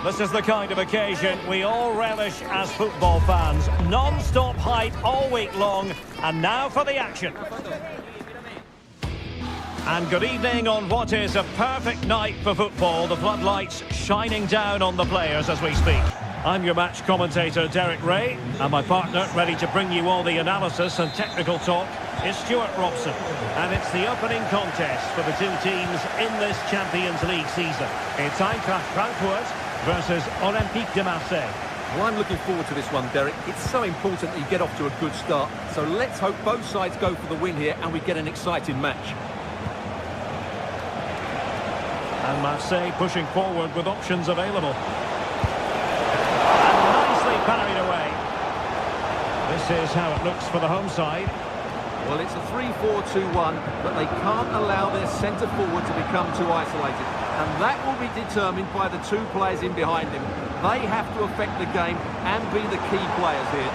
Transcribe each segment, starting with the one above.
This is the kind of occasion we all relish as football fans. Non-stop hype all week long, and now for the action. And good evening on what is a perfect night for football. The floodlights shining down on the players as we speak. I'm your match commentator, Derek Ray, and my partner, ready to bring you all the analysis and technical talk, is Stuart Robson. And it's the opening contest for the two teams in this Champions League season. It's Eintracht Frankfurt versus Olympique de Marseille. Well, I'm looking forward to this one, Derek. It's so important that you get off to a good start. So let's hope both sides go for the win here and we get an exciting match. And Marseille pushing forward with options available. And nicely parried away. This is how it looks for the home side. Well, it's a 3-4-2-1, but they can't allow their centre forward to become too isolated. And that will be determined by the two players in behind him. They have to affect the game and be the key players here.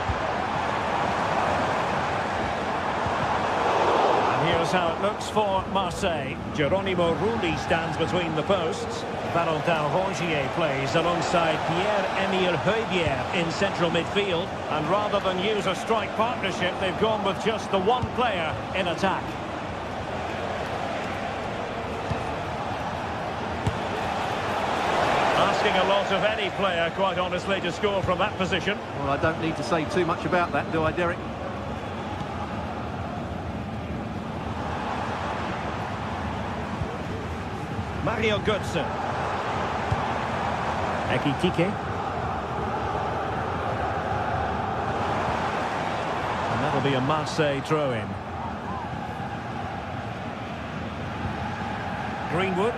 Here's how it looks for Marseille. Geronimo Rulli stands between the posts. Valentin Rongier plays alongside Pierre-Emile Højbjerg in central midfield. And rather than use a strike partnership, they've gone with just the one player in attack. Asking a lot of any player, quite honestly, to score from that position. Well, I don't need to say too much about that, do I, Derek? Mario Götze. Ekitike. And that'll be a Marseille throw-in. Greenwood.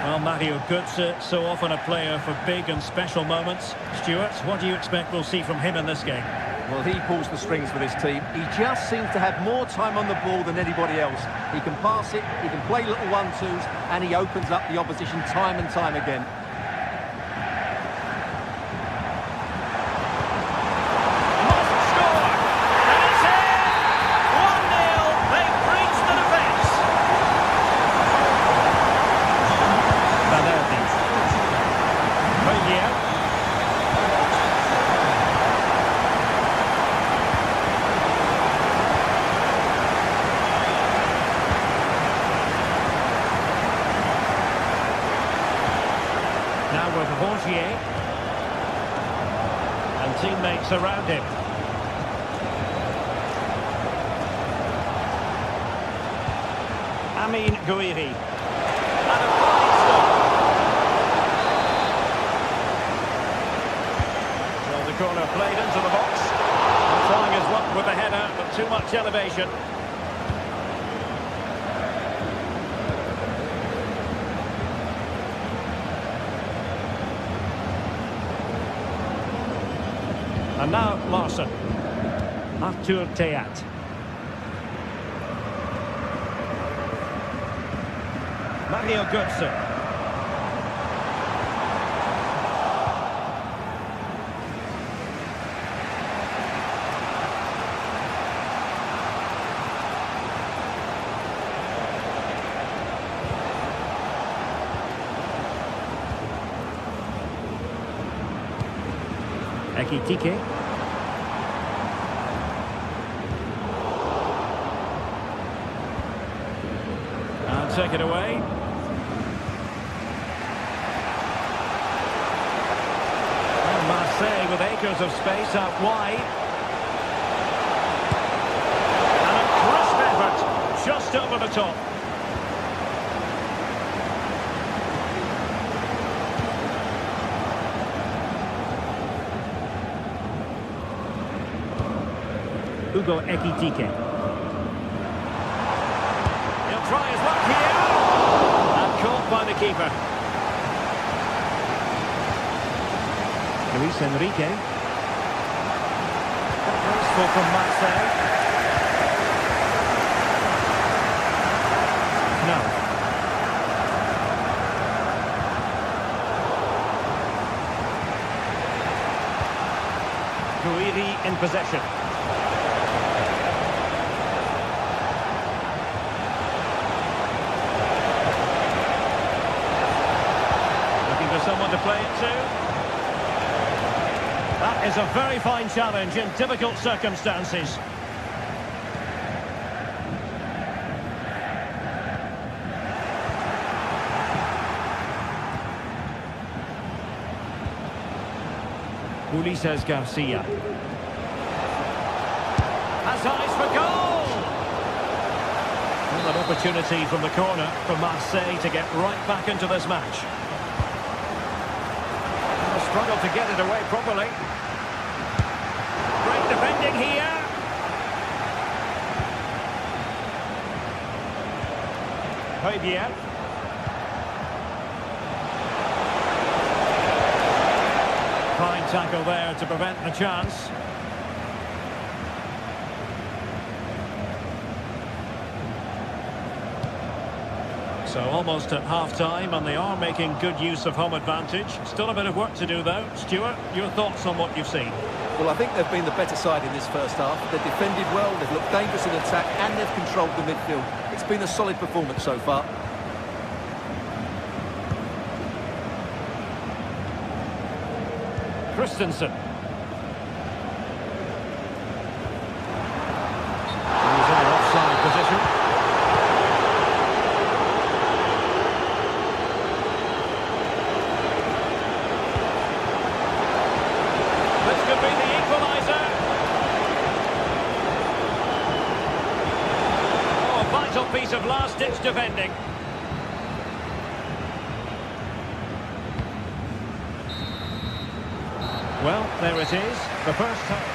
Well, Mario Götze, so often a player for big and special moments. Stuart, what do you expect we'll see from him in this game? Well, he pulls the strings for this team. He just seems to have more time on the ball than anybody else. He can pass it, he can play little one-twos, and he opens up the opposition time and time again. Must score! And it's in! 1-0. They've breached the defence. Valerdi. Højbjerg. Now with Rongier. And teammates around him. Amin Gouiri. And a fine stop. So the corner played into the box. And trying his luck with the header, but too much elevation. And now Larson. Arthur Theat. Mario Götze. Ekitike. And take it away. And Marseille with acres of space out wide. And a crisp effort just over the top. Hugo Ekitike. He'll try his luck here. And caught by the keeper. Luis Enrique. Graceful from Marseille. No. Gouiri in possession. is a very fine challenge in difficult circumstances. Ulises Garcia. Has eyes for goal! Well, an opportunity from the corner for Marseille to get right back into this match. Struggled to get it away properly. Great defending here. Højbjerg. Fine tackle there to prevent the chance. So almost at half-time, and they are making good use of home advantage. Still a bit of work to do, though. Stuart, your thoughts on what you've seen? Well, I think they've been the better side in this first half. They've defended well, they've looked dangerous in attack, and they've controlled the midfield. It's been a solid performance so far. Christensen. He's in an offside position. This could be the equaliser. Oh, a vital piece of last-ditch defending. Well, there it is, the first time.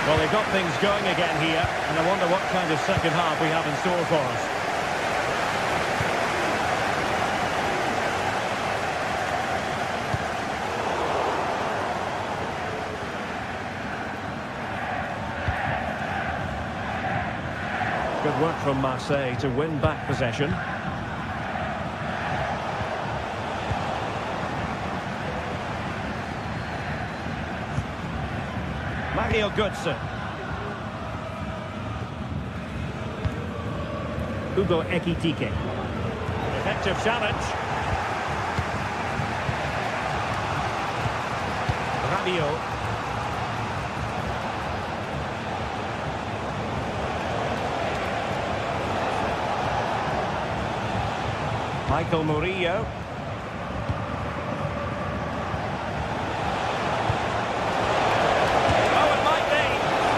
Well, they've got things going again here, and I wonder what kind of second half we have in store for us. Good work from Marseille to win back possession. Mario Götze. Hugo Ekitike. Effective challenge. Rabiot. Michael Murillo. Oh, it might be.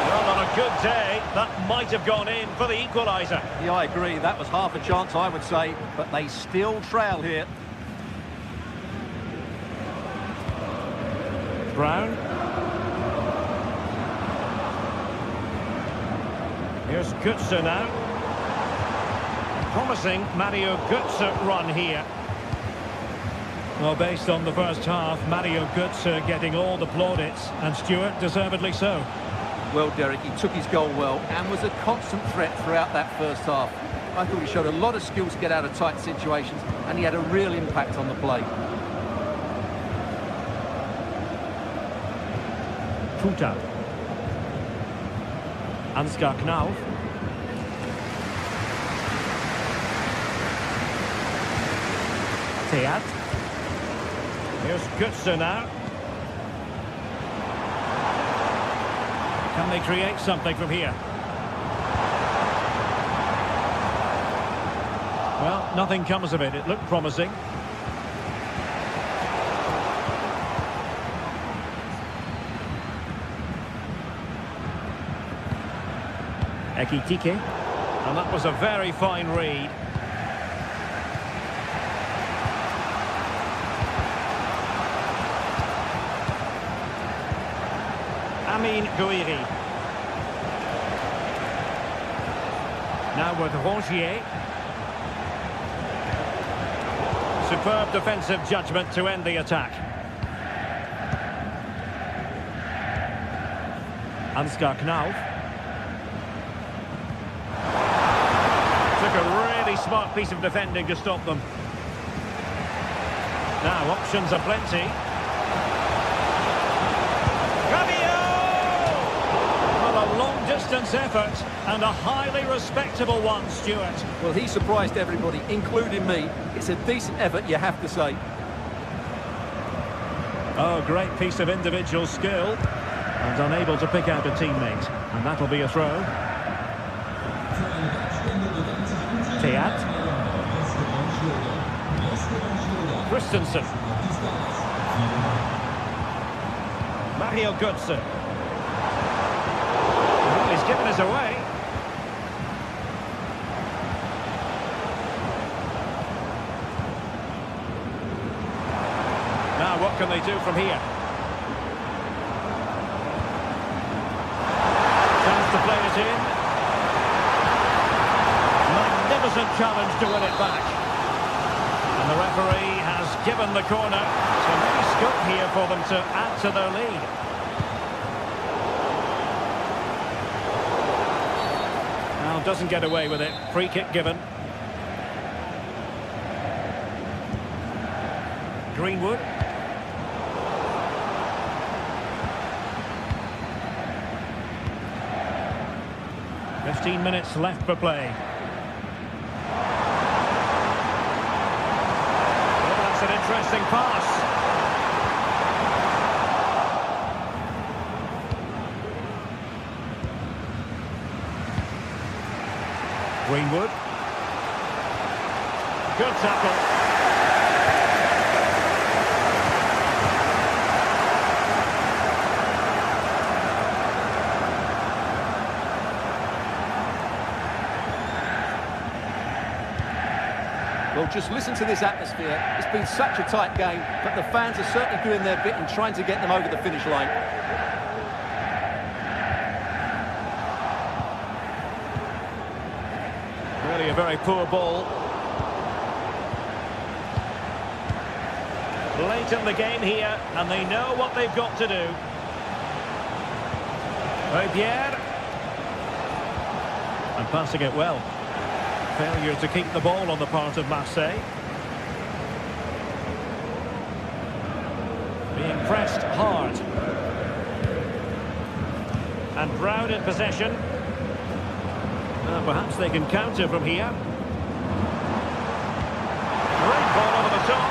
Well, on a good day, that might have gone in for the equaliser. Yeah, I agree. That was half a chance, I would say, but they still trail here. Brown. Here's Götze now. Promising Mario Götze run here. Well, based on the first half, Mario Götze getting all the plaudits, and Stuart deservedly so. Well, Derek, he took his goal well and was a constant threat throughout that first half. I thought he showed a lot of skills to get out of tight situations, and he had a real impact on the play. Tuta. Ansgar Knauf. Teat. Here's Götze now. Can they create something from here? Well, nothing comes of it. It looked promising. Ekitike. And that was a very fine read. Amin Gouiri. Now with Rongier. Superb defensive judgment to end the attack. Ansgar Knauf. Took a really smart piece of defending to stop them. Now options are plenty. distance effort, and a highly respectable one, Stuart. Well, he surprised everybody, including me. It's a decent effort, you have to say. Oh, great piece of individual skill, and unable to pick out a teammate. And that'll be a throw. Tiat. Christensen. Mario Götze. Well, he's given us away. Now, what can they do from here? Chance to play it in. Magnificent challenge to win it back. And the referee has given the corner. So maybe scope here for them to add to their lead. Now, doesn't get away with it. Free kick given. Greenwood. "15 minutes left for play." Oh, that's an interesting pass. Greenwood. Good tackle. Well, just listen to this atmosphere. It's been such a tight game, but the fans are certainly doing their bit in trying to get them over the finish line. Really a very poor ball. Late in the game here, and they know what they've got to do. Pierre. And passing it well. Failure to keep the ball on the part of Marseille. Being pressed hard. And Brown in possession. Perhaps they can counter from here. Great ball over the top.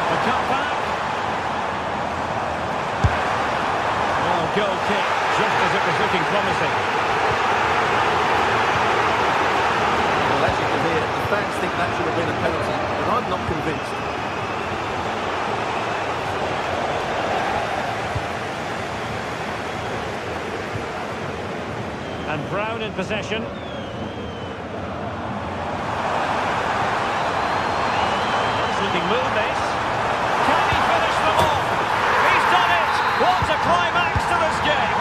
The cutback. Goal kick, just as it was looking promising. Well, as you can hear, the fans think that should have been a penalty, but I'm not convinced. And Brown in possession. Nice looking move, this. Can he finish them off? He's done it! What a climax to this game!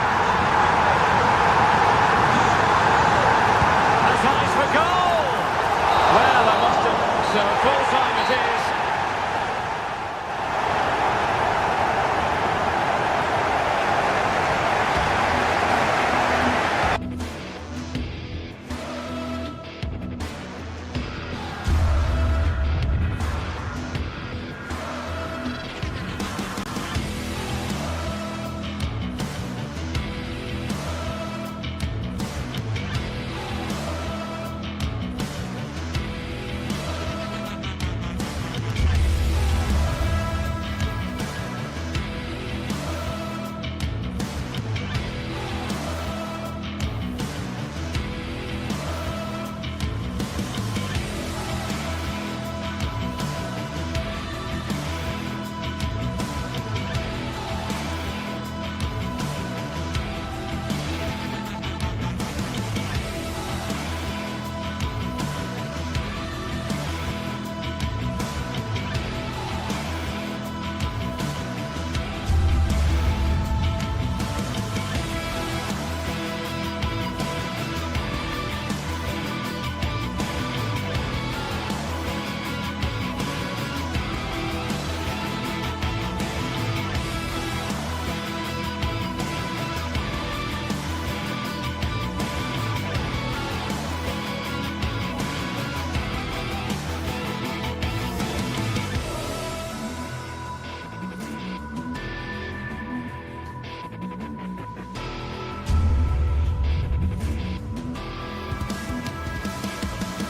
As eyes for goal! Well, I must have... So full time it is.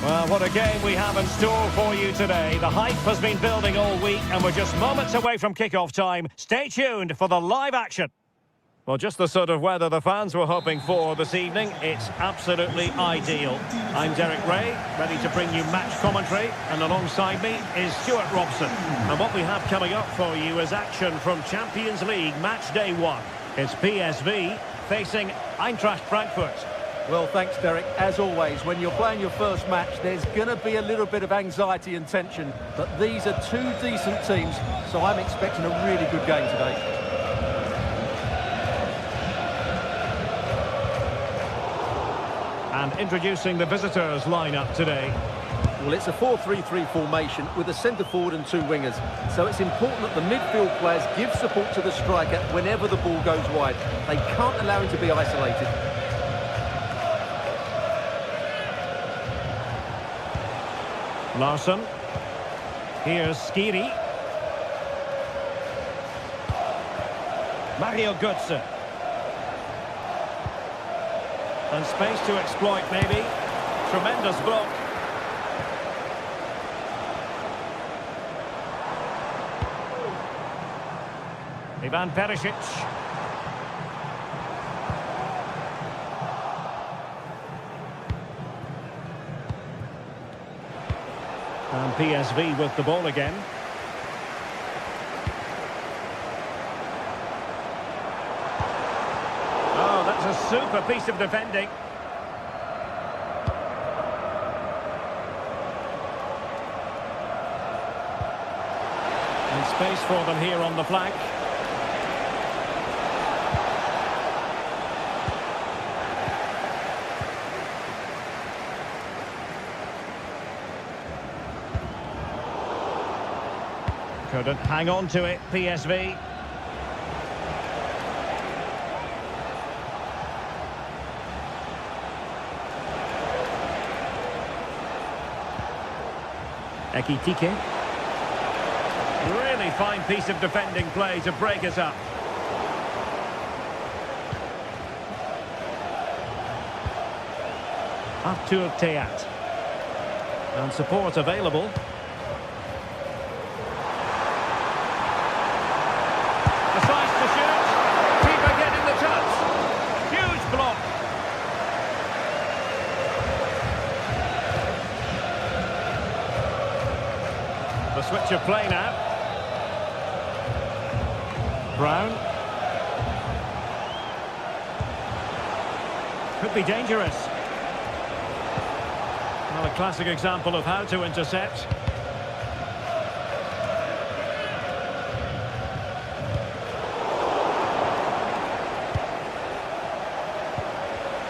Well, what a game we have in store for you today. The hype has been building all week and we're just moments away from kick-off time. Stay tuned for the live action. Well, just the sort of weather the fans were hoping for this evening. It's absolutely ideal. I'm Derek Ray, ready to bring you match commentary, and alongside me is Stuart Robson. And what we have coming up for you is action from Champions League match day 1. It's PSV facing Eintracht Frankfurt. Well, thanks, Derek. As always, when you're playing your first match, there's going to be a little bit of anxiety and tension. But these are two decent teams, so I'm expecting a really good game today. And introducing the visitors lineup today. Well, it's a 4-3-3 formation with a centre forward and 2 wingers. So it's important that the midfield players give support to the striker whenever the ball goes wide. They can't allow him to be isolated. Larsson. Here's Skiri. Mario Götze. And space to exploit, maybe. Tremendous block. Ivan Perisic. And PSV with the ball again. Oh, that's a super piece of defending. And space for them here on the flank. Couldn't hang on to it, PSV. Ekitike. Really fine piece of defending play to break us up. Artur Teat. And support available. The switch of play now. Brown. Could be dangerous. Well, a classic example of how to intercept.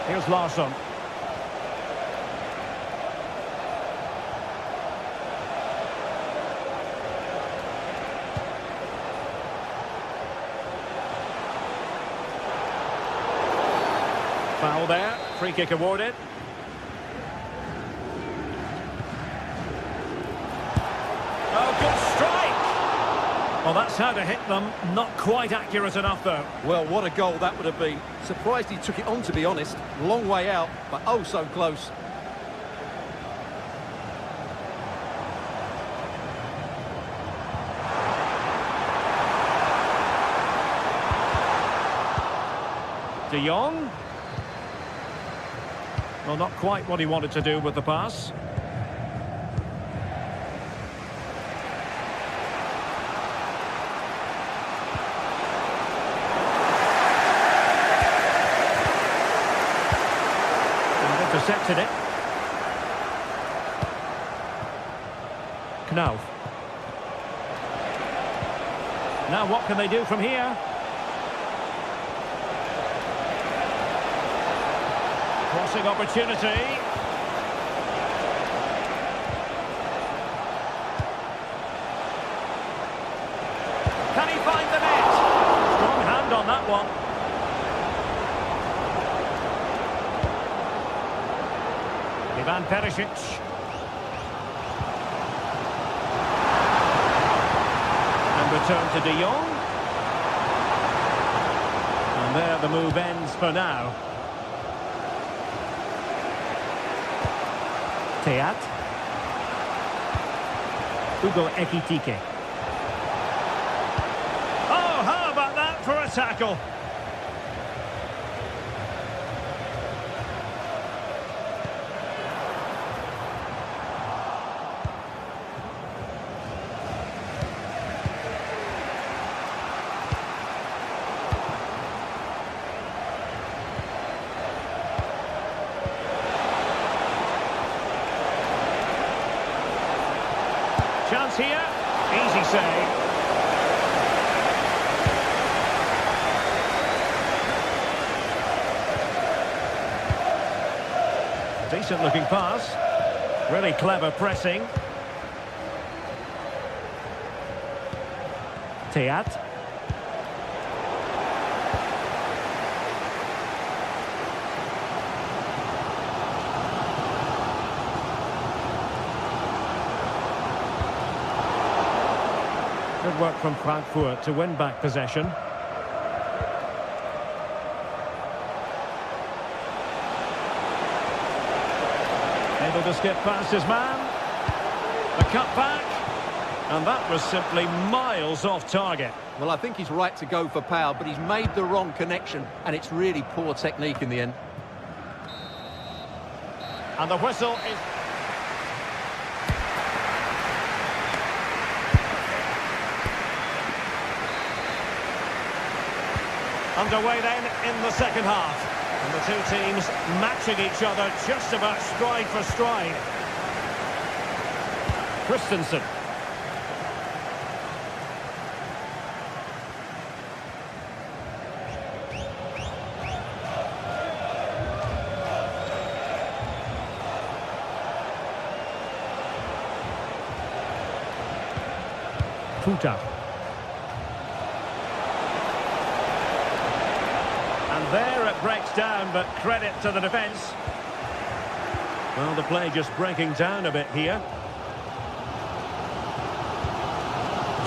Here's Larsson. Foul there, free kick awarded. Oh, good strike! Well, that's how to hit them. Not quite accurate enough, though. Well, what a goal that would have been. Surprised he took it on, to be honest. Long way out, but oh so close. De Jong. Well, not quite what he wanted to do with the pass. And intercepted it. Knauf. Now what can they do from here? Crossing opportunity. Can he find the net? Strong hand on that one. Ivan Perisic. And return to De Jong. And there the move ends for now. Teat. Hugo Ekitike. Oh, how about that for a tackle? Chance here. Easy save. Decent looking pass. Really clever pressing. Teat. Good work from Frankfurt to win back possession. Able to skip past his man. The cut back. And that was simply miles off target. Well, I think he's right to go for power, but he's made the wrong connection, and it's really poor technique in the end. And the whistle is... Underway then in the second half. And the two teams matching each other just about stride for stride. Christensen. Futa. And there it breaks down, but credit to the defence. Well, the play just breaking down a bit here.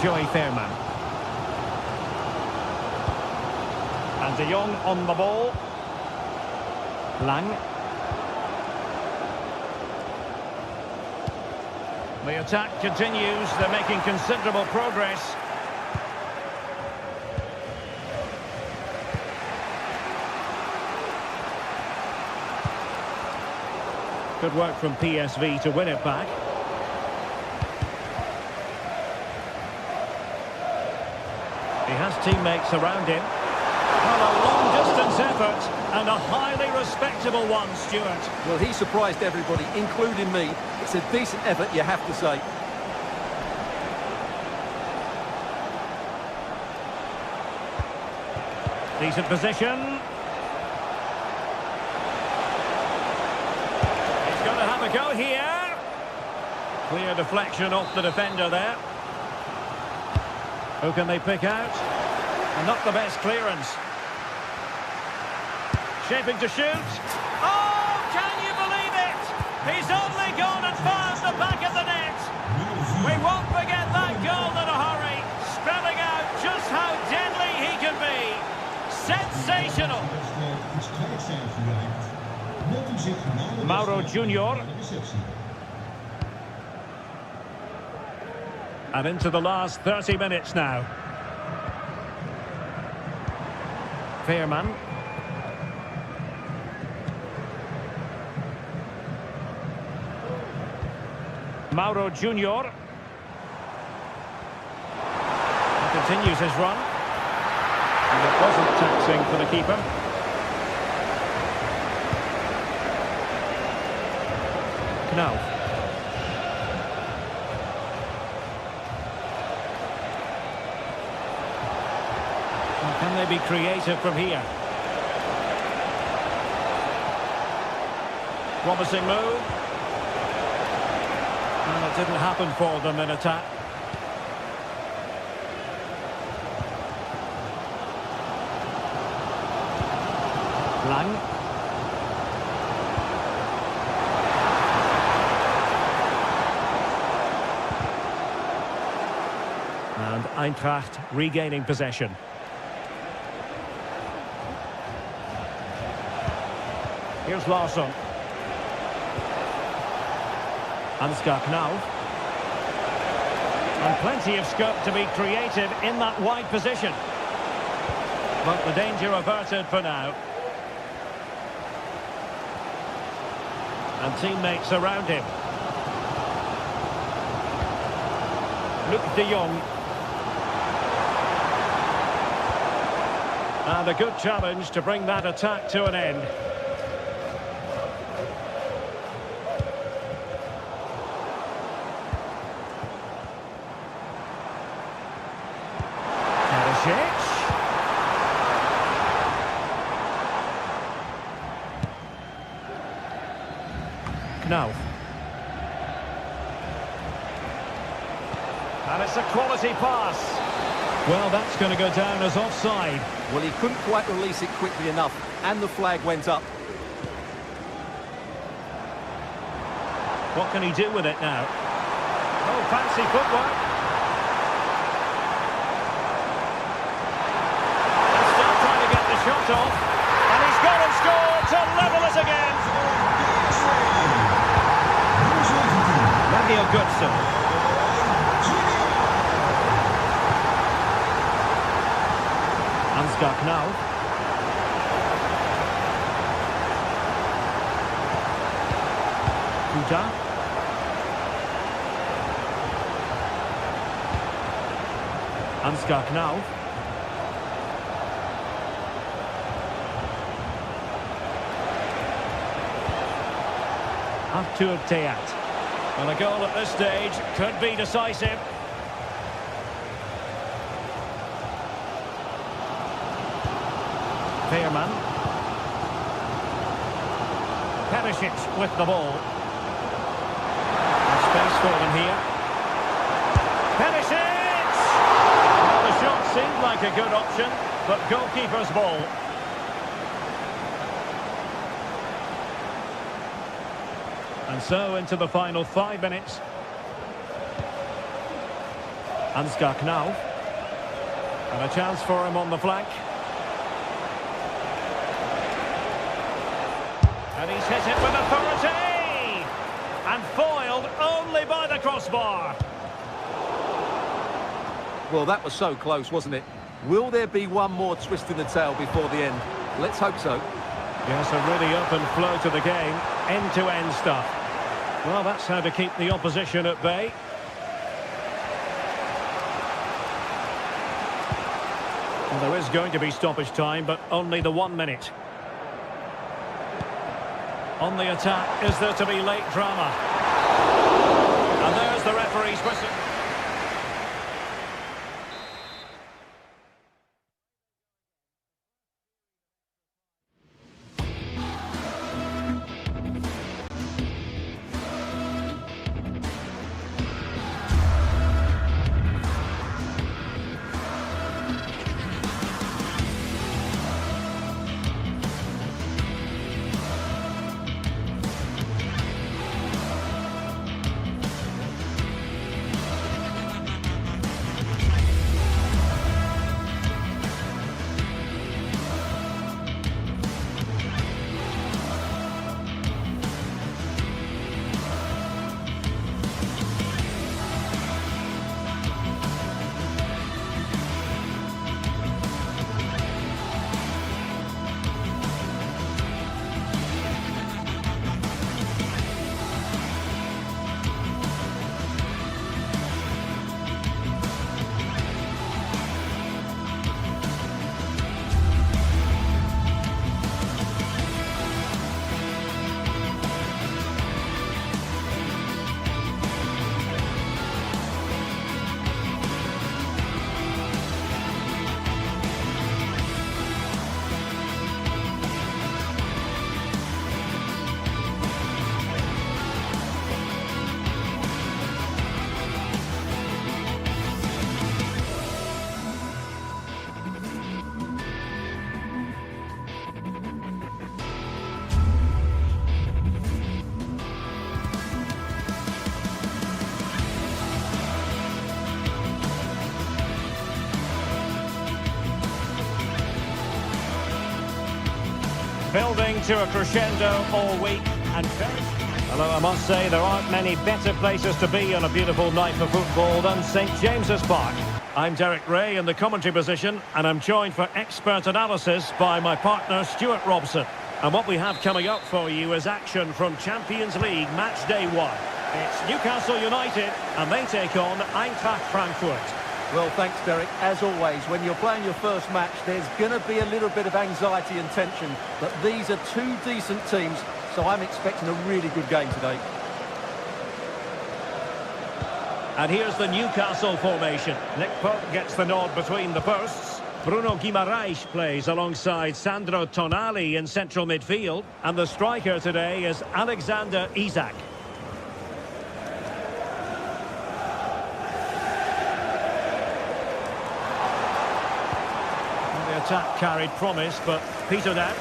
Joey Fairman. And De Jong on the ball. Lang. The attack continues. They're making considerable progress. Good work from PSV to win it back. He has teammates around him. Well, a long-distance effort and a highly respectable one, Stuart. Well, he surprised everybody, including me. It's a decent effort, you have to say. Decent position. He's going to have a go here. Clear deflection off the defender there. Who can they pick out? And not the best clearance. Shaping to shoot. Oh, can you believe it? He's only gone and found the back of the net. We won't forget that goal in a hurry, spelling out just how deadly he can be. Sensational. Mauro Junior. And into the last 30 minutes now. Fairman. Mauro Junior. He continues his run. And it wasn't taxing for the keeper. Knauf. Can they be creative from here? Promising move. And it didn't happen for them in attack. Lang. And Eintracht regaining possession. Here's Larsson. Ansgar Knauf. And plenty of scope to be creative in that wide position. But the danger averted for now. And teammates around him. Luc de Jong. And a good challenge to bring that attack to an end. Knauf. And it's a quality pass. Well, that's going to go down as offside. Well, he couldn't quite release it quickly enough, and the flag went up. What can he do with it now? Oh, fancy footwork. He's still trying to get the shot off. And he's gone and scored to level it again. Daniel Goodson. Ansgar Knauf. Kuta. Ansgar Knauf. Artur Teat. Well, a goal at this stage could be decisive. Veerman. Perisic with the ball. There's space for them here. Perisic! Well, the shot seemed like a good option, but goalkeeper's ball. And so into the final 5 minutes. Ansgar Knauf. And a chance for him on the flank. And he's hit it with authority! And foiled only by the crossbar. Well, that was so close, wasn't it? Will there be one more twist in the tail before the end? Let's hope so. Yes, a really open flow to the game. End-to-end stuff. Well, that's how to keep the opposition at bay. Well, there is going to be stoppage time, but only the 1 minute. On the attack, is there to be late drama? And there's the referee's whistle. Building to a crescendo all week and very... Although I must say there aren't many better places to be on a beautiful night for football than St James's Park. I'm Derek Ray in the commentary position, and I'm joined for expert analysis by my partner Stuart Robson. And what we have coming up for you is action from Champions League match day 1. It's Newcastle United, and they take on Eintracht Frankfurt. Well, thanks, Derek. As always, when you're playing your first match, there's going to be a little bit of anxiety and tension. But these are two decent teams, so I'm expecting a really good game today. And here's the Newcastle formation. Nick Pope gets the nod between the posts. Bruno Guimaraes plays alongside Sandro Tonali in central midfield. And the striker today is Alexander Isak. The attack carried promise, but petered out.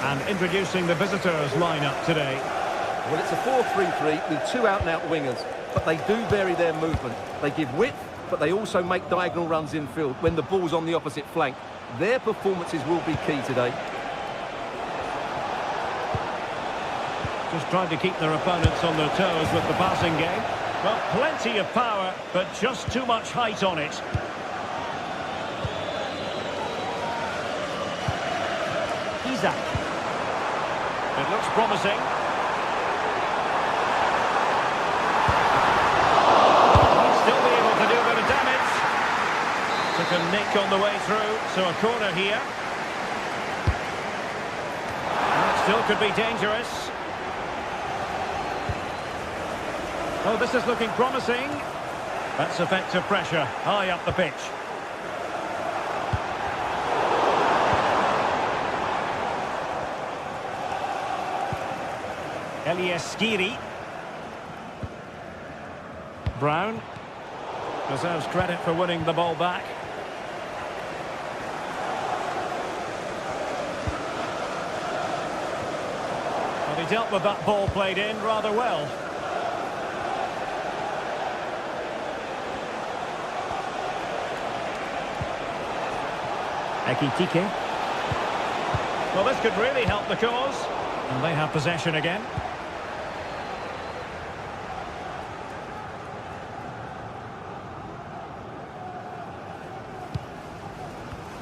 And introducing the visitors lineup today. Well, it's a 4-3-3 with two out-and-out wingers, but they do vary their movement. They give width, but they also make diagonal runs infield when the ball's on the opposite flank. Their performances will be key today. Just trying to keep their opponents on their toes with the passing game. Well, plenty of power, but just too much height on it. Isak. It looks promising. Still be able to do a bit of damage. Took a nick on the way through, so a corner here. And it still could be dangerous. Oh, this is looking promising. That's effective pressure, high up the pitch. Elias Skiri. Brown deserves credit for winning the ball back. But he dealt with that ball played in rather well. Ekitike. Well, this could really help the cause. And they have possession again.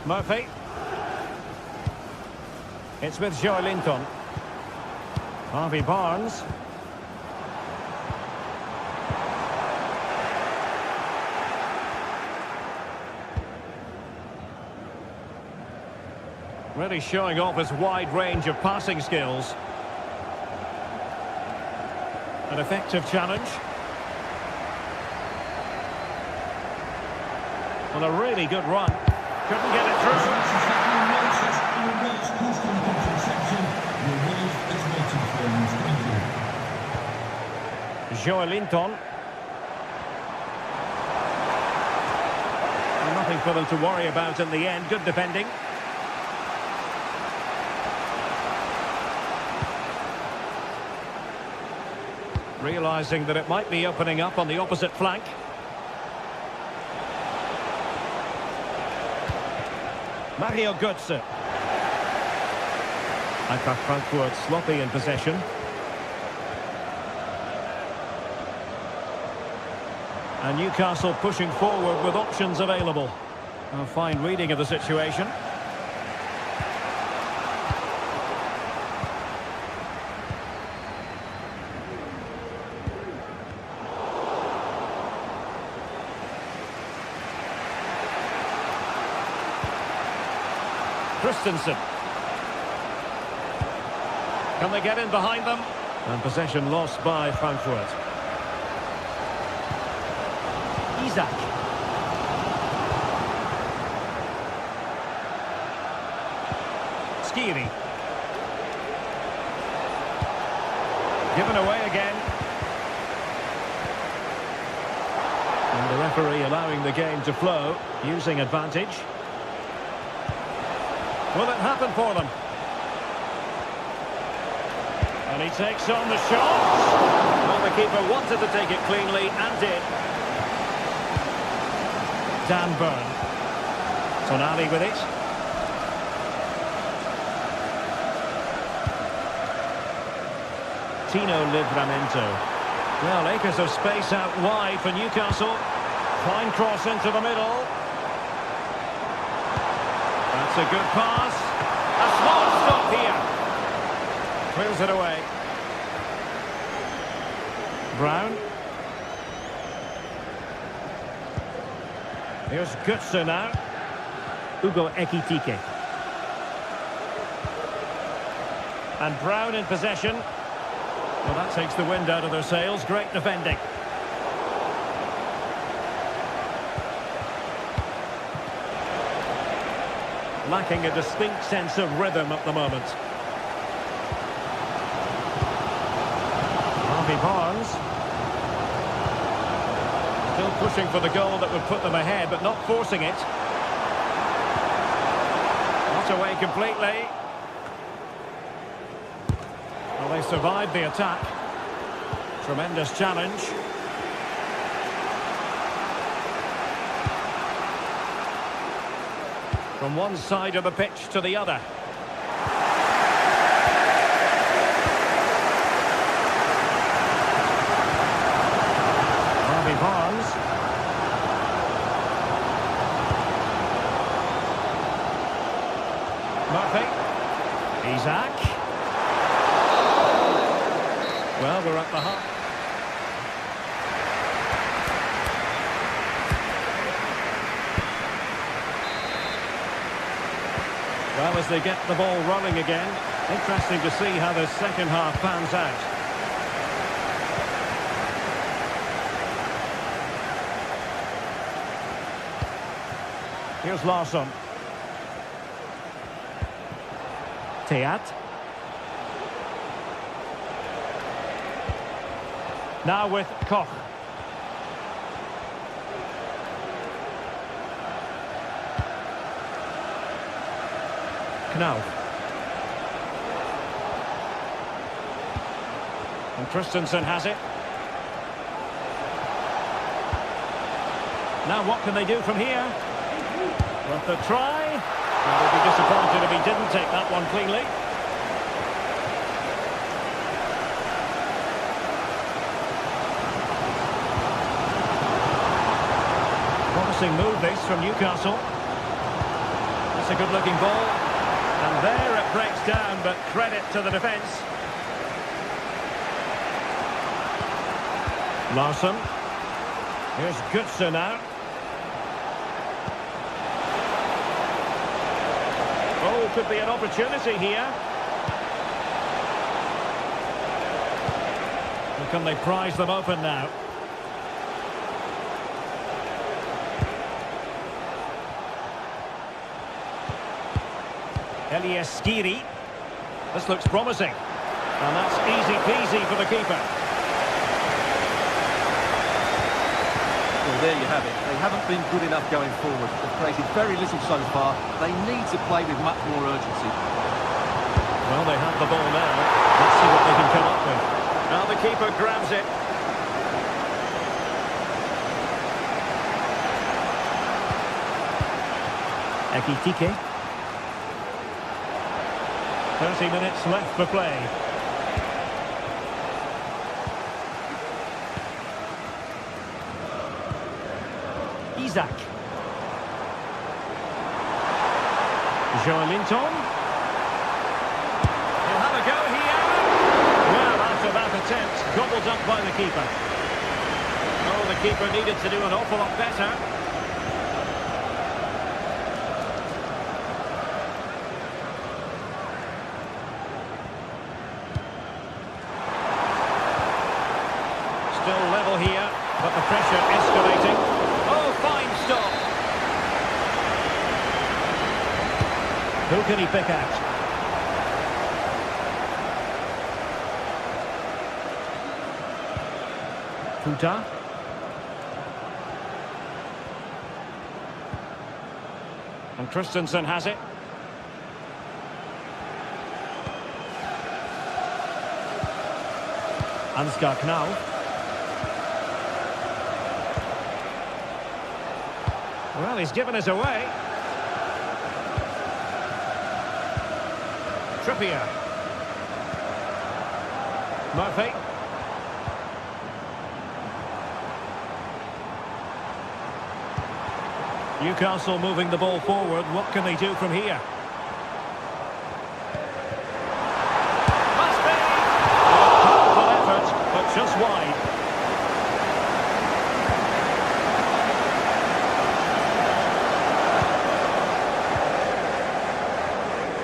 Murphy. It's with Joelinton. Harvey Barnes. Really showing off his wide range of passing skills. An effective challenge. And a really good run. Couldn't get it through. Joelinton. Nothing for them to worry about in the end. Good defending. Realising that it might be opening up on the opposite flank. Mario Götze. Eintracht Frankfurt sloppy in possession. And Newcastle pushing forward with options available. A fine reading of the situation. Christensen. Can they get in behind them? And possession lost by Frankfurt. Isak. Skiri. Given away again. And the referee allowing the game to flow, using advantage. Will it happen for them? And he takes on the shot. Well, the keeper wanted to take it cleanly and did. Dan Burn. Tonali with it. Martino Livramento. Well, acres of space out wide for Newcastle. Fine cross into the middle. That's a good pass. A small stop here. Clears it away. Brown. Here's Götze now. Hugo Ekitike. And Brown in possession. Well, that takes the wind out of their sails. Great defending. Lacking a distinct sense of rhythm at the moment. Harvey Barnes. Still pushing for the goal that would put them ahead, but not forcing it. Not away completely. Well, they survived the attack. Tremendous challenge. From one side of the pitch to the other. Harvey Barnes. Murphy. Isaac. Well, we're at the half. Well, as they get the ball rolling again, interesting to see how the second half pans out. Here's Larsson. Teat. Now with Koch. Knauf. And Christensen has it. Now what can they do from here? Worth a try. And they'll be disappointed if he didn't take that one cleanly. Promising move this from Newcastle. That's a good looking ball. And there it breaks down, but credit to the defence. Larsson. Here's Götze now. Oh, could be an opportunity here. Or can they prize them open now? Elias Skiri. This looks promising. And that's easy peasy for the keeper. Well, there you have it. They haven't been good enough going forward. They've created very little so far. They need to play with much more urgency. Well, they have the ball now. Let's see what they can come up with. Now the keeper grabs it. Ekitike. 30 minutes left for play. Isaac. Joelinton. He'll have a go here. Well, after that attempt, gobbled up by the keeper. Oh, the keeper needed to do an awful lot better. Still level here, but the pressure escalating. Oh, fine stop. Who can he pick out? Futa. And Christensen has it. Ansgar Knauf. Well, he's given us away. Trippier. Murphy. Newcastle moving the ball forward. What can they do from here? Must be! Powerful effort, but just wide.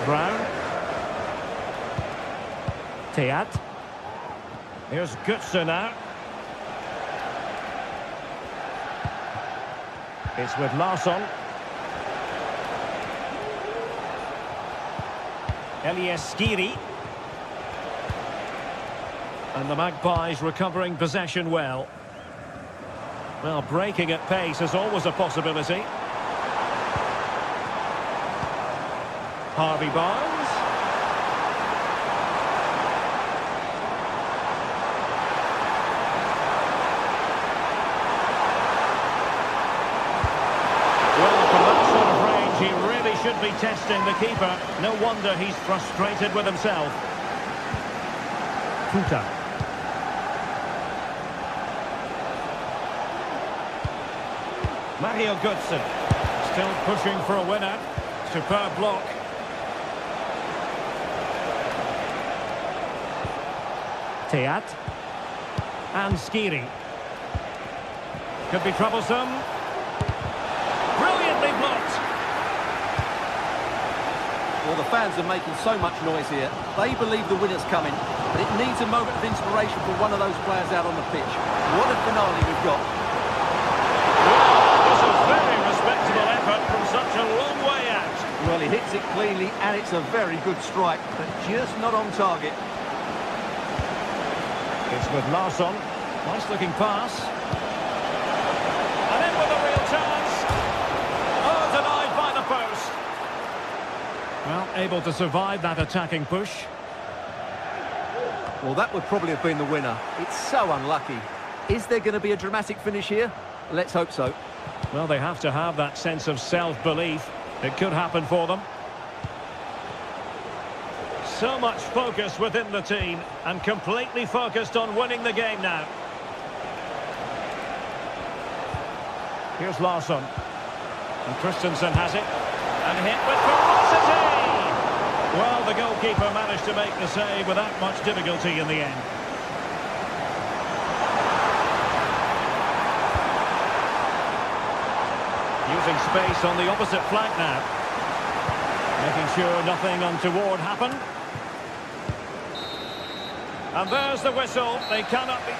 Brown. Teat. Here's Götze now. It's with Larsson. Skiri. And the Magpies recovering possession well. Well, breaking at pace is always a possibility. Harvey Barnes. Should be testing the keeper. No wonder he's frustrated with himself. Futa. Mario Götze still pushing for a winner. Superb block. Teat. And Skiri. Could be troublesome. Brilliantly blocked. Well, the fans are making so much noise here. They believe the winner's coming, but it needs a moment of inspiration for one of those players out on the pitch. What a finale we've got. Well, it's a very respectable effort from such a long way out. Well, he hits it cleanly, and it's a very good strike, but just not on target. It's with Larsson. Nice looking pass. And in with a real chance. Oh, denied by the post. Well, able to survive that attacking push. Well, that would probably have been the winner. It's so unlucky. Is there going to be a dramatic finish here? Let's hope so. Well, they have to have that sense of self-belief. It could happen for them. So much focus within the team, and completely focused on winning the game now. Here's Larsson. And Christensen has it. And hit with ferocity! Well, the goalkeeper managed to make the save without much difficulty in the end. Using space on the opposite flank now. Making sure nothing untoward happened. And there's the whistle. They cannot be...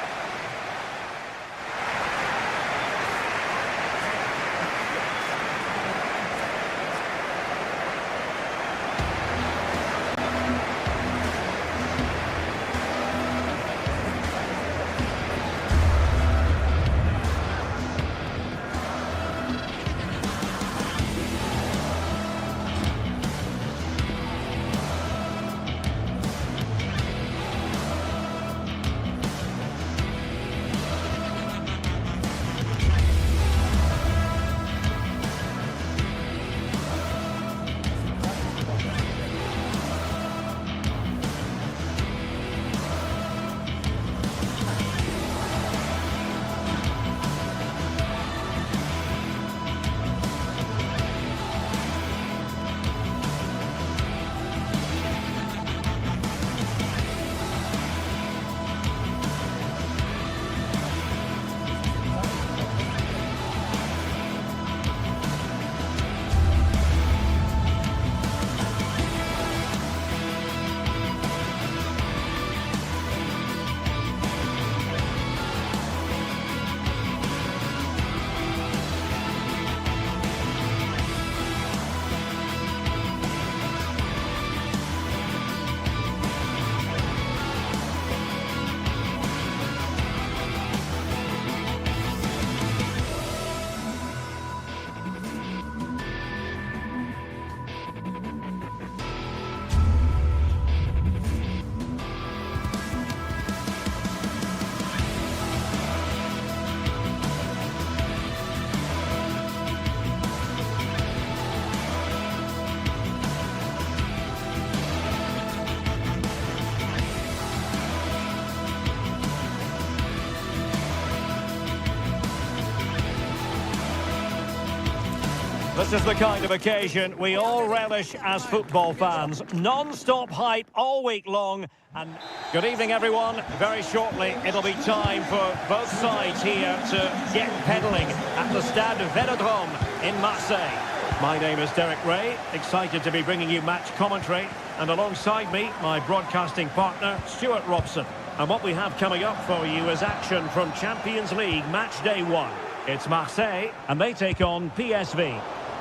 This is the kind of occasion we all relish as football fans. Non-stop hype all week long. And good evening, everyone. Very shortly, it'll be time for both sides here to get pedalling at the Stade Vélodrome in Marseille. My name is Derek Ray, excited to be bringing you match commentary. And alongside me, my broadcasting partner, Stuart Robson. And what we have coming up for you is action from Champions League Match Day 1. It's Marseille, and they take on PSV.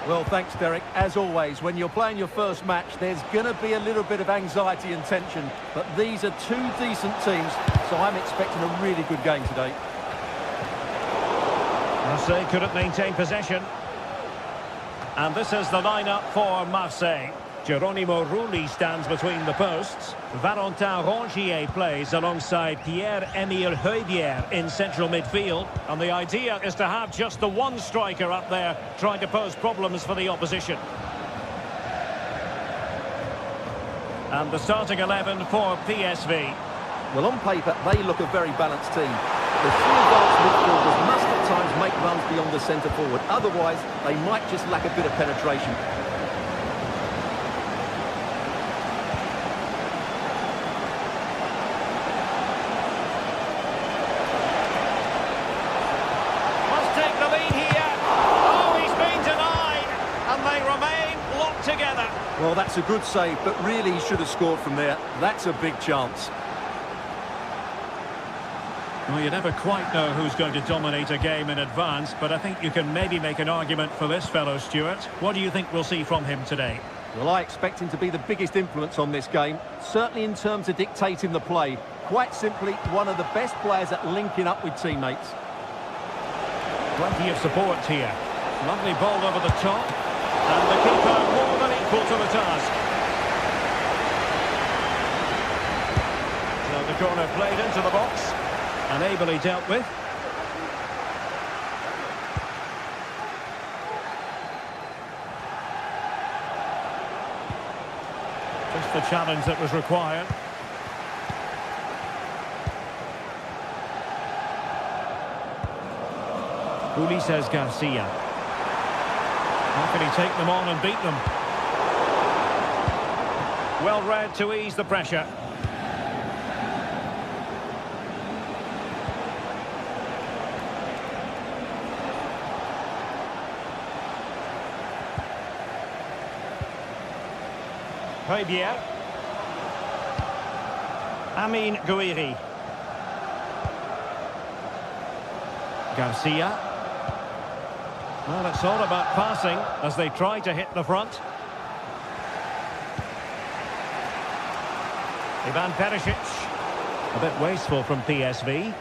Well, thanks, Derek. As always, when you're playing your first match, there's going to be a little bit of anxiety and tension. But these are two decent teams, so I'm expecting a really good game today. Marseille couldn't maintain possession. And this is the lineup for Marseille. Geronimo Rulli stands between the posts. Valentin Rongier plays alongside Pierre-Emile Højbjerg in central midfield. And the idea is to have just the one striker up there trying to pose problems for the opposition. And the starting 11 for PSV. Well, on paper, they look a very balanced team. The three advanced midfielders must at times make runs beyond the centre forward. Otherwise, they might just lack a bit of penetration. Well, that's a good save, but really he should have scored from there. That's a big chance. Well, you never quite know who's going to dominate a game in advance, but I think you can maybe make an argument for this fellow, Stuart. What do you think we'll see from him today? Well, I expect him to be the biggest influence on this game, certainly in terms of dictating the play. Quite simply, one of the best players at linking up with teammates. Plenty of support here. Lovely ball over the top. And the keeper more than equal to the task. So the corner played into the box and ably dealt with. Just the challenge that was required. Ulises Garcia. How can he take them on and beat them? Well read to ease the pressure. Højbjerg. Amin Gouiri. Garcia. Well, it's all about passing as they try to hit the front. Ivan Perisic. A bit wasteful from PSV.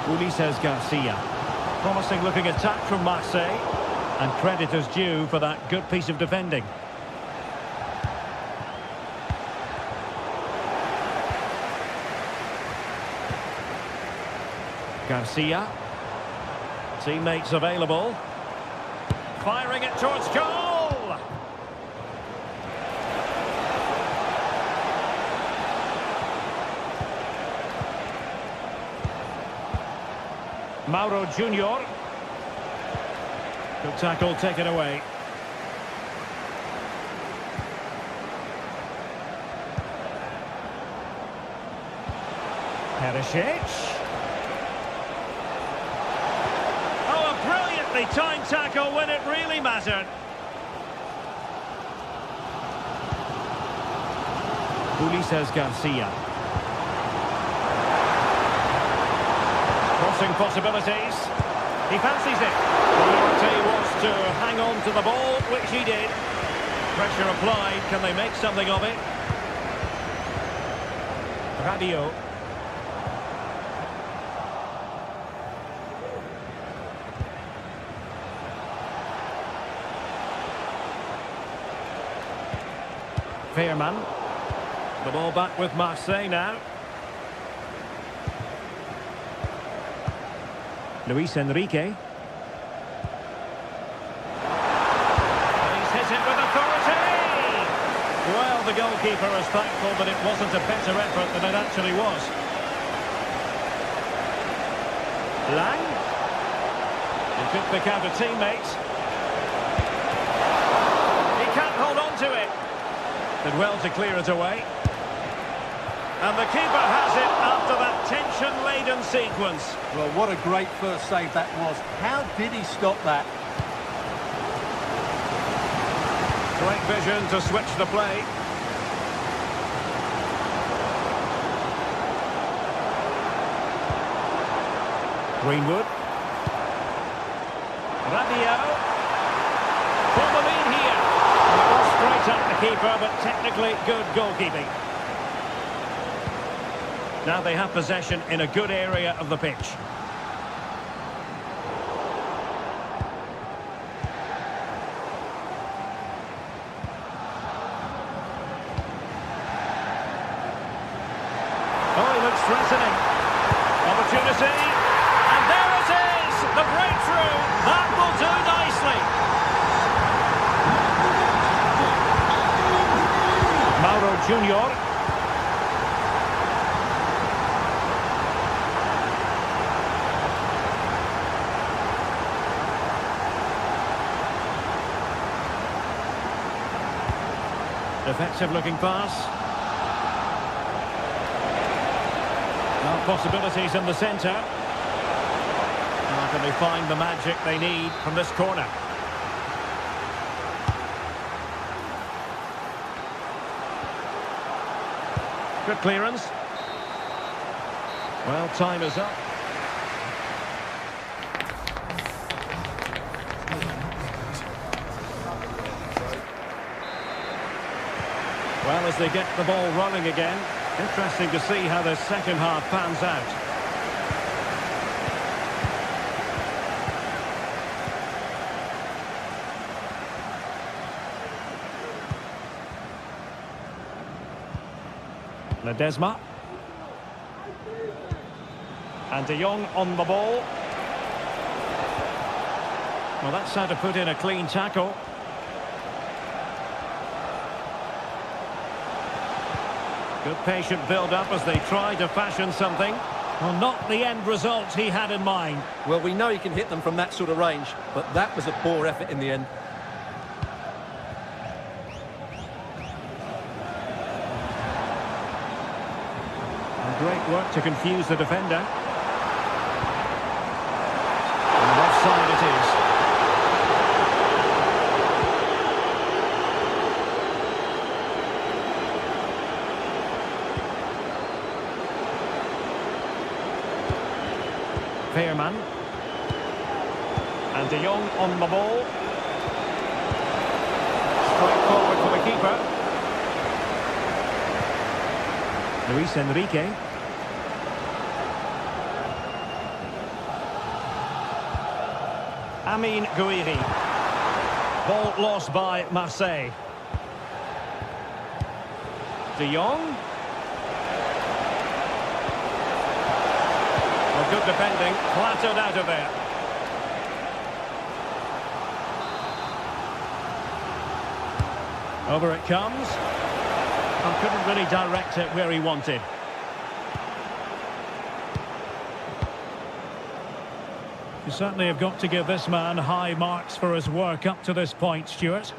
Ulises Garcia. Promising looking attack from Marseille. And credit is due for that good piece of defending. Garcia. Teammates available. Firing it towards goal! Mauro Junior. Good tackle taken away. Perisic. The time tackle when it really mattered. Ulises Garcia. Crossing possibilities. He fancies it. The priority was to hang on to the ball, which he did. Pressure applied. Can they make something of it? Rabiot. Veerman. The ball back with Marseille now. Luis Enrique. And he's hit it with authority! Well, the goalkeeper is thankful that it wasn't a better effort than it actually was. Lang. He could pick out a teammate. He can't hold on to it. Did well to clear it away. And the keeper has it after that tension-laden sequence. Well, what a great first save that was. How did he stop that? Great vision to switch the play. Greenwood. Rabiot. For the lead here. And it was straight at the keeper, but technically good goalkeeping. Now they have possession in a good area of the pitch. Oh, he looks threatening. Opportunity. And there it is! The breakthrough. That will do nicely. Mauro Junior. Defensive looking pass. Now possibilities in the centre. How can they find the magic they need from this corner? Good clearance. Well, time is up. Well, as they get the ball running again, interesting to see how the second half pans out. Ledesma. And De Jong on the ball. Well, that's how to put in a clean tackle. Good patient build-up as they try to fashion something. Well, not the end result he had in mind. Well, we know he can hit them from that sort of range, but that was a poor effort in the end. And great work to confuse the defender. And offside it is. Veerman. And De Jong on the ball. Straight forward for the keeper. Luis Enrique. Amin Gouiri. Ball lost by Marseille. De Jong. Good defending, flattered out of there. Over it comes. And couldn't really direct it where he wanted. You certainly have got to give this man high marks for his work up to this point, Stuart.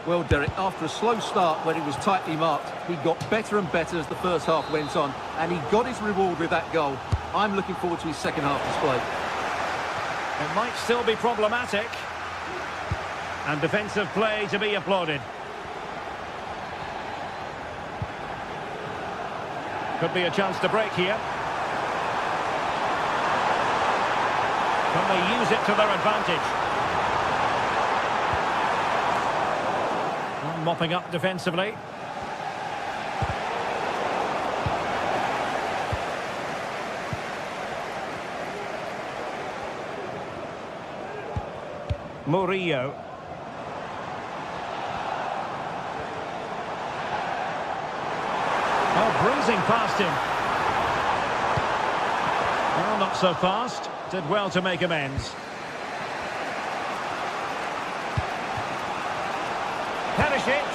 Well, Derek, after a slow start when he was tightly marked, he got better and better as the first half went on, and he got his reward with that goal. I'm looking forward to his second half display. It might still be problematic. And defensive play to be applauded. Could be a chance to break here. Can they use it to their advantage? Mopping up defensively. Murillo. Oh, breezing past him. Well, not so fast. Did well to make amends. Perisic.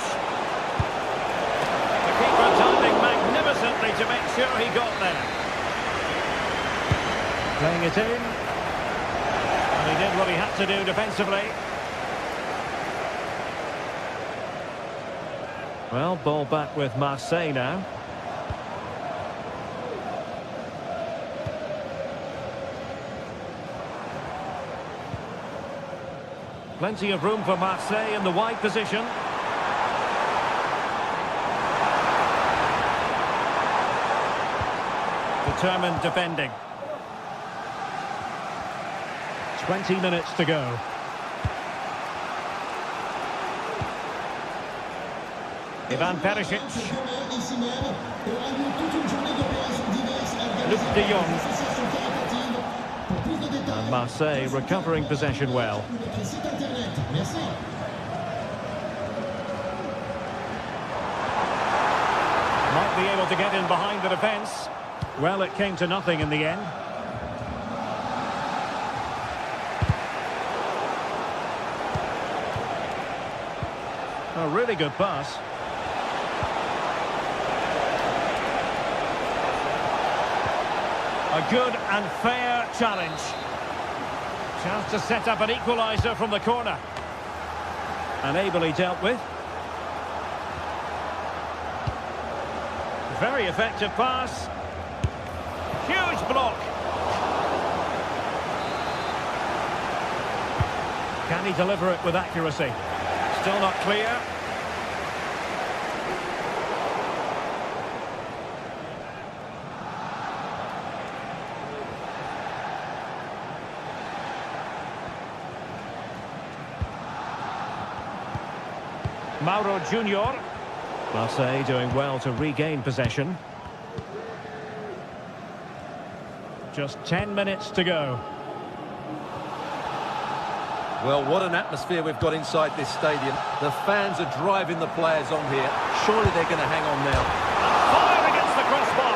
The keeper timing magnificently to make sure he got there. Playing it in. And he did what what he had to do defensively. Well, ball back with Marseille now. Plenty of room for Marseille in the wide position. Determined defending. 20 minutes to go. Ivan Perisic. Luc de Jong. And Marseille recovering possession well. Might be able to get in behind the defence. Well, it came to nothing in the end. A really good pass. A good and fair challenge. Chance to set up an equaliser from the corner. And ably dealt with. Very effective pass. Huge block. Can he deliver it with accuracy? Still not clear. Mauro Junior. Marseille doing well to regain possession. Just 10 minutes to go. Well, what an atmosphere we've got inside this stadium. The fans are driving the players on here. Surely they're going to hang on now. Fire against the crossbar.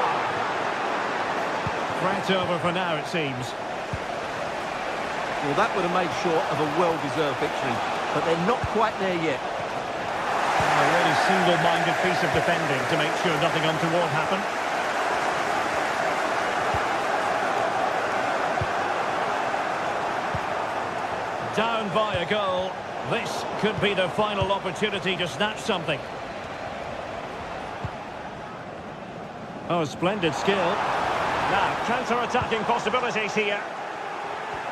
Threat over for now, it seems. Well, that would have made short of a well-deserved victory, but they're not quite there yet. A really single-minded piece of defending to make sure nothing untoward happened. Down by a goal. This could be the final opportunity to snatch something. Oh, splendid skill. Now, counter-attacking possibilities here.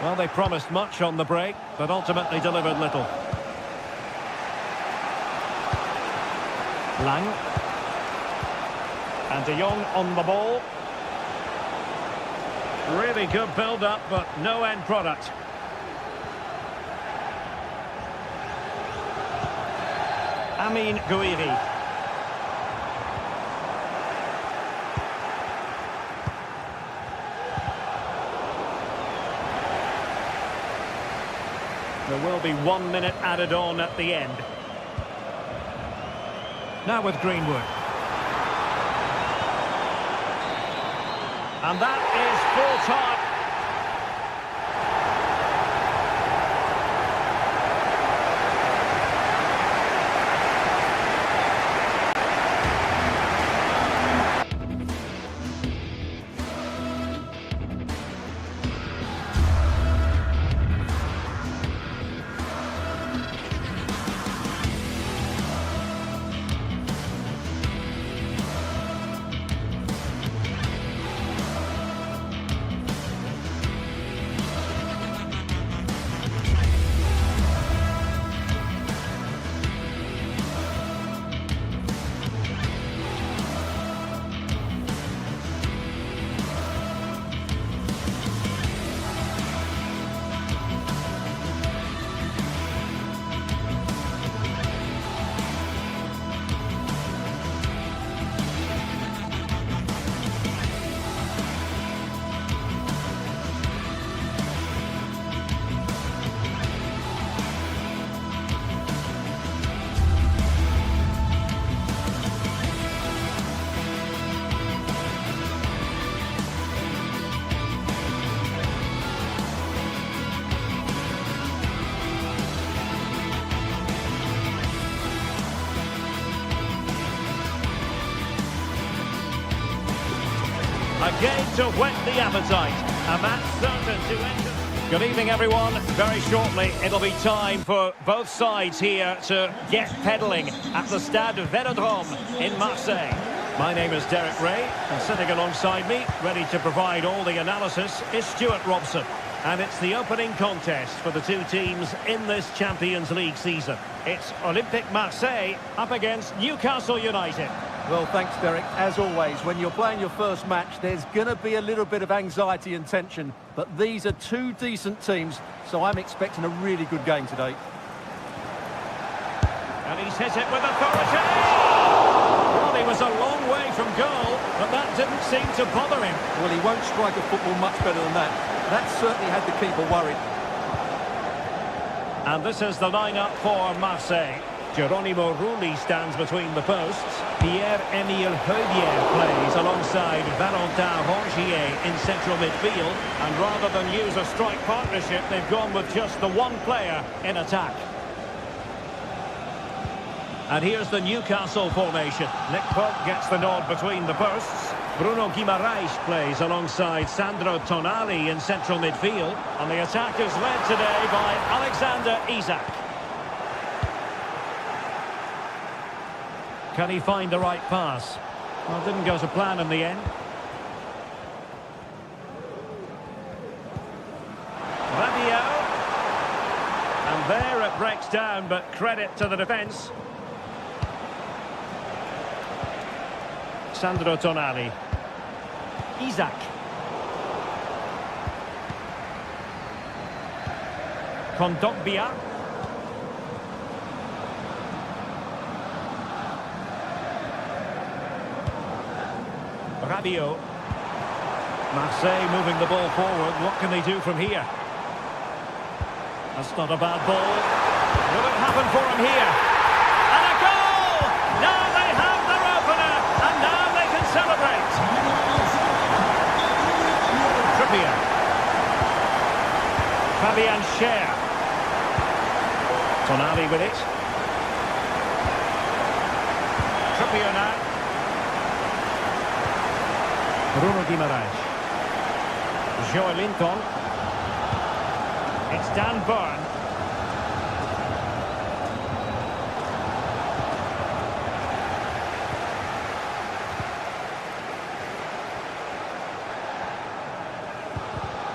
Well, they promised much on the break, but ultimately delivered little. Lang. And de Jong on the ball. Really good build-up, but no end product. Amin Gouiri. There will be 1 minute added on at the end. Now with Greenwood. And that is full time. A game to whet the appetite. A match certain to end. Good evening, everyone. Very shortly, it'll be time for both sides here to get pedalling at the Stade Vélodrome in Marseille. My name is Derek Ray, and sitting alongside me, ready to provide all the analysis, is Stuart Robson. And it's the opening contest for the two teams in this Champions League season. It's Olympique Marseille up against Newcastle United. Well, thanks, Derek. As always, when you're playing your first match, there's going to be a little bit of anxiety and tension. But these are two decent teams, so I'm expecting a really good game today. And he's hit it with authority! Well, he was a long way from goal, but that didn't seem to bother him. Well, he won't strike a football much better than that. That certainly had the keeper worried. And this is the lineup for Marseille. Geronimo Rulli stands between the posts. Pierre-Emile Heubier plays alongside Valentin Rongier in central midfield. And rather than use a strike partnership, they've gone with just the one player in attack. And here's the Newcastle formation. Nick Pope gets the nod between the posts. Bruno Guimaraes plays alongside Sandro Tonali in central midfield. And the attack is led today by Alexander Isak. Can he find the right pass? Well, didn't go to plan in the end. Rabiot. And there it breaks down, but credit to the defence. Sandro Tonali. Isak. Kondogbia. Rabiot. Marseille moving the ball forward. What can they do from here? That's not a bad ball. Will it happen for him here? And a goal! Now they have their opener, and now they can celebrate. Trippier. Fabian Schär. Tonali with it. Trippier now. Bruno Guimaraes. Joelinton. It's Dan Burn.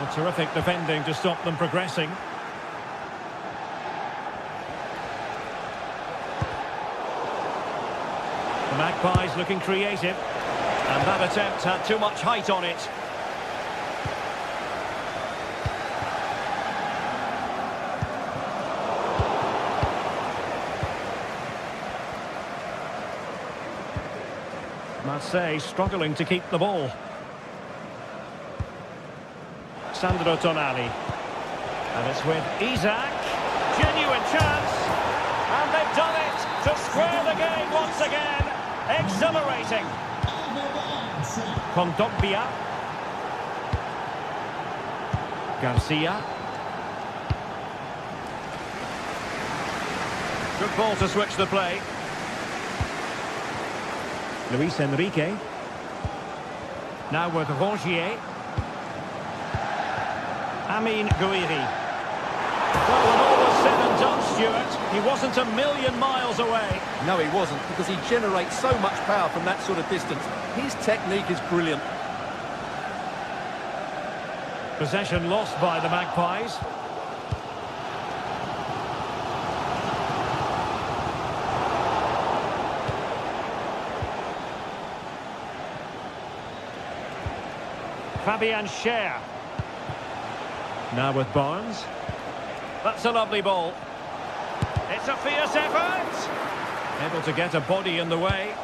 A terrific defending to stop them progressing. The Magpies looking creative. And that attempt had too much height on it. Marseille struggling to keep the ball. Sandro Tonali. And it's with Isak. Genuine chance. And they've done it to square the game once again. Exhilarating. Kondogbia. Garcia. Good ball to switch the play. Luis Enrique. Now with Rongier. Amin Gouiri. Well, when all was said and done, Stuart, he wasn't a million miles away. No, he wasn't, because he generates so much power from that sort of distance. His technique is brilliant. Possession lost by the Magpies. Fabian Schär. Now with Barnes. That's a lovely ball. It's a fierce effort. Able to get a body in the way.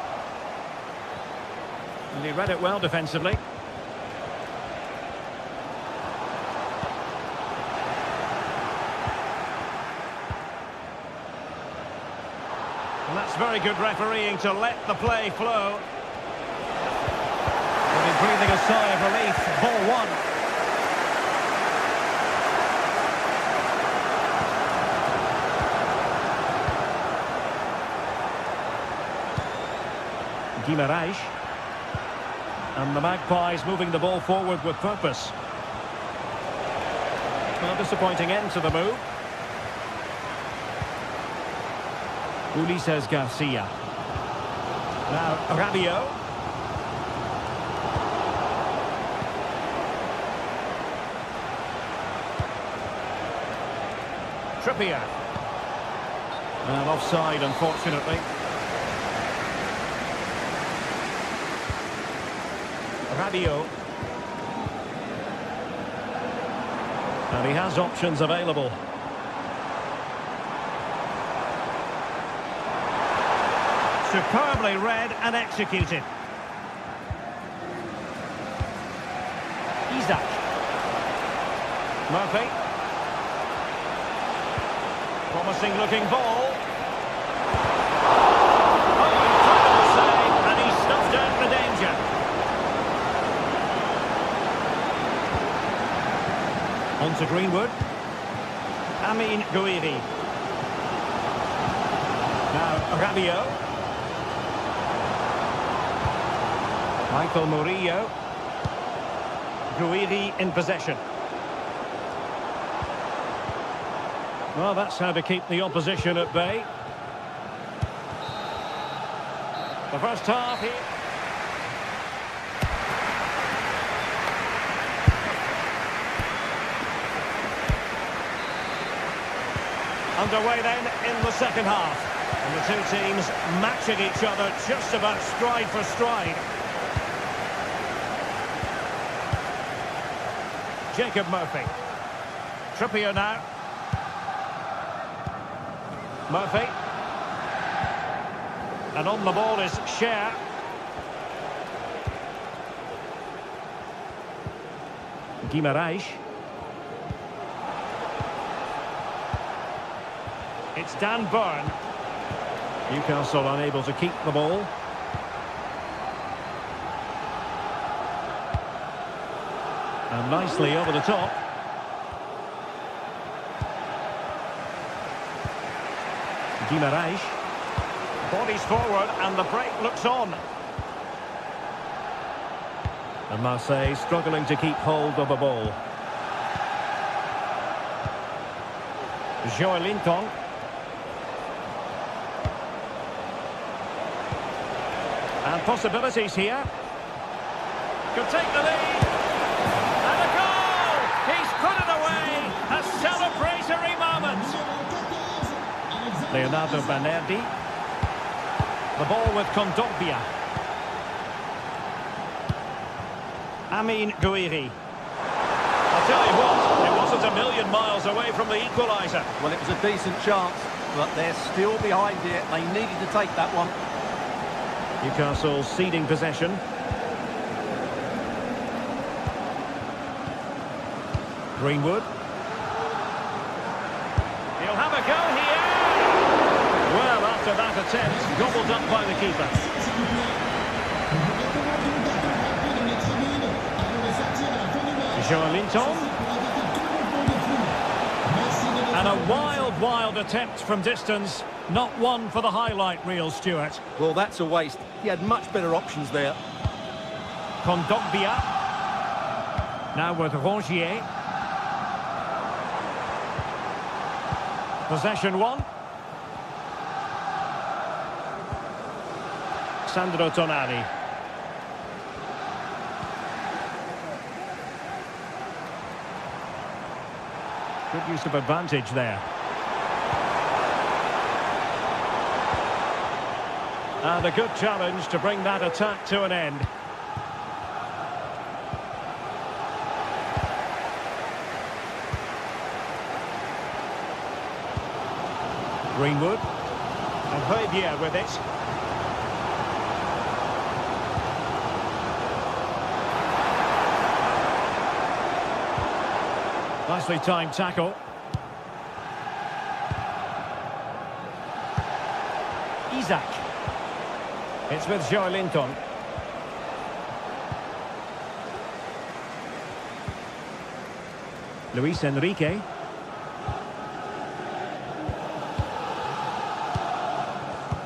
And he read it well defensively. And that's very good refereeing to let the play flow. And he's breathing a sigh of relief. Ball one. Guimaraes. And the Magpies moving the ball forward with purpose. Well, disappointing end to the move. Ulises Garcia. Now, Rabiot. Trippier. And offside, unfortunately. Rabiot. And he has options available. Superbly read and executed. Isaac. Murphy. Promising looking ball. Oh, incredible save, and he stuffed out the danger. On to Greenwood. Amin Gouiri. Now Rabiot. Michael Murillo. Gouiri in possession. Well, that's how to keep the opposition at bay. The first half here. Underway then in the second half. And the two teams matching each other just about stride for stride. Jacob Murphy. Trippier now. Murphy. And on the ball is Cher. Guimaraes. It's Dan Burn. Newcastle unable to keep the ball. And nicely over the top. Guimaraes. Bodies forward and the break looks on. And Marseille struggling to keep hold of the ball. Joelinton. And possibilities here. Could take the lead. And a goal! He's put it away! A celebratory moment! Leonardo Banerdi. The ball with Kondogbia. Amin Gouiri. I'll tell you what, it wasn't a million miles away from the equaliser. Well, it was a decent chance, but they're still behind here. They needed to take that one. Newcastle ceding possession. Greenwood. He'll have a go here. Well, after that attempt, gobbled up by the keeper. Joelinton. And a wild attempt from distance. Not one for the highlight reel, Stuart. Well, that's a waste. He had much better options there. Kondogbia. Now with Rongier. Possession one. Sandro Tonali. Good use of advantage there. And a good challenge to bring that attack to an end. Greenwood. And Højbjerg with it. Nicely timed tackle. Isaac. It's with Joelinton. Luis Enrique.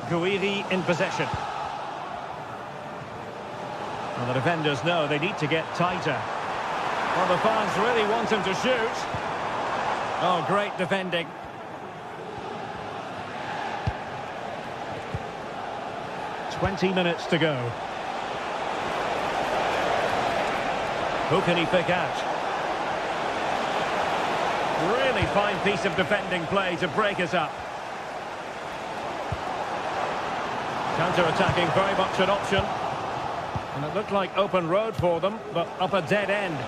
Gouiri in possession. And the defenders know they need to get tighter. Well, the fans really want him to shoot. Oh, great defending. "20 minutes to go. Who can he pick out? Really fine piece of defending play to break us up. Counter-attacking, very much an option. And it looked like open road for them, but up a dead end.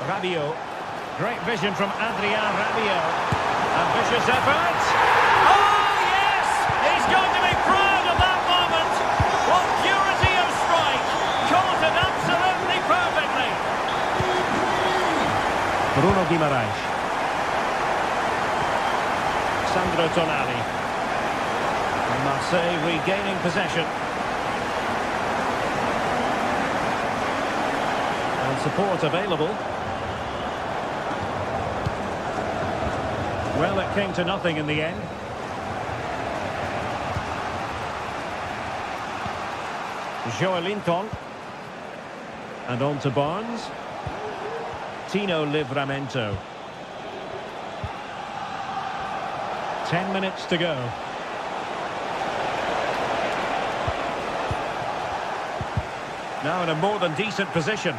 Rabiot. Great vision from Adrien Rabiot. Ambitious effort. Oh, yes! He's going to be proud of that moment. What purity of strike. Caught it absolutely perfectly. Bruno Guimaraes. Sandro Tonali. And Marseille regaining possession. And support available. Well, it came to nothing in the end. Joelinton. And on to Barnes. Tino Livramento. 10 minutes to go. Now in a more than decent position.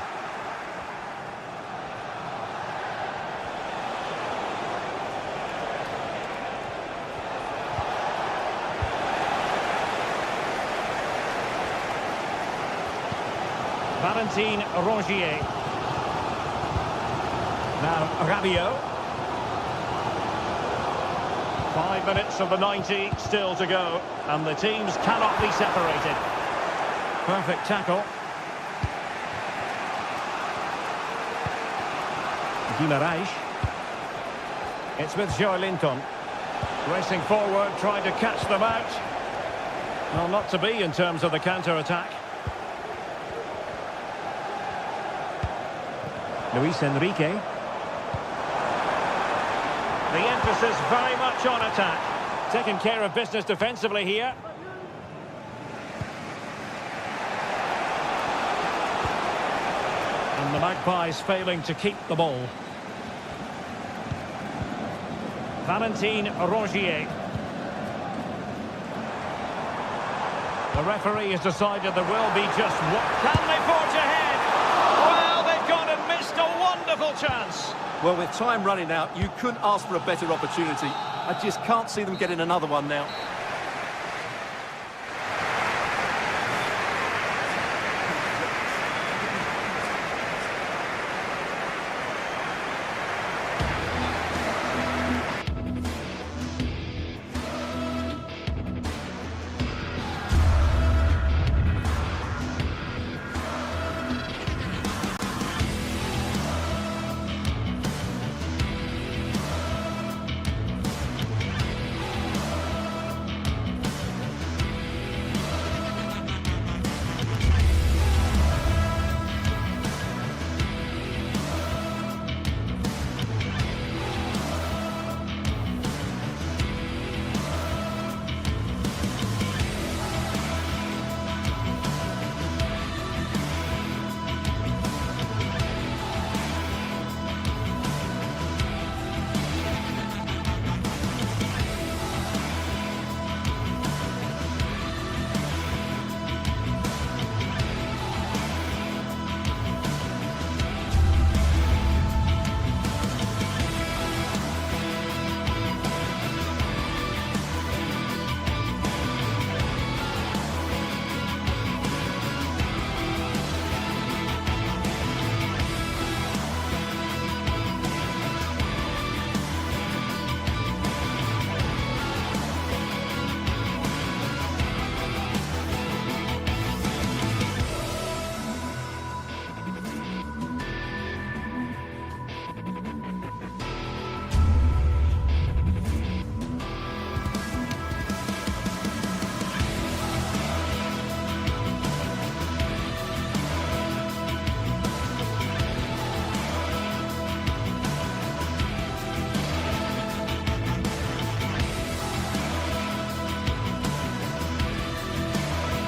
Valentin Rongier. Now Rabiot. 5 minutes of the 90 still to go, and the teams cannot be separated. Perfect tackle. Guimaraes. It's with Joelinton. Racing forward, trying to catch them out. Well, not to be in terms of the counter-attack. Luis Enrique. The emphasis very much on attack. Taking care of business defensively here. And the Magpies failing to keep the ball. Valentin Rongier. The referee has decided there will be just one. Can they forge ahead? Well, they've gone and missed a wonderful chance. Well, with time running out, you couldn't ask for a better opportunity. I just can't see them getting another one now.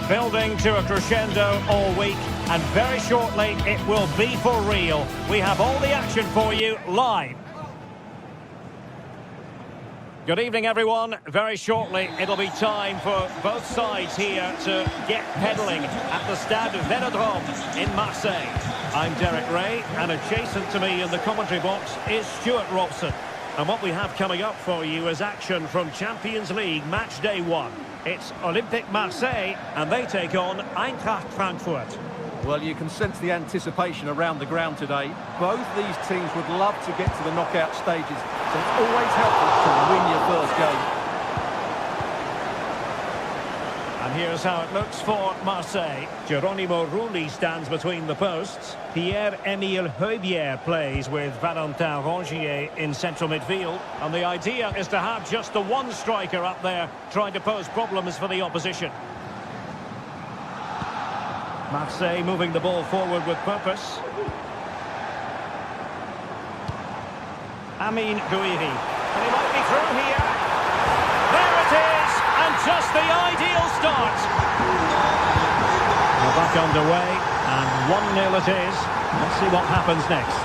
Building to a crescendo all week, and very shortly it will be for real. We have all the action for you live. Good evening, everyone. Very shortly, it'll be time for both sides here to get pedalling at the Stade Vélodrome in Marseille. I'm Derek Ray, and adjacent to me in the commentary box is Stuart Robson. And what we have coming up for you is action from Champions League match day 1. It's Olympique Marseille, and they take on Eintracht Frankfurt. Well, you can sense the anticipation around the ground today. Both these teams would love to get to the knockout stages, so it's always helpful to win your first game. And here's how it looks for Marseille. Geronimo Rulli stands between the posts. Pierre-Emile Højbjerg plays with Valentin Rongier in central midfield. And the idea is to have just the one striker up there trying to pose problems for the opposition. Marseille moving the ball forward with purpose. Amine Gouiri. And he might be through here. There it is! And just the ideal start. We're back underway, and 1-0 it is. Let's see what happens next.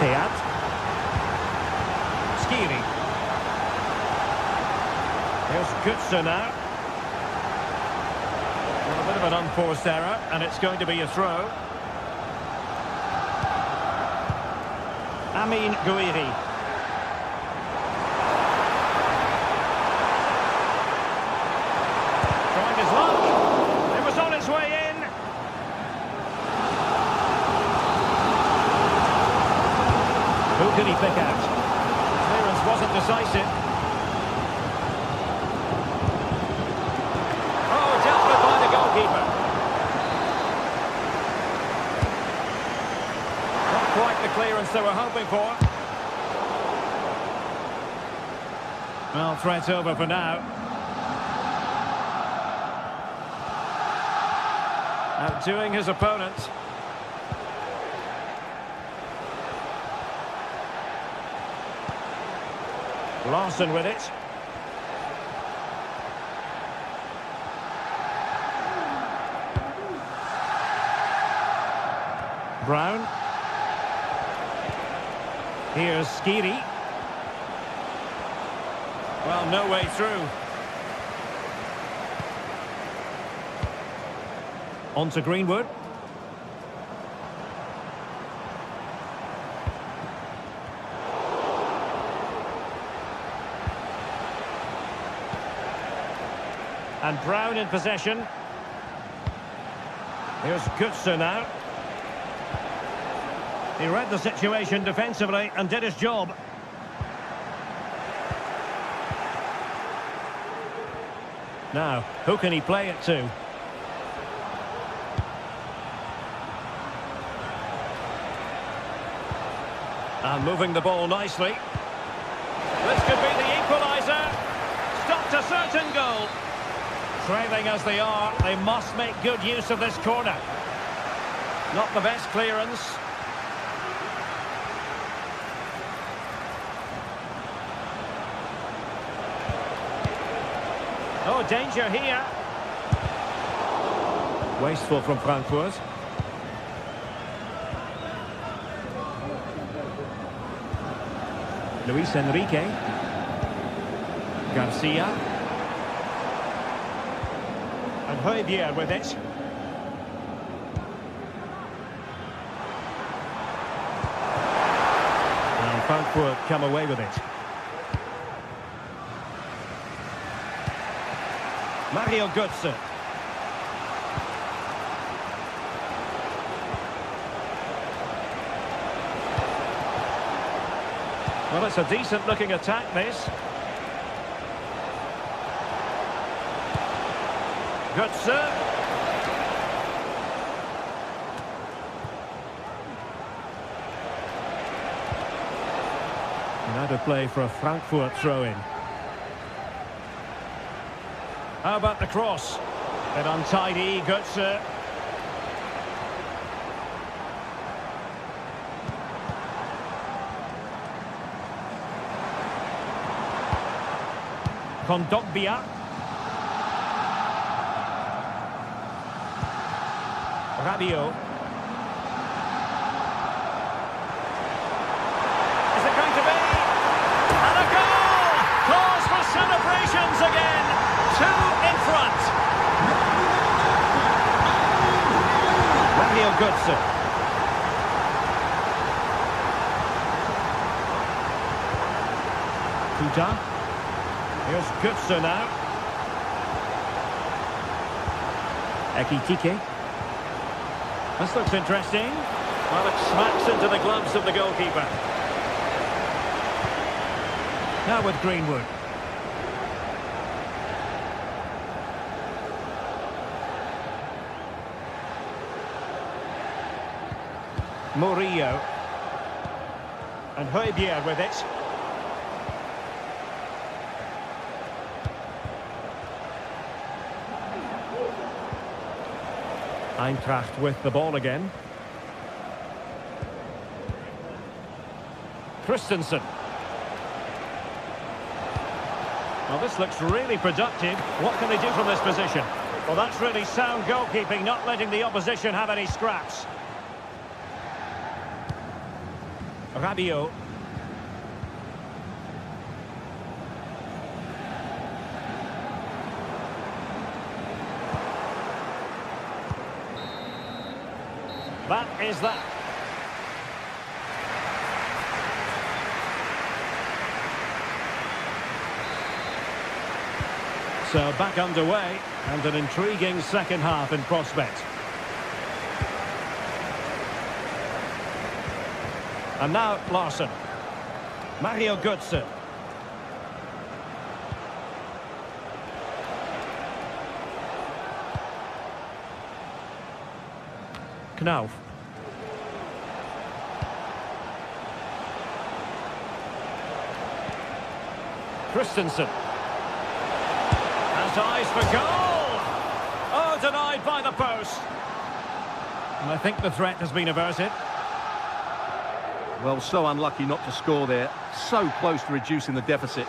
Teat. Skiri. Here's Götze now. A bit of an unforced error, and it's going to be a throw. Amine Gouiri. Trying his luck. It was on its way in. Who can he pick out? Clearance wasn't decisive. Goalkeeper. Not quite the clearance they were hoping for. Well, threat over for now. Outdoing his opponent. Larson with it. Brown. Here's Skiri. Well, no way through. On to Greenwood. And Brown in possession. Here's Götze now. He read the situation defensively and did his job. Now, who can he play it to? And moving the ball nicely. This could be the equaliser. Stopped a certain goal. Trailing as they are, they must make good use of this corner. Not the best clearance. Oh, danger here. Wasteful from Frankfurt. Luis Enrique. Garcia. And Højbjerg with it. And Frankfurt come away with it. Mario Götze. Well, it's a decent-looking attack, this. Götze. Now to play for a Frankfurt throw-in. How about the cross? Bit untidy, Götze. Kondogbia. Rabiot. Is it going to be? And a goal! Cause for celebrations again. 2 in front. Mario Götze. Kuta. Here's Götze now. Ekitike. This looks interesting. Well, it smacks into the gloves of the goalkeeper. Now with Greenwood. Murillo. And Højbjerg with it. Eintracht with the ball again. Christensen. Well, this looks really productive. What can they do from this position? Well, that's really sound goalkeeping, not letting the opposition have any scraps. Rabiot. That is that. So back underway, and an intriguing second half in prospect. And now Larsson. Mario Götze. Knauf. Christensen. Has eyes for goal! Oh, denied by the post. And I think the threat has been averted. Well, so unlucky not to score there. So close to reducing the deficit.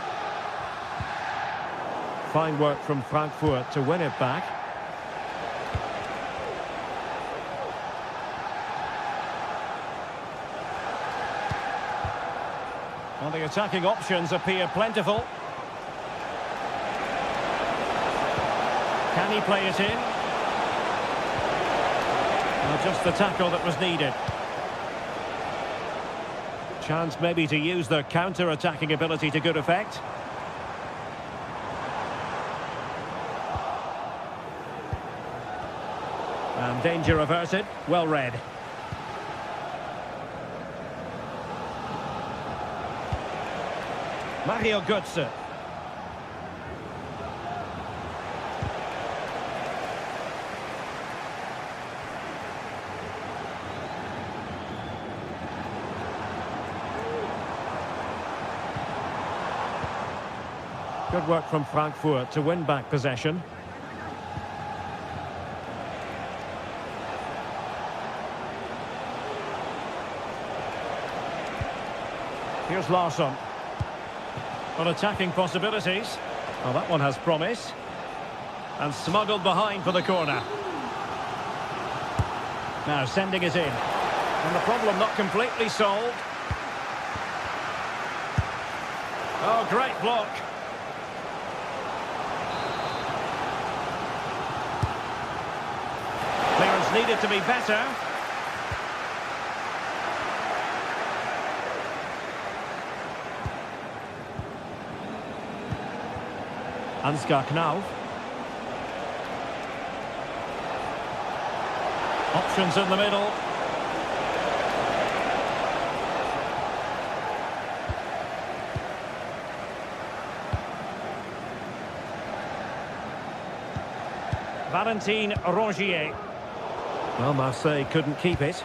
Fine work from Frankfurt to win it back. Well, the attacking options appear plentiful. Can he play it in? Well, just the tackle that was needed. Chance maybe to use their counter-attacking ability to good effect. And danger averted. Well read. Mario Götze. Good work from Frankfurt to win back possession. Here's Larsson. On attacking possibilities. Well, that one has promise. And smuggled behind for the corner. Now sending it in. And the problem not completely solved. Oh, great block. Clearance needed to be better. Ansgar Knauf. Options in the middle. Valentin Rongier. Well, Marseille couldn't keep it.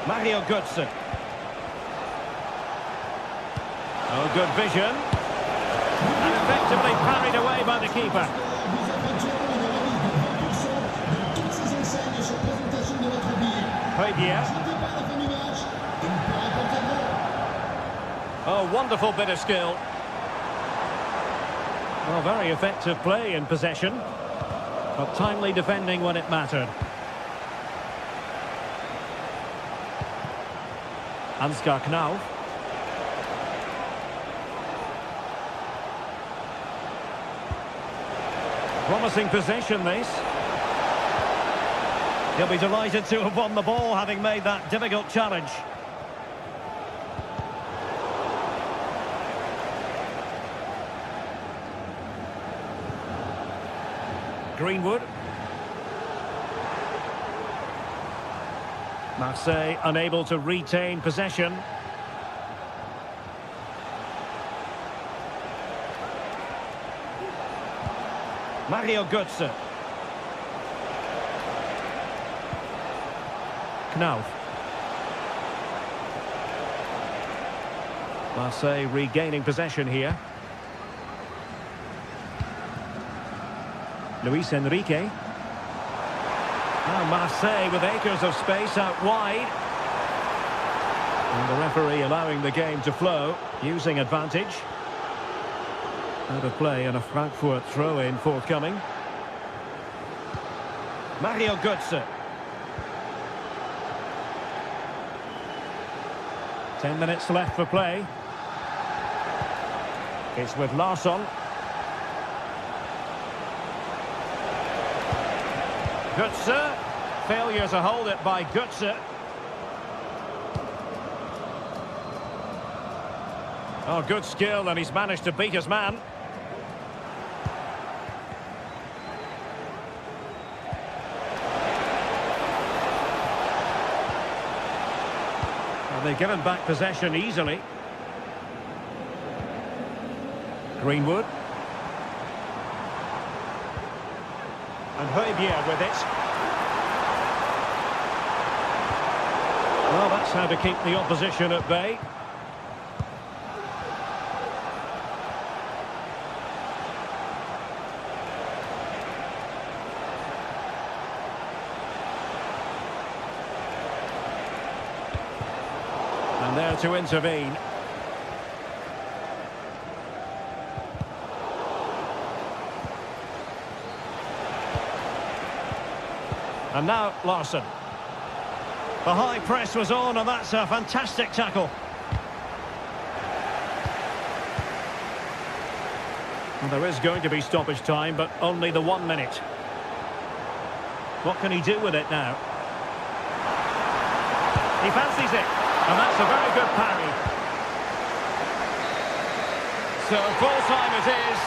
Mario Götze. Oh, good vision. And effectively parried away by the keeper. Højbjerg. Oh, wonderful bit of skill. Well, very effective play in possession, but timely defending when it mattered. Ansgar Knauf. Promising possession, this. He'll be delighted to have won the ball, having made that difficult challenge. Greenwood. Marseille unable to retain possession. Mario Götze. Knauf. Marseille regaining possession here. Luis Enrique. Now Marseille with acres of space out wide. And the referee allowing the game to flow, using advantage. Out of play and a Frankfurt throw-in forthcoming. Mario Götze. 10 minutes left for play. It's with Larsson. Götze. Failure to hold it by Götze. Oh, good skill, and he's managed to beat his man. Well, they've given back possession easily. Greenwood. And Højbjerg with it. Well, that's how to keep the opposition at bay. And there to intervene. And now Larsson. The high press was on, and that's a fantastic tackle. Well, there is going to be stoppage time, but only the 1 minute. What can he do with it now? He fancies it, and that's a very good parry. So full time it is.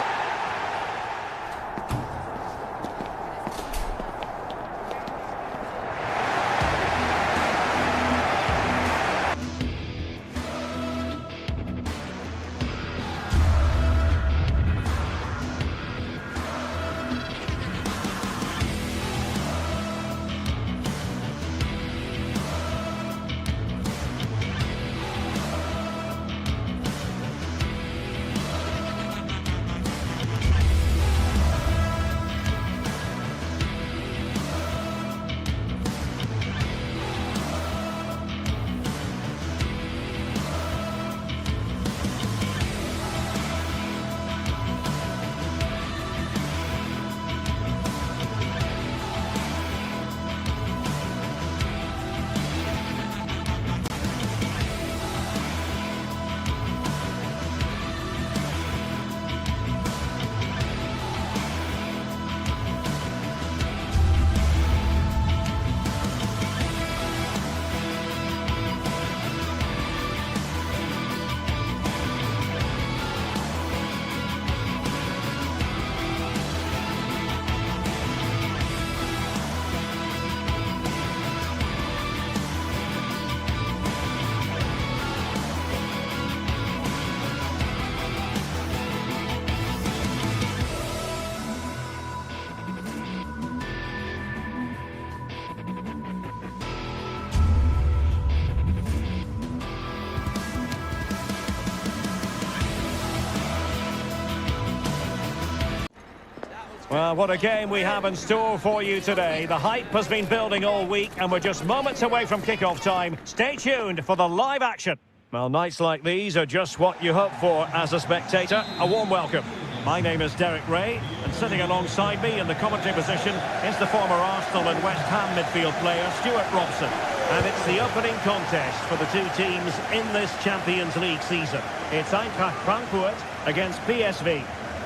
Well, what a game we have in store for you today. The hype has been building all week, and we're just moments away from kickoff time. Stay tuned for the live action. Well, nights like these are just what you hope for as a spectator. A warm welcome. My name is Derek Ray, and sitting alongside me in the commentary position is the former Arsenal and West Ham midfield player, Stuart Robson. And it's the opening contest for the two teams in this Champions League season. It's Eintracht Frankfurt against PSV.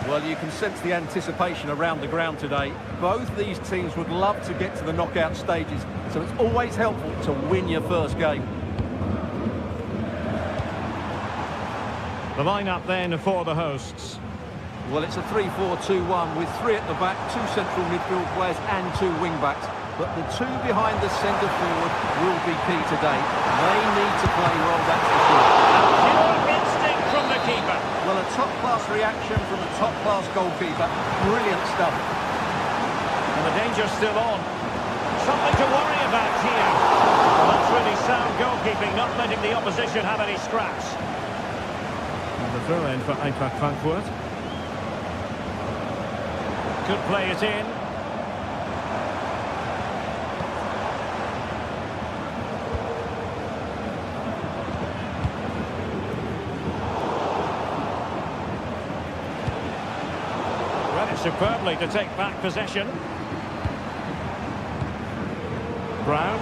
Well, you can sense the anticipation around the ground today. Both these teams would love to get to the knockout stages, so it's always helpful to win your first game. The lineup then for the hosts. Well, it's a 3-4-2-1 with three at the back, two central midfield players and two wing-backs. But the two behind the centre forward will be key today. They need to play well, that's for sure. Pure instinct from the keeper. Well, a top-class reaction from a top-class goalkeeper. Brilliant stuff. And the danger's still on. Something to worry about here. Well, that's really sound goalkeeping, not letting the opposition have any scraps. And the throw-in for Eintracht Frankfurt. Could play it in. Read it superbly to take back possession. Brown.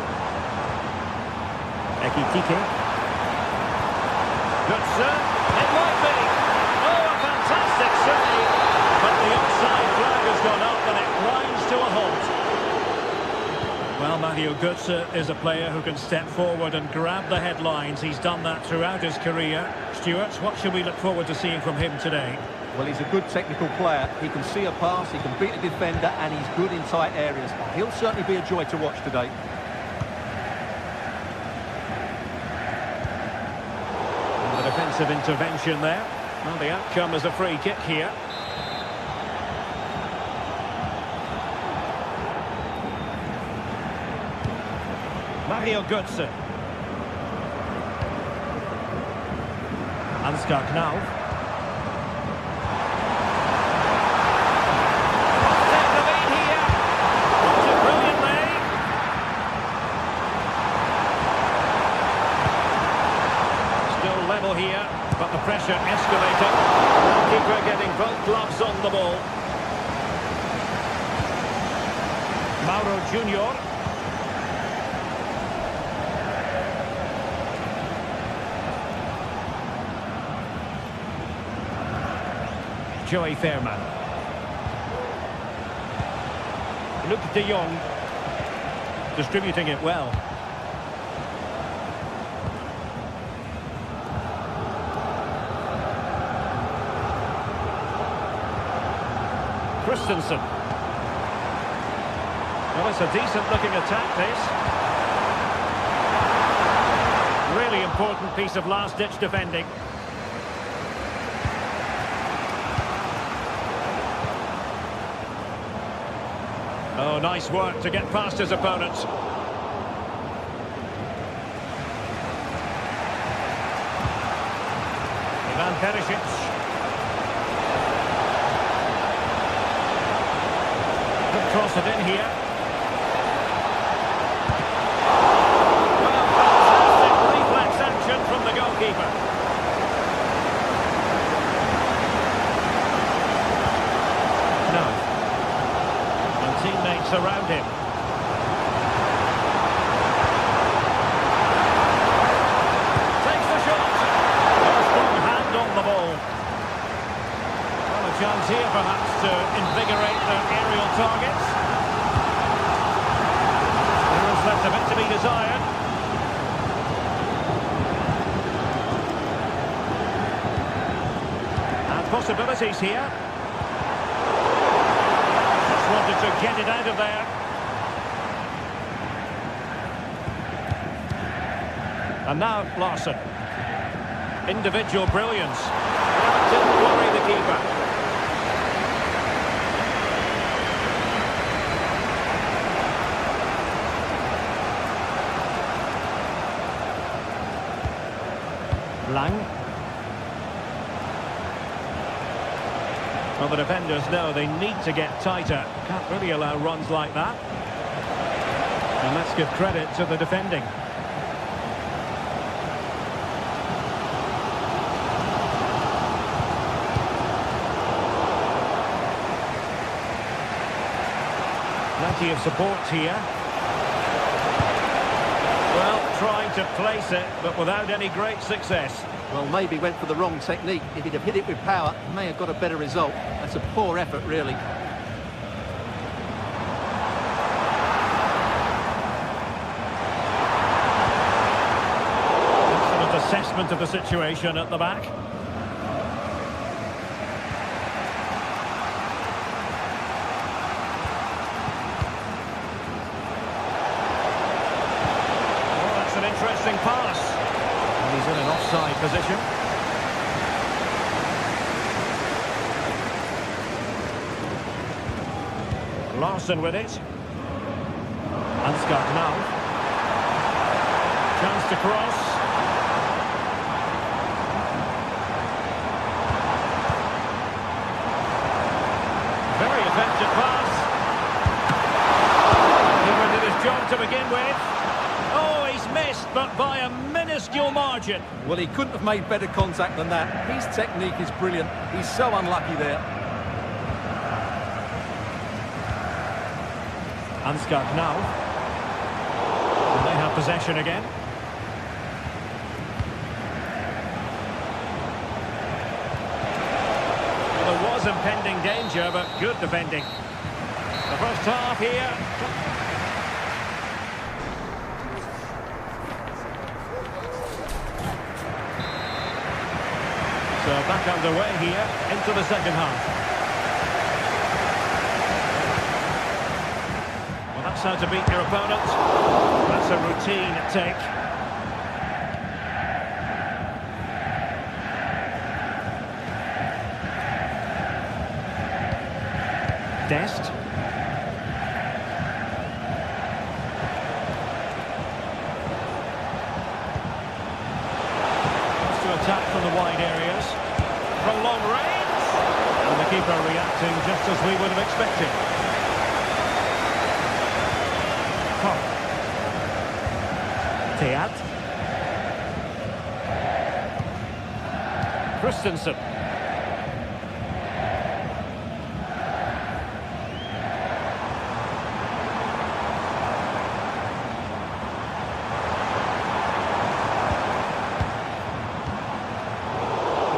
Ekitike. Good it might be. Oh, a fantastic save. But the offside flag has gone up and it grinds to a halt. Well, Mario Götze is a player who can step forward and grab the headlines. He's done that throughout his career. Stuart, what should we look forward to seeing from him today? Well, he's a good technical player. He can see a pass, he can beat a defender, and he's good in tight areas. He'll certainly be a joy to watch today. And the defensive intervention there. Well, the outcome is a free kick here. Mario Götze. Ansgar Knauf. Take the lead here. Got it brilliantly. Still level here, but the pressure escalating. Goalkeeper getting both gloves on the ball. Mauro Junior. Joey Fairman. Luc de Jong. Distributing it well. Christensen. Well, it's a decent looking attack, this. Really important piece of last-ditch defending. Oh, nice work to get past his opponents. Ivan Perisic. Could cross it in here. Well, fantastic reflex action from the goalkeeper. Teammates around him. Takes the shot. A strong hand on the ball. Well, a chance here perhaps to invigorate their aerial targets. There is left a bit to be desired. And possibilities here. Wanted to get it out of there. And now Larson. Individual brilliance. Well, it didn't worry the keeper. Lang. Well, the defenders know they need to get tighter. Can't really allow runs like that. And let's give credit to the defending. Plenty of support here. Well, trying to place it, but without any great success. Well, maybe went for the wrong technique. If he'd have hit it with power, he may have got a better result. That's a poor effort, really. Excellent assessment of the situation at the back. Oh, that's an interesting pass. And he's in an offside position. Larson with it. Ansgar now. Chance to cross. Very effective pass. He did his job to begin with. Oh, he's missed, but by a minuscule margin. Well, he couldn't have made better contact than that. His technique is brilliant. He's so unlucky there. Ansgar now. And they have possession again. Well, there was impending danger, but good defending. The first half here. So back underway here into the second half. Well, that's how to beat your opponent. That's a routine take. Dest. Wants to attack from the wide areas. From long range. And the keeper reacting just as we would have expected. Teat. Christensen.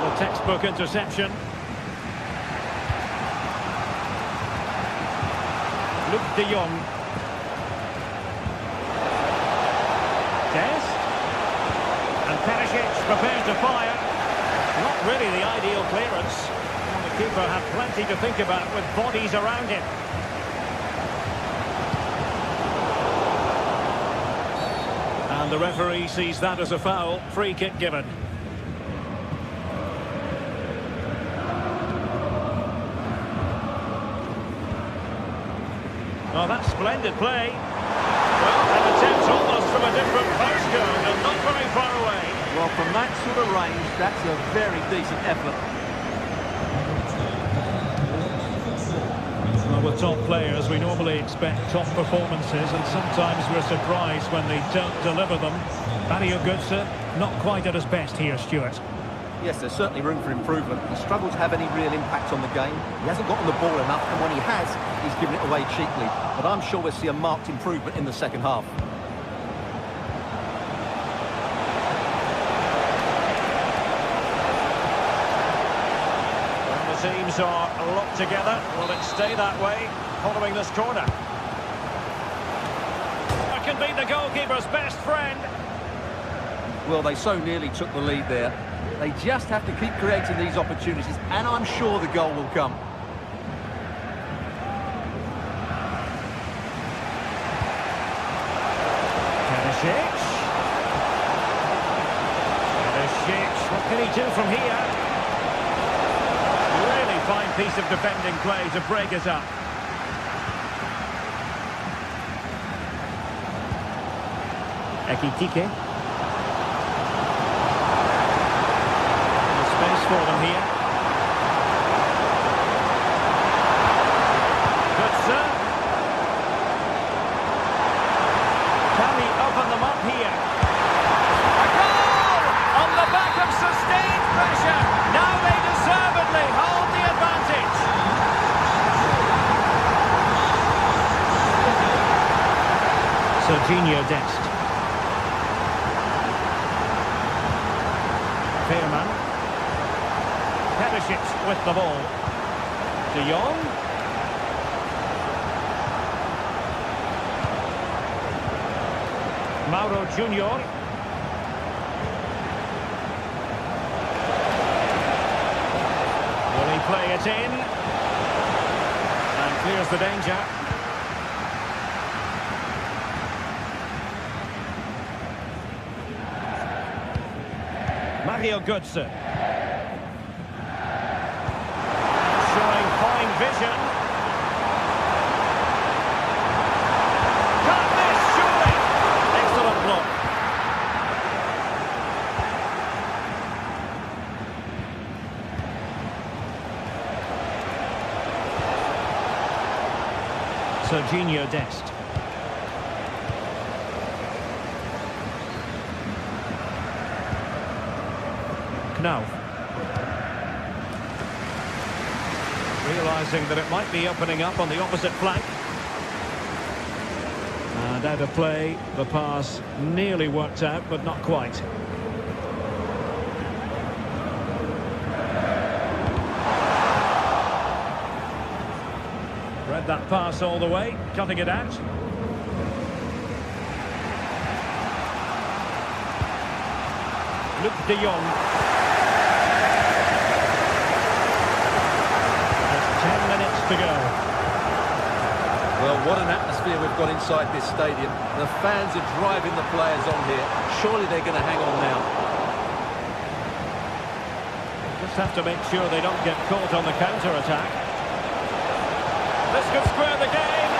The textbook interception. Luc de Jong. Dest. And Perisic prepared to fire. Not really the ideal clearance. Well, the keeper had plenty to think about with bodies around him. And the referee sees that as a foul. Free kick given. Oh, that's splendid play. Well, an attempt almost from a different postcode and not very far away. Well, from that sort of range, that's a very decent effort. Well, with top players, we normally expect top performances, and sometimes we're surprised when they don't deliver them. Mario Götze, not quite at his best here, Stuart. Yes, there's certainly room for improvement. He struggles to have any real impact on the game. He hasn't gotten the ball enough, and when he has, he's given it away cheaply. But I'm sure we'll see a marked improvement in the second half. When the teams are locked together, will it stay that way following this corner? That can be the goalkeeper's best friend. Well, they so nearly took the lead there. They just have to keep creating these opportunities, and I'm sure the goal will come. Perisic. What can he do from here? Really fine piece of defending play to break us up. Ekitike. Space for them here. Götze. Can he open them up here? A goal! On the back of sustained pressure. Now they deservedly hold the advantage. Serginho Dest. Veerman. Perisic with the ball. De Jong. Mauro Junior. Will he play it in? And clears the danger. Mario Götze. Showing fine vision. Can't miss, surely! Excellent block. Serginho Dest. Knauf. Realising that it might be opening up on the opposite flank. And out of play, the pass nearly worked out, but not quite. Read that pass all the way, cutting it out. Luke de Jong. 10 minutes to go. Well, what an atmosphere we've got inside this stadium. The fans are driving the players on here. Surely they're going to hang on now. Just have to make sure they don't get caught on the counter-attack. This could square the game.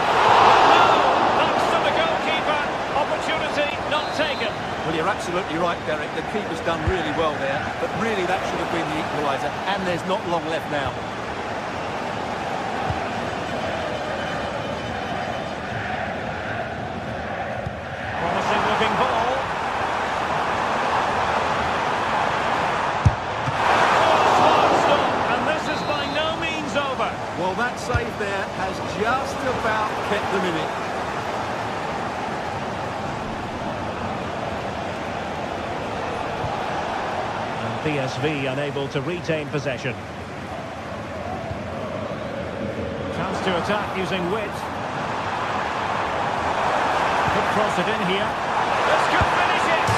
No! Thanks to the goalkeeper. Opportunity not taken. Well, you're absolutely right, Derek. The keeper's done really well there. But really, that should have been the equaliser. And there's not long left now. Well, that save there has just about kept them in it. And PSV unable to retain possession. Chance to attack using width. Could cross it in here. This could finish it!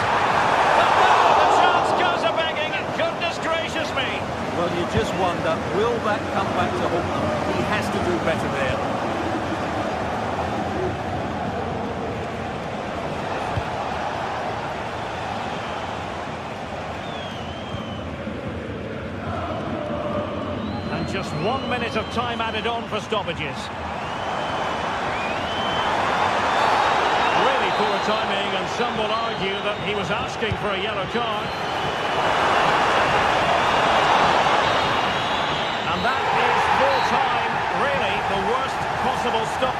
But no, the chance goes a-begging. Goodness gracious me! Well, you just wonder, will that come back to haunt them? He has to do better there. And just 1 minute of time added on for stoppages. Really poor timing, and some will argue that he was asking for a yellow card. And that is full time, really the worst possible stop.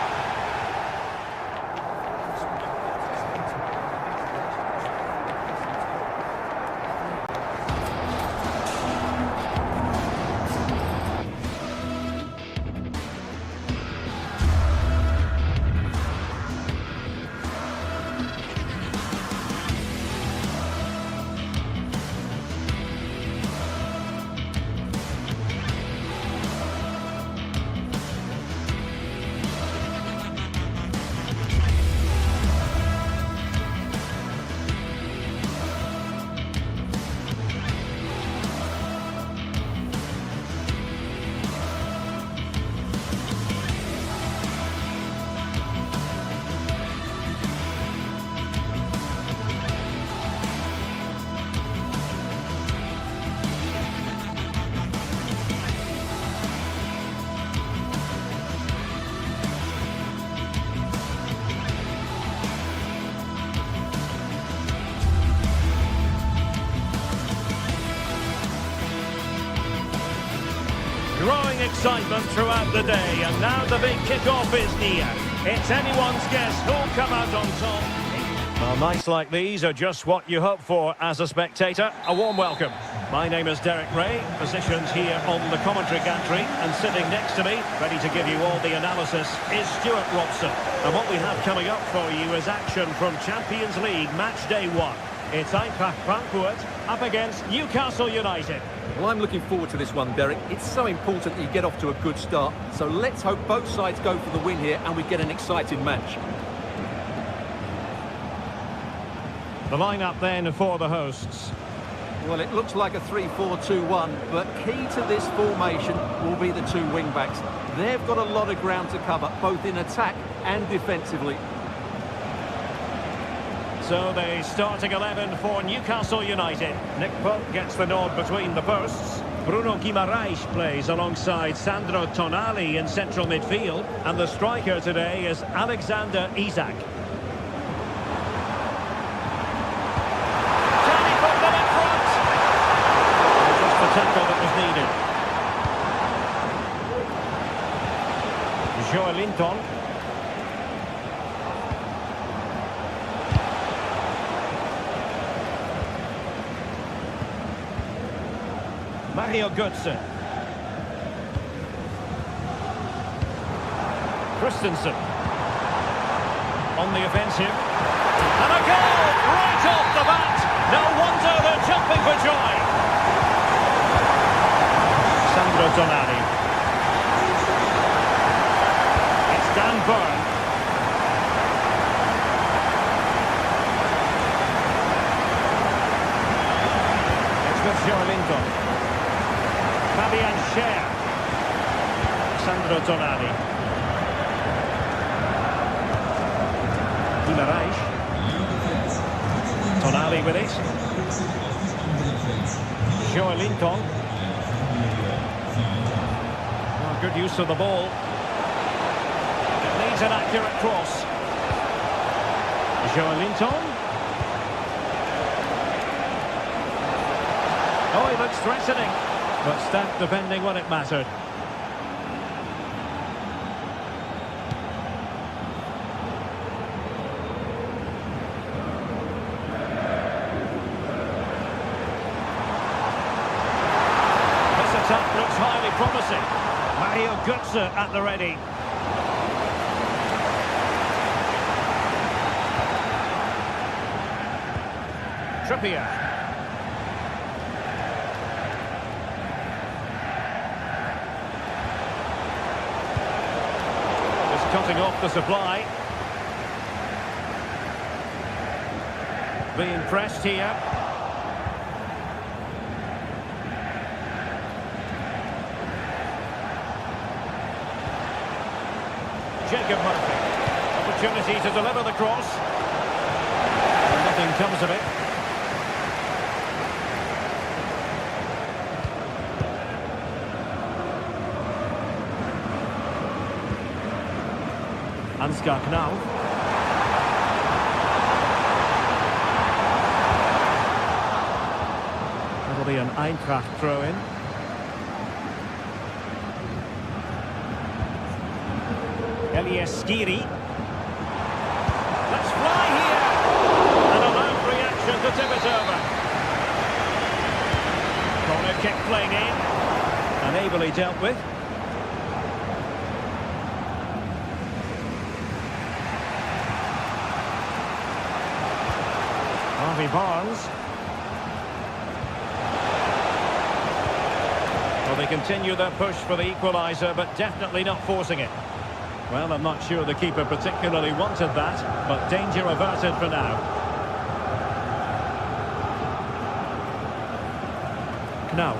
Growing excitement throughout the day, and now the big kick-off is near. It's anyone's guess who'll come out on top. Well, nights like these are just what you hope for as a spectator. A warm welcome. My name is Derek Ray, positioned here on the commentary gantry, and sitting next to me, ready to give you all the analysis, is Stuart Robson. And what we have coming up for you is action from Champions League match day 1. It's Eintracht Frankfurt up against Newcastle United. Well, I'm looking forward to this one, Derek. It's so important that you get off to a good start. So let's hope both sides go for the win here and we get an exciting match. The lineup then for the hosts. Well, it looks like a 3-4-2-1, but key to this formation will be the two wing-backs. They've got a lot of ground to cover, both in attack and defensively. So the starting 11 for Newcastle United. Nick Pope gets the nod between the posts. Bruno Guimaraes plays alongside Sandro Tonali in central midfield. And the striker today is Alexander Isak. Tackle that was needed. Joelinton. Mario Götze. Christensen. On the offensive. And a goal right off the bat. No wonder they're jumping for joy. Sandro Tonali. It's Dan Burn. It's with Joelinton. Fabian Schär. Sandro Tonali. Guimaraes. Tonali with it. Joelinton. Good use of the ball. It needs an accurate cross. Joelinton. Oh, he looks threatening, but stacked defending when it mattered. This attack looks highly promising. Mario Götze at the ready. Trippier. Just cutting off the supply. Being pressed here. Jacob Murphy. Opportunity to deliver the cross. And nothing comes of it. Ansgar Knauf. That'll be an Eintracht throw-in. Elias Skiri. Let's fly here! And a loud reaction to tip it over. Corner kick played in. And ably dealt with. Harvey Barnes. Well, they continue their push for the equaliser, but definitely not forcing it. Well, I'm not sure the keeper particularly wanted that, but danger averted for now. Knauf.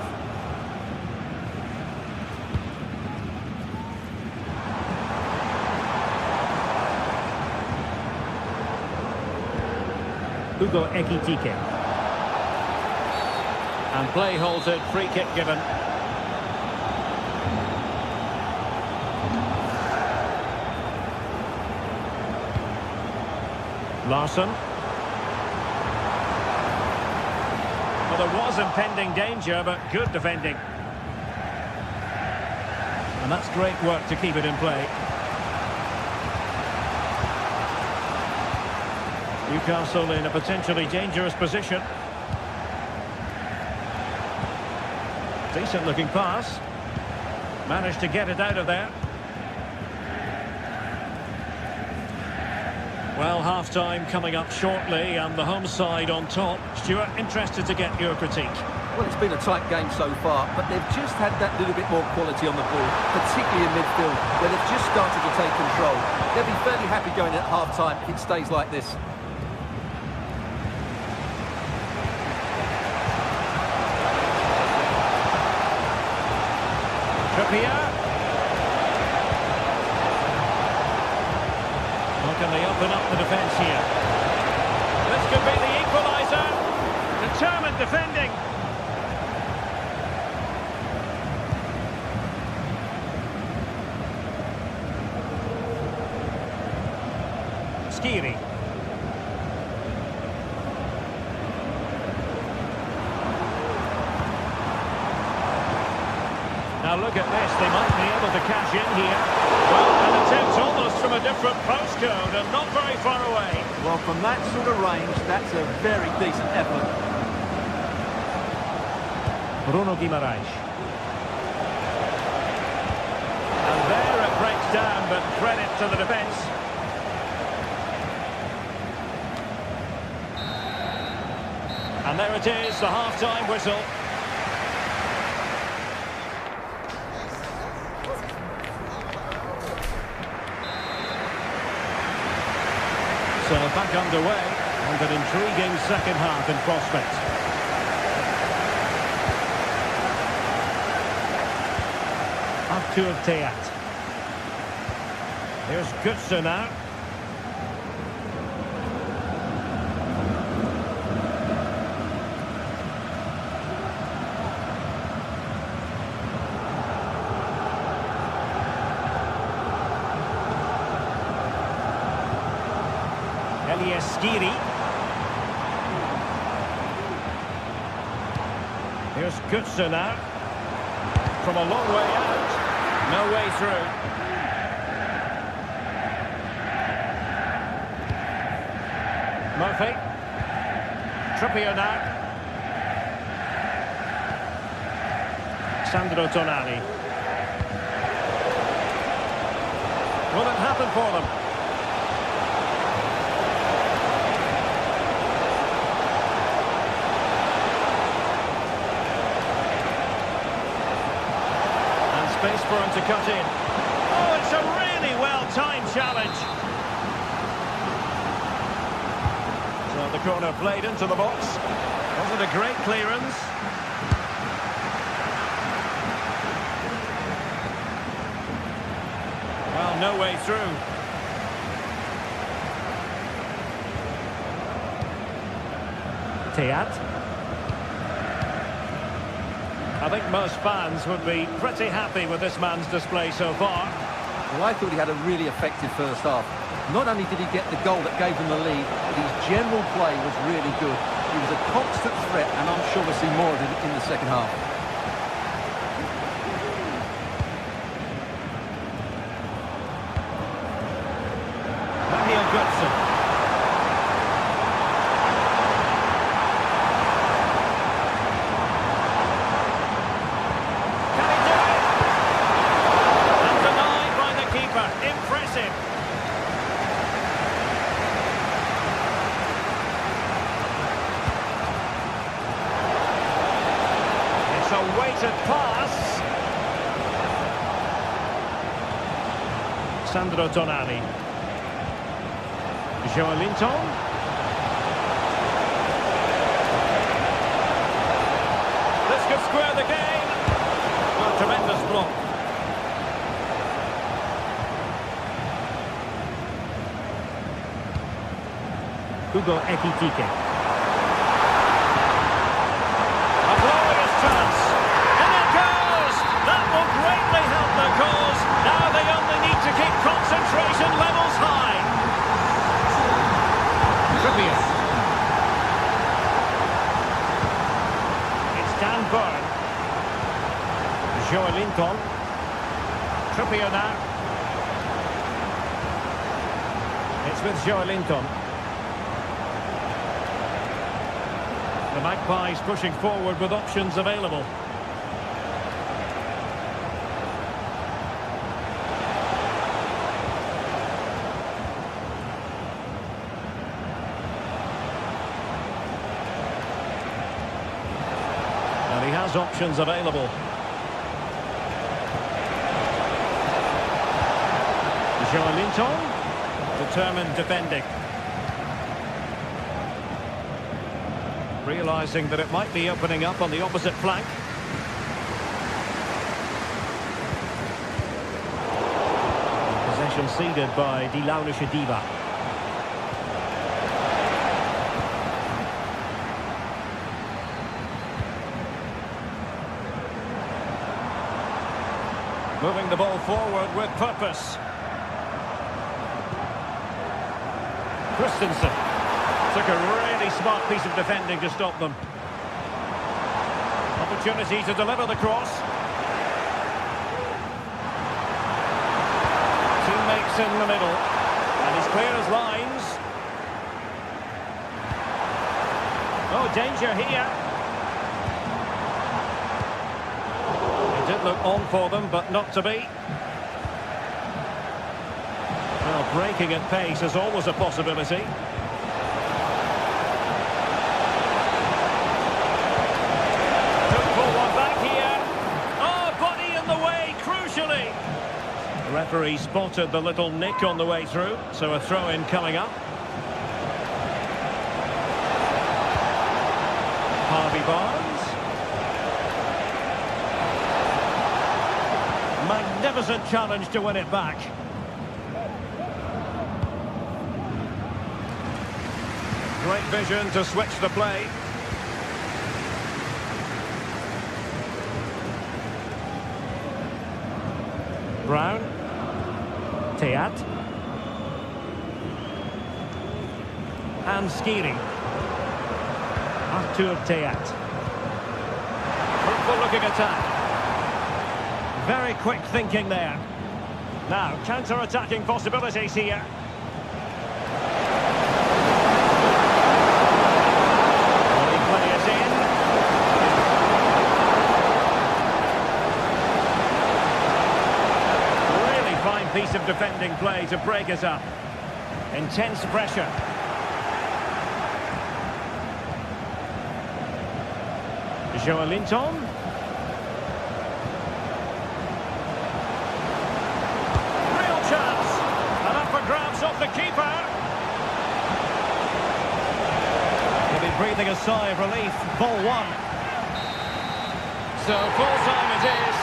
Hugo Ekitike. And play halted, free kick given. Larsson. Well, there was impending danger, but good defending. And that's great work to keep it in play. Newcastle in a potentially dangerous position. Decent looking pass. Managed to get it out of there. Well, half-time coming up shortly and the home side on top. Stuart, interested to get your critique. Well, it's been a tight game so far, but they've just had that little bit more quality on the ball, particularly in midfield, where they've just started to take control. They'll be fairly happy going at half-time if it stays like this. Trippier. How can they open up the defence here? This could be the equaliser. Determined defending. Skiri. Now look at this, they might be able to cash in here. Well, an attempt almost from a different postcode and not very far away. Well, from that sort of range, that's a very decent effort. Bruno Guimaraes. And there it breaks down, but credit to the defence. And there it is, the half-time whistle. So back underway, and an intriguing second half in prospect. Artur Teat. Here's Götze now. Skiri. Here's Götze now. From a long way out. No way through. Murphy. Trippier now. Sandro Tonali. Will it happen for them? Space for him to cut in. Oh, it's a really well-timed challenge. So the corner played into the box. Wasn't a great clearance. Well, no way through. Teat. I think most fans would be pretty happy with this man's display so far. Well, I thought he had a really effective first half. Not only did he get the goal that gave them the lead, but his general play was really good. He was a constant threat, and I'm sure we'll see more of it in the second half. Götze. Weighted pass. Sandro Tonali. Joelinton. This could square the game. Oh, tremendous block. Hugo Ekitike. A glorious chance. Greatly help their cause. Now they only need to keep concentration levels high. Trippier. It's Dan Burn. Joelinton. Trippier now. It's with Joelinton. The Magpies pushing forward with options available. And he has options available. Joelinton, determined defending. Realising that it might be opening up on the opposite flank. Possession ceded by Dilaunishadiva. Moving the ball forward with purpose. Christensen took a really smart piece of defending to stop them. Opportunity to deliver the cross. Teammates in the middle. And he's clear as lines. Oh, danger here. It did look on for them, but not to be. Well, breaking at pace is always a possibility. Could pull one back here. Oh, body in the way, crucially. The referee spotted the little nick on the way through, so a throw-in coming up. Harvey Barnes. Magnificent challenge to win it back. Great vision to switch the play. Brown. Teat. And Skiri. Artur Teat. Fruitful looking attack. Very quick thinking there. Now, counter-attacking possibilities here. Piece of defending play to break us up. Intense pressure. Joelinton. Real chance. And up for grabs off the keeper. He'll be breathing a sigh of relief. Ball one. So full time it is.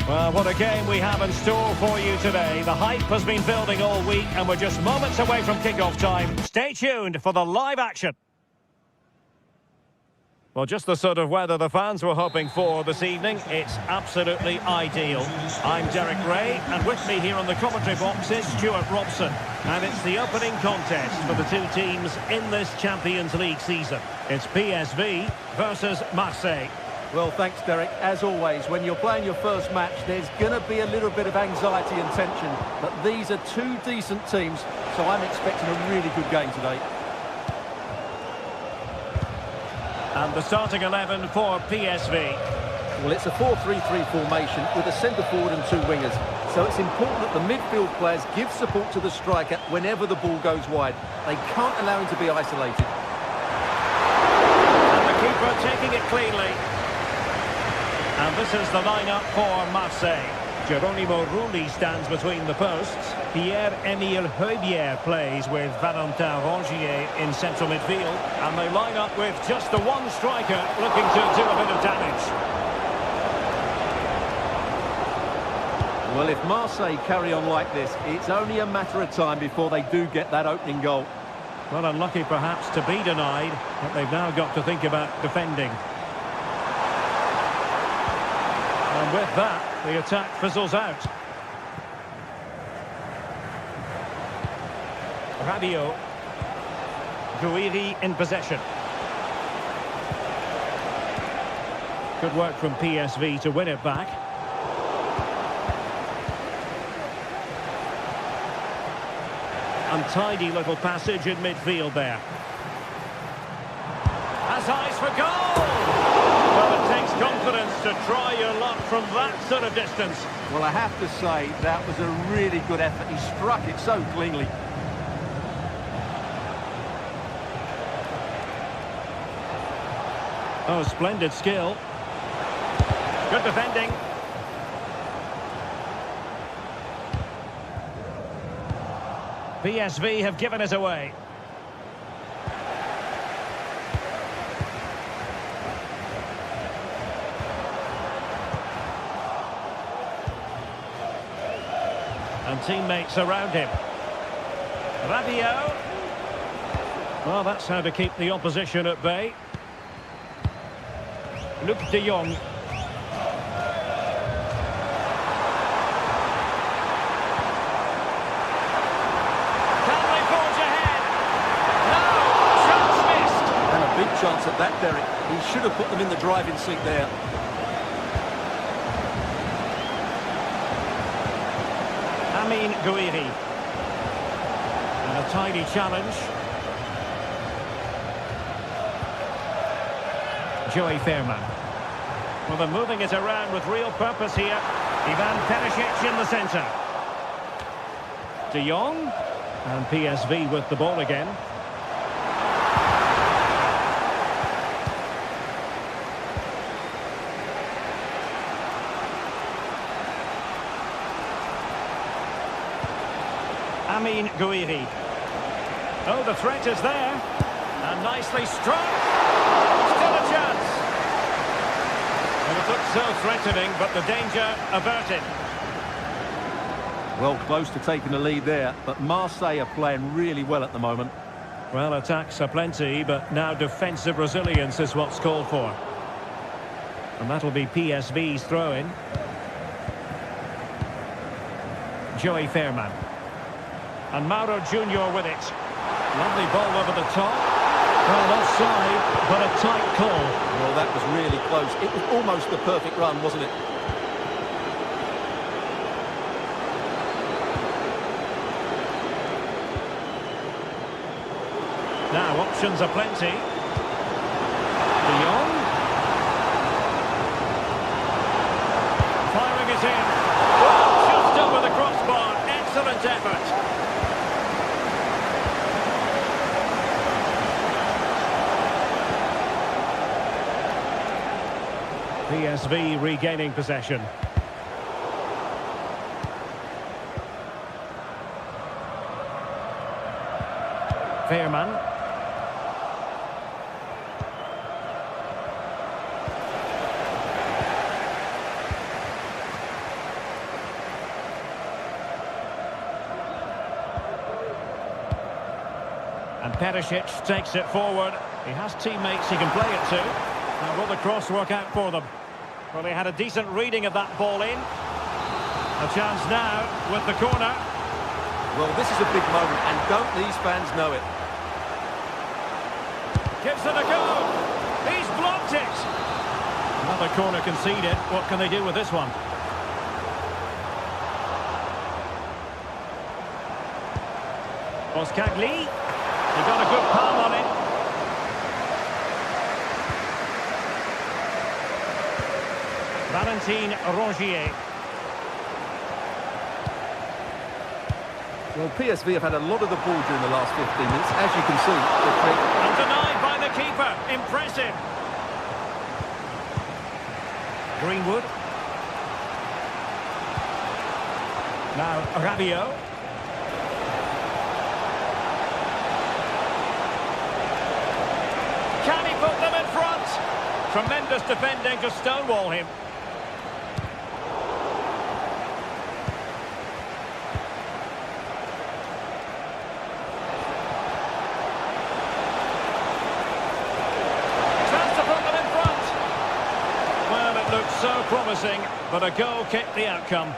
Well, what a game we have in store for you today. The hype has been building all week and we're just moments away from kickoff time. Stay tuned for the live action. Well, just the sort of weather the fans were hoping for this evening. It's absolutely ideal. I'm Derek Ray, and with me here on the commentary box is Stuart Robson. And it's the opening contest for the two teams in this Champions League season. It's PSV versus Marseille. Well, thanks, Derek. As always, when you're playing your first match, there's going to be a little bit of anxiety and tension. But these are two decent teams, so I'm expecting a really good game today. And the starting 11 for PSV. Well, it's a 4-3-3 formation with a centre forward and two wingers. So it's important that the midfield players give support to the striker whenever the ball goes wide. They can't allow him to be isolated. And the keeper taking it cleanly. And this is the lineup for Marseille. Geronimo Rulli stands between the posts. Pierre-Emile Højbjerg plays with Valentin Rongier in central midfield. And they line up with just the one striker looking to do a bit of damage. Well, if Marseille carry on like this, it's only a matter of time before they do get that opening goal. Well, unlucky perhaps to be denied, but they've now got to think about defending. And with that, the attack fizzles out. Rabiot. Guiri in possession. Good work from PSV to win it back. Untidy little passage in midfield there. Has eyes for goal! Well, it takes confidence to try your luck from that sort of distance. Well, I have to say, that was a really good effort. He struck it so cleanly. Oh, splendid skill. Good defending. PSV have given it away. And teammates around him. Rabiot. Well, that's how to keep the opposition at bay. Luc de Jong. Can they forge ahead? No! Chance missed! And a big chance at that, Derek. He should have put them in the driving seat there. Amin Guiri. And a tidy challenge. Joey Fairman. Well, they're moving it around with real purpose here. Ivan Perisic in the centre. De Jong. And PSV with the ball again. Amin Guiri. Oh, the threat is there. And nicely struck. Still a chance. Well, it looked so threatening, but the danger averted. Well, close to taking the lead there, but Marseille are playing really well at the moment. Well, attacks are plenty, but now defensive resilience is what's called for. And that'll be PSV's throw-in. Joey Fairman. And Mauro Junior with it. Lovely ball over the top. Well, offside, but a tight call. Well, that was really close. It was almost the perfect run, wasn't it? Now, options are plenty. De Jong. Firing it in. Oh, just over the crossbar. Excellent effort. PSV regaining possession. Fairman. And Perisic takes it forward. He has teammates he can play it to. Now will the cross work out for them? Well, they had a decent reading of that ball in. A chance now with the corner. Well, this is a big moment, and don't these fans know it? Gives it a go. He's blocked it. Another corner conceded. What can they do with this one? Oskagli. He got a good palm on it. Valentin Rongier. Well, PSV have had a lot of the ball during the last 15 minutes. As you can see, and denied by the keeper. Impressive. Greenwood. Now Rabiot. Can he put them in front? Tremendous defending to stonewall him. So promising, but a goal kicked the outcome.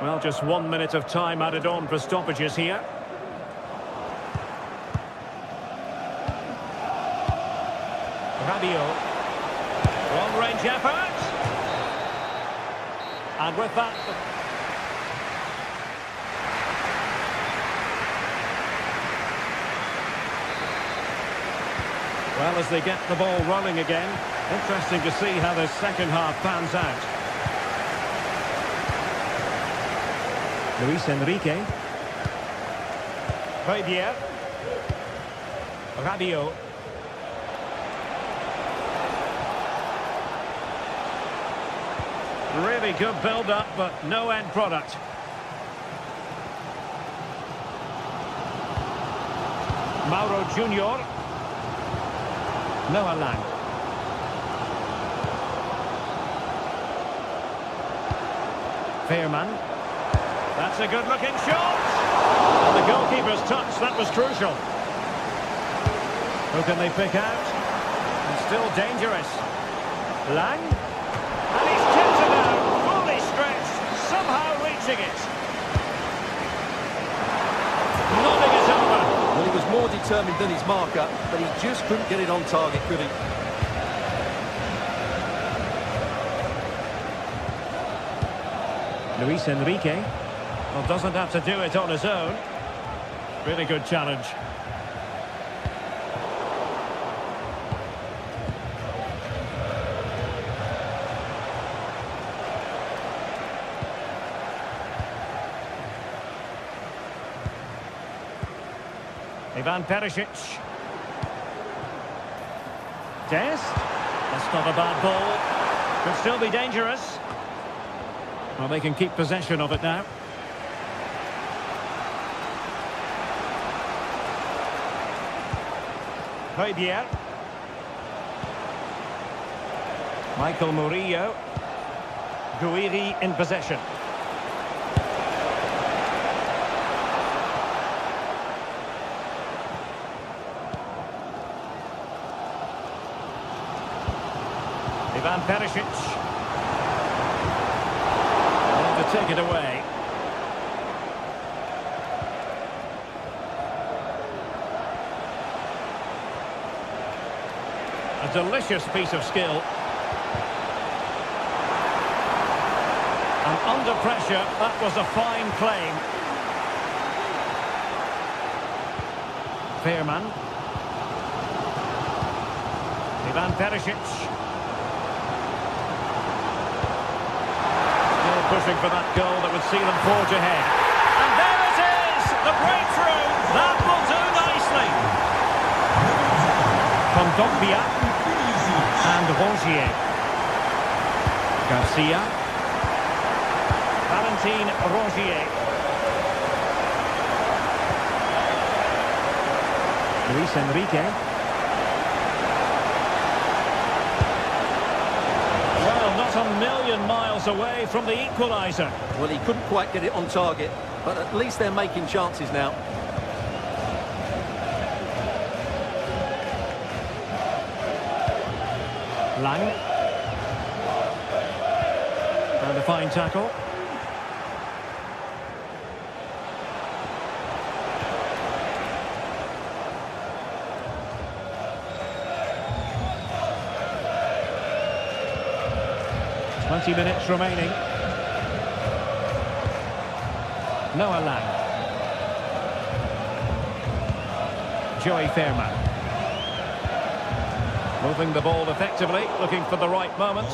Well, just 1 minute of time added on for stoppages here. Rabiot. Long-range effort. And with that... Well, as they get the ball rolling again, interesting to see how the second half pans out. Luis Enrique. Fabier. Rabiot. Really good build-up, but no end product. Mauro Junior. Noah Lang. Fairman. That's a good-looking shot. And the goalkeeper's touch, that was crucial. Who can they pick out? And still dangerous. Lang. And he's tipped it out, fully stretched, somehow reaching it. Nodding it over. Well, he was more determined than his marker, but he just couldn't get it on target, could he? Luis Enrique. Well, doesn't have to do it on his own. Really good challenge. Ivan Perisic. Dest. That's not a bad ball. Could still be dangerous. Well, they can keep possession of it now. Fabier. Michael Murillo. Guiri in possession. Ivan Perisic. And to take it away. A delicious piece of skill. And under pressure, that was a fine claim. Fairman. Ivan Perisic. Pushing for that goal that would see them forge ahead. And there it is! The breakthrough! That will do nicely! Kondogbia. And Rongier. Garcia. Valentin Rongier. Luis Enrique. Well, not on million miles away from the equaliser. Well, he couldn't quite get it on target, but at least they're making chances now. Lang. And a fine tackle. Twenty minutes remaining. Noah Lang. Joey Fairman. Moving the ball effectively, looking for the right moment.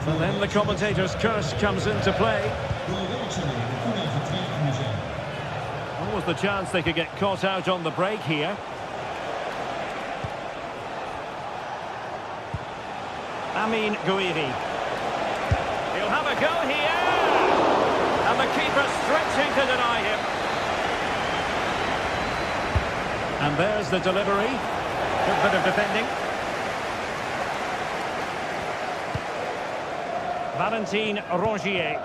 And then the commentator's curse comes into play. What was the chance they could get caught out on the break here? Amin Gouiri. He'll have a go here! And the keeper stretching to deny him. And there's the delivery. Good bit of defending. Valentin Rongier.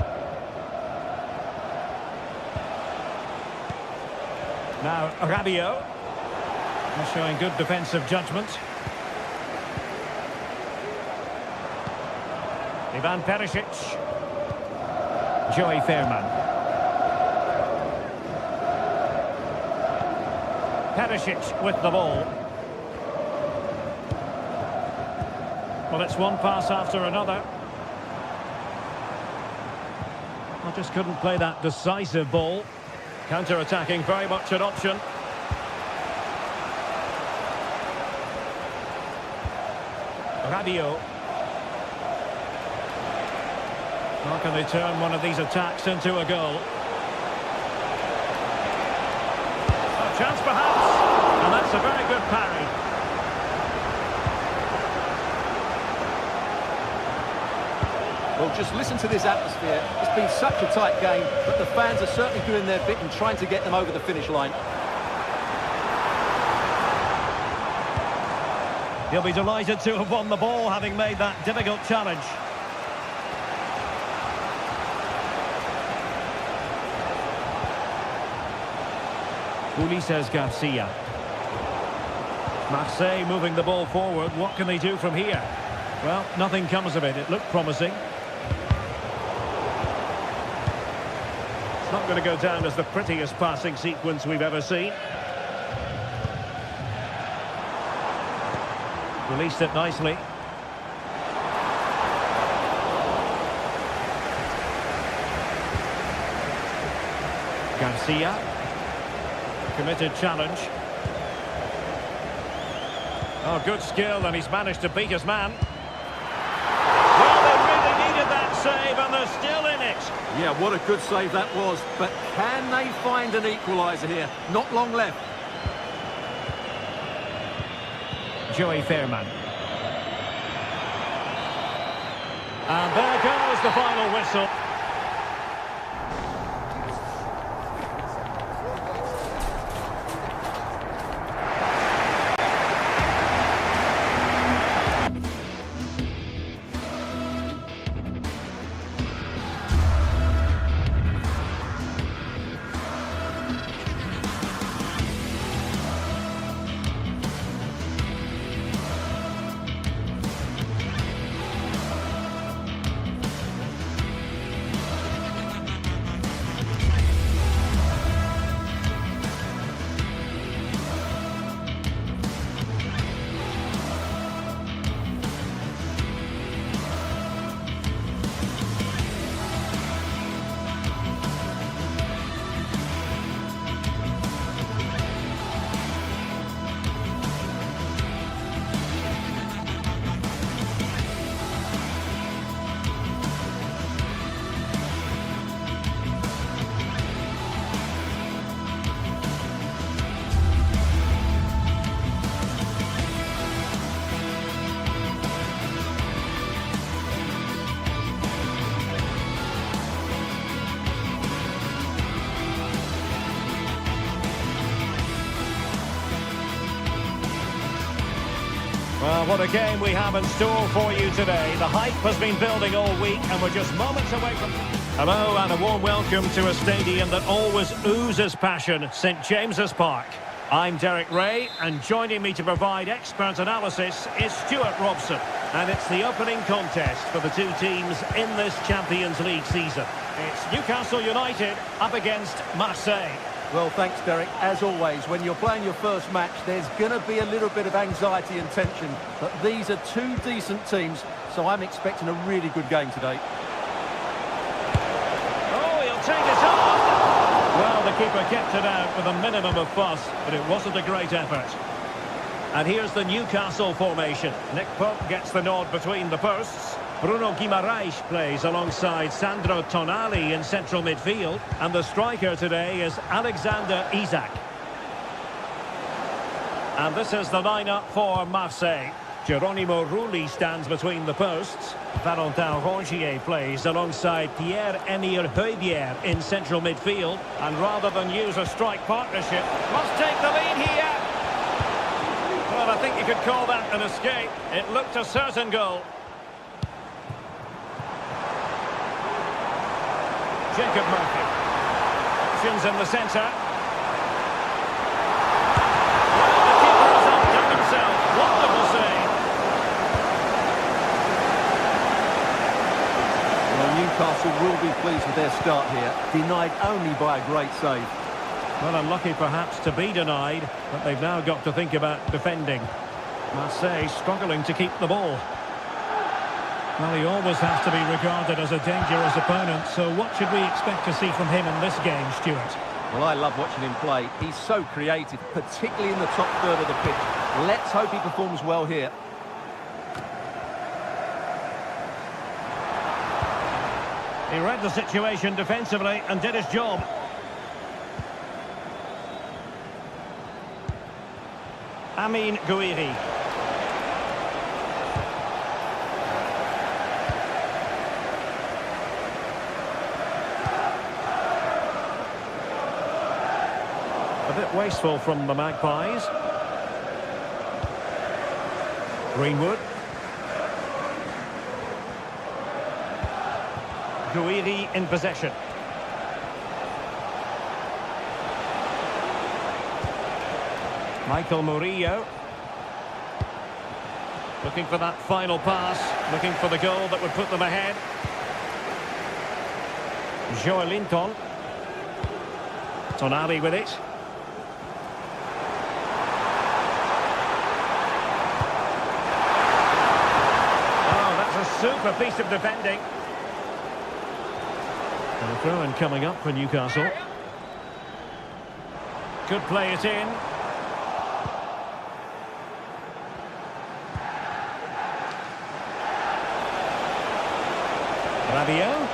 Now Rabiot. He's showing good defensive judgment. Ivan Perisic. Joey Fairman. Perisic with the ball. Well, it's one pass after another. I just couldn't play that decisive ball. Counter-attacking, very much an option. Rabiot. How can they turn one of these attacks into a goal? A chance perhaps, and that's a very good parry. Well, just listen to this atmosphere. It's been such a tight game, but the fans are certainly doing their bit in trying to get them over the finish line. He'll be delighted to have won the ball, having made that difficult challenge. Ulises Garcia. Marseille moving the ball forward. What can they do from here? Well, nothing comes of it. It looked promising. It's not going to go down as the prettiest passing sequence we've ever seen. Released it nicely. Garcia. Committed challenge. Oh, good skill, and he's managed to beat his man. Well, they really needed that save, and they're still in it. Yeah, what a good save that was. But can they find an equaliser here? Not long left. Joey Fairman. And there goes the final whistle. Well, what a game we have in store for you today. The hype has been building all week and we're just moments away from... Hello and a warm welcome to a stadium that always oozes passion, St James's Park. I'm Derek Ray and joining me to provide expert analysis is Stuart Robson. And it's the opening contest for the two teams in this Champions League season. It's Newcastle United up against Marseille. Well, thanks, Derek. As always, when you're playing your first match, there's going to be a little bit of anxiety and tension. But these are two decent teams, so I'm expecting a really good game today. Oh, he'll take it on! Well, the keeper kept it out with a minimum of fuss, but it wasn't a great effort. And here's the Newcastle formation. Nick Pope gets the nod between the posts. Bruno Guimaraes plays alongside Sandro Tonali in central midfield. And the striker today is Alexander Isak. And this is the lineup for Marseille. Geronimo Rulli stands between the posts. Valentin Rongier plays alongside Pierre-Emile Højbjerg in central midfield. And rather than use a strike partnership, must take the lead here. Well, I think you could call that an escape. It looked a certain goal. Jacob Murphy. Options in the centre. Well, the keeper has outdone himself. Wonderful save. Well, Newcastle will be pleased with their start here, denied only by a great save. Well, unlucky perhaps to be denied, but they've now got to think about defending. Marseille struggling to keep the ball. Well, he always has to be regarded as a dangerous opponent, so what should we expect to see from him in this game, Stuart? Well, I love watching him play. He's so creative, particularly in the top third of the pitch. Let's hope he performs well here. He read the situation defensively and did his job. Amine Gouiri. A bit wasteful from the Magpies. Greenwood. Gouiri in possession. Michael Murillo. Looking for that final pass. Looking for the goal that would put them ahead. Joelinton. Tonali with it. Super piece of defending. And a throw-in coming up for Newcastle. Could play it in. Rabiot.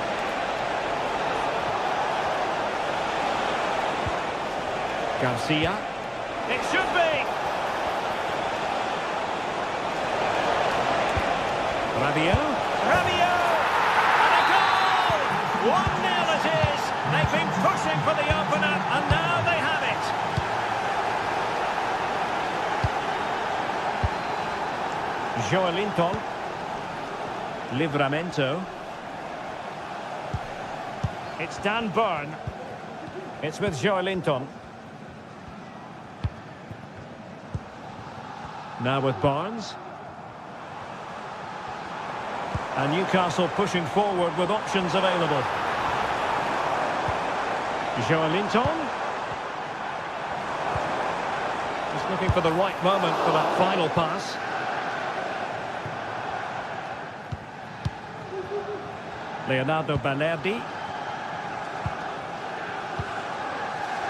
Garcia. It should be. Rabiot. Rabiot! And a goal! 1-0 it is! They've been pushing for the opener, and now they have it. Joelinton. Livramento. It's Dan Burn. It's with Joelinton. Now with Barnes. And Newcastle pushing forward with options available. Joelinton. Just looking for the right moment for that final pass. Leonardo Balerdi.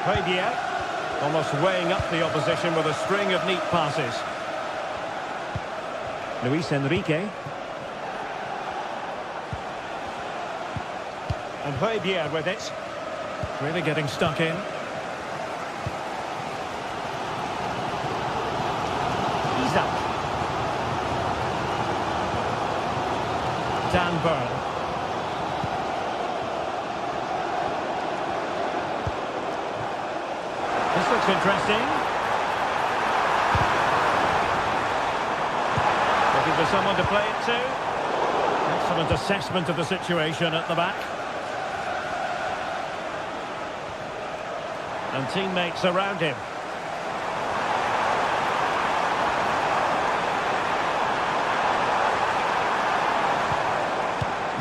Højbjerg. Almost weighing up the opposition with a string of neat passes. Luis Enrique. And Højbjerg with it. Really getting stuck in. Isak. Dan Burn. This looks interesting. for someone to play it to. Excellent assessment of the situation at the back. And teammates around him.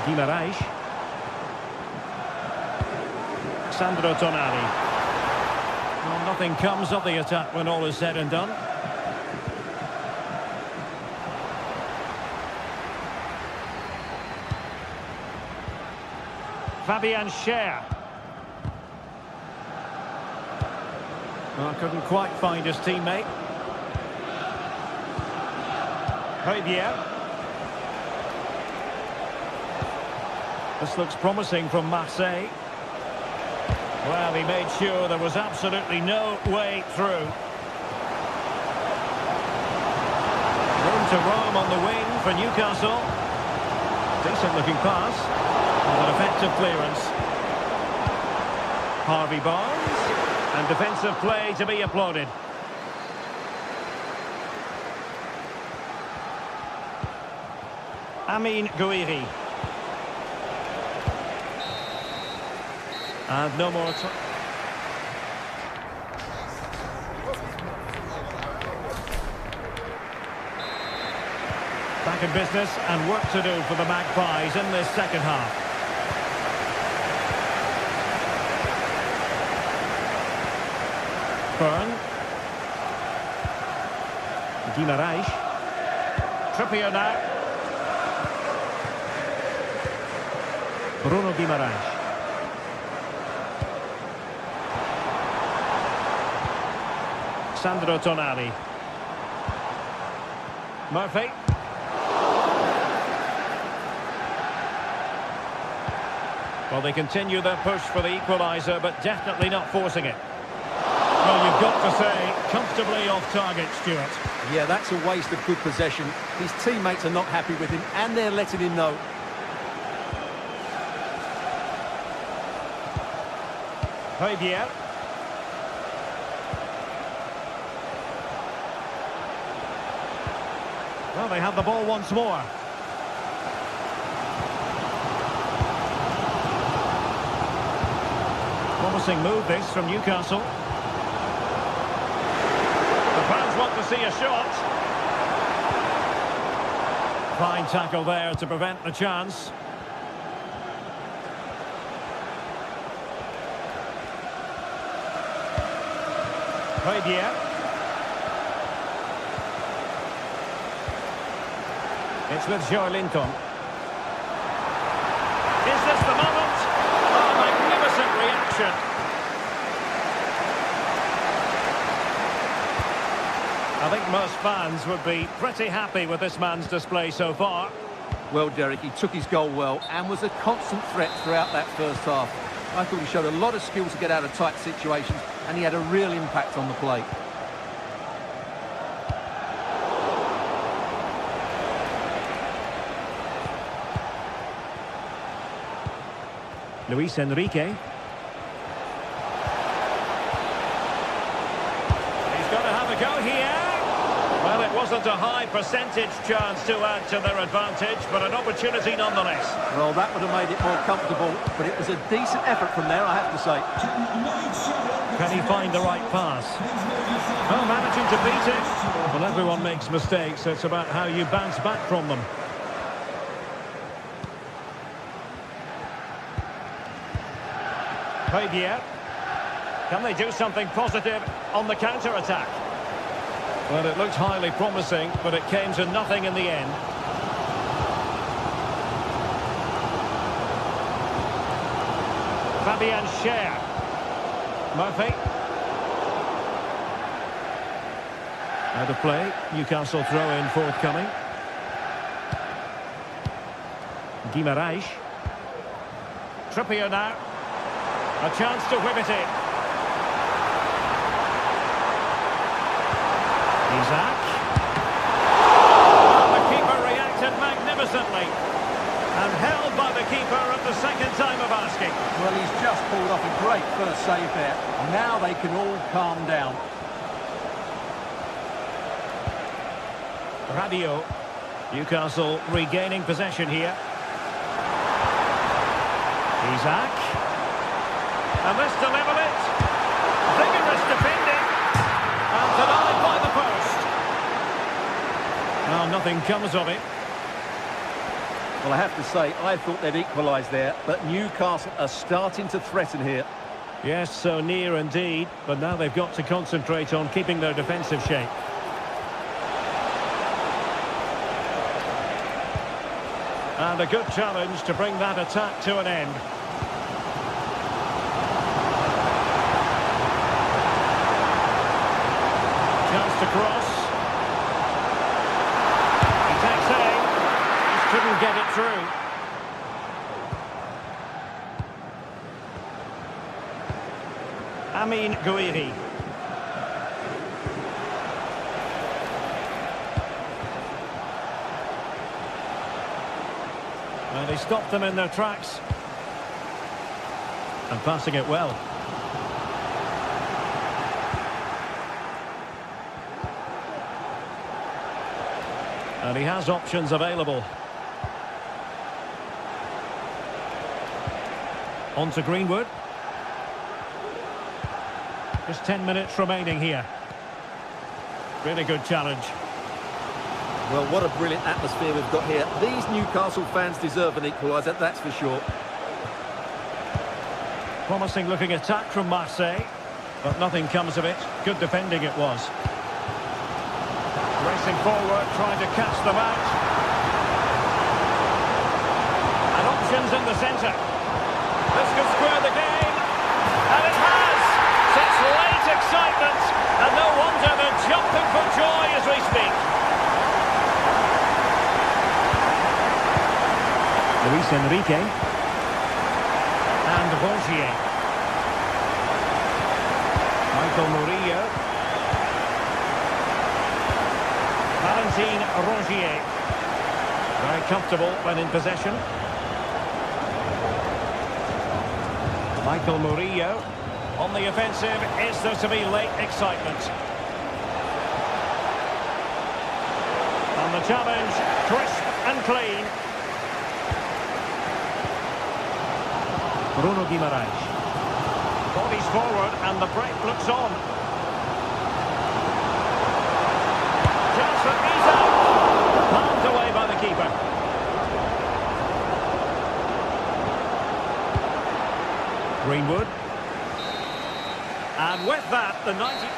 Guimarães. Sandro Tonali. Well, nothing comes of the attack when all is said and done. Fabian Schär. Well, couldn't quite find his teammate. Højbjerg. This looks promising from Marseille. Well, he made sure there was absolutely no way through. Room to roam on the wing for Newcastle. Decent looking pass. With an effective clearance. Harvey Barnes. And defensive play to be applauded. Amin Gouiri. And no more time. Back in business and work to do for the Magpies in this second half. Byrne. Guimarães. Trippier now. Bruno Guimarães. Sandro Tonali. Murphy. Well, they continue their push for the equaliser, but definitely not forcing it. Well, you've got to say, comfortably off target, Stuart. Yeah, that's a waste of good possession. His teammates are not happy with him, and they're letting him know. Højbjerg. Well, they have the ball once more. Promising move this from Newcastle. The fans want to see a shot. Fine tackle there to prevent the chance. Højbjerg. It's with Joelinton. Is this the moment? Oh, magnificent reaction. I think most fans would be pretty happy with this man's display so far. Well, Derek, he took his goal well and was a constant threat throughout that first half. I thought he showed a lot of skill to get out of tight situations, and he had a real impact on the plate. Luis Enrique. He's got to have a go here. Well, it wasn't a high percentage chance to add to their advantage, but an opportunity nonetheless. Well, that would have made it more comfortable, but it was a decent effort from there, I have to say. Can he find the right pass? Oh, managing to beat it. Well, everyone makes mistakes. It's about how you bounce back from them. Højbjerg. Can they do something positive on the counter-attack? Well, it looked highly promising, but it came to nothing in the end. Fabian Schär. Murphy. Out of play. Newcastle throw-in forthcoming. Guimarães. Trippier now. A chance to whip it in. Isaac. The keeper reacted magnificently. And held by the keeper at the second time of asking. Well, he's just pulled off a great first save there. Now they can all calm down. Rabiot. Newcastle regaining possession here. Isaac. And this to level it. Vigorous defending. And denied by the post. Well, nothing comes of it. Well, I have to say, I thought they'd equalise there, but Newcastle are starting to threaten here. Yes, so near indeed, but now they've got to concentrate on keeping their defensive shape. And a good challenge to bring that attack to an end. Chance to cross. He takes aim. Just couldn't get it through. Amin Gouiri. Well, they stopped them in their tracks. And passing it well. And he has options available. On to Greenwood. Just 10 minutes remaining here. Really good challenge. Well, what a brilliant atmosphere we've got here. These Newcastle fans deserve an equaliser, that's for sure. Promising looking attack from Marseille, but nothing comes of it. Good defending it was. Racing forward, trying to catch them out. And options in the centre. This could square the game. And it has! Such late excitement. And no wonder they're jumping for joy as we speak. Luis Enrique. And Rongier. Michael Murillo. Valentin Rongier. Very comfortable when in possession. Michael Murillo. On the offensive, is there to be late excitement? And the challenge, crisp and clean. Bruno Guimaraes. Bodies forward and the break looks on. Chance for Isaac. Palmed away by the keeper. Greenwood. And with that, the 90...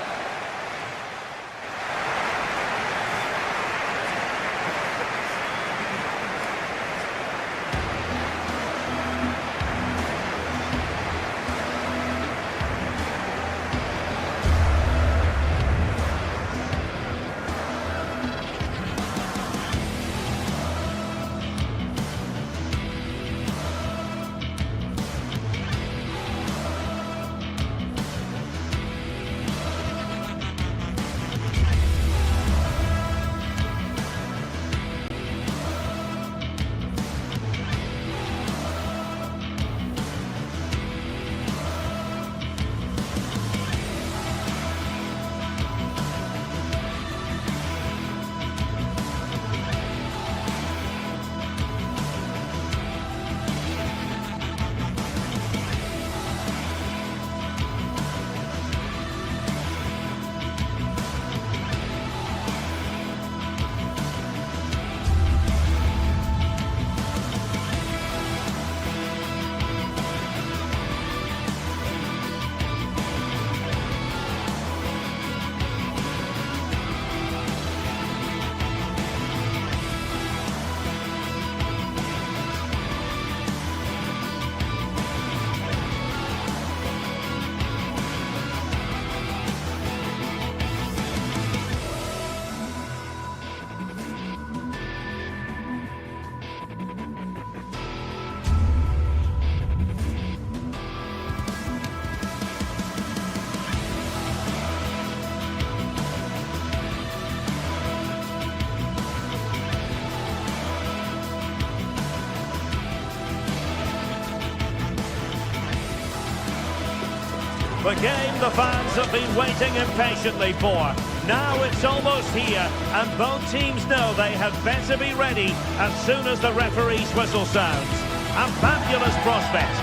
The game the fans have been waiting impatiently for. Now it's almost here, and both teams know they had better be ready as soon as the referee's whistle sounds. A fabulous prospect.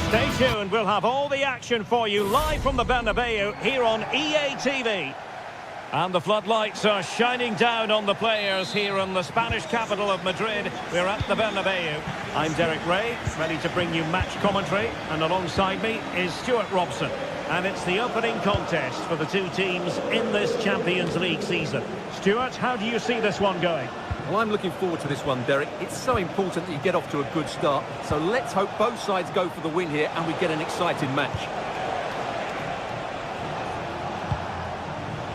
Stay tuned, we'll have all the action for you live from the Bernabeu here on EA TV. And the floodlights are shining down on the players here in the Spanish capital of Madrid. We're at the Bernabeu. I'm Derek Ray, ready to bring you match commentary. And alongside me is Stuart Robson. And it's the opening contest for the two teams in this Champions League season. Stuart, how do you see this one going? Well, I'm looking forward to this one, Derek. It's so important that you get off to a good start. So let's hope both sides go for the win here and we get an exciting match.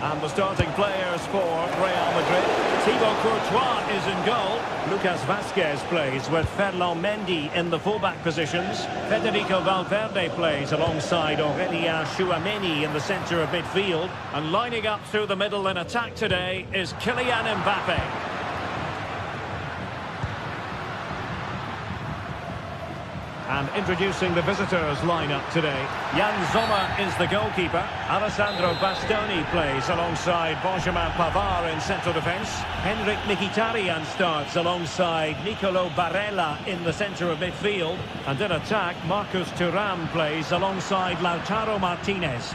And the starting players for Real Madrid. Thibaut Courtois is in goal. Lucas Vazquez plays with Ferland Mendy in the fullback positions. Federico Valverde plays alongside Aurélien Tchouameni in the centre of midfield. And lining up through the middle in attack today is Kylian Mbappe. And introducing the visitors lineup today. Jan Sommer is the goalkeeper. Alessandro Bastoni plays alongside Benjamin Pavard in central defence. Henrik Mkhitaryan starts alongside Nicolo Barella in the centre of midfield. And in attack, Marcus Thuram plays alongside Lautaro Martinez.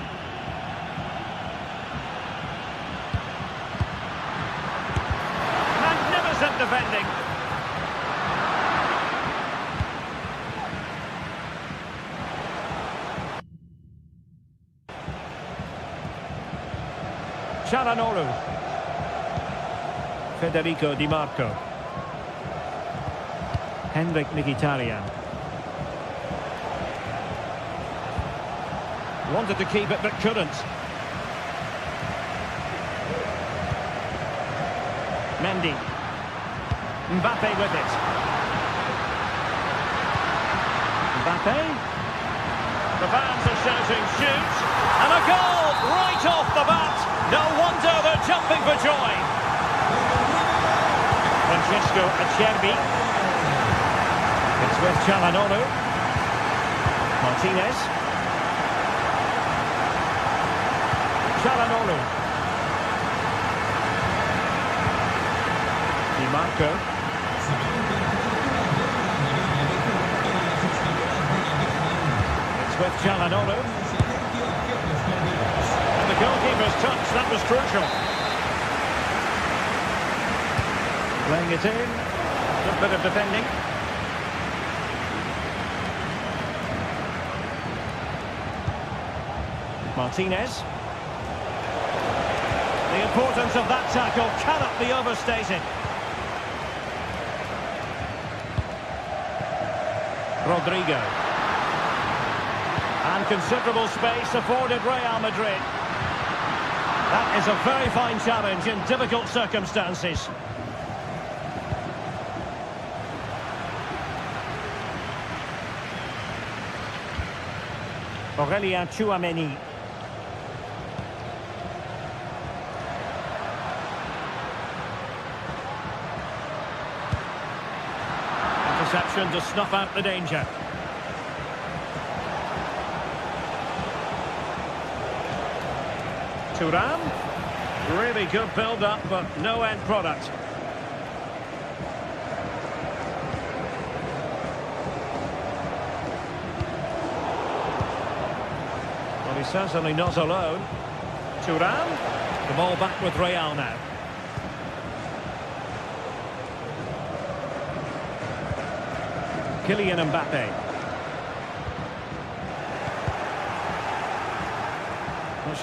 Magnificent defending. Çalhanoğlu. Federico Di Marco. Henrik Mkhitaryan. Wanted to keep it but couldn't. Mendy. Mbappe with it. Mbappe. The fans are shouting shoot. And a goal right off the bat. No wonder they're jumping for joy. Francesco Acerbi. It's with Çalhanoğlu. Martinez. Çalhanoğlu. Di Marco. It's with Çalhanoğlu. The goalkeeper's touch, that was crucial. Playing it in. Good bit of defending. Martinez. The importance of that tackle cannot be overstated. Rodrigo. And considerable space afforded Real Madrid. That is a very fine challenge in difficult circumstances. Aurélien Tchouameni. Interception to snuff out the danger. Thuram. Really good build-up, but no end product. Well, he's certainly not alone. Thuram. The ball back with Real now. Kylian Mbappe.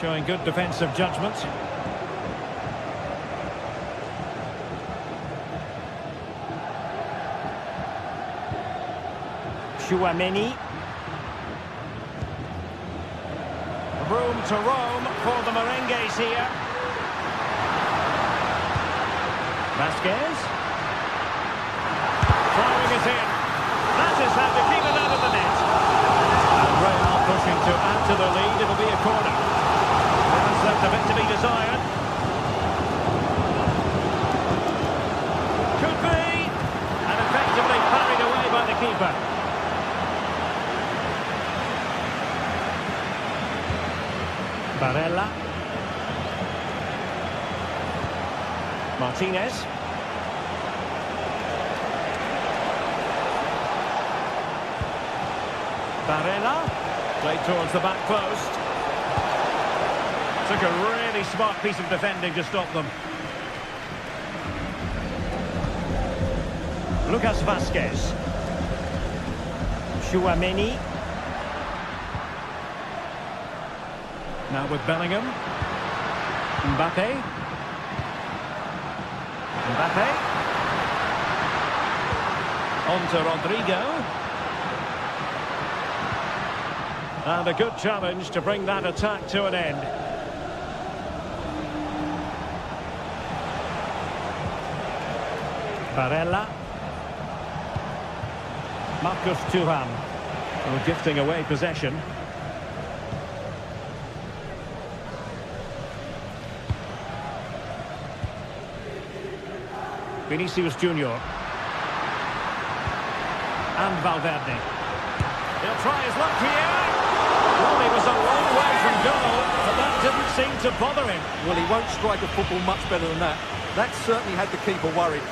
Showing good defensive judgment. Tchouameni. Room to roam for the Merengues here. Vazquez. Throwing it in. That is how to keep it out of the net. And Real pushing to add to the lead. It'll be a corner. There's left a bit to be desired. Could be. And effectively parried away by the keeper. Barella. Martinez. Barella. Played towards the back post. Took a really smart piece of defending to stop them. Lucas Vazquez. Chouameni. Now with Bellingham. Mbappe. Mbappe. On to Rodrigo. And a good challenge to bring that attack to an end. Barella. Marcus Thuram. Oh, gifting away possession. Vinicius Junior. And Valverde. He'll try his luck here. Well, he was a long way from goal, but that didn't seem to bother him. Well, he won't strike a football much better than that. That certainly had the keeper worried.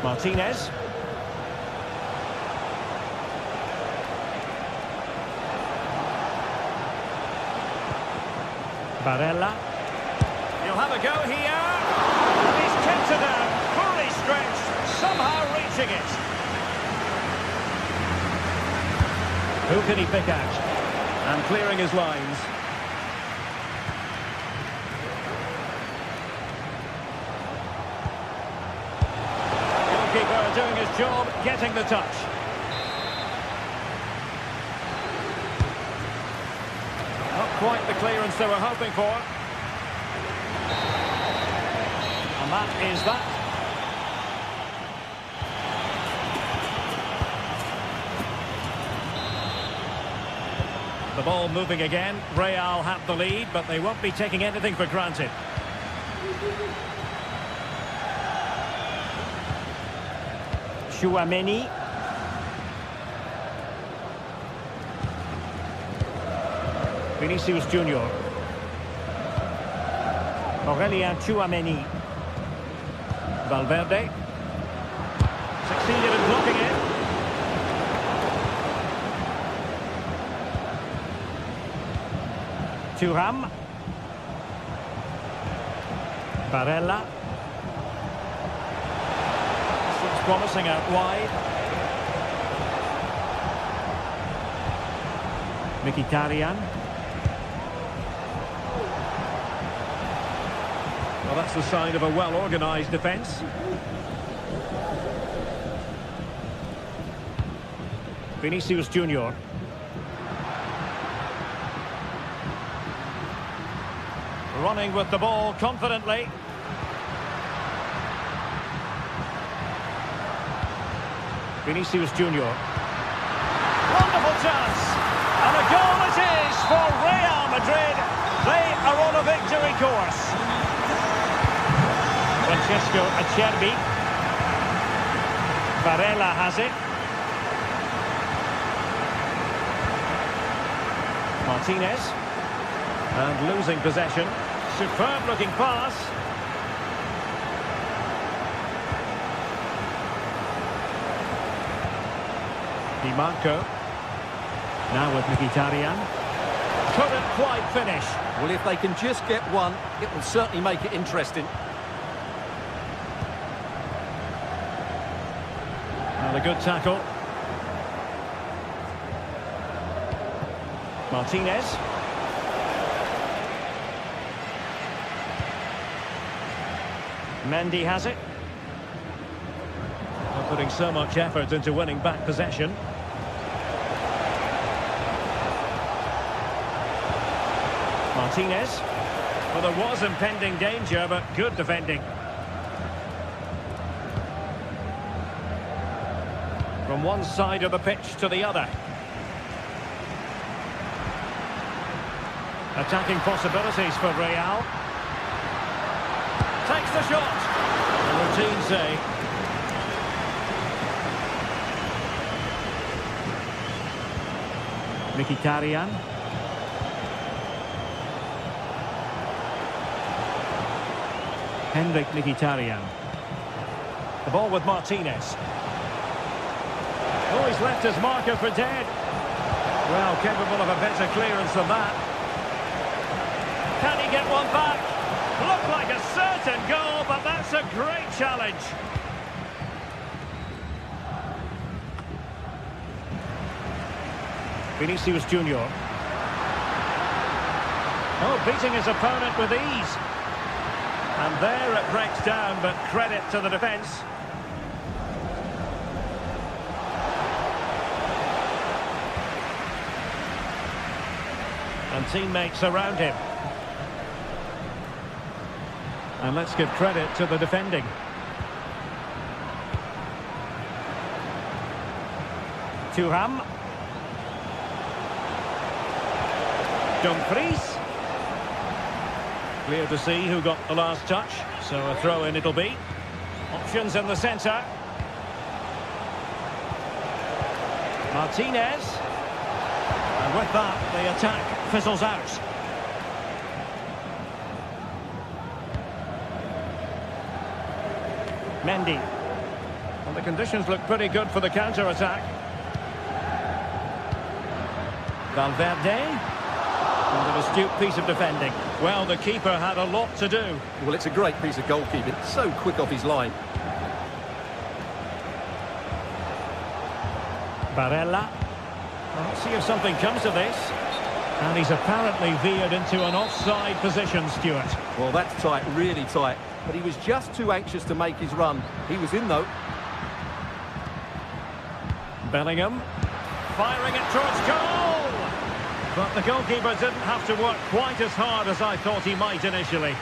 Martinez. Barella. He'll have a go here. And he's kept it down. Poorly stretched. Somehow reaching it. Who can he pick out? And clearing his lines. Goalkeeper doing his job, getting the touch. Not quite the clearance they were hoping for. And that is that. The ball moving again. Real have the lead, but they won't be taking anything for granted. Chouameni. Vinicius Junior. Aurelien Chouameni. Valverde. Succeeded in blocking it. Thuram. Barella. This looks promising out wide. Mkhitaryan. Well, that's the sign of a well-organised defence. Vinicius Junior. Running with the ball confidently. Vinicius Junior. Wonderful chance. And a goal it is for Real Madrid. They are on a victory course. Francesco Acerbi. Barella has it. Martinez. And losing possession. Superb looking pass. Di Marco. Now with Mkhitaryan. Couldn't quite finish. Well, if they can just get one, it will certainly make it interesting. And a good tackle. Martinez. Mendy has it. They're putting so much effort into winning back possession. Martinez. Well, there was impending danger, but good defending. From one side of the pitch to the other. Attacking possibilities for Real. Takes the shot. A routine save. Mkhitaryan. Mkhitaryan. The ball with Martinez. Oh, he's left his marker for dead. Well, capable of a better clearance than that. Can he get one back? Looked like a certain goal, but that's a great challenge. Vinicius Junior. Oh, beating his opponent with ease. And there it breaks down, but credit to the defence. And teammates around him. And let's give credit to the defending. Thuram. Dumfries. Clear to see who got the last touch, so a throw-in it'll be. Options in the centre. Martinez. And with that, the attack fizzles out. Mendy. Well, the conditions look pretty good for the counter-attack. Valverde. And an astute piece of defending. Well, the keeper had a lot to do. Well, it's a great piece of goalkeeping. So quick off his line. Barella. Well, let's see if something comes of this. And he's apparently veered into an offside position, Stuart. Well, that's tight, really tight. But he was just too anxious to make his run. He was in, though. Bellingham. Firing it towards goal! But the goalkeeper didn't have to work quite as hard as I thought he might initially.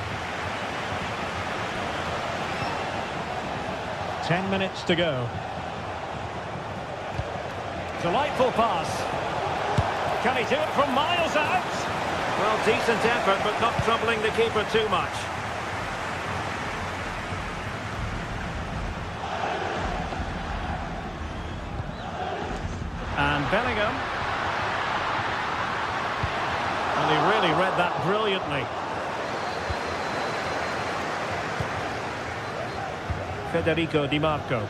10 minutes to go. Delightful pass. Can he do it from miles out? Well, decent effort, but not troubling the keeper too much. And Bellingham. And he really read that brilliantly. Federico Di Marco.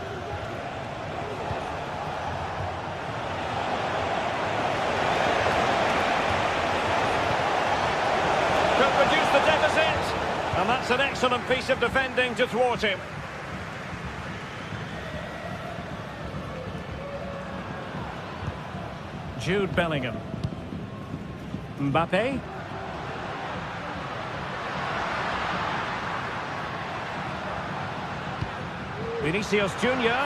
Could reduce the deficit. And that's an excellent piece of defending to thwart him. Jude Bellingham. Mbappe. Vinicius Junior.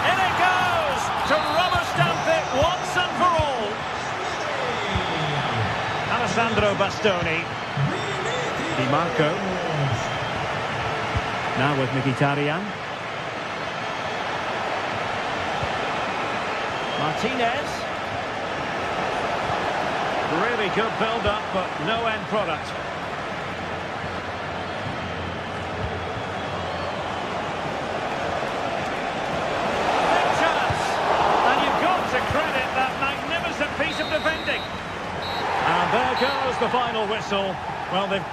In it goes! To rubber stamp it once and for all. Alessandro Bastoni. Di Marco. Now with Mkhitaryan. Martinez. Really good build-up, but no end product. Big chance! And you've got to credit that magnificent piece of defending. And there goes the final whistle. Well, they've...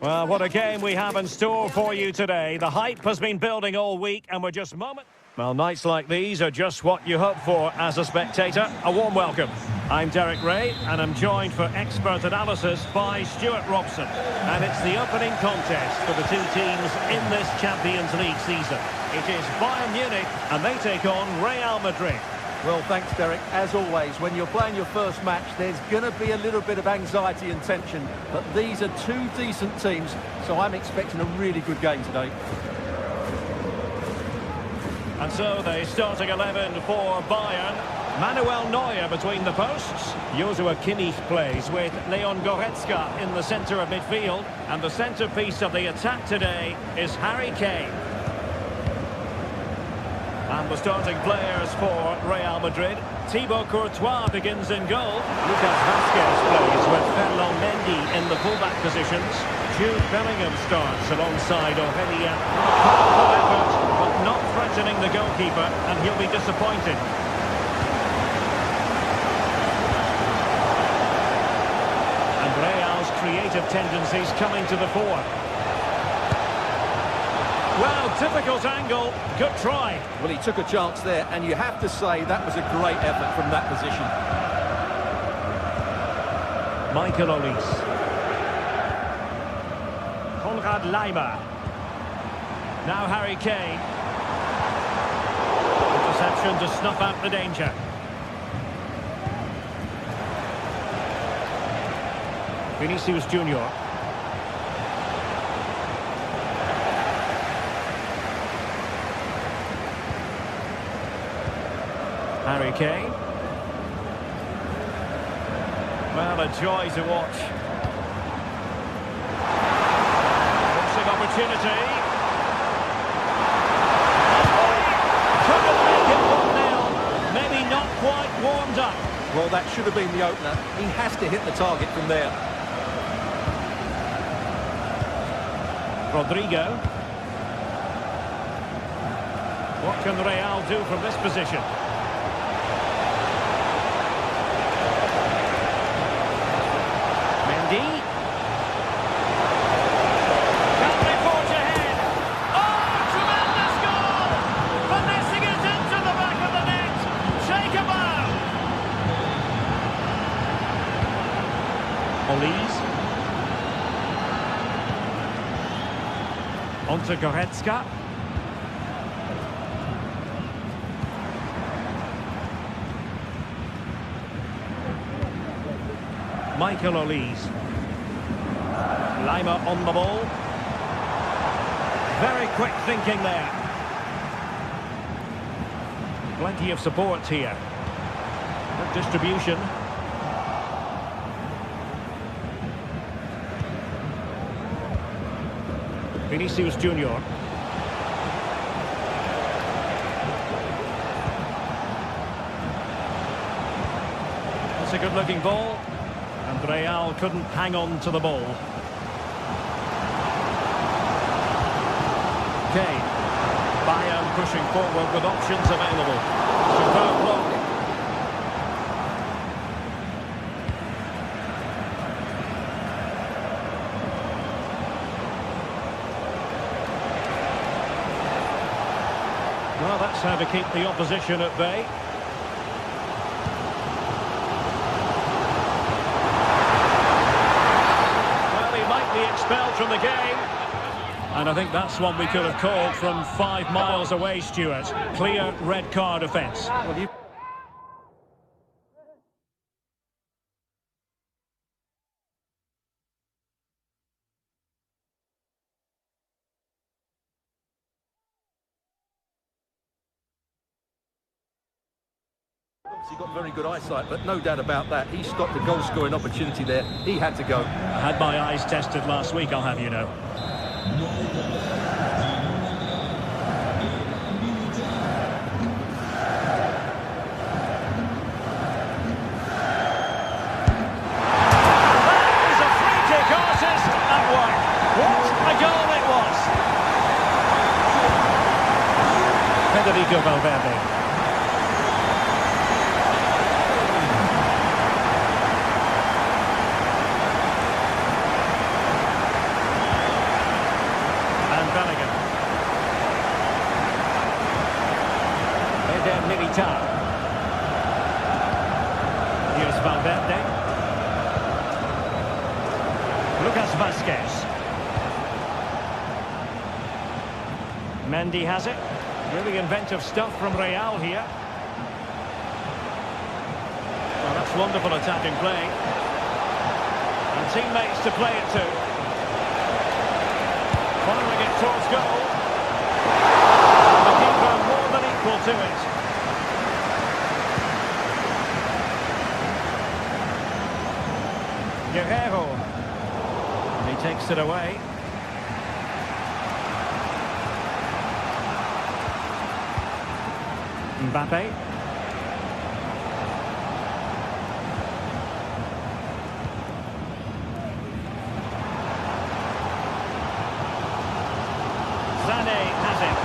Well, what a game we have in store for you today. The hype has been building all week and we're just Well, nights like these are just what you hope for as a spectator. A warm welcome. I'm Derek Ray and I'm joined for expert analysis by Stuart Robson. And it's the opening contest for the two teams in this Champions League season. It is Bayern Munich and they take on Real Madrid. Well, thanks, Derek. As always, when you're playing your first match, there's going to be a little bit of anxiety and tension. But these are two decent teams, so I'm expecting a really good game today. And so the starting 11 for Bayern. Manuel Neuer between the posts. Joshua Kimmich plays with Leon Goretzka in the centre of midfield. And the centrepiece of the attack today is Harry Kane. And the starting players for Real Madrid. Thibaut Courtois begins in goal. Lucas Vazquez plays with Ferland Mendy in the fullback positions. Jude Bellingham starts alongside Aurelien. Powerful effort, but not threatening the goalkeeper, and he'll be disappointed. And Real's creative tendencies coming to the fore. Well, difficult angle. Good try. Well, he took a chance there, and you have to say that was a great effort from that position. Michael Olise. Konrad Laimer. Now Harry Kane. Interception to snuff out the danger. Vinicius Junior. Harry Kane. Well, a joy to watch. Boxing opportunity. Couldn't make it 1-0. Maybe not quite warmed up. Well, that should have been the opener. He has to hit the target from there. Rodrigo. What can Real do from this position? Mendy. Can't they forge ahead? Oh, tremendous goal! Finessing it into the back of the net. Take a bow. Olise. On to Goretzka. Michael Olise. Laimer on the ball. Very quick thinking there. Plenty of support here. Good distribution. Vinicius Junior. That's a good-looking ball. And Real couldn't hang on to the ball. Kane. Bayern pushing forward with options available. Superb block. Well, that's how to keep the opposition at bay. Expelled from the game. And I think that's one we could have called from 5 miles away, Stuart. Clear red card offence. Well, He got very good eyesight, but no doubt about that. He stopped a goal-scoring opportunity there. He had to go. I had my eyes tested last week, I'll have you know. That is a free-kick artist at work. What a goal it was. Federico Valverde. Vasquez. Mendy has it. Really inventive stuff from Real here. Well, that's wonderful attacking play. And teammates to play it to. Firing it towards goal. And the keeper more than equal to it. Guerrero. And he takes it away. Mbappe. Sané has it.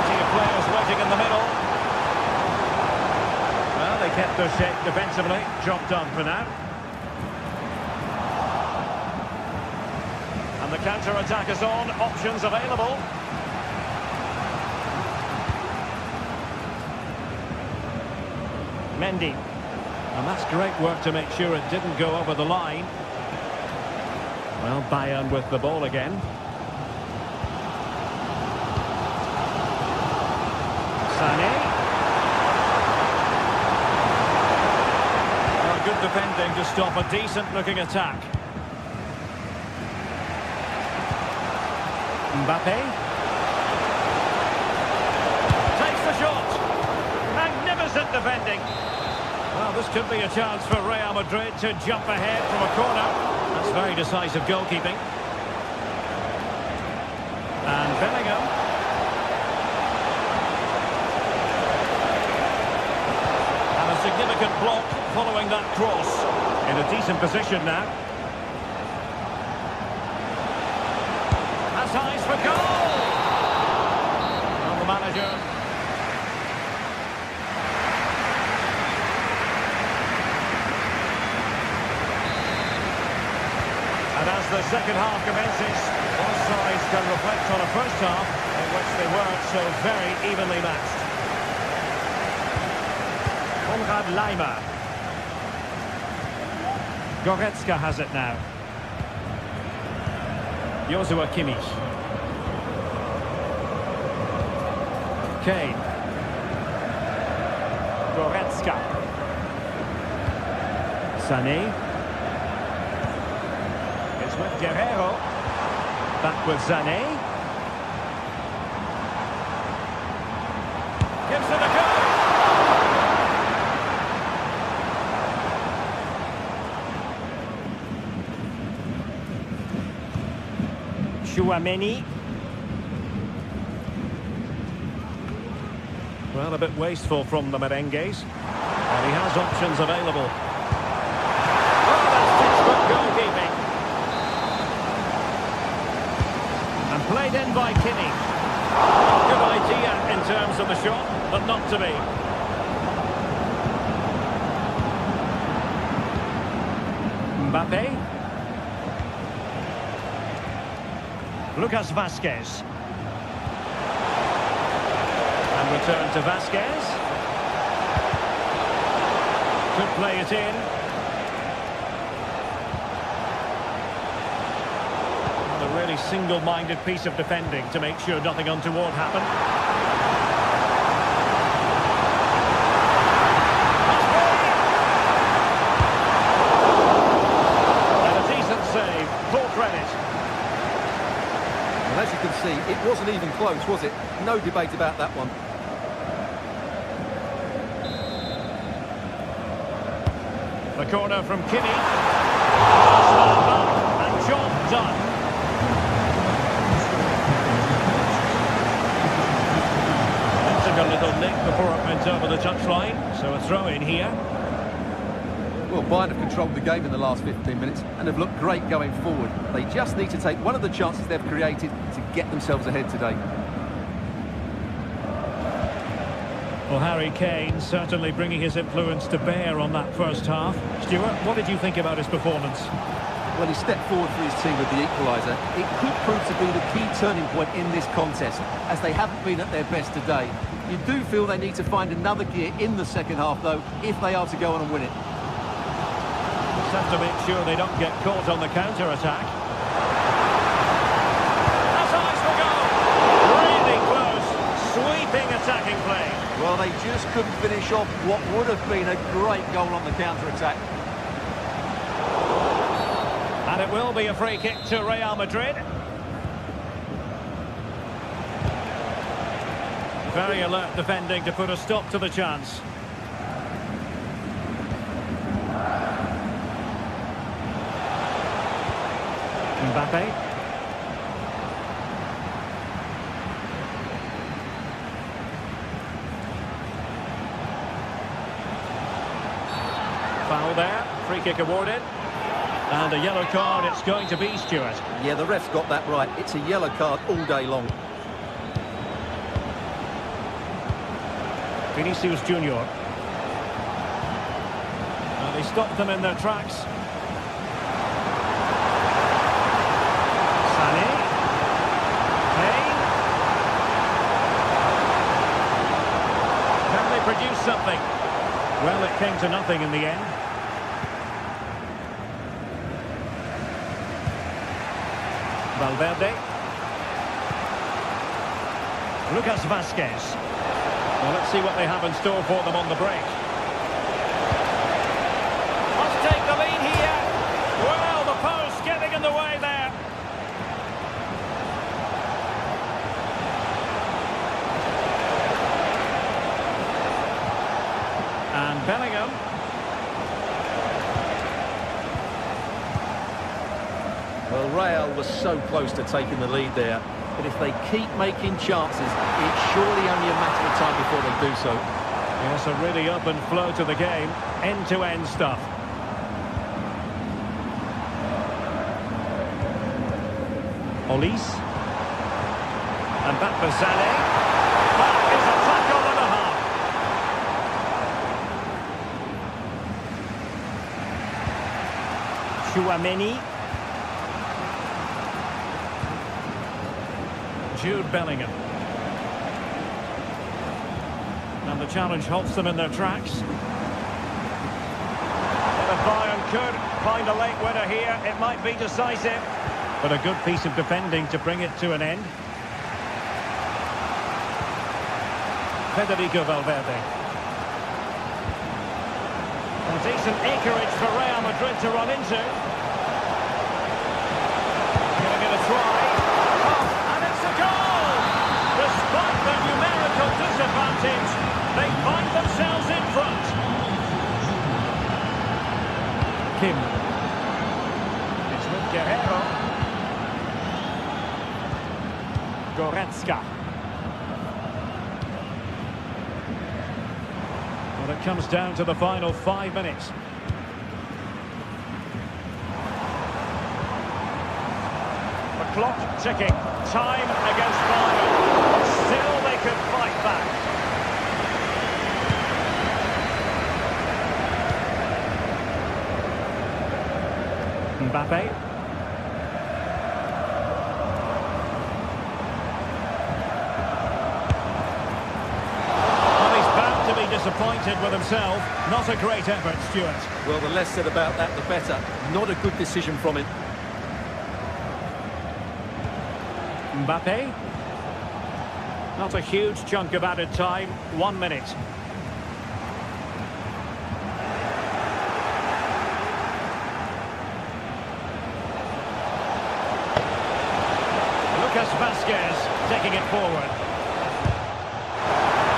Plenty of players waiting in the middle. Well, they kept their shape defensively. Job done for now. And the counter-attack is on. Options available. Mendy. And that's great work to make sure it didn't go over the line. Well, Bayern with the ball again. Sané. Well, good defending to stop a decent-looking attack. Mbappe. Takes the shot. Magnificent defending. Well, this could be a chance for Real Madrid to jump ahead from a corner. That's very decisive goalkeeping. And Bellingham. And a significant block following that cross. In a decent position now. That's eyes for goal! Well, the manager... And as the second half commences, both sides can reflect on a first half in which they weren't so very evenly matched. Konrad Laimer. Goretzka has it now. Joshua Kimmich. Kane. Goretzka. Sané. With Guerrero, back with Sané. Gives it a go. Chouameni. Well, a bit wasteful from the merengues. And he has options available. Oh, that's textbook goalkeeping. And played in by Kimmich. Good idea in terms of the shot, but not to be. Mbappe. Lucas Vasquez. And return to Vasquez. Could play it in. A really single-minded piece of defending to make sure nothing untoward happened. And a decent save, full credit. Well, as you can see, it wasn't even close, was it? No debate about that one. The corner from Kimmich. And job done. A little nick before it went over the touchline, so a throw in here. Well, Bayern have controlled the game in the last 15 minutes and have looked great going forward. They just need to take one of the chances they've created to get themselves ahead today. Well, Harry Kane certainly bringing his influence to bear on that first half. Stuart, what did you think about his performance? Well, he stepped forward for his team with the equaliser. It could prove to be the key turning point in this contest, as they haven't been at their best today. You do feel they need to find another gear in the second half, though, if they are to go on and win it. just have to make sure they don't get caught on the counter-attack. That's eyes for goal! Really close, sweeping attacking play. Well, they just couldn't finish off what would have been a great goal on the counter-attack. And it will be a free kick to Real Madrid. Very alert defending to put a stop to the chance. Mbappe. Foul there. Free kick awarded. And a yellow card it's going to be, Stuart. Yeah, the ref's got that right. It's a yellow card all day long. Vinicius Junior. Well, they stopped them in their tracks. Sané. Kane. Can they produce something? Well, it came to nothing in the end. Valverde. Lucas Vazquez. Well, let's see what they have in store for them on the break. Must take the lead here. Well, the post getting in the way there. And Bellingham. Well, Real was so close to taking the lead there. But if they keep making chances, it's surely only a matter of time before they do so. Yes, a really open flow to the game. End-to-end stuff. Olise. And back for Sané. That is a tackle and a half. Tchouaméni. Jude Bellingham. And the challenge halts them in their tracks. If Bayern could find a late winner here, it might be decisive. But a good piece of defending to bring it to an end. Federico Valverde. A decent acreage for Real Madrid to run into. Giving it a try. Despite their numerical disadvantage, they find themselves in front. Kim. It's with Guerrero. Goretzka. Well, it comes down to the final 5 minutes. The clock ticking. Time against Bayern. Still they could fight back. Mbappe. Well, he's bound to be disappointed with himself. Not a great effort, Stuart. Well, the less said about that, the better. Not a good decision from him. Mbappe. Not a huge chunk of added time. 1 minute. Lucas Vazquez taking it forward.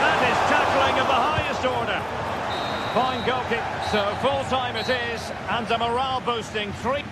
That is tackling of the highest order. Fine goal kick. So full time it is, and a morale boosting 3.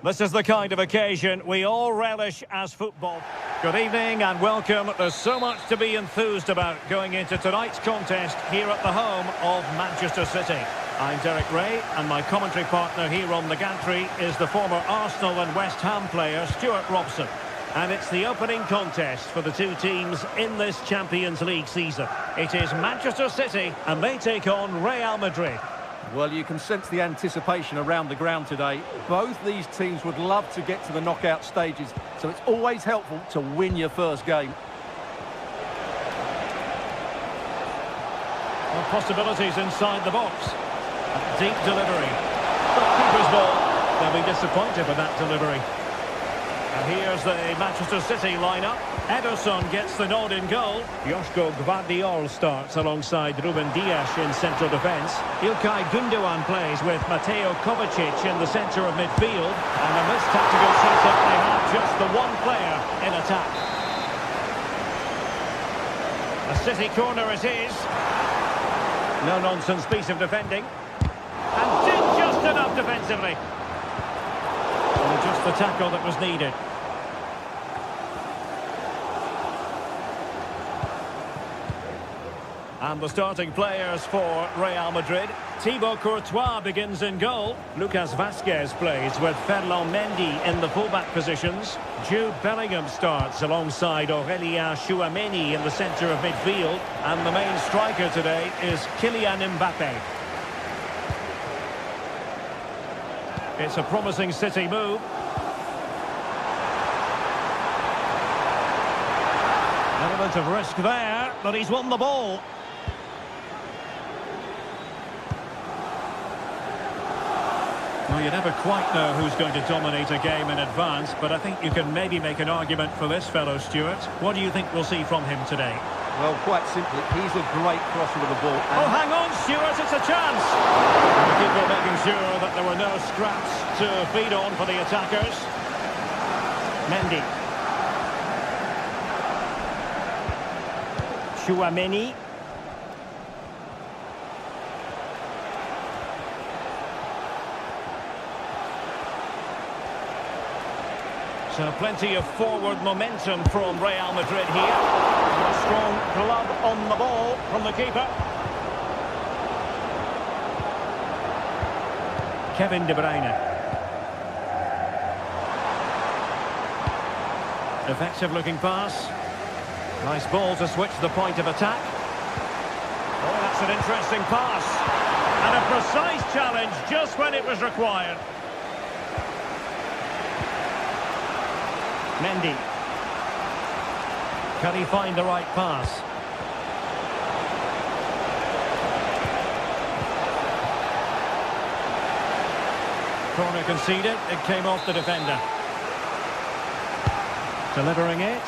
This is the kind of occasion we all relish as football. Good evening and welcome. There's so much to be enthused about going into tonight's contest here at the home of Manchester City. I'm Derek Ray, and my commentary partner here on the gantry is the former Arsenal and West Ham player Stuart Robson. And it's the opening contest for the two teams in this Champions League season. It is Manchester City, and they take on Real Madrid. Well, you can sense the anticipation around the ground today. Both these teams would love to get to the knockout stages, so it's always helpful to win your first game. Well, possibilities inside the box. A deep delivery. Keeper's ball. They'll be disappointed with that delivery. And here's the Manchester City lineup. Ederson gets the nod in goal. Joško Gvardiol starts alongside Ruben Dias in central defence. Ilkay Gundogan plays with Mateo Kovacic in the centre of midfield. And in this tactical setup, they have just the one player in attack. A City corner it is. No-nonsense piece of defending. And did just enough defensively. And just the tackle that was needed. And the starting players for Real Madrid. Thibaut Courtois begins in goal. Lucas Vazquez plays with Ferland Mendy in the fullback positions. Jude Bellingham starts alongside Aurélien Tchouaméni in the centre of midfield. And the main striker today is Kylian Mbappé. It's a promising City move. Element of risk there, but he's won the ball. Well, you never quite know who's going to dominate a game in advance, but I think you can maybe make an argument for this fellow, Stuart. What do you think we'll see from him today? Well, quite simply, he's a great crosser with the ball. Oh, hang on, Stuart, it's a chance! And the keeper making sure that there were no scraps to feed on for the attackers. Mendy. Tchouaméni. So plenty of forward momentum from Real Madrid here. A strong glove on the ball from the keeper. Kevin De Bruyne. Effective looking pass. Nice ball to switch the point of attack. Oh, that's an interesting pass. And a precise challenge just when it was required. Mendy. Can he find the right pass? Corner conceded. It came off the defender. Delivering it.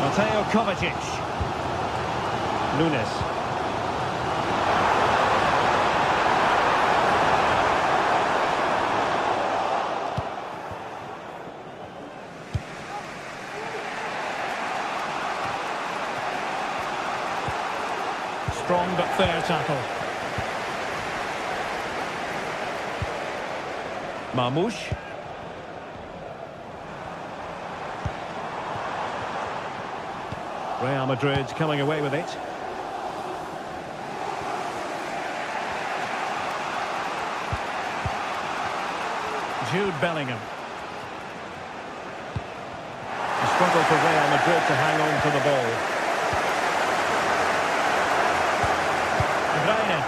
Mateo Kovacic. Nunes. Strong but fair tackle. Marmoush. Real Madrid coming away with it. Jude Bellingham. A struggle for Real Madrid to hang on to the ball. De Bruyne.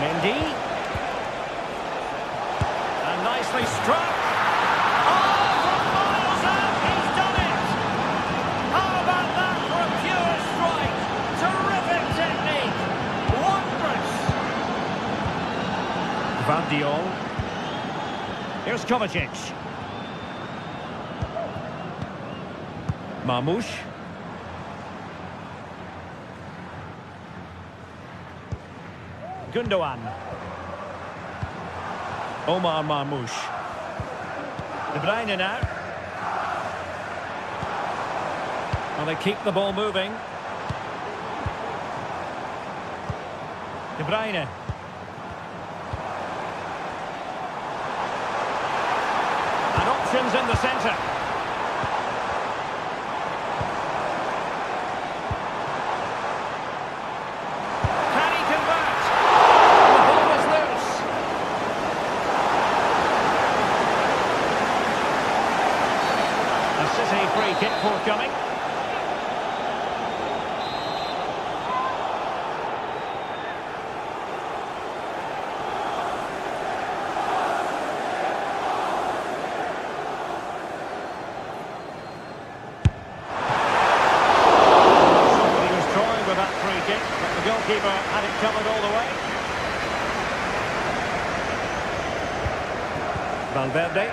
Mendy. And nicely struck. Oh, from miles out, he's done it! How about that for a pure strike? Terrific technique. Wondrous. Gvardiol. Here's Kovacic. Marmoush. Gundogan. Omar Marmoush. De Bruyne now. Well, they keep the ball moving. De Bruyne. And options in the centre. Can he convert? The ball is loose. A City free kick forthcoming. The goalkeeper had it covered all the way. Valverde.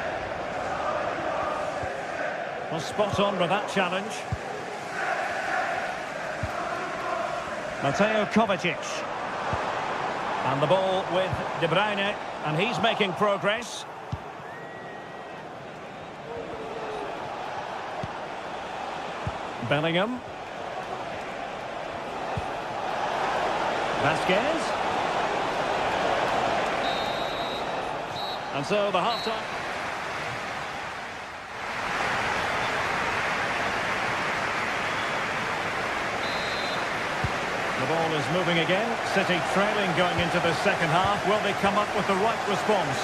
Well, spot on with that challenge. Mateo Kovacic. And the ball with De Bruyne, and he's making progress. Bellingham. Vasquez. And so the half-time. The ball is moving again. City trailing going into the second half. Will they come up with the right response?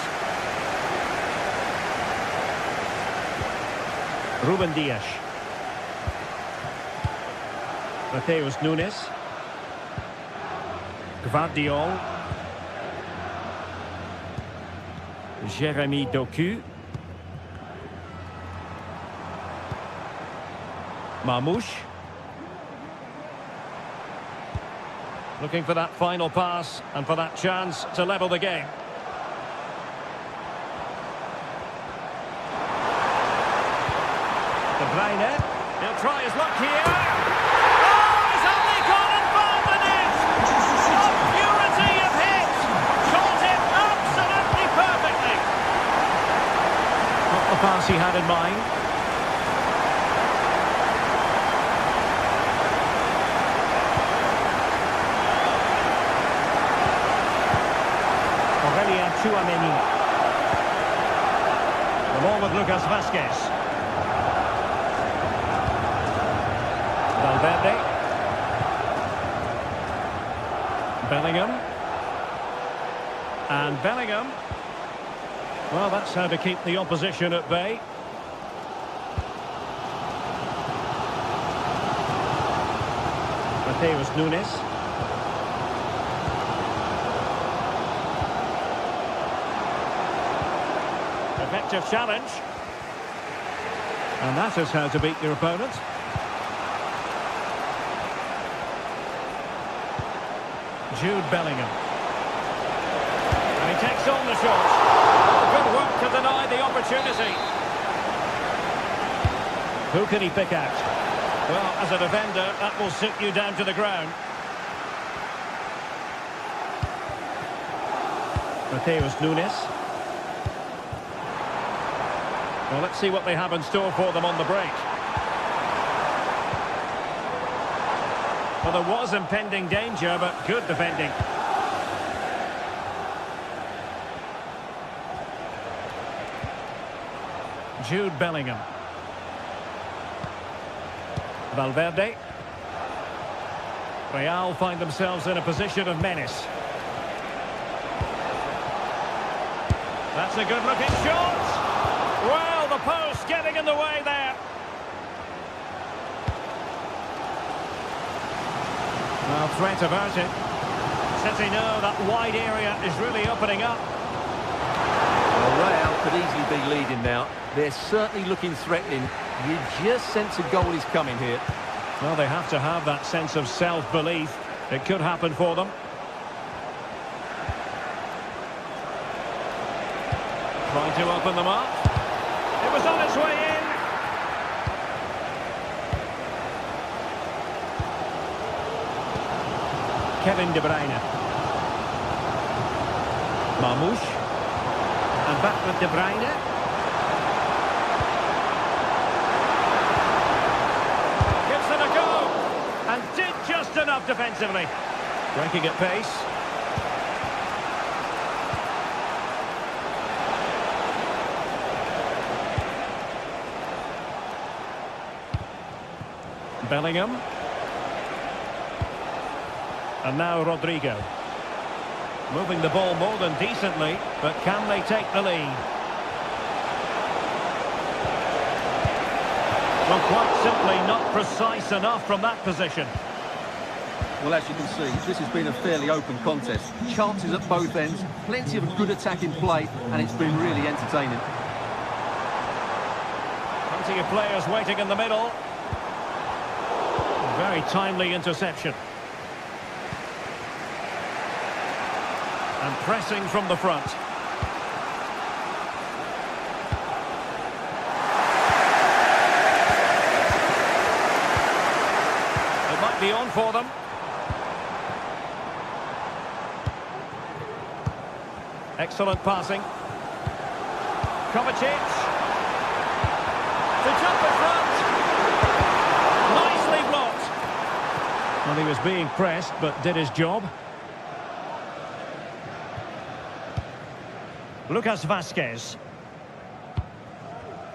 Ruben Dias. Mateus Nunes. Gvardiol. Jeremy Doku. Marmoush. Looking for that final pass and for that chance to level the game. De Bruyne. He'll try his luck here. The pass he had in mind. Aurelien Tchouameni. The ball with Lucas Vasquez. Valverde. Bellingham. And Bellingham. Well, that's how to keep the opposition at bay. Mateus Nunes. Effective challenge. And that is how to beat your opponent. Jude Bellingham. And he takes on the shot. Good work to deny the opportunity. Who can he pick out? Well, as a defender, that will sit you down to the ground. Mateus Nunes. Well, let's see what they have in store for them on the break. Well, there was impending danger, but good defending. Jude Bellingham. Valverde. Real find themselves in a position of menace. That's a good-looking shot. Well, the post getting in the way there. Well, threat averted. City know that wide area is really opening up. Well, Real could easily be leading now. They're certainly looking threatening. You just sense a goal is coming here. Well, they have to have that sense of self-belief. It could happen for them. Trying to open them up. It was on its way in. Kevin De Bruyne. Mamouche. And back with De Bruyne. Gives it a go. And did just enough defensively. Breaking at pace. Bellingham. And now Rodrigo. Moving the ball more than decently, but can they take the lead? Well, quite simply not precise enough from that position. Well, as you can see, this has been a fairly open contest. Chances at both ends, plenty of good attacking play, and it's been really entertaining. Plenty of players waiting in the middle. Very timely interception. And pressing from the front. It might be on for them. Excellent passing. Kovacic. To jump in front. Nicely blocked. Well, he was being pressed, but did his job. Lucas Vazquez.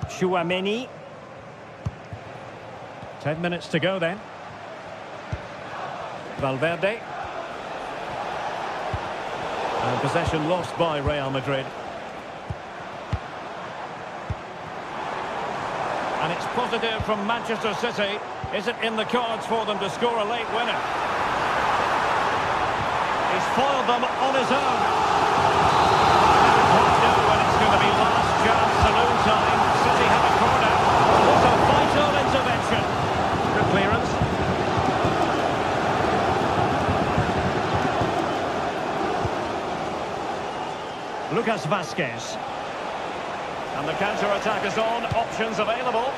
Chouameni. 10 minutes to go then. Valverde. And possession lost by Real Madrid. And it's positive from Manchester City. Is it in the cards for them to score a late winner? He's foiled them on his own. Going to be last chance saloon time. City have a corner. What a vital intervention. Good clearance. Lucas Vazquez. And the counter-attack is on. Options available.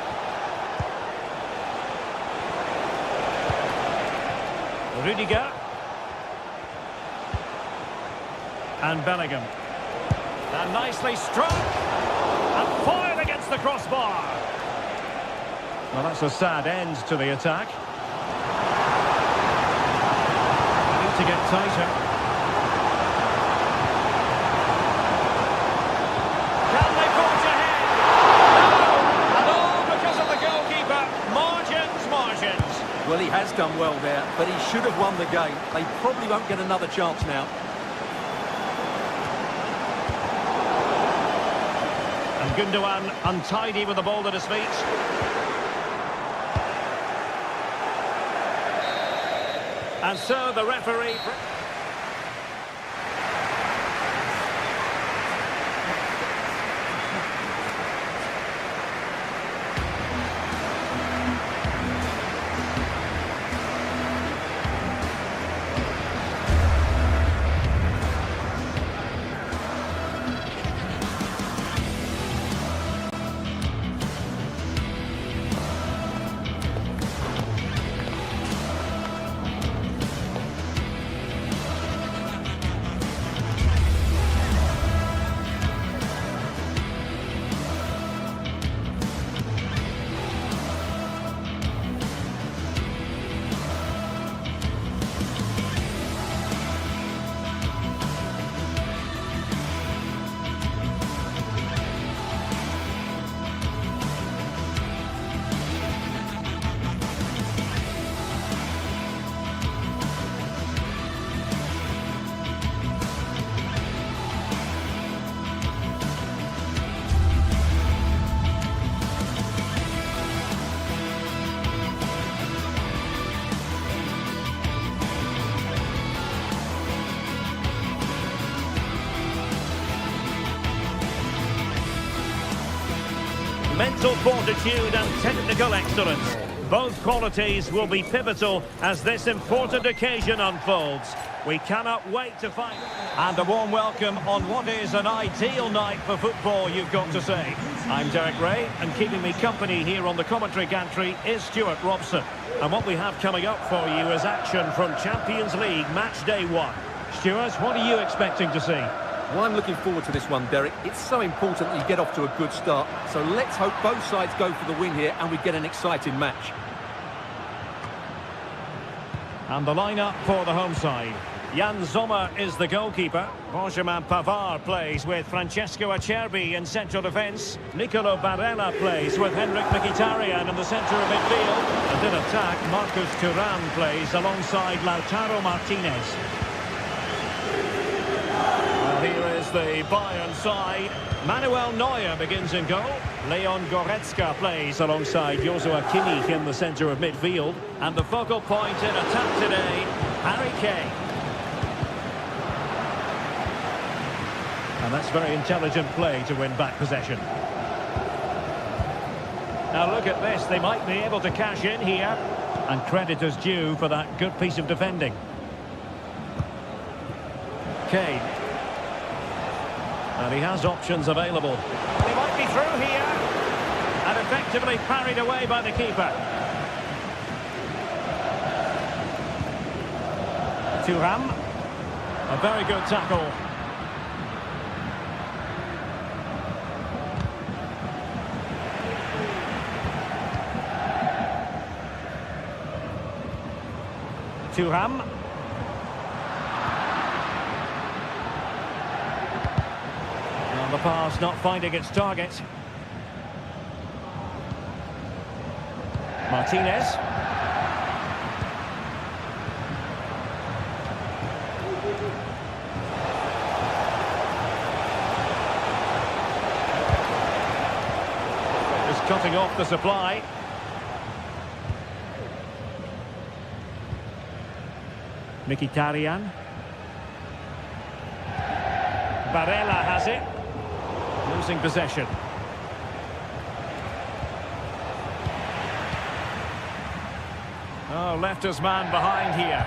Rudiger. And Bellingham. And nicely struck. And fired against the crossbar. Well, that's a sad end to the attack. Need to get tighter. Can they forge ahead? No! And all because of the goalkeeper. Margins. Well, he has done well there, but he should have won the game. They probably won't get another chance now. Gundogan untidy with the ball at his feet. And so the referee... Mental fortitude and technical excellence. Both qualities will be pivotal as this important occasion unfolds. We cannot wait to find... And a warm welcome on what is an ideal night for football, you've got to say. I'm Derek Ray, and keeping me company here on the commentary gantry is Stuart Robson. And what we have coming up for you is action from Champions League Match Day 1. Stuart, what are you expecting to see? Well, I'm looking forward to this one, Derek. It's so important that you get off to a good start. So let's hope both sides go for the win here and we get an exciting match. And the lineup for the home side. Jan Sommer is the goalkeeper. Benjamin Pavard plays with Francesco Acerbi in central defence. Nicolo Barella plays with Henrik Mkhitaryan in the centre of midfield. And in attack, Marcus Thuram plays alongside Lautaro Martinez. Well, here is the Bayern side. Manuel Neuer begins in goal. Leon Goretzka plays alongside Joshua Kimmich in the centre of midfield. And the focal point in attack today, Harry Kane. And that's very intelligent play to win back possession. Now look at this, they might be able to cash in here. And credit is due for that good piece of defending. Kane. And he has options available. He might be through here. And effectively parried away by the keeper. Thuram. A very good tackle. Thuram. And the pass not finding its target. Martinez. Just cutting off the supply. Mkhitaryan. Barella has it. Losing possession. Oh, left his man behind here.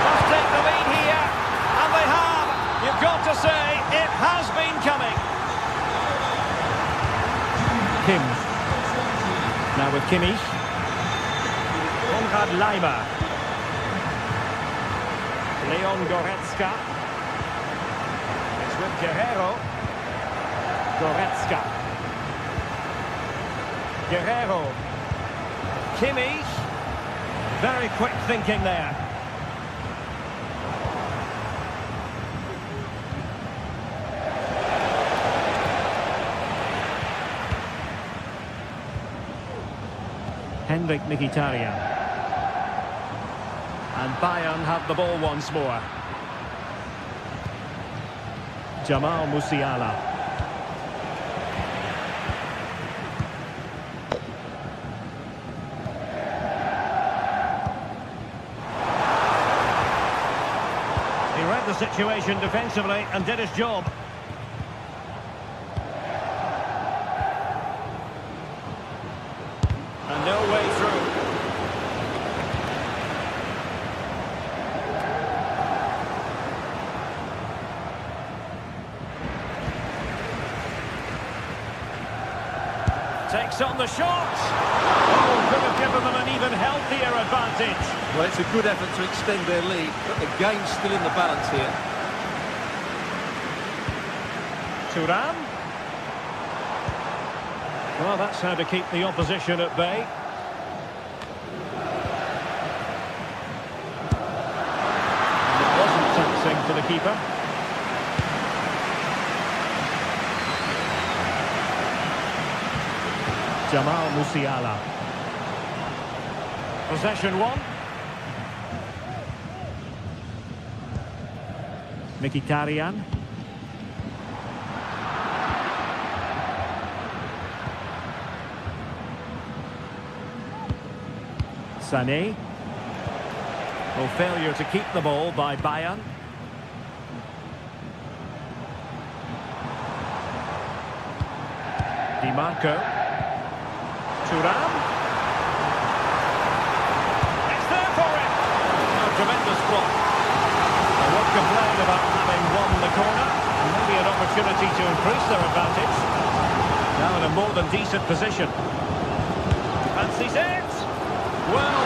Must take the lead here. And they have. You've got to say, it has been coming. Kim. Now with Kimmich. Konrad Laimer. Leon Goretzka. It's with Guerrero. Goretzka. Guerrero. Kimmich. Very quick thinking there. Henrik Mkhitaryan. And Bayern have the ball once more. Jamal Musiala. He read the situation defensively and did his job. And no way through. Takes on the shot. Oh, could have given them an even healthier advantage. Well, it's a good effort to extend their lead, but the game's still in the balance here. Thuram. Well, that's how to keep the opposition at bay. And it wasn't taxing for the keeper. Jamal Musiala. Possession one. Mkhitaryan. Sané. Well, failure to keep the ball by Bayern. Di Marco. Thuram. It's there for him. A tremendous block. I won't complain about having won the corner. Maybe an opportunity to increase their advantage. Now in a more than decent position. Fancies it. Well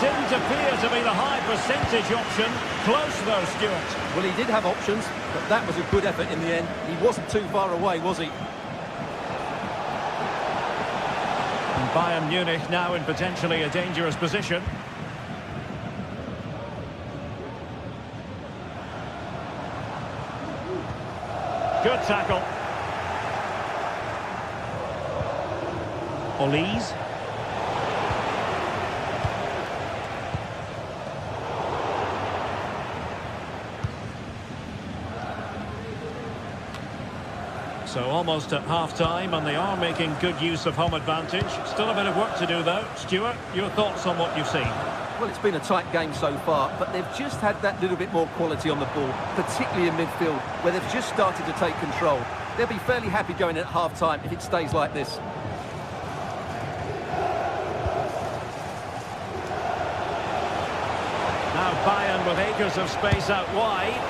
didn't appear to be the high percentage option. Close though, Stuart. Well, he did have options, but that was a good effort in the end. He wasn't too far away, was he? And Bayern Munich now in potentially a dangerous position. Good tackle. Olise. So almost at half-time, and they are making good use of home advantage. Still a bit of work to do, though. Stuart, your thoughts on what you've seen? Well, it's been a tight game so far, but they've just had that little bit more quality on the ball, particularly in midfield, where they've just started to take control. They'll be fairly happy going at half-time if it stays like this. Now Bayern with acres of space out wide.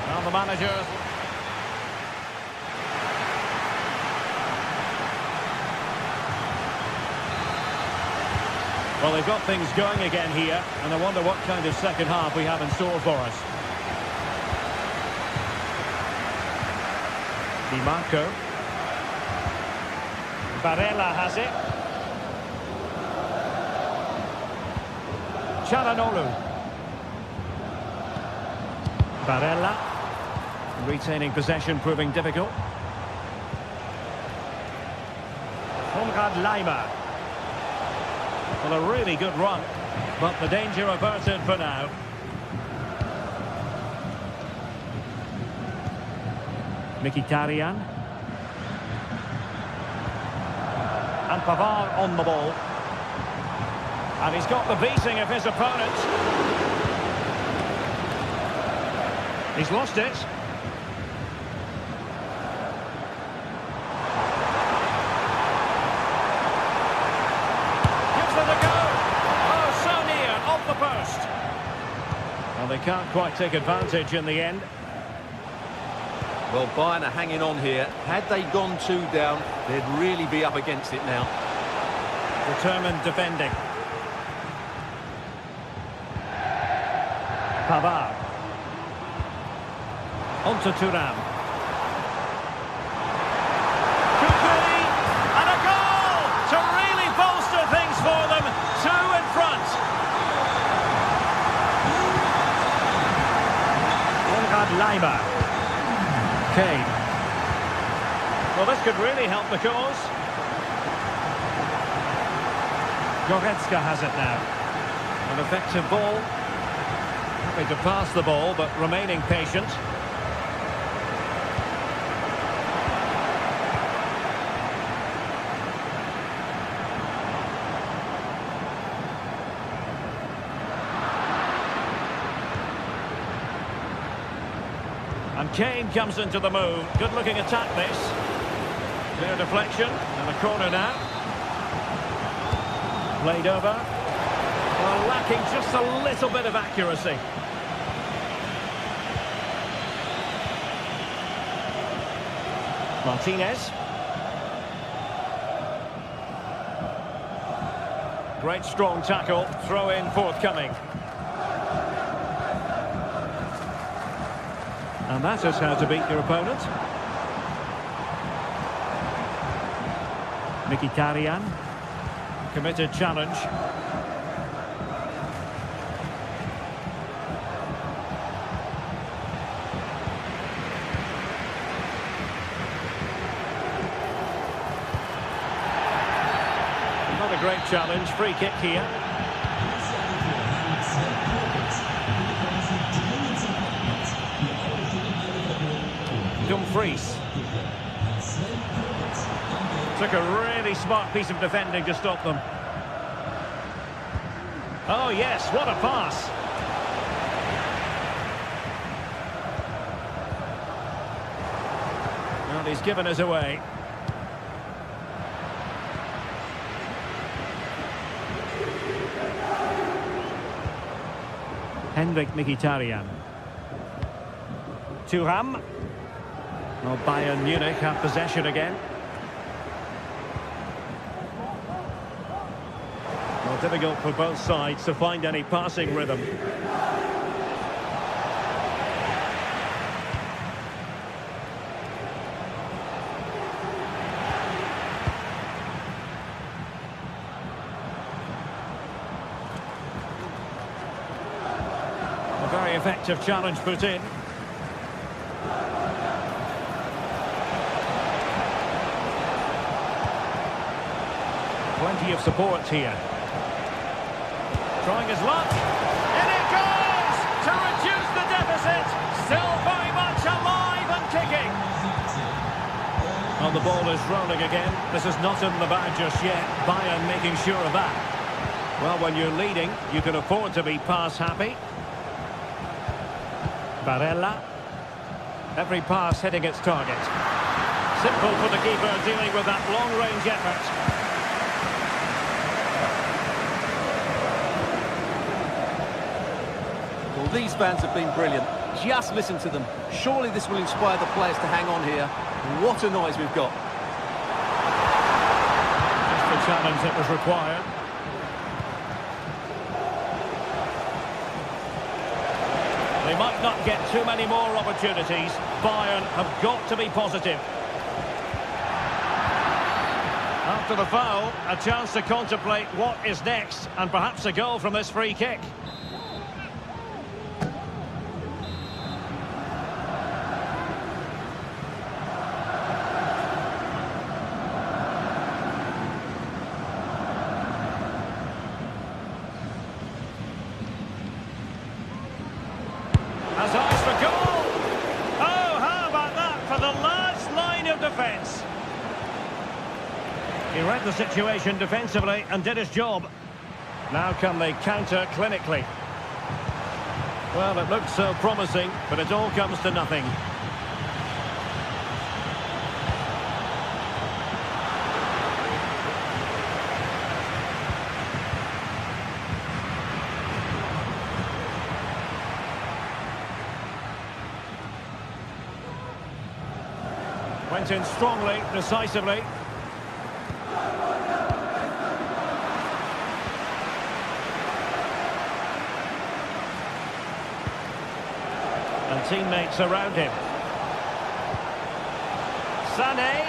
Now the manager... Well, they've got things going again here, and I wonder what kind of second half we have in store for us. Di Marco. Barella has it. Çalhanoğlu. Barella. Retaining possession proving difficult. Konrad Laimer. Well, a really good run, but the danger averted for now. Mkhitaryan. And Pavard on the ball. And he's got the beating of his opponent. He's lost it. Gives it a go. Oh, so near, off the post. Well, they can't quite take advantage in the end. Well, Bayern are hanging on here. Had they gone 2 down, they'd really be up against it now. Determined defending. Pavard. On to Thuram. Could be, and a goal to really bolster things for them. 2 in front. Konrad Laimer. Kane. Well, this could really help the cause. Goretzka has it now. An effective ball. Happy to pass the ball, but remaining patient. And Kane comes into the move. Good-looking attack, this. Clear deflection, and a corner now. Played over. Well, lacking just a little bit of accuracy. Martinez. Great strong tackle. Throw in forthcoming. And that is how to beat your opponent. Mkhitaryan. Committed challenge. Not a great challenge. Free kick here. Dumfries. Took a really smart piece of defending to stop them. Oh yes, what a pass. Well, he's given us away. Henrik Mkhitaryan. Thuram. Well, Bayern Munich have possession again. Well, Well, difficult for both sides to find any passing rhythm. A very effective challenge put in. Plenty of support here. Trying his luck. In it goes! To reduce the deficit. Still very much alive and kicking. And the ball is rolling again. This is not in the bag just yet. Bayern making sure of that. Well, when you're leading, you can afford to be pass happy. Barella. Every pass hitting its target. Simple for the keeper dealing with that long-range effort. Well, these fans have been brilliant. Just listen to them. Surely this will inspire the players to hang on here. What a noise we've got. Just the challenge that was required. They might not get too many more opportunities. Bayern have got to be positive. After the foul, a chance to contemplate what is next, and perhaps a goal from this free kick. Has eyes for goal. Oh, how about that for the last line of defence? He read the situation defensively and did his job. Now can they counter clinically? Well, it looks so promising, but it all comes to nothing. Went in strongly, decisively. And teammates around him. Sané.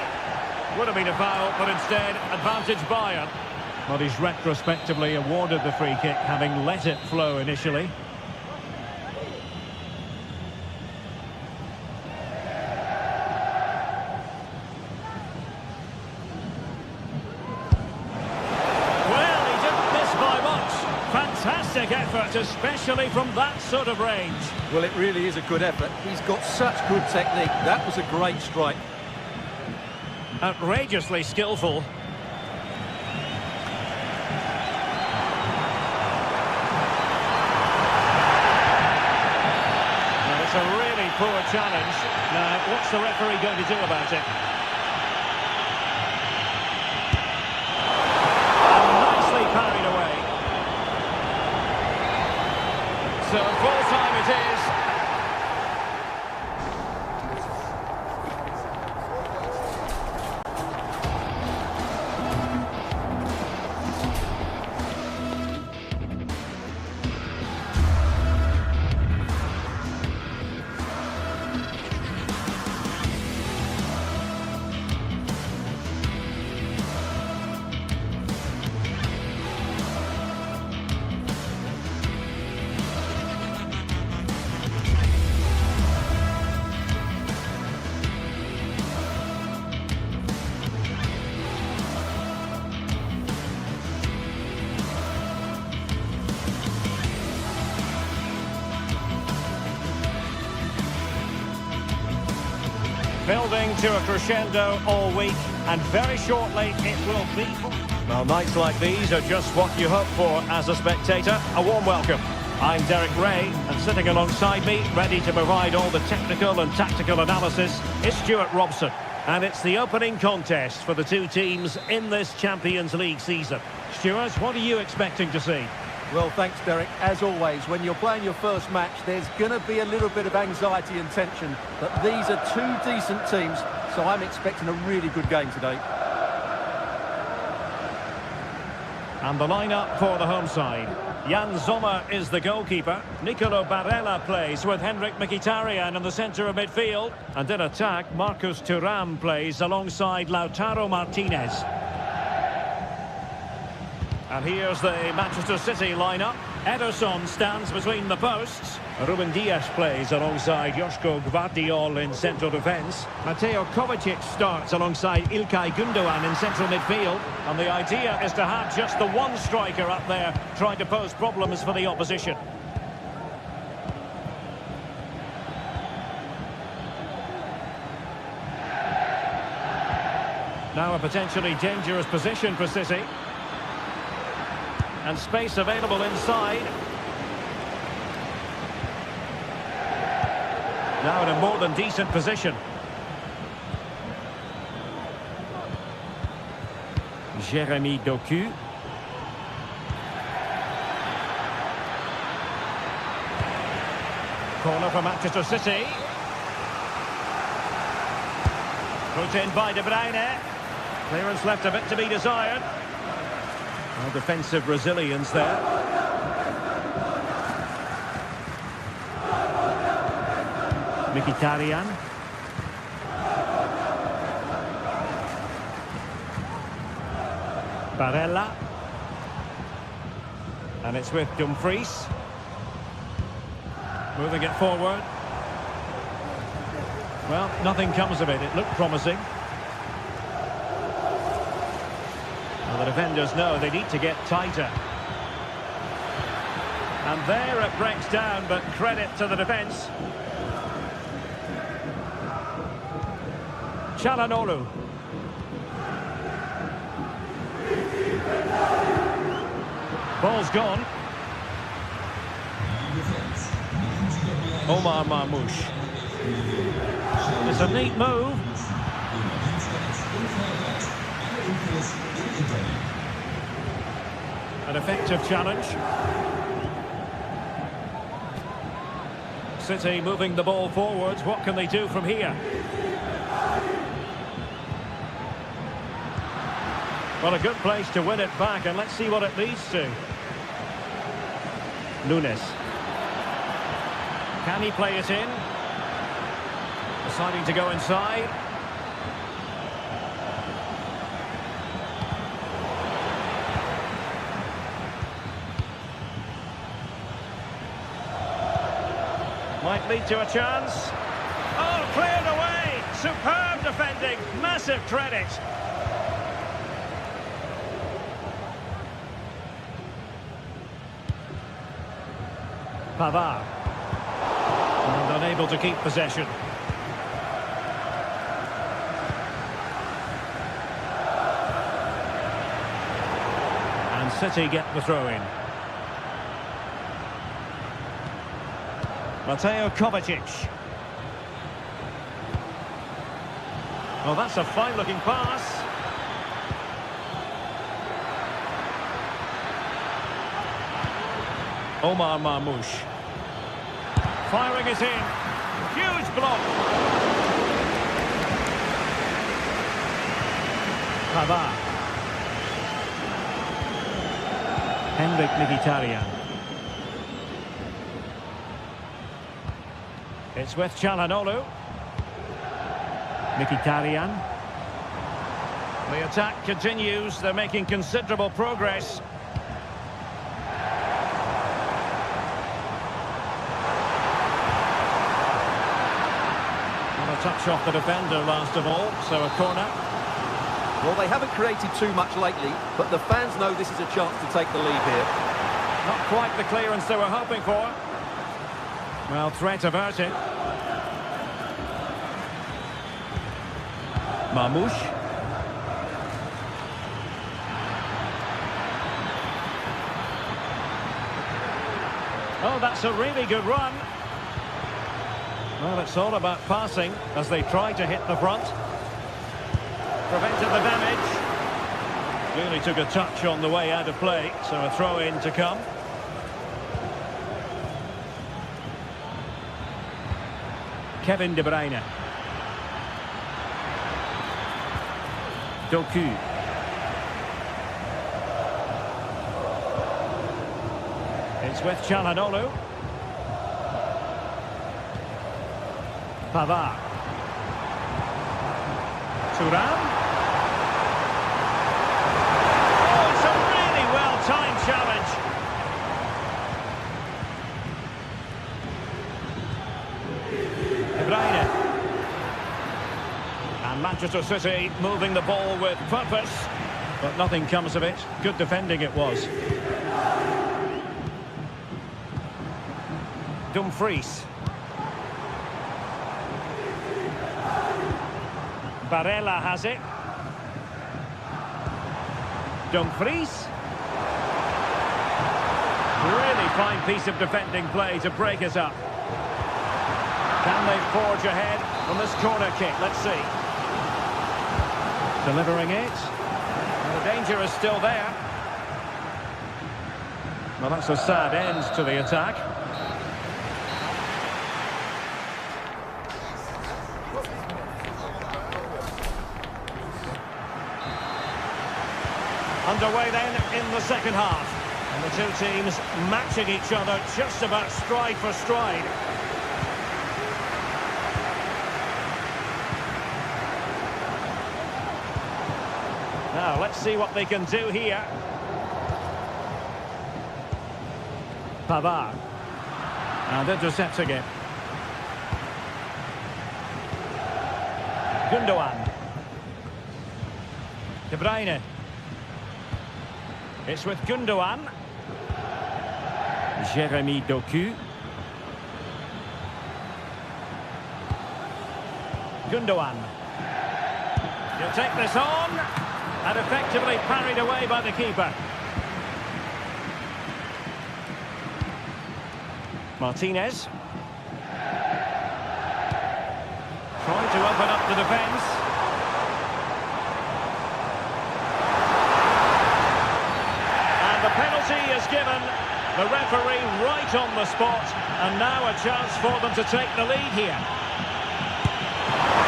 Would have been a foul, but instead, advantage Bayern. Well, he's retrospectively awarded the free kick, having let it flow initially. Fantastic effort, especially from that sort of range. Well, it really is a good effort. He's got such good technique. That was a great strike. Outrageously skillful. Now, it's a really poor challenge. Now, what's the referee going to do about it? And nicely parried away. So full time it is. Building to a crescendo all week, and very shortly it will be. Well, nights like these are just what you hope for as a spectator. A warm welcome. I'm Derek Ray, and sitting alongside me, ready to provide all the technical and tactical analysis, is Stuart Robson. And it's the opening contest for the two teams in this Champions League season. Stuart, what are you expecting to see? Well, thanks, Derek. As always, when you're playing your first match, there's going to be a little bit of anxiety and tension. But these are two decent teams, so I'm expecting a really good game today. And the lineup for the home side. Jan Sommer is the goalkeeper. Nicolo Barella plays with Henrik Mkhitaryan in the centre of midfield. And in attack, Marcus Thuram plays alongside Lautaro Martinez. And here's the Manchester City lineup. Ederson stands between the posts. Ruben Dias plays alongside Joško Gvardiol in central defence. Mateo Kovacic starts alongside Ilkay Gundogan in central midfield. And the idea is to have just the one striker up there trying to pose problems for the opposition. Now a potentially dangerous position for City. And space available inside. Now in a more than decent position. Jeremy Doku. Corner for Manchester City. Put in by De Bruyne. Clearance left a bit to be desired. Well, defensive resilience there. Mkhitaryan. Barella. And it's with Dumfries. Moving it forward. Well, nothing comes of it. It looked promising. Well, the defenders know they need to get tighter. And there it breaks down, but credit to the defence. Çalhanoğlu. Ball's gone. Omar Marmoush. It's a neat move. An effective challenge. City moving the ball forwards. What can they do from here? Well, a good place to win it back, and let's see what it leads to. Nunes. Can he play it in? Deciding to go inside. Might lead to a chance. Oh, cleared away! Superb defending! Massive credit! Pavard. And unable to keep possession. And City get the throw-in. Mateo Kovacic. Well, that's a fine-looking pass. Omar Marmoush. Firing it in. Huge block. Pavard. Henrik Mkhitaryan. It's with Çalhanoğlu. Mkhitaryan. The attack continues. They're making considerable progress. Touch off the defender last of all, so a corner. Well, they haven't created too much lately, but the fans know this is a chance to take the lead here. Not quite the clearance they were hoping for. Well, threat averted. Marmoush. Oh, that's a really good run. Well, it's all about passing as they try to hit the front. Prevented the damage. Really took a touch on the way out of play, so a throw-in to come. Kevin De Bruyne. Doku. It's with Çalhanoğlu. Pavard. Thuram. Oh, it's a really well-timed challenge. De Bruyne. And Manchester City moving the ball with purpose. But nothing comes of it. Good defending it was. Dumfries. Barella has it. Dumfries. Really fine piece of defending play to break us up. Can they forge ahead from this corner kick? Let's see. Delivering it. The danger is still there. Well, that's a sad end to the attack. Underway then in the second half. And the two teams matching each other just about stride for stride. Now, let's see what they can do here. Pavard. And intercepting it. Gundogan. De Bruyne. It's with Gundogan. Jeremy Doku. Gundogan. He'll take this on. And effectively parried away by the keeper. Martinez. Trying to open up the defence. And the penalty is given. The referee right on the spot. And now a chance for them to take the lead here.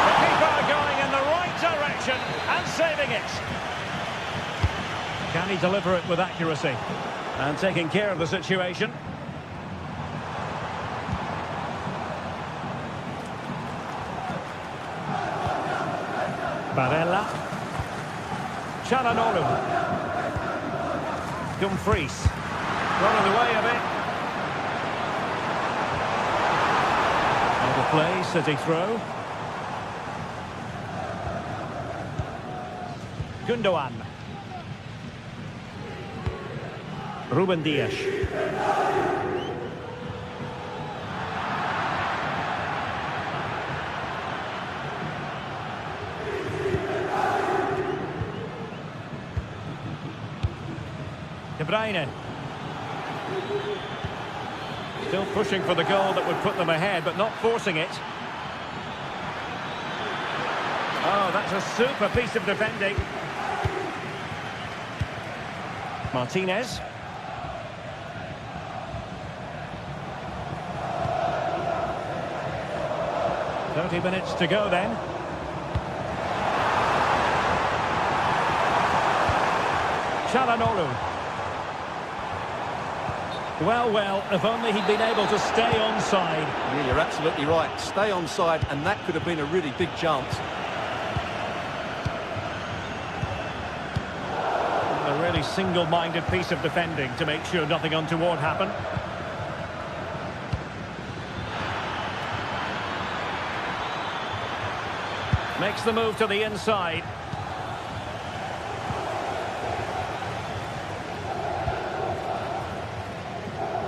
The keeper going in the right direction and saving it. Can he deliver it with accuracy? And taking care of the situation. Barella. Çalhanoğlu. Dumfries. Running the way of it. Over play, City throw. Gundogan. Ruben Dias. De Bruyne. Still pushing for the goal that would put them ahead, but not forcing it. Oh, that's a super piece of defending. Martinez. 30 minutes to go then. Çalhanoğlu. Well, if only he'd been able to stay onside. Yeah, you're absolutely right. Stay onside, and that could have been a really big chance. A really single-minded piece of defending to make sure nothing untoward happened. Makes the move to the inside.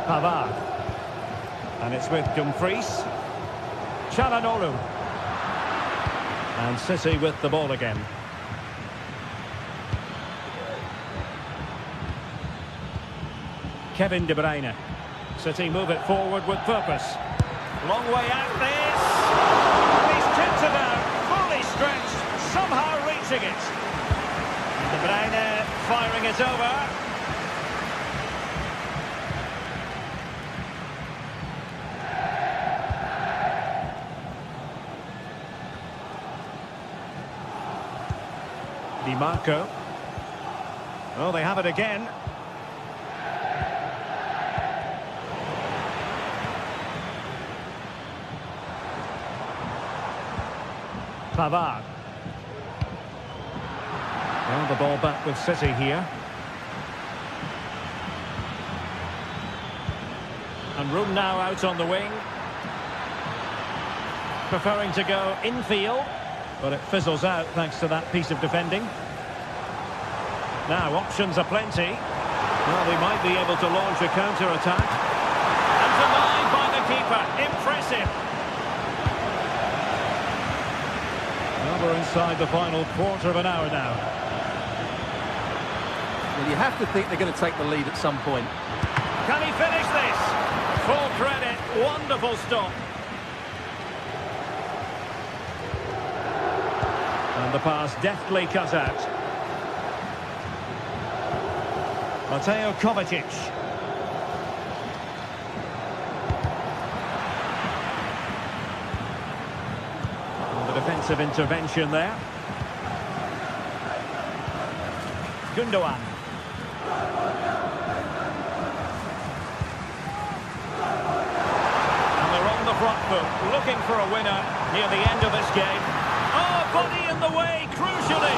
Pavard. And it's with Dumfries. Çalhanoğlu. And City with the ball again. Kevin De Bruyne. City move it forward with purpose. Long way out this. He's tipped it out. Fully stretched. Somehow reaching it. De Bruyne firing it over. Di Marco. Oh, they have it again. Pavard. Well, the ball back with City here. And room now out on the wing. Preferring to go infield, but it fizzles out thanks to that piece of defending. Now, options are plenty. Well, they might be able to launch a counter-attack. And denied by the keeper. Impressive. Well, we're inside the final quarter of an hour now. Well, you have to think they're going to take the lead at some point. Can he finish this? Full credit. Wonderful stop. And the pass deftly cut out. Mateo Kovacic. And the defensive intervention there. Gundogan. And they're on the front foot, looking for a winner near the end of this game. Oh, body in the way, crucially.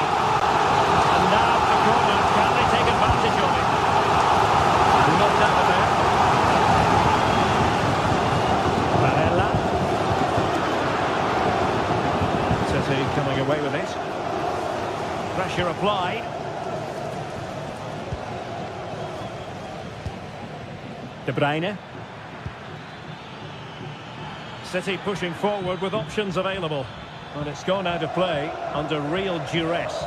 And now the corner. Can they take advantage of it? Knocked out of there. Barella. City coming away with it. Pressure applied. De Bruyne. City pushing forward with options available. And it's gone out of play under real duress.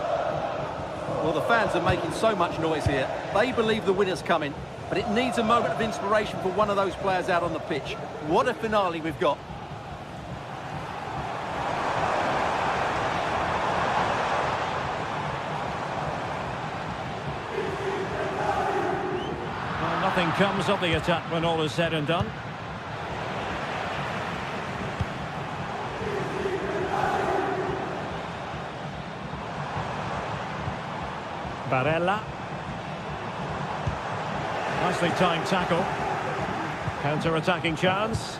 Well, the fans are making so much noise here. They believe the winner's coming, but it needs a moment of inspiration for one of those players out on the pitch. What a finale we've got. Well, nothing comes of the attack when all is said and done. Barella. Nicely timed tackle. Counter-attacking chance.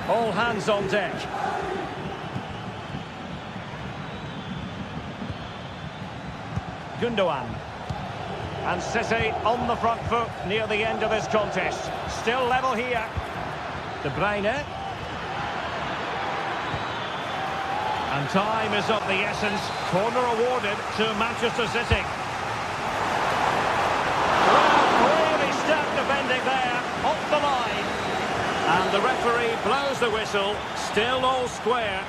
All hands on deck. Gundogan. And City on the front foot near the end of this contest. Still level here. De Bruyne. And time is of the essence. Corner awarded to Manchester City. Well, really stout defending there, off the line. And the referee blows the whistle. Still all square.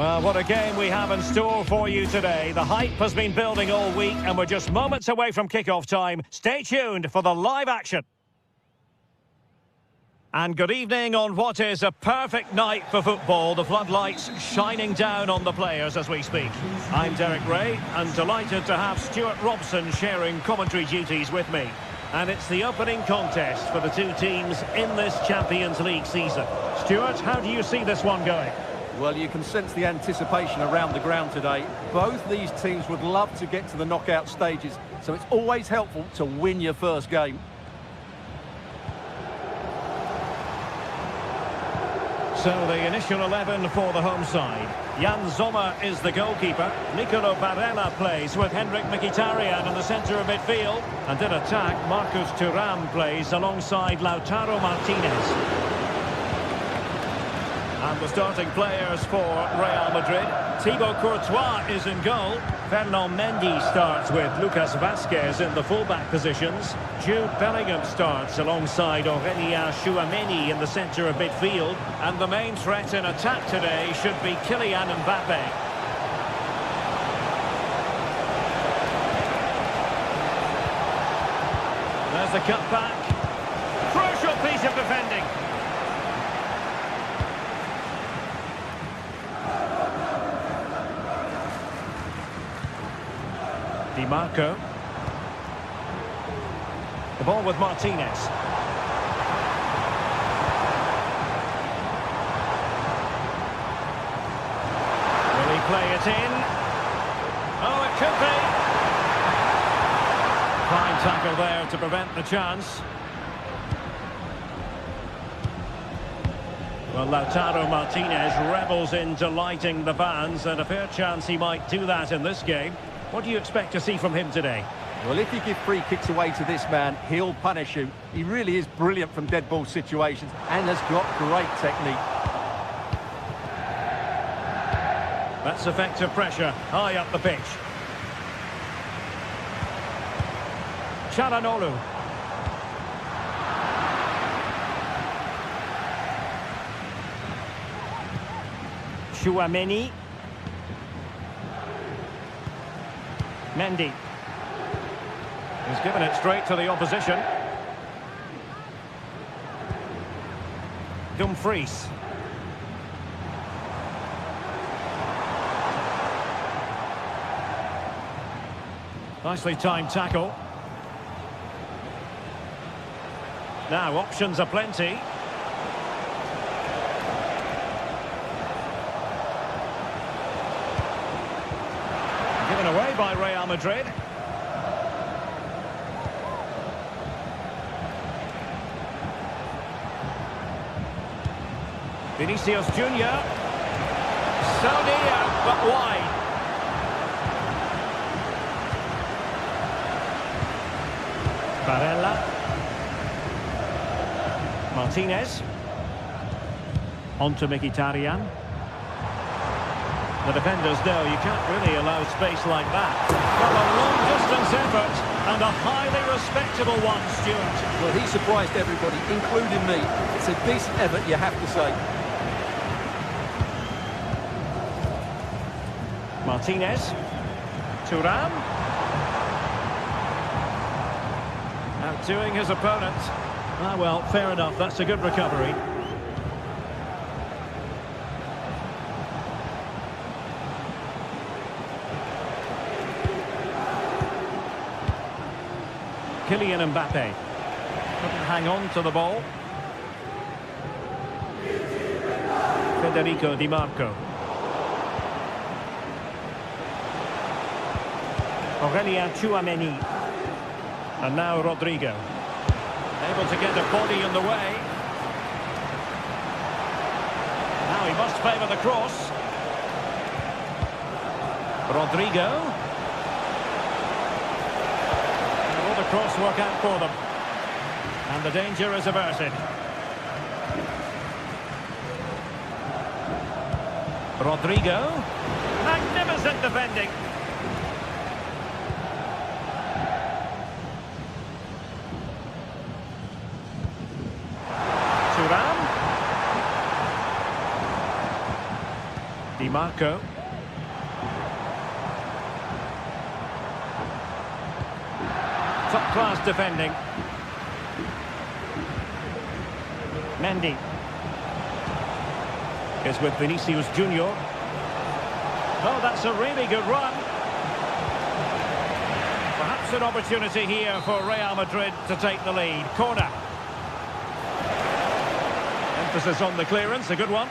Well, what a game we have in store for you today. The hype has been building all week and we're just moments away from kickoff time. Stay tuned for the live action. And good evening on what is a perfect night for football. The floodlights shining down on the players as we speak. I'm Derek Ray and delighted to have Stuart Robson sharing commentary duties with me. And it's the opening contest for the two teams in this Champions League season. Stuart, how do you see this one going? Well, you can sense the anticipation around the ground today. Both these teams would love to get to the knockout stages, so it's always helpful to win your first game. So the initial 11 for the home side. Jan Sommer is the goalkeeper. Nicolo Barella plays with Henrik Mkhitaryan in the centre of midfield. And in attack, Marcus Thuram plays alongside Lautaro Martinez. And the starting players for Real Madrid. Thibaut Courtois is in goal. Fernand Mendy starts with Lucas Vazquez in the fullback positions. Jude Bellingham starts alongside Aurélien Tchouameni in the centre of midfield. And the main threat in attack today should be Kylian Mbappe. There's the cutback. Crucial piece of defending. Di Marco. The ball with Martinez. Will he play it in? Oh, it could be. Fine tackle there to prevent the chance. Well, Lautaro Martinez revels in delighting the fans, and a fair chance he might do that in this game. What do you expect to see from him today? Well, if you give free kicks away to this man, he'll punish you. He really is brilliant from dead ball situations and has got great technique. That's effective pressure, high up the pitch. Çalhanoğlu. Tchouameni. Mendy. He's given it straight to the opposition. Dumfries. Nicely timed tackle. Now options are plenty. Given away by Real Madrid. Vinicius Junior. So near, but wide. Barella. Martinez. On to Mkhitaryan. The defenders know you can't really allow space like that. Well, a long-distance effort and a highly respectable one, Stuart. Well, he surprised everybody, including me. It's a decent effort, you have to say. Martinez. Thuram. Outdoing his opponent. Ah, well, fair enough. That's a good recovery. Kylian Mbappe couldn't hang on to the ball. Federico Di Marco. Aurélien Tchouameni. And now Rodrigo. Able to get a body in the way. Now he must favour the cross. Rodrigo. Cross work out for them. And the danger is averted. Rodrigo. Magnificent defending. Thuram. Di Marco. Top-class defending. Mendy is with Vinicius Junior. Oh, that's a really good run. Perhaps an opportunity here for Real Madrid to take the lead. Corner. Emphasis on the clearance, a good one.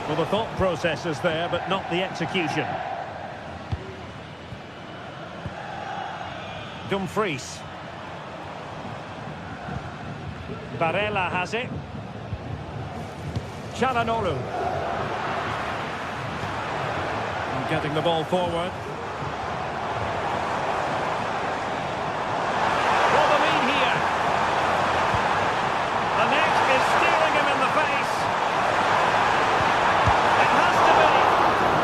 Well, the thought process is there, but not the execution. Dumfries. Barella has it. Çalhanoğlu. Getting the ball forward. For the lead here. The net is steering him in the face. It has to be.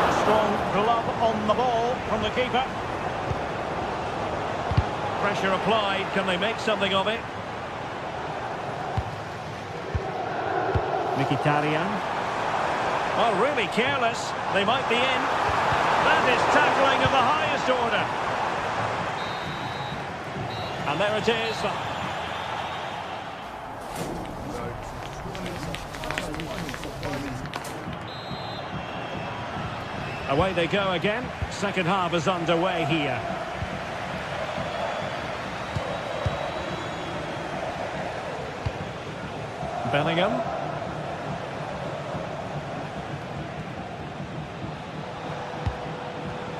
A strong glove on the ball from the keeper. Pressure applied. Can they make something of it? Mkhitaryan. Oh, really careless. They might be in. That is tackling of the highest order. And there it is. Away they go again. Second half is underway here. Bellingham.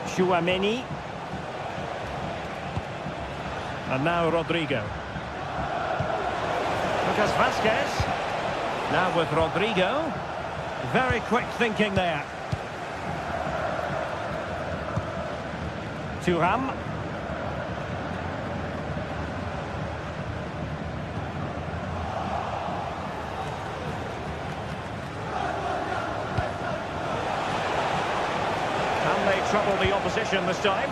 Tchouaméni. And now Rodrigo. Lucas Vazquez. Now with Rodrigo. Very quick thinking there. Thuram. Trouble the opposition this time.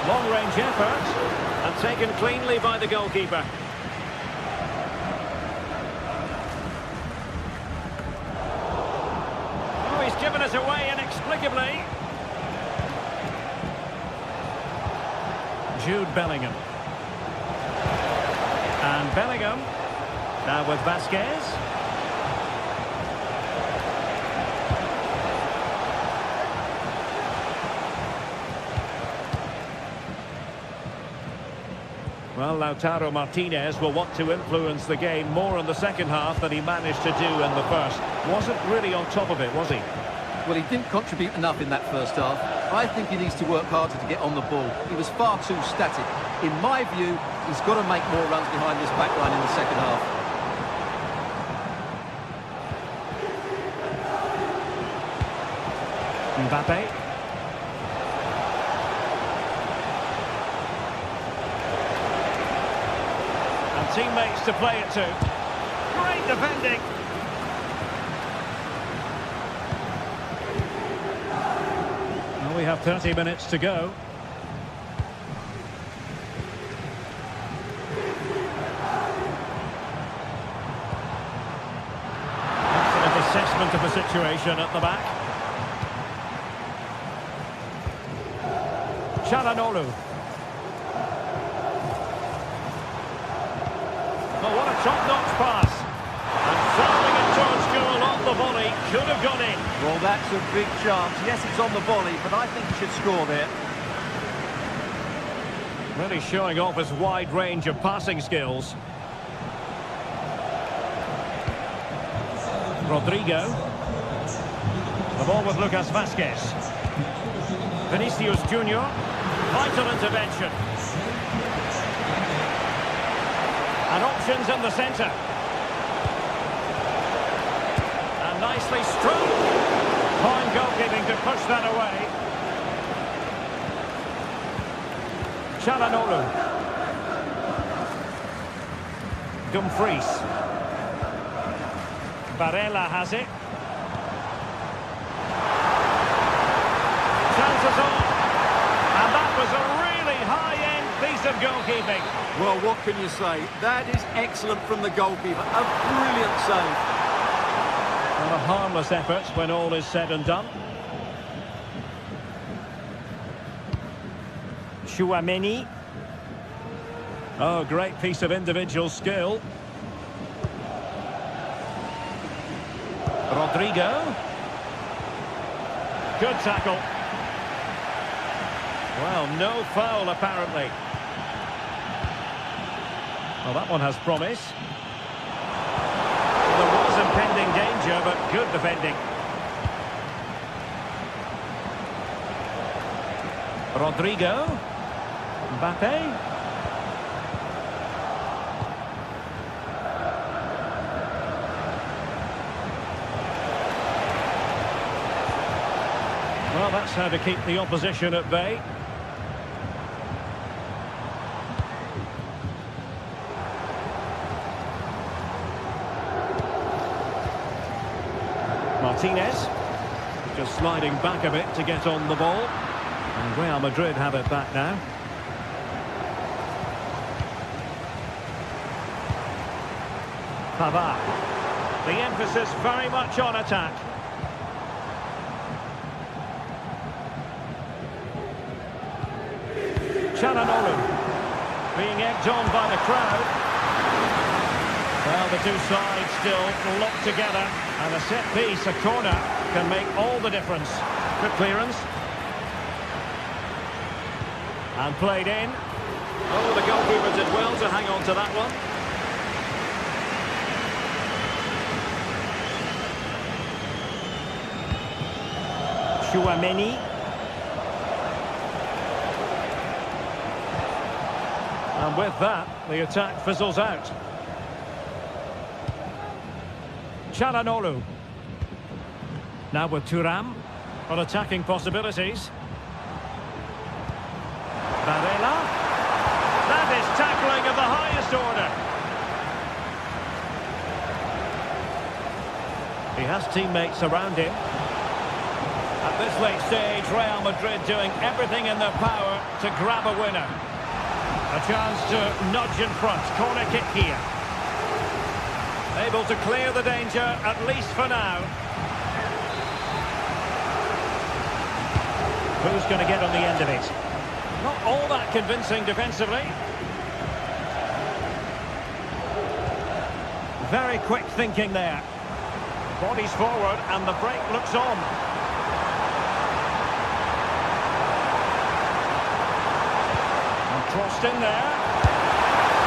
Long-range effort and taken cleanly by the goalkeeper. Oh, he's given us away inexplicably. Jude Bellingham. And Bellingham. Now with Vazquez. Well, Lautaro Martinez will want to influence the game more in the second half than he managed to do in the first. Wasn't really on top of it, was he? Well, he didn't contribute enough in that first half. I think he needs to work harder to get on the ball. He was far too static. In my view, he's got to make more runs behind this back line in the second half. Mbappe. Teammates to play it to. Great defending. Well, we have 30 minutes to go. Excellent assessment of the situation at the back. Çalhanoğlu. Oh, what a top-notch pass. And throwing it towards goal on the volley. Could have gone in. Well, that's a big chance. Yes, it's on the volley, but I think he should score there. Really showing off his wide range of passing skills. Rodrigo. The ball with Lucas Vazquez. Vinicius Junior. Vital intervention. And options in the centre. And nicely struck. Fine goalkeeping to push that away. Çalhanoğlu. Dumfries. Barella has it. Chances on. And that was a really high-end piece piece of goalkeeping. Well, what can you say? That is excellent from the goalkeeper. A brilliant save. Well, a harmless effort when all is said and done. Chouameni. Oh, great piece of individual skill. Rodrigo. Good tackle. Well, no foul apparently. Well, that one has promise. Well, there was impending danger, but good defending. Rodrigo. Mbappe. Well, that's how to keep the opposition at bay. Martinez. Just sliding back a bit to get on the ball. And Real Madrid have it back now. Pavard. The emphasis very much on attack. Çalhanoğlu being egged on by the crowd. Well, the two sides still locked together, and a set piece, a corner, can make all the difference. Good clearance. And played in. Oh, the goalkeeper did well to hang on to that one. Chouameni. And with that, the attack fizzles out. Çalhanoğlu. Now with Thuram on attacking possibilities. Varela. That is tackling of the highest order. He has teammates around him. At this late stage, Real Madrid doing everything in their power to grab a winner. A chance to nudge in front. Corner kick here. Able to clear the danger, at least for now. Who's going to get on the end of it? Not all that convincing defensively. Very quick thinking there. Bodies forward and the break looks on. Crossed in there.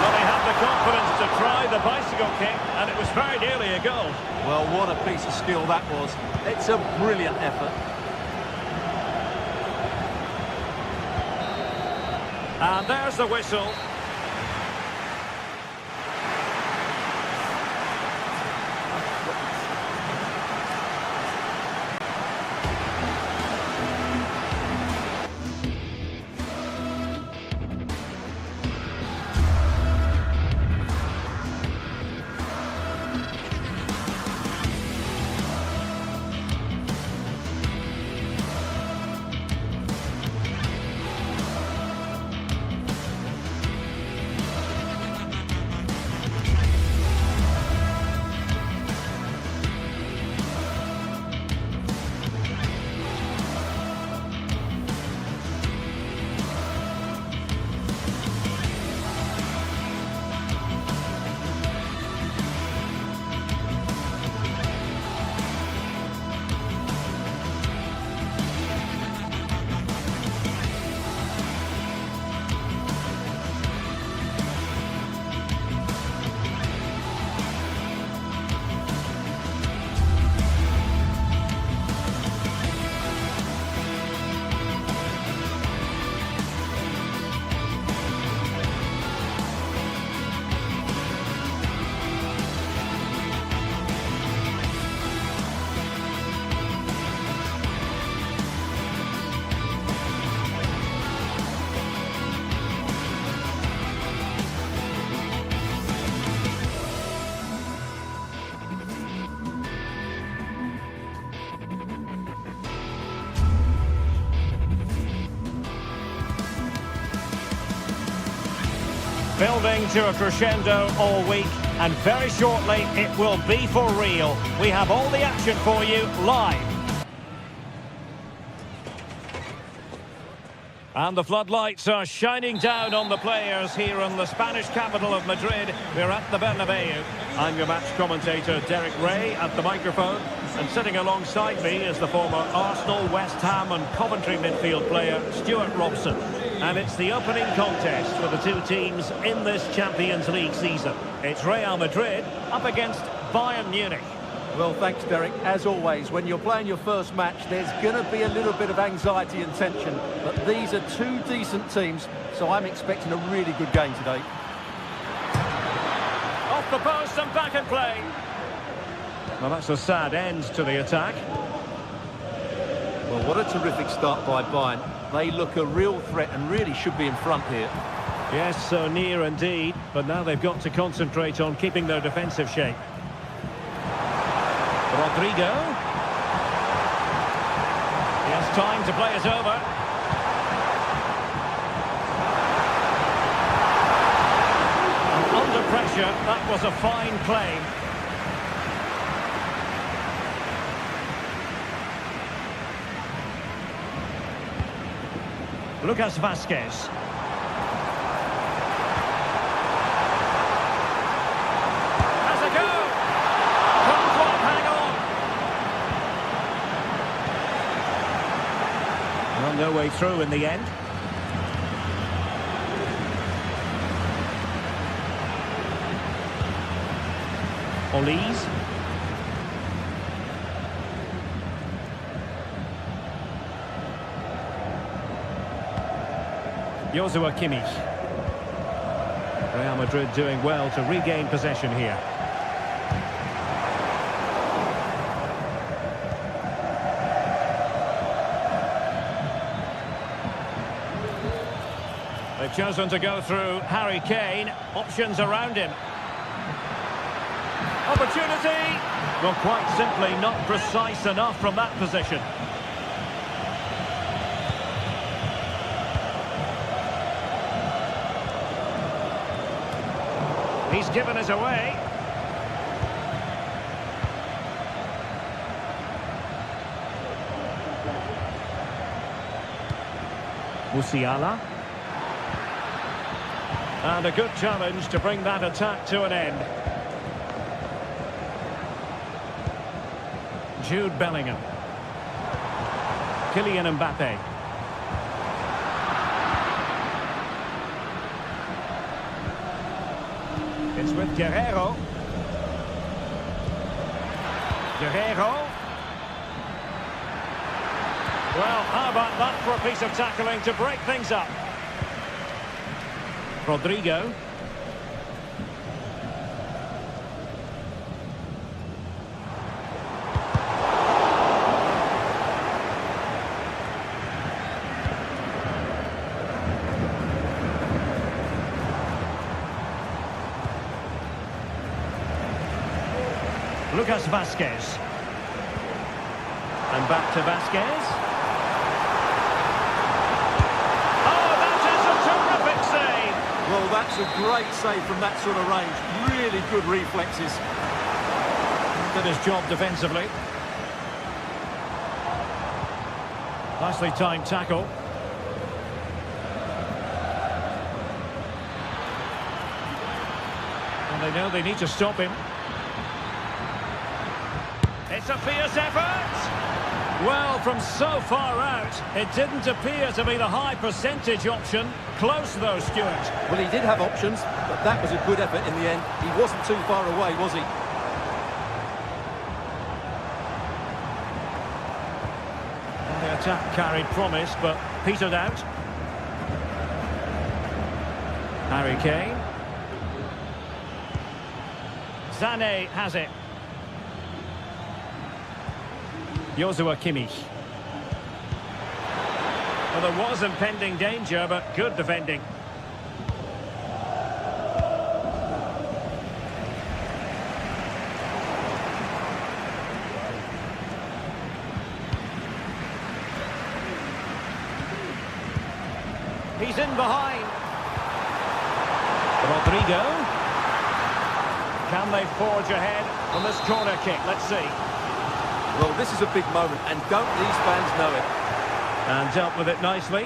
Well, they had the confidence to try the bicycle kick, and it was very nearly a goal. Well, what a piece of skill that was. It's a brilliant effort. And there's the whistle. Building to a crescendo all week, and very shortly it will be for real. We have all the action for you live. And the floodlights are shining down on the players here in the Spanish capital of Madrid. We're at the Bernabeu. I'm your match commentator, Derek Ray, at the microphone. And sitting alongside me is the former Arsenal, West Ham and Coventry midfield player, Stuart Robson. And it's the opening contest for the two teams in this Champions League season. It's Real Madrid up against Bayern Munich. Well, thanks, Derek. As always, when you're playing your first match, there's going to be a little bit of anxiety and tension. But these are two decent teams, so I'm expecting a really good game today. Off the post and back in play. Well, that's a sad end to the attack. Well, what a terrific start by Bayern. They look a real threat and really should be in front here. Yes, so near indeed. But now they've got to concentrate on keeping their defensive shape. Rodrigo. He has time to play it over. And under pressure, that was a fine claim. Lucas Vázquez. Has a go! Can't quite hang on. Well, no way through in the end. Olise. Joshua Kimmich. Real Madrid doing well to regain possession here. They've chosen to go through Harry Kane. Options around him. Opportunity! Well, quite simply not precise enough from that position. He's given us away. Musiala. And a good challenge to bring that attack to an end. Jude Bellingham. Kylian Mbappe. It's with Guerrero. Guerrero. Well, how about that for a piece of tackling to break things up? Rodrigo. Lucas Vázquez. And back to Vázquez. Oh, that is a terrific save! Well, that's a great save from that sort of range. Really good reflexes. Did his job defensively. Nicely timed tackle. And they know they need to stop him. It's a fierce effort. Well, from so far out, it didn't appear to be the high percentage option. Close though, Stuart. Well, he did have options, but that was a good effort in the end. He wasn't too far away, was he? And the attack carried promise, but petered out. Harry Kane. Sané has it. Joshua Kimmich. Well, there was impending danger, but good defending. He's in behind. Rodrigo. Can they forge ahead from this corner kick? Let's see. Well, this is a big moment, and don't these fans know it? And dealt with it nicely.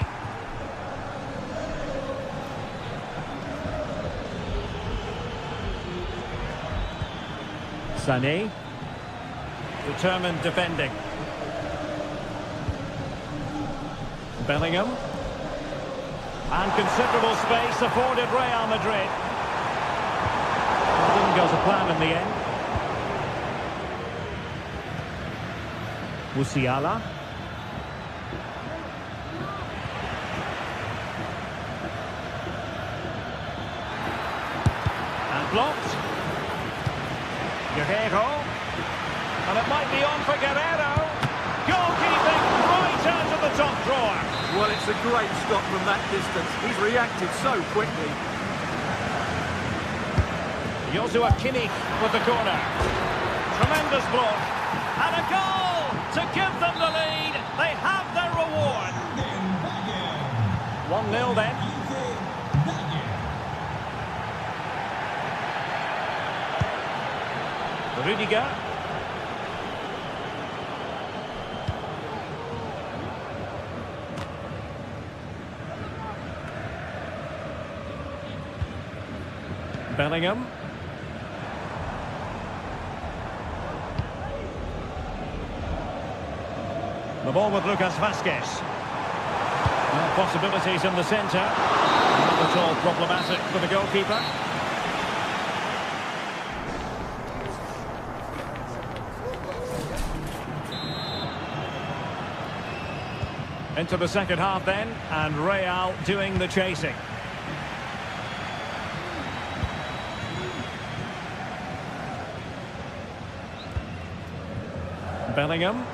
Sané. Determined defending. Bellingham. And considerable space afforded Real Madrid. Didn't go to plan in the end. Musiala. And blocked. Guerrero. And it might be on for Guerrero. Goalkeeping right out of the top drawer. Well, it's a great stop from that distance. He's reacted so quickly. Joshua Kimmich with the corner. Tremendous block. And a goal to give them the lead. They have their reward. 1-0 then. Rudiger. Bellingham. The ball with Lucas Vazquez. Well, possibilities in the centre. Not at all problematic for the goalkeeper. Into the second half then, and Real doing the chasing. Bellingham.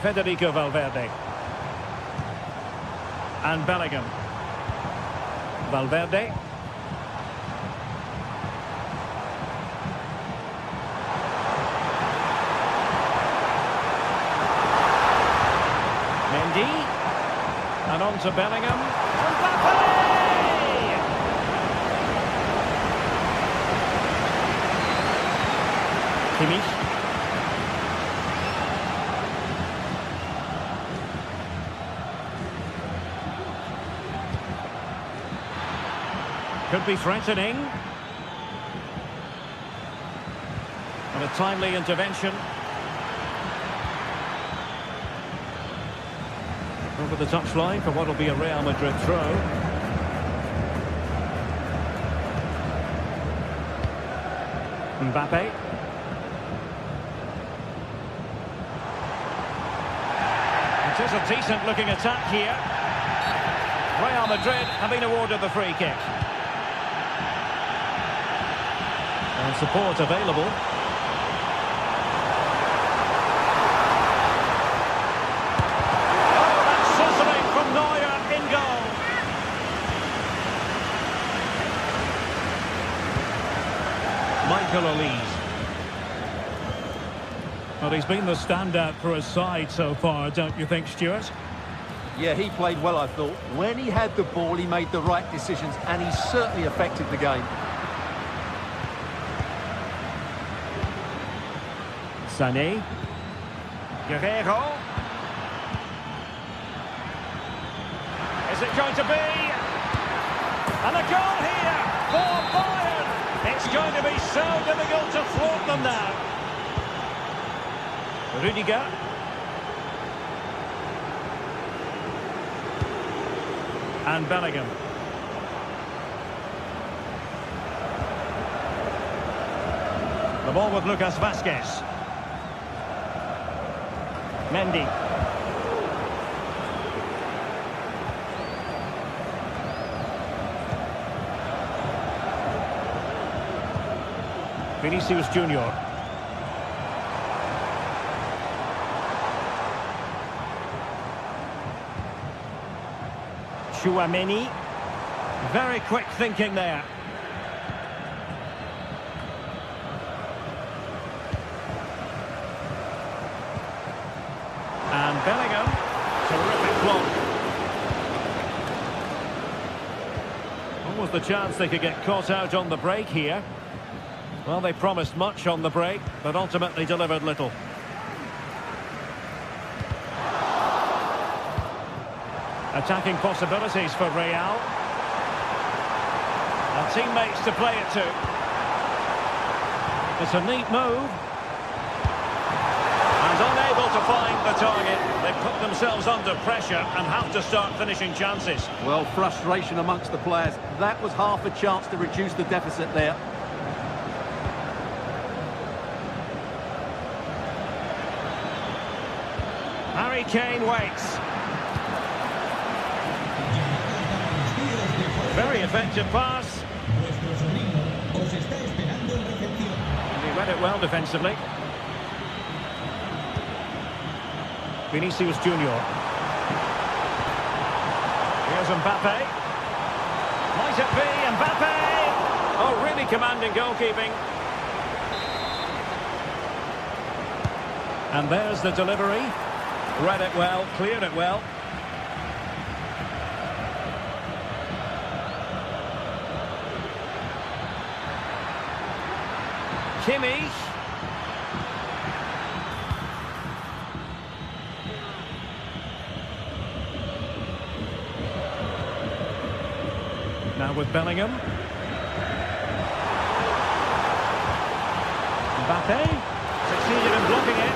Federico Valverde. And Bellingham. Valverde. Mendy. And on to Bellingham. Mbappe! Kimmich. Could be threatening. And a timely intervention. Over the touchline for what will be a Real Madrid throw. Mbappe. It is a decent-looking attack here. Real Madrid have been awarded the free kick. And support available. Oh, that's sizzling from Neuer in goal. Michael Olise. Well, he's been the standout for his side so far, don't you think, Stuart? Yeah, he played well, I thought. When he had the ball, he made the right decisions, and he certainly affected the game. Sané. Guerrero. Is it going to be? And a goal here for Bayern. It's going to be so difficult to thwart them now. Rudiger. And Bellingham. The ball with Lucas Vazquez. Mendy. Vinicius Junior. Chouameni. Very quick thinking there. And Bellingham. Terrific block. the chance they could get caught out on the break here. Well, they promised much on the break, but ultimately delivered little. Attacking possibilities for Real. And teammates to play it to. It's a neat move. And unable to find the target. They've put themselves under pressure and have to start finishing chances. Well, frustration amongst the players. That was half a chance to reduce the deficit there. Harry Kane waits. Very effective pass. And he read it well defensively. Vinicius Junior. Here's Mbappe. Might it be Mbappe? Oh, really commanding goalkeeping. And there's the delivery. Read it well, cleared it well. Kimmich. Now with Bellingham. Mbappe succeeded in blocking it.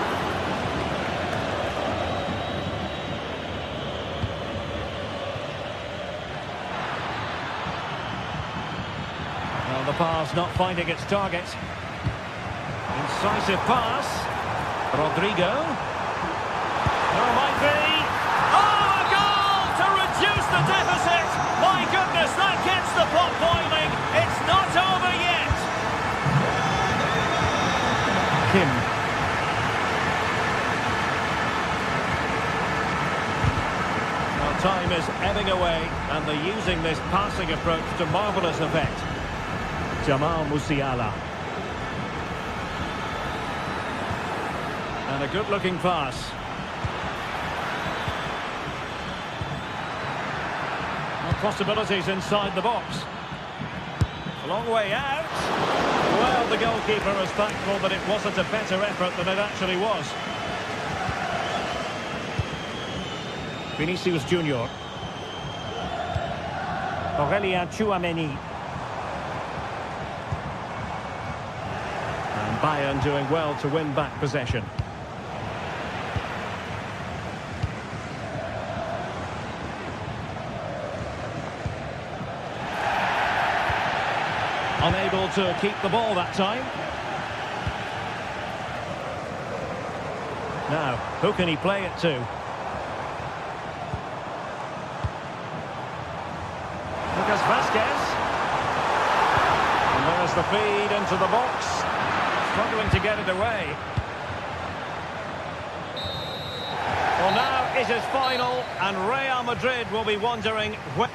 Well, the pass not finding its target. Incisive pass. Rodrigo. Oh, might be. Oh, a goal to reduce the deficit. My goodness, that gets the pot boiling. It's not over yet. Kim. Well, time is ebbing away, and they're using this passing approach to marvellous effect. Jamal Musiala. And a good-looking pass. Well, possibilities inside the box. A long way out. Well, the goalkeeper is thankful that it wasn't a better effort than it actually was. Vinicius Junior. Aurelien Tchouameni. And Bayern doing well to win back possession. Unable to keep the ball that time. Now, who can he play it to? Lucas Vazquez. And there's the feed into the box. Struggling to get it away. Well, now it is final, and Real Madrid will be wondering when...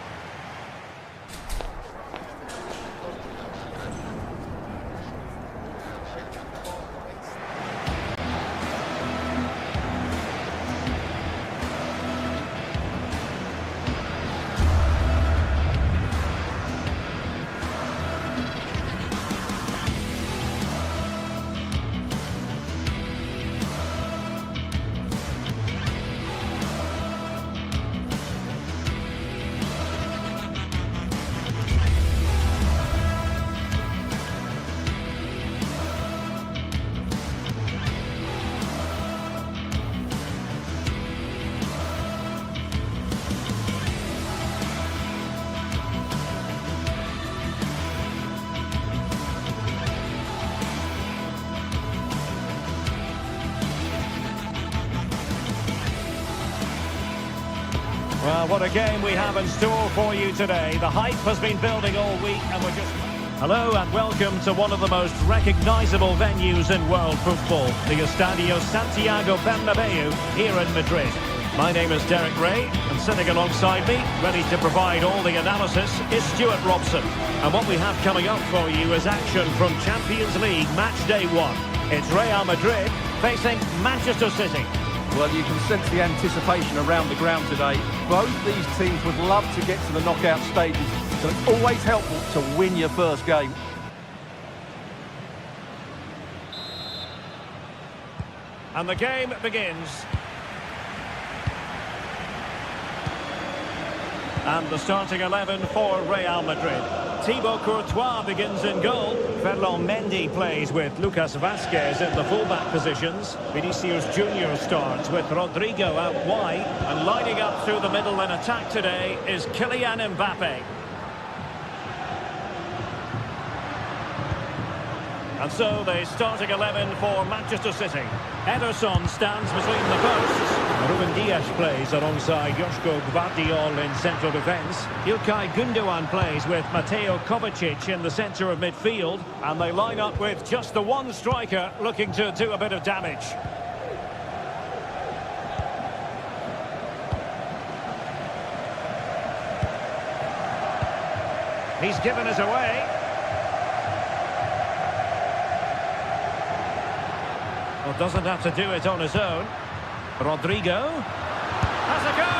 Well, what a game we have in store for you today. The hype has been building all week, and we're just... Hello and welcome to one of the most recognisable venues in world football, the Estadio Santiago Bernabeu here in Madrid. My name is Derek Ray, and sitting alongside me, ready to provide all the analysis, is Stuart Robson. And what we have coming up for you is action from Champions League Match Day 1. It's Real Madrid facing Manchester City. Well, you can sense the anticipation around the ground today. Both these teams would love to get to the knockout stages So it's always helpful to win your first game. And the game begins. And the starting 11 for Real Madrid. Thibaut Courtois begins in goal. Ferland Mendy plays with Lucas Vazquez in the fullback positions. Vinicius Junior starts with Rodrigo out wide. And lining up through the middle in attack today is Kylian Mbappe. And so the starting 11 for Manchester City. Ederson stands between the posts. Ruben Dias plays alongside Joško Gvardiol in central defence. Ilkay Gundogan plays with Mateo Kovacic in the centre of midfield. And they line up with just the one striker looking to do a bit of damage. He's given us away. Well, doesn't have to do it on his own. Rodrigo has a go.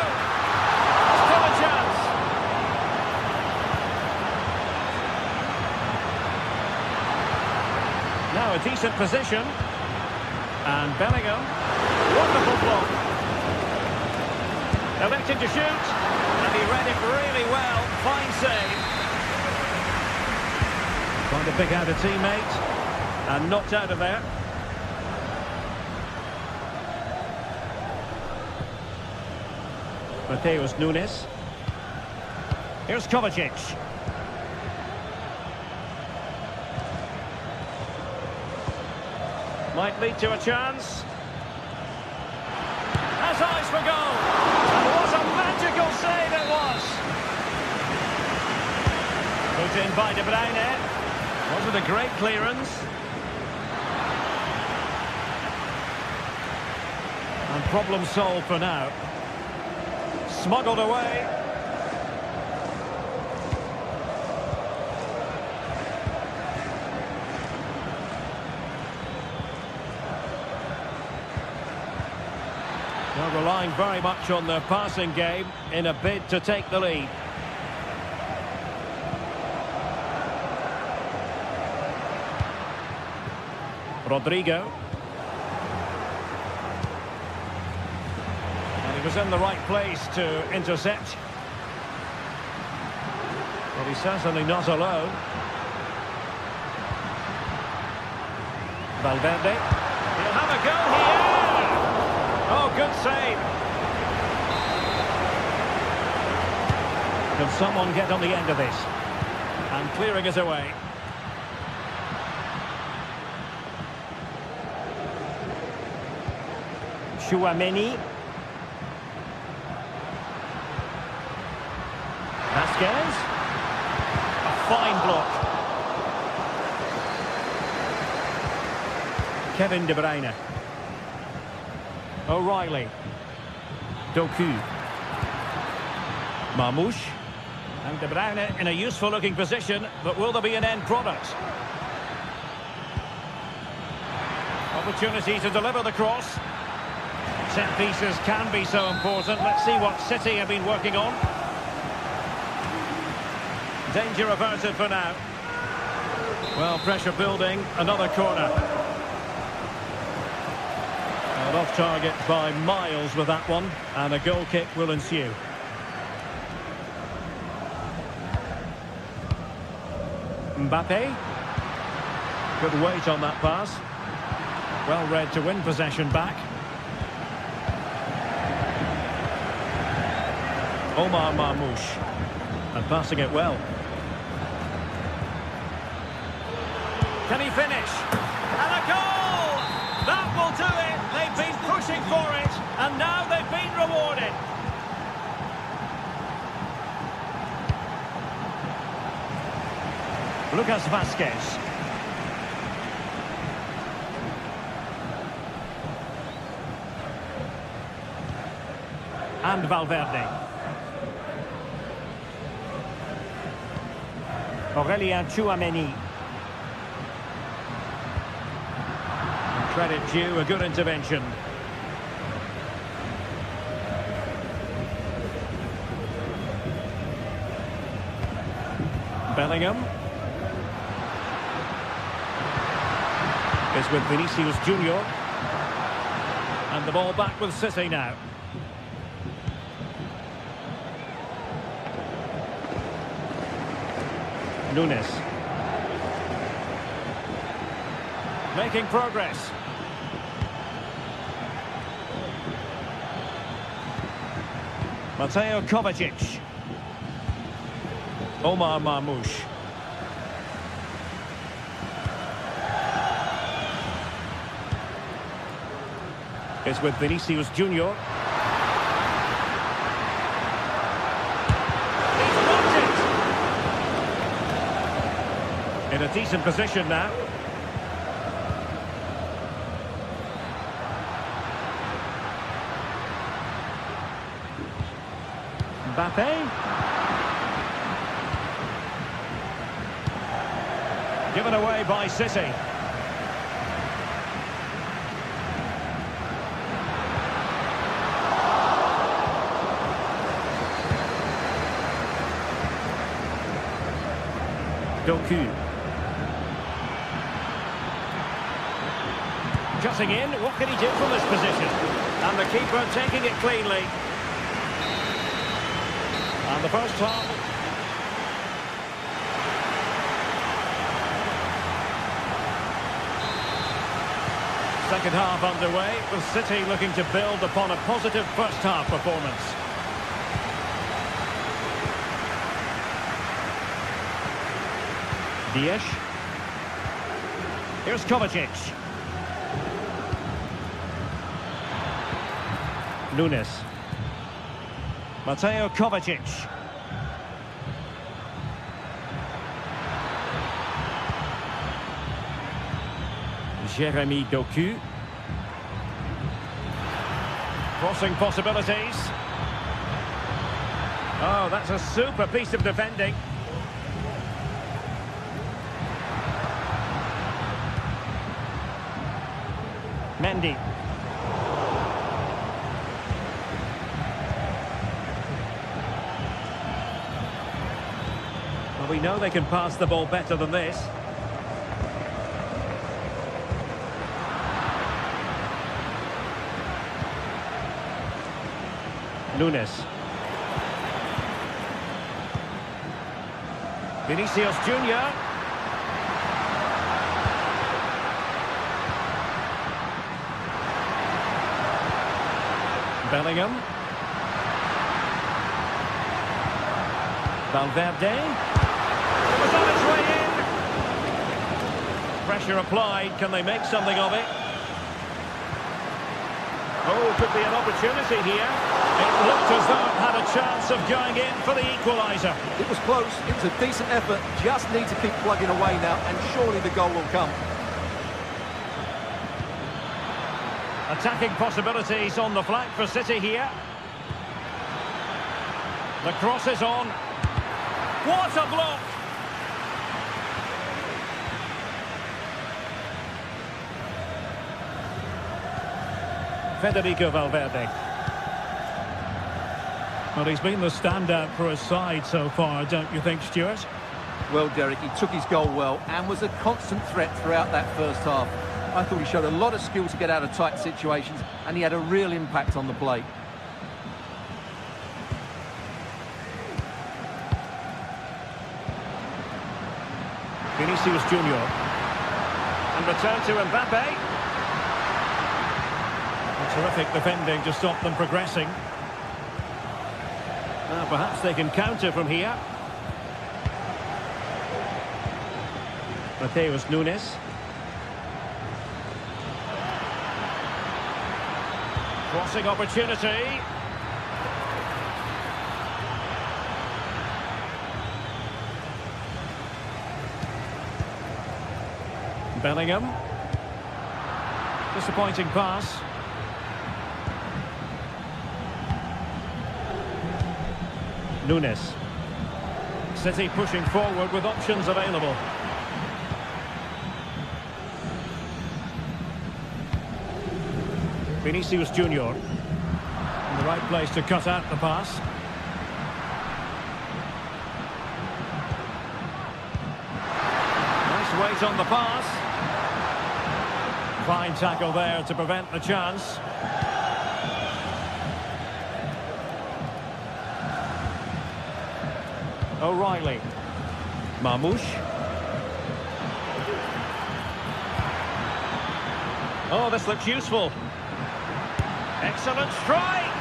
Still a chance. Now a decent position. And Bellingham. Wonderful block. Elected to shoot. And he read it really well. Fine save. Trying to pick out a teammate. And knocked out of there. Mateus Nunes. Here's Kovacic. Might lead to a chance. Has eyes for goal. And what a magical save it was. Put in by De Bruyne. Wasn't a great clearance. And problem solved for now. Smuggled away. They're relying very much on their passing game in a bid to take the lead. Rodrigo. Was in the right place to intercept. But he's certainly not alone. Valverde. He'll have a go here. Oh, good save. Can someone get on the end of this? And clearing it away. Tchouaméni. Vazquez. A fine block. Kevin De Bruyne. O'Reilly. Doku. Marmoush. And De Bruyne in a useful looking position, but will there be an end product? Opportunity to deliver the cross. Set pieces can be so important. Let's see what City have been working on. Danger averted for now. Well, pressure building, another corner. And off target by miles with that one, and a goal kick will ensue. Mbappe. Good weight on that pass. Well read to win possession back. Omar Marmoush. And passing it well. Can he finish? And a goal! That will do it. They've been pushing for it, and now they've been rewarded. Lucas Vazquez. And Valverde. Aurélien Tchouaméni. Credit due, a good intervention. Bellingham. Is with Vinicius Junior. And the ball back with City now. Nunes. Making progress. Mateo Kovacic. Omar Marmoush. Is with Vinicius Junior. He's blocked it! In a decent position now. Mbappe. Given away by City. Doku. Cutting in, what can he do from this position? And the keeper taking it cleanly. And the first half. Second half underway, with City looking to build upon a positive first half performance. Ziyech. Here's Kovacic. Nunes. Mateo Kovacic. Jeremy Doku. Crossing possibilities. Oh, that's a super piece of defending. Mendy. Well, we know they can pass the ball better than this. Nunes. Vinicius Junior. Bellingham. Valverde. It was on its way in. Pressure applied. Can they make something of it? Oh, could be an opportunity here. It looked as though it had a chance of going in for the equaliser. It was close. It was a decent effort. Just need to keep plugging away now, and surely the goal will come. Attacking possibilities on the flank for City here. The cross is on. What a block! Federico Valverde. Well, he's been the standout for his side so far, don't you think, Stuart? Well, Derek, he took his goal well and was a constant threat throughout that first half. I thought he showed a lot of skill to get out of tight situations, and he had a real impact on the play. Vinicius Junior. And return to Mbappe. Terrific defending to stop them progressing. Now perhaps they can counter from here. Mateus Nunes. Crossing opportunity. Bellingham. Disappointing pass. Nunes. City pushing forward with options available. Vinicius Junior. In the right place to cut out the pass. right on the pass. Fine tackle there to prevent the chance. O'Reilly. Mamouche. Oh, this looks useful. Excellent strike!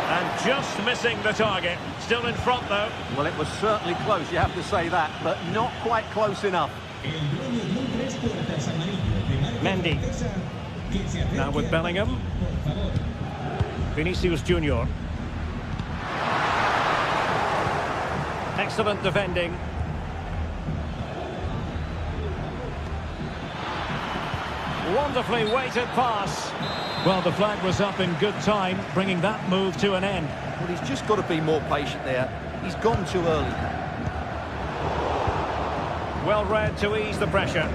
And just missing the target. Still in front, though. Well, it was certainly close, you have to say that, but not quite close enough. Mendy. Now with Bellingham. Vinicius Junior. Excellent defending. Wonderfully weighted pass. Well, the flag was up in good time, bringing that move to an end. Well, he's just got to be more patient there. He's gone too early. Well read to ease the pressure.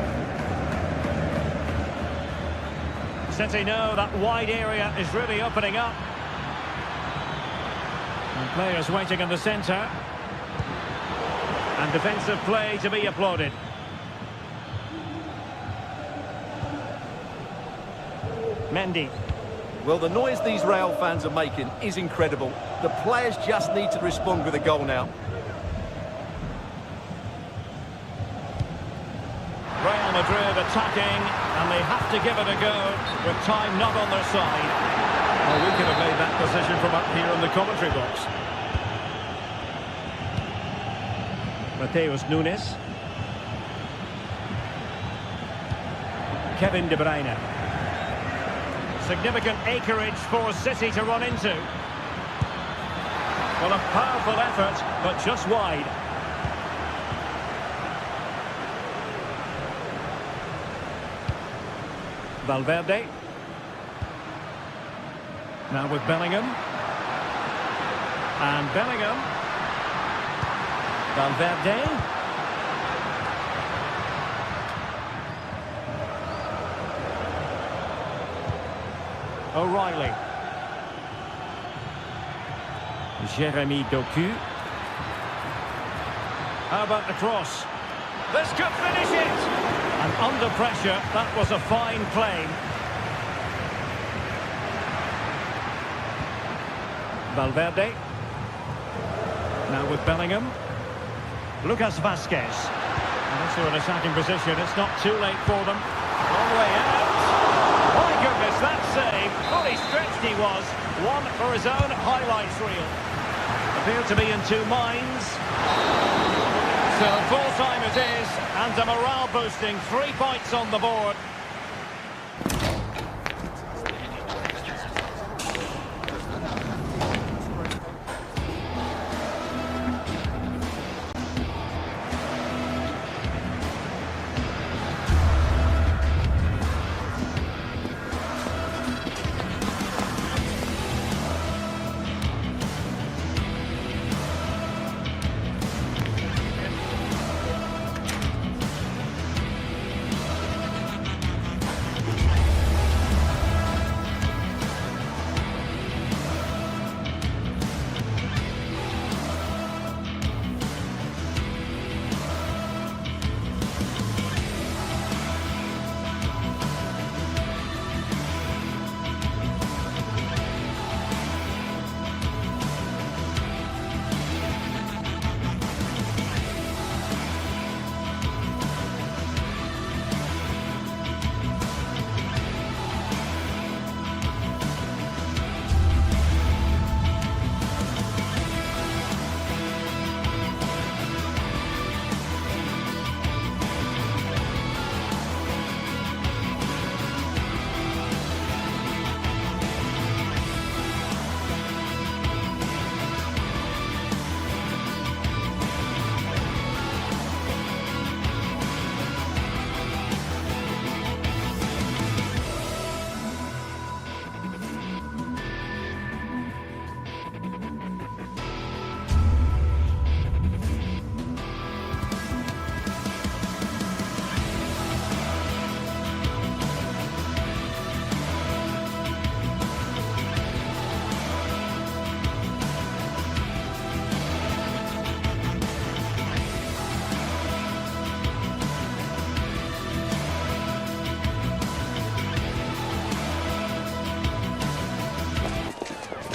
City know that wide area is really opening up. And players waiting in the centre. And defensive play to be applauded. Mendy. Well, the noise these Real fans are making is incredible. The players just need to respond with a goal now. Real Madrid attacking, and they have to give it a go with time not on their side. Well, we could have made that decision from up here in the commentary box. Mateus Nunes. Kevin De Bruyne. Significant acreage for City to run into. Well, a powerful effort, but just wide. Valverde. Now with Bellingham. And Bellingham. Valverde. O'Reilly. Jeremy Doku. How about the cross? This could finish it! And under pressure, that was a fine play. Valverde. Now with Bellingham. Lucas Vasquez. And into an attacking position. It's not too late for them. Long way out. My goodness, that save. Fully stretched he was. One for his own highlights reel. Appeared to be in two minds. So full time it is, and a morale boosting 3 points on the board.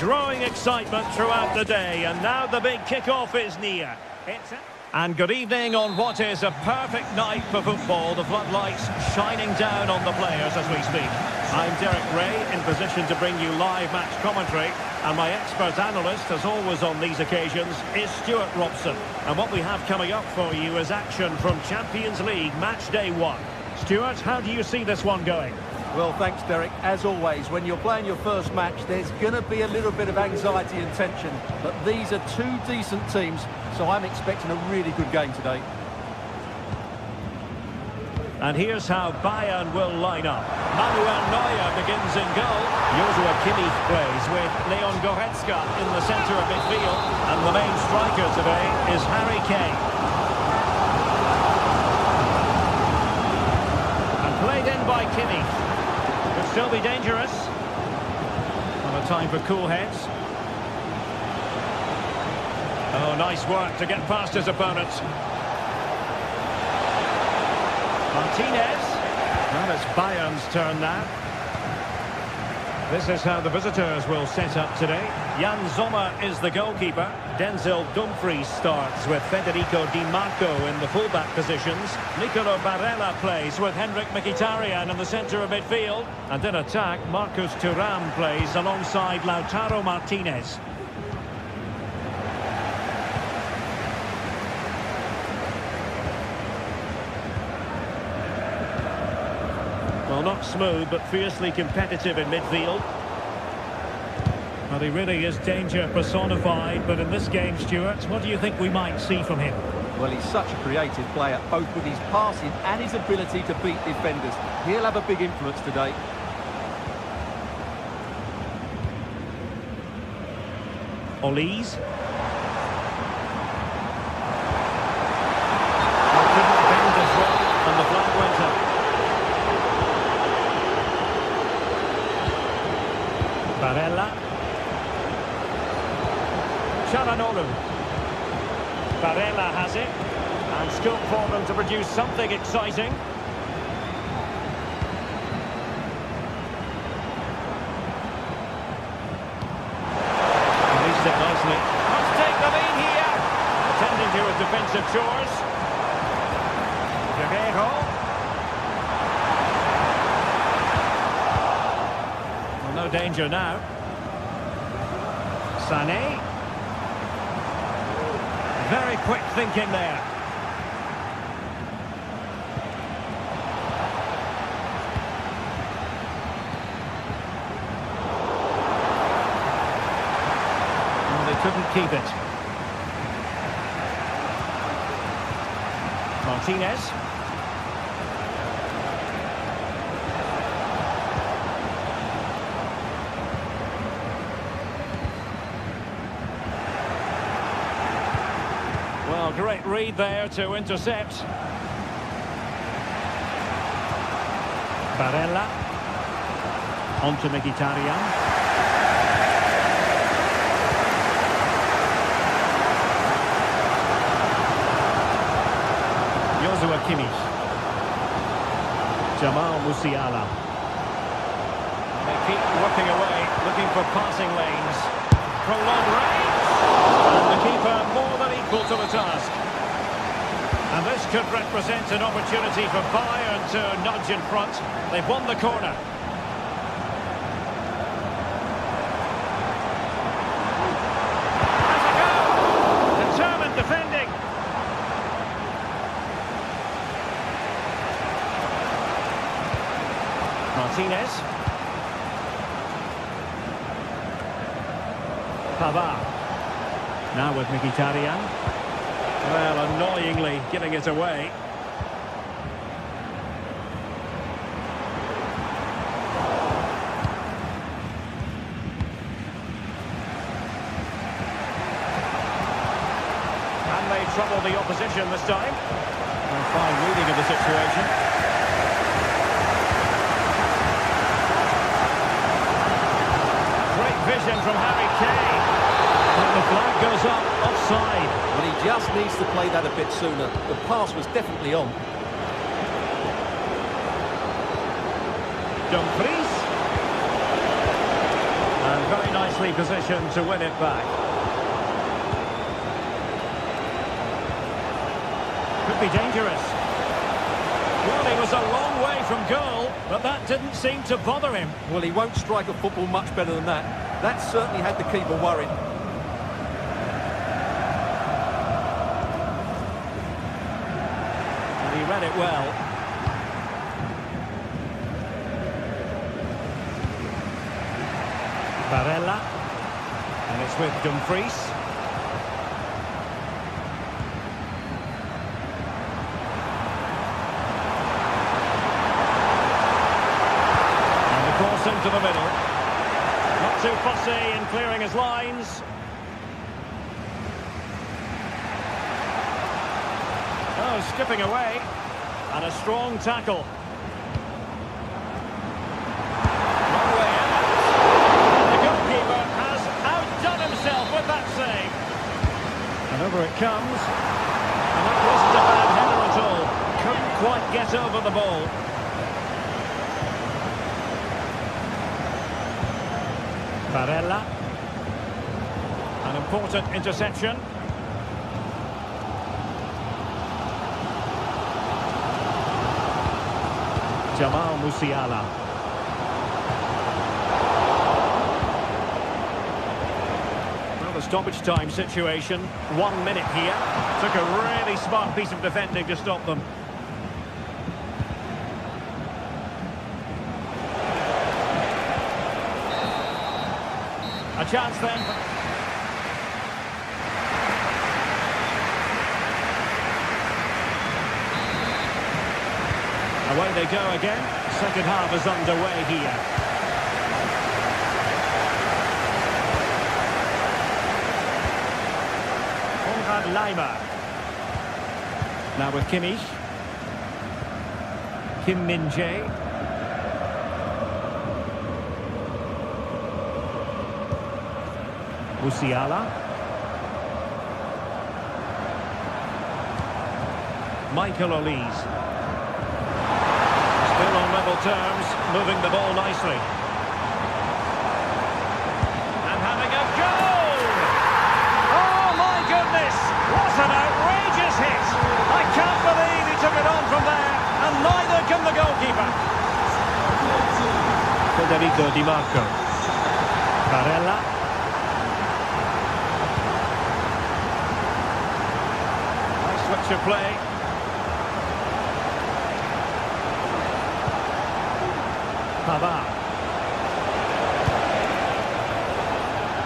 growing excitement throughout the day, and now the big kick-off is near. And good evening on what is a perfect night for football. The floodlights shining down on the players as we speak. I'm Derek Ray, in position to bring you live match commentary. And my expert analyst, as always on these occasions, is Stuart Robson. And what we have coming up for you is action from Champions League Match Day 1. Stuart, how do you see this one going? Well, thanks, Derek. As always, when you're playing your first match, there's going to be a little bit of anxiety and tension. But these are two decent teams, so I'm expecting a really good game today. And here's how Bayern will line up. Manuel Neuer begins in goal. Joshua Kimmich plays with Leon Goretzka in the centre of midfield. And the main striker today is Harry Kane. And played in by Kimmich. Could still be dangerous. Not a time for cool heads. Oh, nice work to get past his opponent. Martinez. Well, it's Bayern's turn now. This is how the visitors will set up today. Jan Sommer is the goalkeeper. Denzel Dumfries starts with Federico Di Marco in the fullback positions. Nicolo Barella plays with Henrik Mkhitaryan in the centre of midfield. And in attack, Marcus Thuram plays alongside Lautaro Martinez. Well, not smooth, but fiercely competitive in midfield. Well, he really is danger personified, but in this game, Stuart, what do you think we might see from him? Well, he's such a creative player, both with his passing and his ability to beat defenders. He'll have a big influence today. Olise. And the flag went up. Barella. Çalhanoğlu. Barella has it. And scope for them to produce something exciting. Released it nicely. Must take the lead here. Attending to his defensive chores. Guerrero. Well, no danger now. Sané. Very quick thinking there. Well, they couldn't keep it. Martinez. Well, great read there to intercept. Barella. On to Mkhitaryan. Joshua Kimmich. Jamal Musiala. They keep working away, looking for passing lanes. Prolonged range. And the keeper more than equal to the task. And this could represent an opportunity for Bayern to nudge in front. They've won the corner. Has a go! Determined defending. Martinez. Pavard. Now with Mkhitaryan. Well, annoyingly giving it away. And they trouble the opposition this time. A fine reading of the situation. Great vision from Harry Kane. And the flag goes up, offside. Well, he just needs to play that a bit sooner. The pass was definitely on. Dumfries. And very nicely positioned to win it back. Could be dangerous. Well, he was a long way from goal, but that didn't seem to bother him. Well, he won't strike a football much better than that. That certainly had the keeper worried. And he read it well. Barella. And it's with Dumfries. Into the middle. Not too fussy in clearing his lines. Oh, skipping away. And a strong tackle. Long way out. The goalkeeper has outdone himself with that save. And over it comes. And that wasn't a bad header at all. Couldn't quite get over the ball. Barella. An important interception. Jamal Musiala. Well, the stoppage time situation. 1 minute here. Took a really smart piece of defending to stop them. A chance then. Away they go again. Second half is underway here. Konrad Laimer. Now with Kimmich. Kim Min-jae. Musiala. Michael Olise. Still on level terms, moving the ball nicely. And having a goal! Oh my goodness! What an outrageous hit! I can't believe he took it on from there, and neither can the goalkeeper. Federico Di Marco. Barella. Switch of play. Pavard.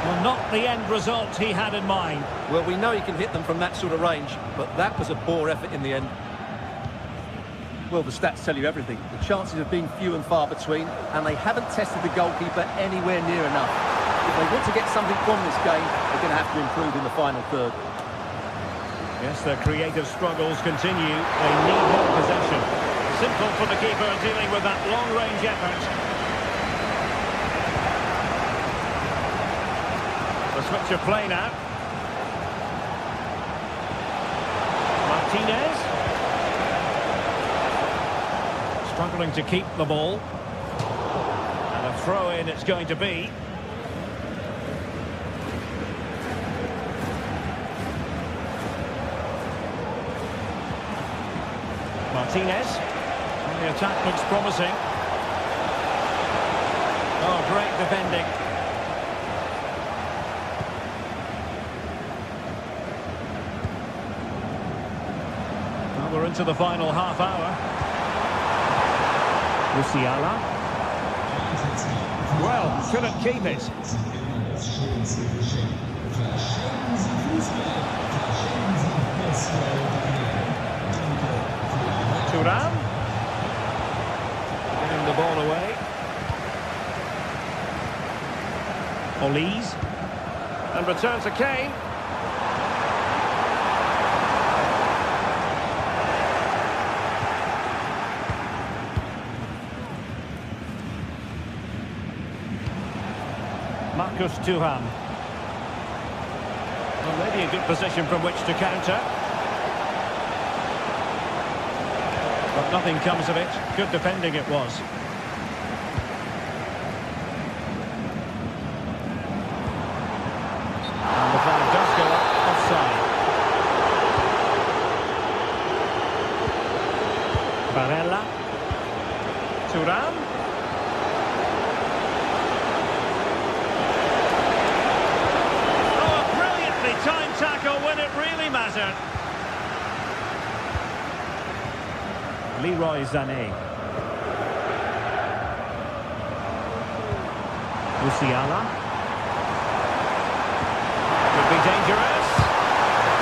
Well, not the end result he had in mind. Well, we know he can hit them from that sort of range, but that was a poor effort in the end. Well, the stats tell you everything. The chances have been few and far between, and they haven't tested the goalkeeper anywhere near enough. If they want to get something from this game, they're going to have to improve in the final third. Yes, their creative struggles continue. They need more possession. Simple for the keeper dealing with that long-range effort. The switch of play now. Martinez. Struggling to keep the ball. And a throw-in it's going to be. Martinez. The attack looks promising. Oh, great defending. Well, we're into the final half hour. Musiala. Well, couldn't keep it. Thuram. Getting the ball away. Olise. And return to Kane. Marcus Thuram. Well, maybe a good position from which to counter. But nothing comes of it. Good defending it was. Leroy Sané. Musiala. Could be dangerous.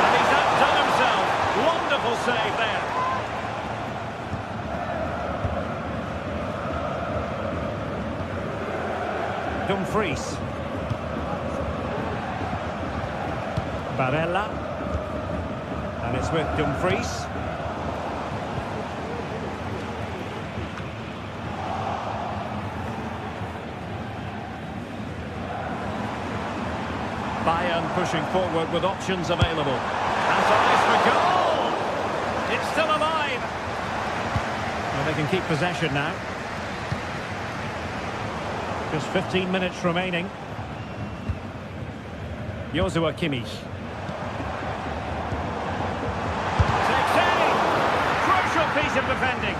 And he's outdone himself. Wonderful save there. Dumfries. Barella. And it's with Dumfries. Bayern pushing forward with options available. And eyes for goal! It's still alive! Well, they can keep possession now. Just 15 minutes remaining. Joshua Kimmich. Takes aim! Crucial piece of defending.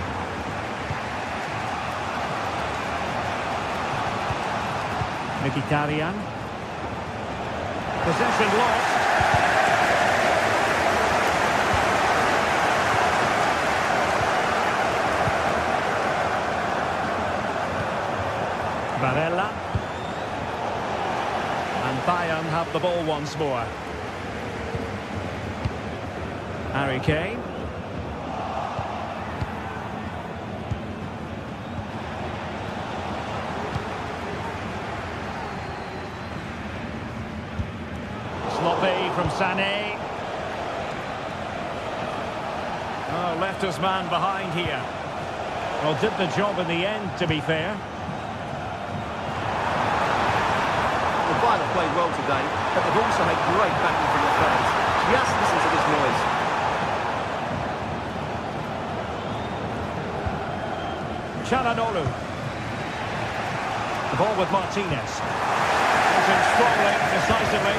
Mkhitaryan. Possession lost. Barella. And Bayern have the ball once more. Harry Kane. Sloppy from Sané. Oh, left his man behind here. Well, did the job in the end, to be fair. The Bayern have played well today, but they've also had great backing from the fans. Just listen to this noise. Çalhanoğlu. The ball with Martinez. Moving strongly, decisively.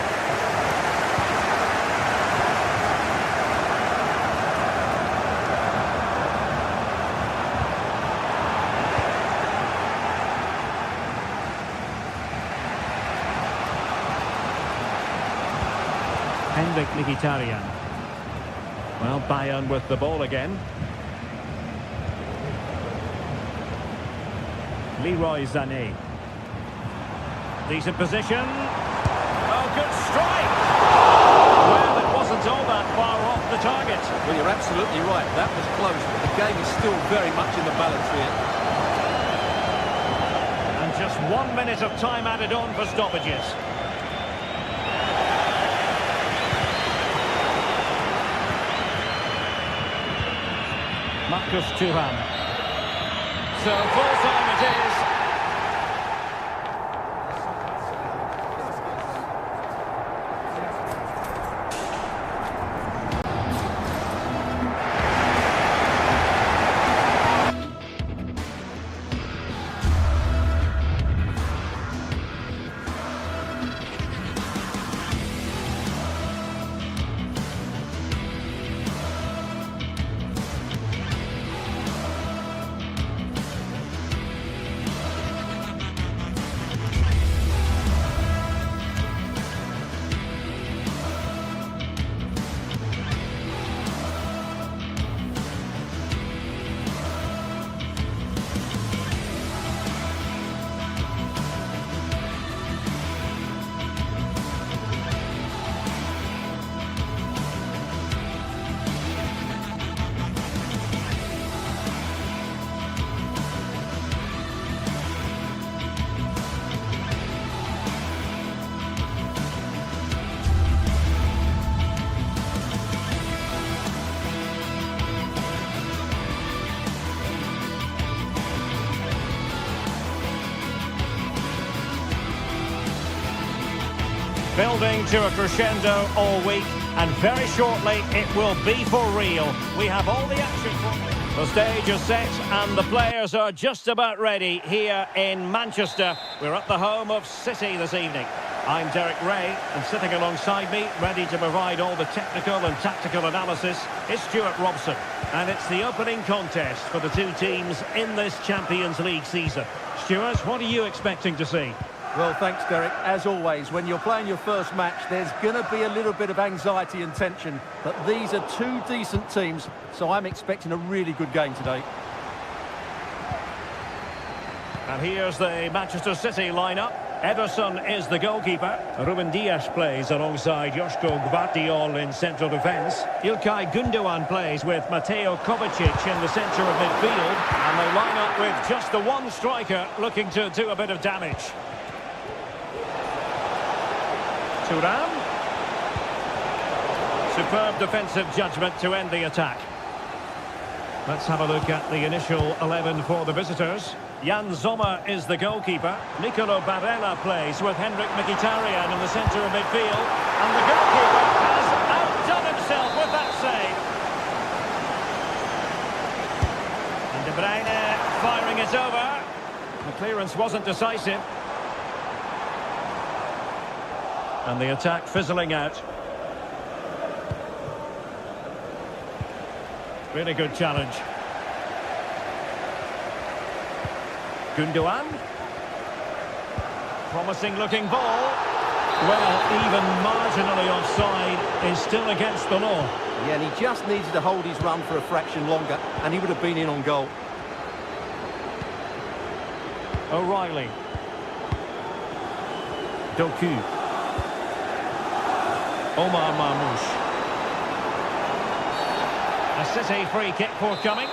Mkhitaryan. Well, Bayern with the ball again. Leroy Sané. Decent position. Oh, good strike! Well, it wasn't all that far off the target. Well, you're absolutely right. That was close, but the game is still very much in the balance here. And just 1 minute of time added on for stoppages. Marcus Thuram. So full time it is. Building to a crescendo all week, and very shortly it will be for real. We have all the action for you. The stage is set and the players are just about ready here in Manchester. We're at the home of City this evening. I'm Derek Ray, and sitting alongside me, ready to provide all the technical and tactical analysis, is Stuart Robson. And it's the opening contest for the two teams in this Champions League season. Stuart, what are you expecting to see? Well, thanks, Derek. As always, when you're playing your first match, there's going to be a little bit of anxiety and tension. But these are two decent teams, so I'm expecting a really good game today. And here's the Manchester City lineup. Ederson is the goalkeeper. Ruben Dias plays alongside Joško Gvardiol in central defence. Ilkay Gundogan plays with Mateo Kovacic in the centre of midfield. And they line up with just the one striker looking to do a bit of damage. Thuram. Superb defensive judgment to end the attack. Let's have a look at the initial 11 for the visitors. Jan Sommer is the goalkeeper. Nicolo Barella plays with Henrik Mkhitaryan in the centre of midfield. And the goalkeeper has outdone himself with that save. And De Bruyne firing it over. The clearance wasn't decisive. And the attack fizzling out. Really good challenge. Gundogan. Promising looking ball. Well, even marginally offside is still against the law. Yeah, and he just needed to hold his run for a fraction longer, and he would have been in on goal. O'Reilly. Doku. Omar Marmoush. A City free kick forthcoming.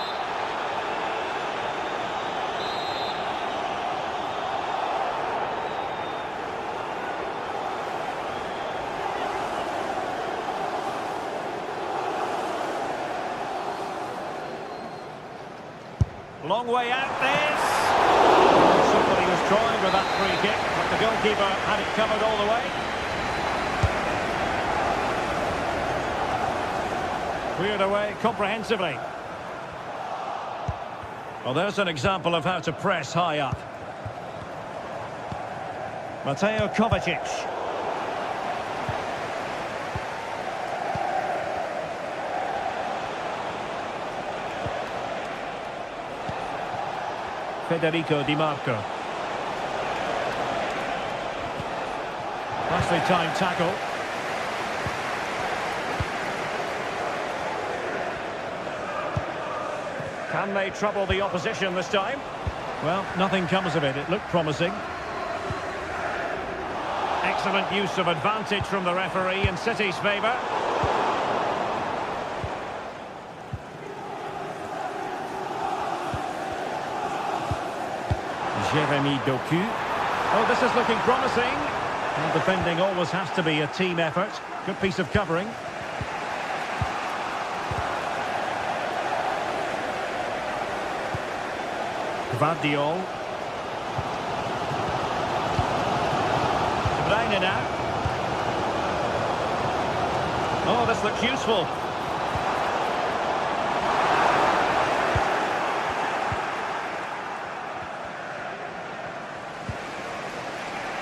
Long way out this. Somebody was trying with that free kick, but the goalkeeper had it covered all the way. Cleared away comprehensively. Well, there's an example of how to press high up. Mateo Kovacic. Federico Di Marco. Nicely timed tackle. Can they trouble the opposition this time? Well, nothing comes of it. It looked promising. Excellent use of advantage from the referee in City's favour. Jeremy Doku. Oh, this is looking promising. Well, defending always has to be a team effort. Good piece of covering. Gvardiol. De Bruyne now. Oh, this looks useful.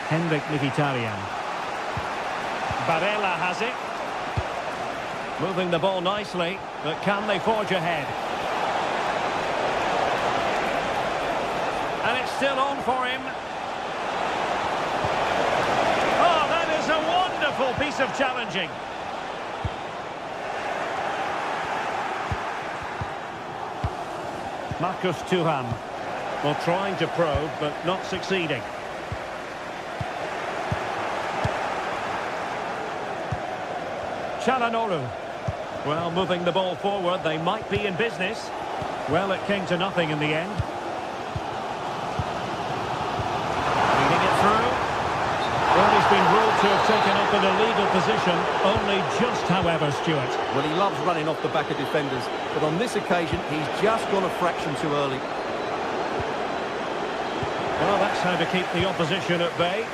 Henrik Mkhitaryan. Barella has it. Moving the ball nicely, but can they forge ahead? And it's still on for him. Oh, that is a wonderful piece of challenging. Marcus Thuram. Well, trying to probe, but not succeeding. Çalhanoğlu. Well, moving the ball forward, they might be in business. Well, it came to nothing in the end. Leading it through. Well, he's been ruled to have taken up an illegal position. Only just, however, Stuart. Well, he loves running off the back of defenders, but on this occasion, he's just gone a fraction too early. Well, that's how to keep the opposition at bay.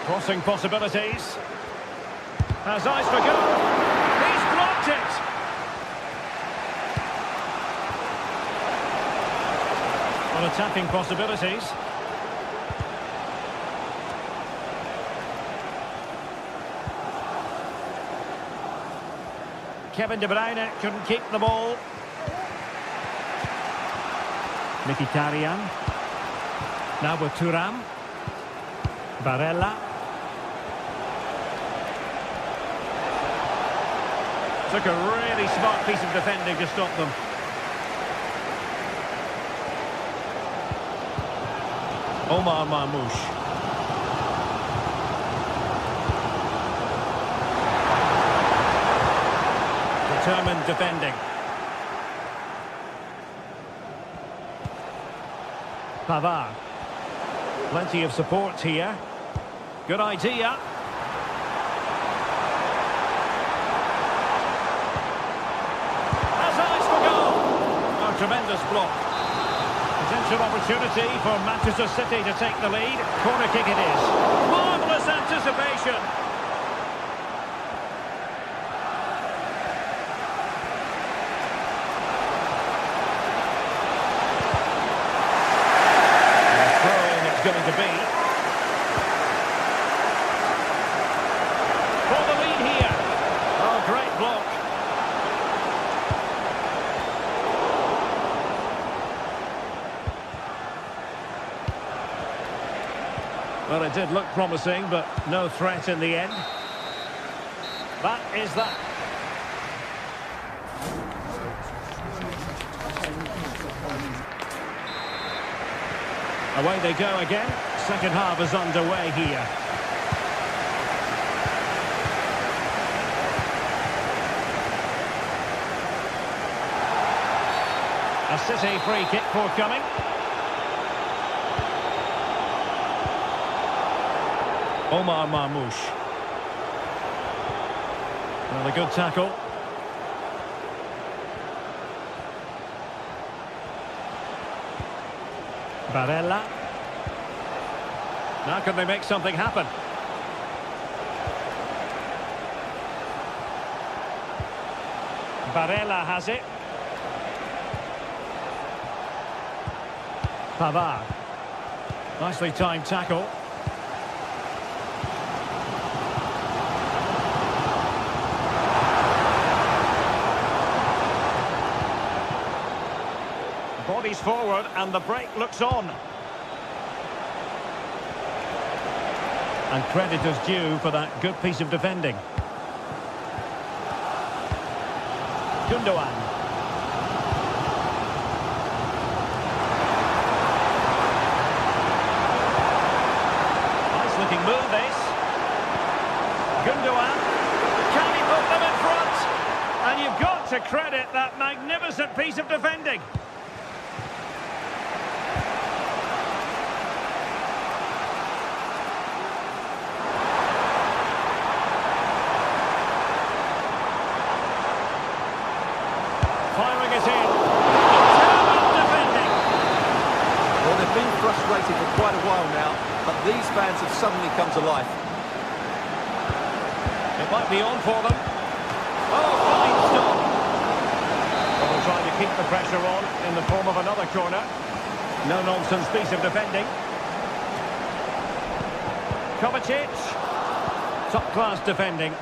Crossing possibilities. Has eyes for goal. He's blocked it. On attacking possibilities. Kevin De Bruyne couldn't keep the ball. Mkhitaryan. Now with Thuram. Barella. Took a really smart piece of defending to stop them. Omar Marmoush. Determined defending. Pavard. Plenty of support here. Good idea. Has eyes for goal. A tremendous block. Potential opportunity for Manchester City to take the lead. Corner kick it is. Marvellous anticipation. Going to be for the lead here. Oh, great block. Well, it did look promising, but no threat in the end. That is that. Away they go again. Second half is underway here. A City free kick forthcoming. Omar Marmoush. Well, a good tackle. Barella. Now can they make something happen? Barella has it. Pavard. Nicely timed tackle. Bodies forward and the break looks on. And credit is due for that good piece of defending. Gundogan. Nice looking move this. Gundogan. Can he put them in front? And you've got to credit that magnificent piece of defending. Firing it in. Determined defending. Well, they've been frustrated for quite a while now, but these fans have suddenly come to life. It might be on for them. Oh, fine stop. Well, they'll try to keep the pressure on in the form of another corner. No-nonsense piece of defending. Kovacic. Top-class defending.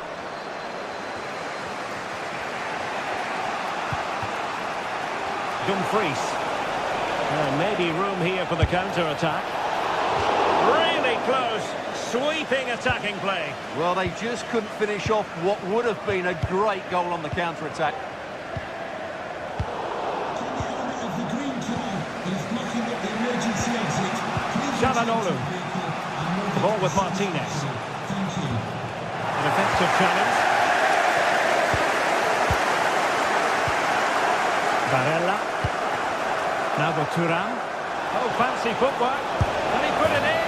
Dumfries. Maybe room here for the counter-attack. Really close, sweeping attacking play. Well, they just couldn't finish off what would have been a great goal on the counter-attack. Çalhanoğlu. The ball with Martinez. An effective challenge. Barella. Now with Thuram. Oh, fancy footwork. And he put it in.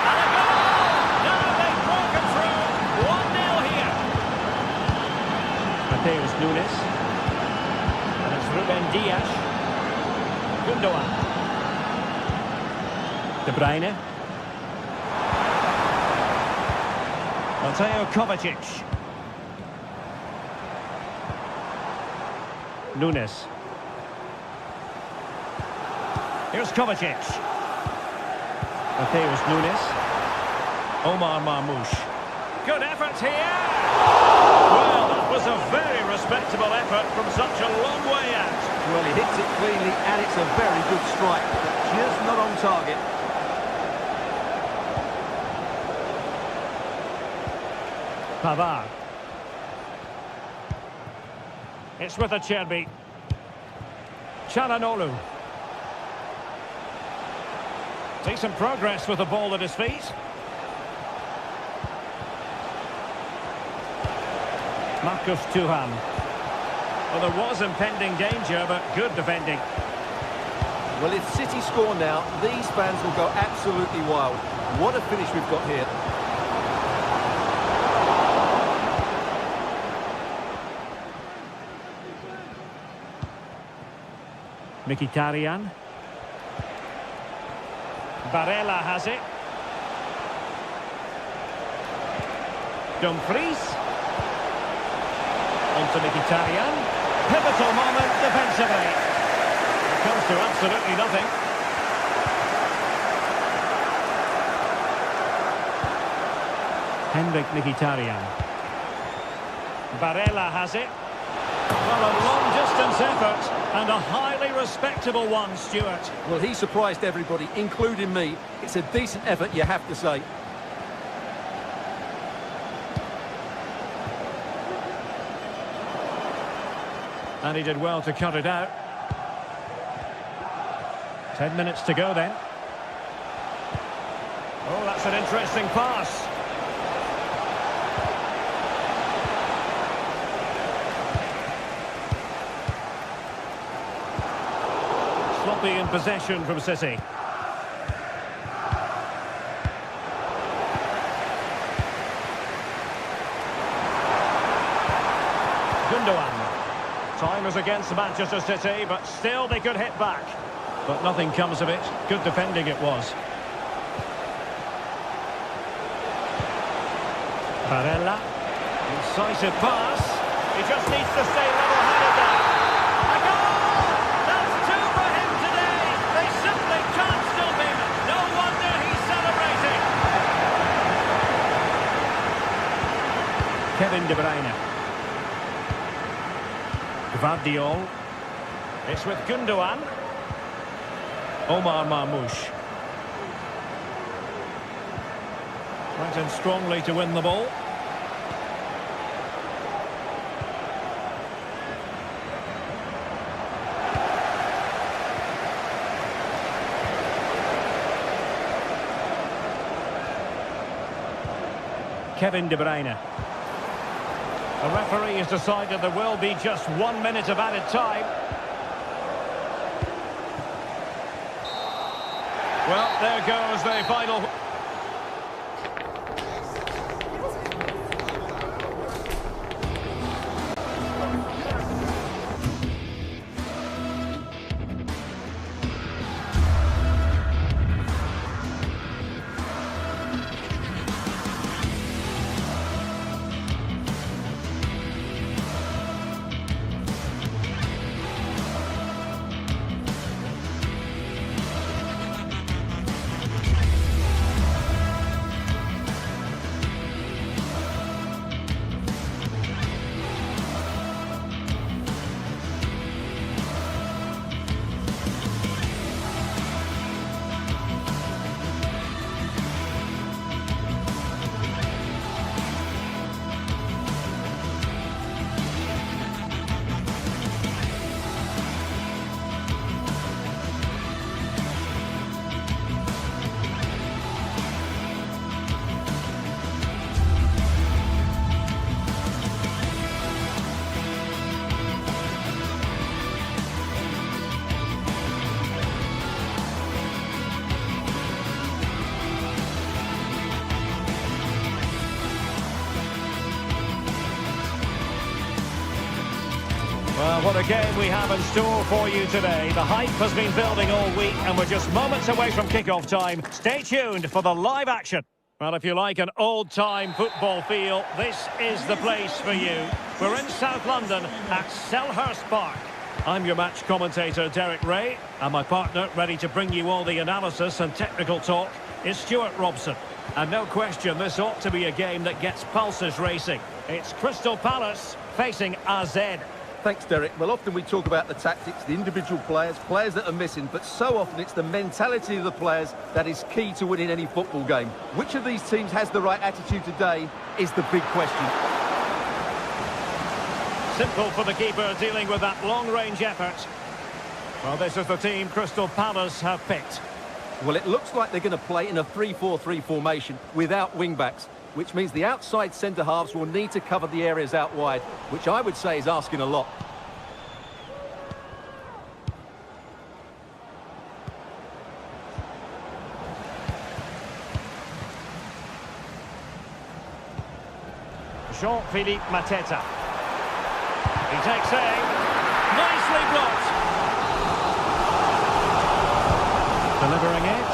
And a goal! Now they've broken through. 1-0 here. Mateus Nunes. And it's Ruben Dias. Gundogan. De Bruyne. Mateo Kovacic. Nunes. Here's Kovacic. Mateus Nunes. Omar Marmoush. Good effort here. Well, that was a very respectable effort from such a long way out. Well, he hits it cleanly, and it's a very good strike, but just not on target. Pavard. It's with Acerbi. Çalhanoğlu. Decent progress with the ball at his feet. Marcus Thuram. Well, there was impending danger, but good defending. Well, if City score now, these fans will go absolutely wild. What a finish we've got here. Mkhitaryan. Barella has it. Dumfries. On to Mkhitaryan. Pivotal moment defensively. It comes to absolutely nothing. Henrik Mkhitaryan. Barella has it. Well, a long-distance effort and a highly respectable one, Stuart. Well, he surprised everybody, including me. It's a decent effort, you have to say. And he did well to cut it out. 10 minutes to go then. Oh, that's an interesting pass. Sloppy in possession from City. Gundogan. Time is against Manchester City, but still they could hit back. But nothing comes of it. Good defending it was. Barella. Incisive pass. He just needs to stay level-headed there. A goal! That's two for him today. They simply can't stop him. No wonder he's celebrating. Kevin De Bruyne. Gvardiol. It's with Gundogan. Omar Marmoush. Went in strongly to win the ball. Kevin De Bruyne. The referee has decided there will be just 1 minute of added time. Well, there goes the final. Well, what a game we have in store for you today. The hype has been building all week and we're just moments away from kickoff time. Stay tuned for the live action. Well, if you like an old-time football feel, this is the place for you. We're in South London at Selhurst Park. I'm your match commentator, Derek Ray, and my partner, ready to bring you all the analysis and technical talk, is Stuart Robson. And no question, this ought to be a game that gets pulses racing. It's Crystal Palace facing AZ. Thanks, Derek. Well, often we talk about the tactics, the individual players that are missing, but so often it's the mentality of the players that is key to winning any football game. Which of these teams has the right attitude today is the big question. Simple for the keeper dealing with that long-range effort. Well, this is the team Crystal Palace have picked. Well, it looks like they're going to play in a 3-4-3 formation without wing-backs, which means the outside centre-halves will need to cover the areas out wide, which I would say is asking a lot. Jean-Philippe Mateta. He takes aim. Nicely blocked. Delivering it.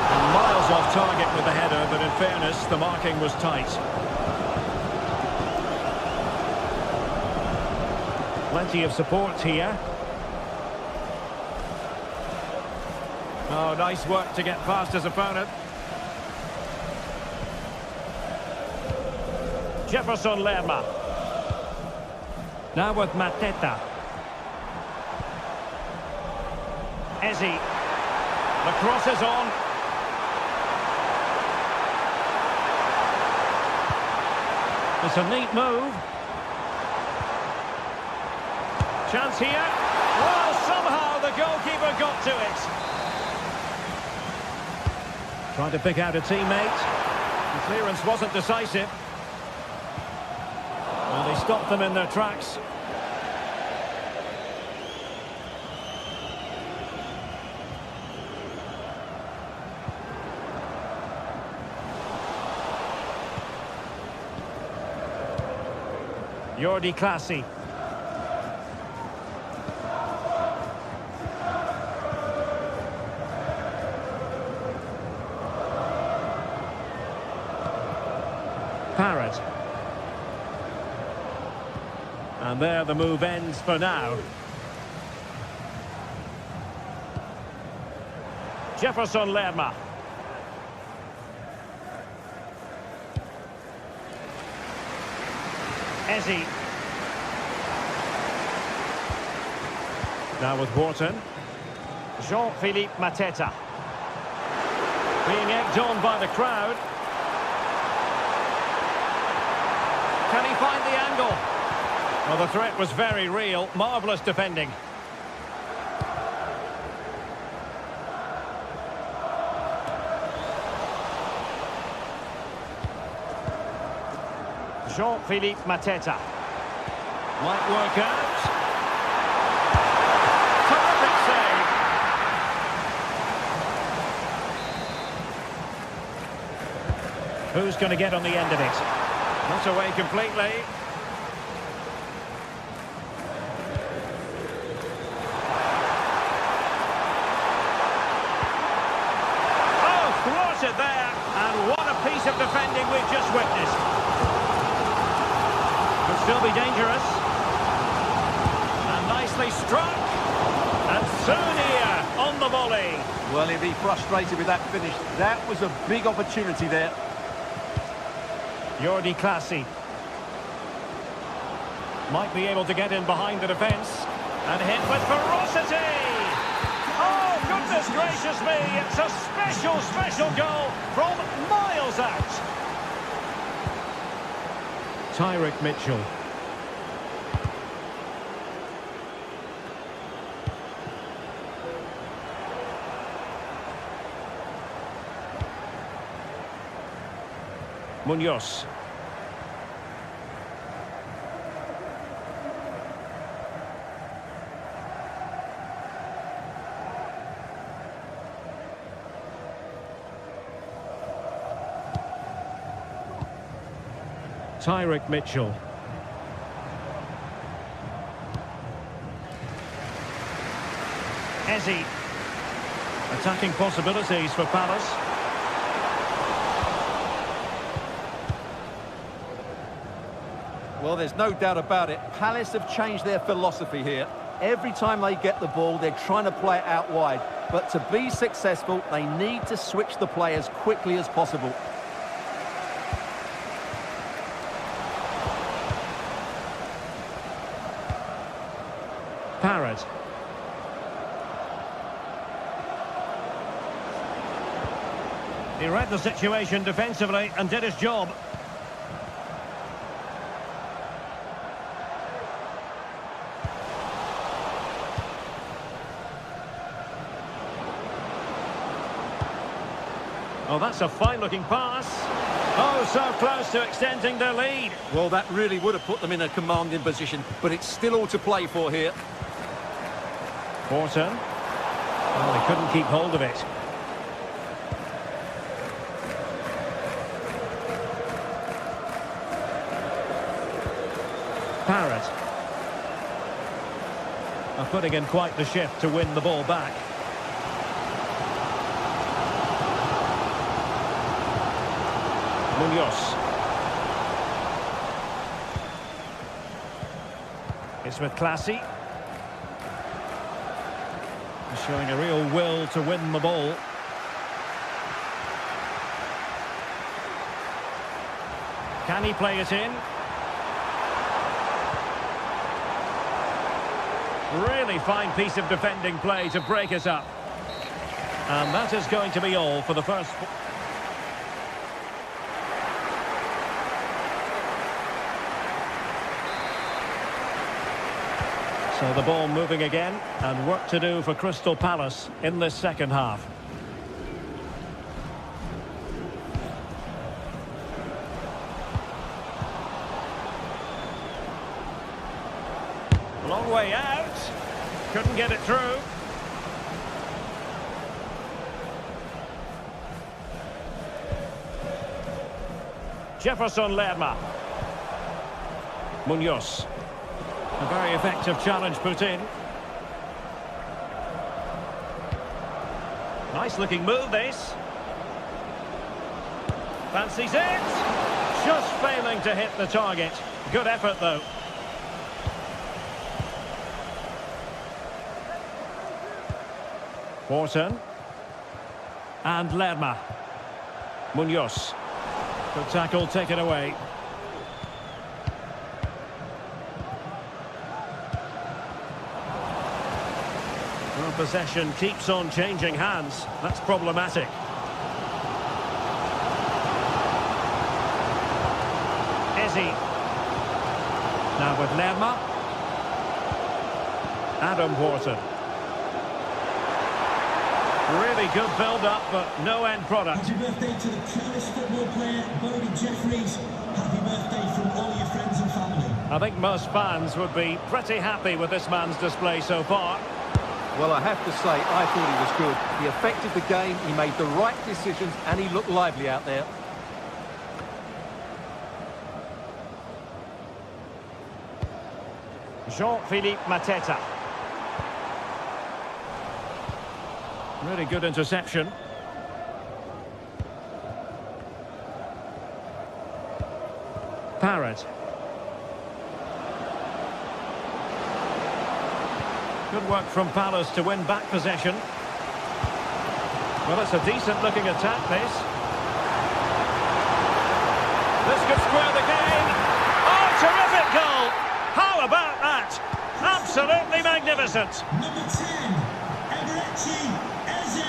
And miles off target with the header, but in fairness, the marking was tight. Plenty of support here. Oh, nice work to get past his opponent. Jefferson Lerma. Now with Mateta. Ezi. The cross is on. It's a neat move. Chance here. Well, somehow the goalkeeper got to it. Trying to pick out a teammate. The clearance wasn't decisive. Well, they stopped them in their tracks. Jordi Clasie. Parrott. And there the move ends for now. Jefferson Lerma. Ezi. Now with Wharton. Jean-Philippe Mateta. Being egged on by the crowd. Can he find the angle? Well, the threat was very real. Marvellous defending. Jean-Philippe Mateta. Might work out. Terrific save. Who's going to get on the end of it? Not away completely. Oh, thwarted there. And what a piece of defending we've just witnessed. Could still be dangerous. And nicely struck. And soon here on the volley. Well, he'll be frustrated with that finish. That was a big opportunity there. Jordi Clasie. Might be able to get in behind the defence. And hit with ferocity. Oh, goodness gracious me. It's a special, special goal from miles out. Tyrick Mitchell. Munoz. Tyrick Mitchell. Ezi. Attacking possibilities for Palace. Well, there's no doubt about it. Palace have changed their philosophy here. Every time they get the ball, they're trying to play it out wide. But to be successful, they need to switch the play as quickly as possible. Parrott. He read the situation defensively and did his job. Oh, that's a fine-looking pass. Oh, so close to extending their lead. Well, that really would have put them in a commanding position, but it's still all to play for here. Porter. Well, they couldn't keep hold of it. Parrott. Are putting in quite the shift to win the ball back. Munoz. It's with Classy. He's showing a real will to win the ball. Can he play it in? Really fine piece of defending play to break us up. And that is going to be all for the first... So the ball moving again, and work to do for Crystal Palace in this second half. Long way out. Couldn't get it through. Jefferson Lerma. Munoz. A very effective challenge put in. Nice looking move this. Fancies it. Just failing to hit the target. Good effort though. Wharton. And Lerma. Munoz. Good tackle taken away. Well, possession keeps on changing hands. That's problematic. Ezzy. Now with Lerma. Adam Wharton. Really good build-up, but no end product. Happy birthday to the proudest football player, Bodie Jeffries. Happy birthday from all your friends and family. I think most fans would be pretty happy with this man's display so far. Well, I have to say, I thought he was good. He affected the game, he made the right decisions, and he looked lively out there. Jean-Philippe Mateta. Really good interception. Parrott. Good work from Palace to win back possession. Well, it's a decent-looking attack, this. This could square the game. Oh, terrific goal! How about that? Absolutely magnificent. Number 10, Eberechi Eze.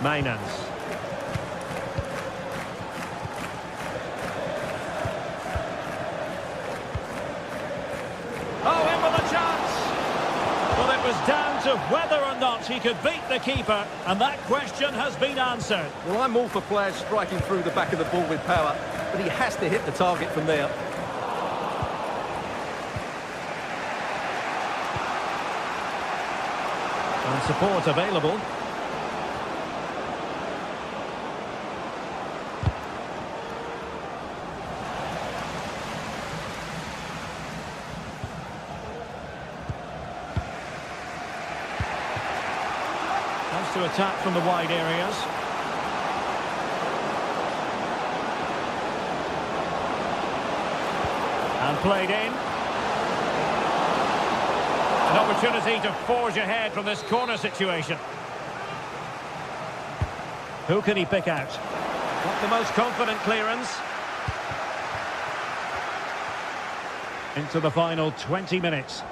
Mainans. Oh, in with a chance. Well, it was down to whether or not he could beat the keeper, and that question has been answered. Well, I'm all for players striking through the back of the ball with power, but he has to hit the target from there. And support available. Wants to attack from the wide areas. And played in. An opportunity to forge ahead from this corner situation. Who can he pick out? Not the most confident clearance. Into the final 20 minutes.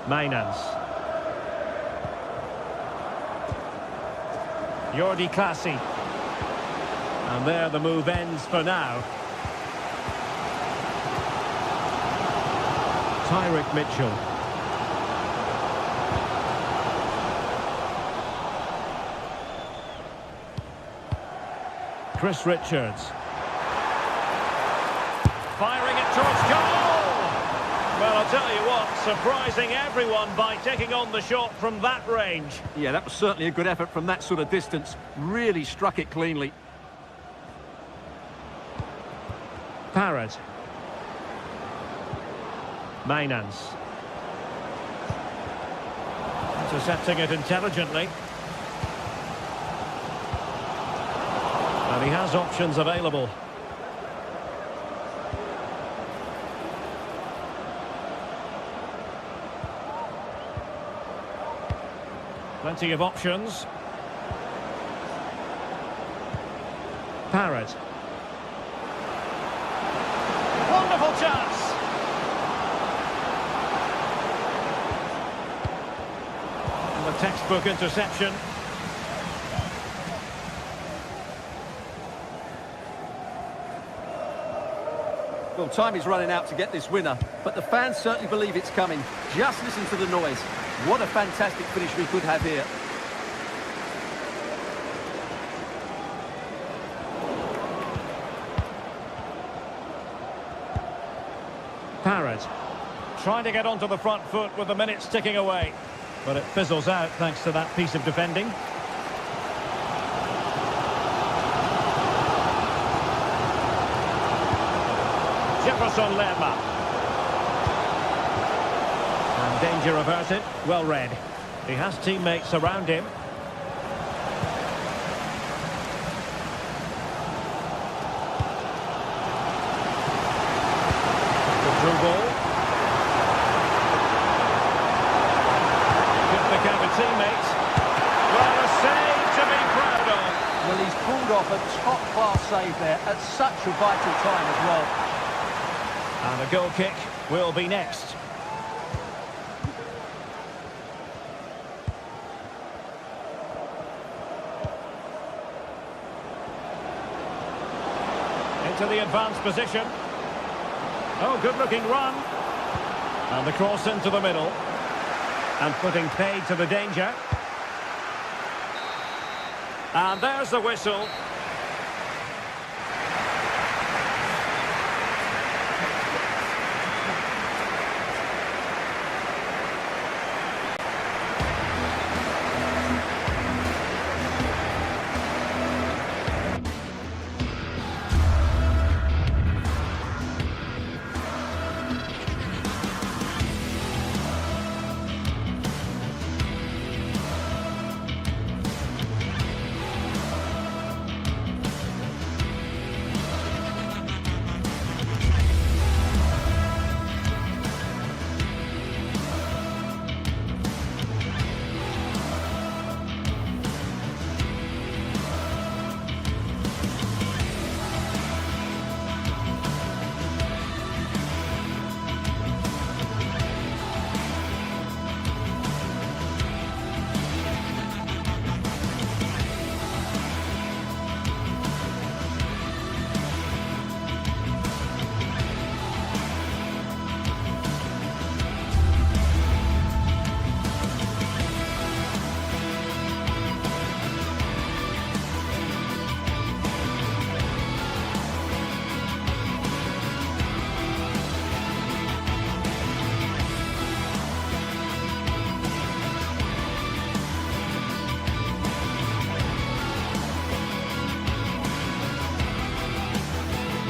Mainans. Jordi Clasie. And there the move ends for now. Tyrick Mitchell. Chris Richards. Firing it towards goal! Well, I'll tell you what, surprising everyone by taking on the shot from that range. Yeah, that was certainly a good effort from that sort of distance. Really struck it cleanly. Parrott. Mainans. Intercepting it intelligently. And he has options available. Plenty of options. Parrott. Wonderful chance. And the textbook interception. Well, time is running out to get this winner, but the fans certainly believe it's coming. Just listen to the noise. What a fantastic finish we could have here. Parrott. Trying to get onto the front foot with the minutes ticking away. But it fizzles out thanks to that piece of defending. Jefferson Lerma. And danger averted. Well read. He has teammates around him. The through ball. Good pick out of teammates. Well, a save to be proud of. Well, he's pulled off a top-class save there at such a vital time as well. And a goal kick will be next. Into the advanced position. Oh, good-looking run. And the cross into the middle. And putting paid to the danger. And there's the whistle.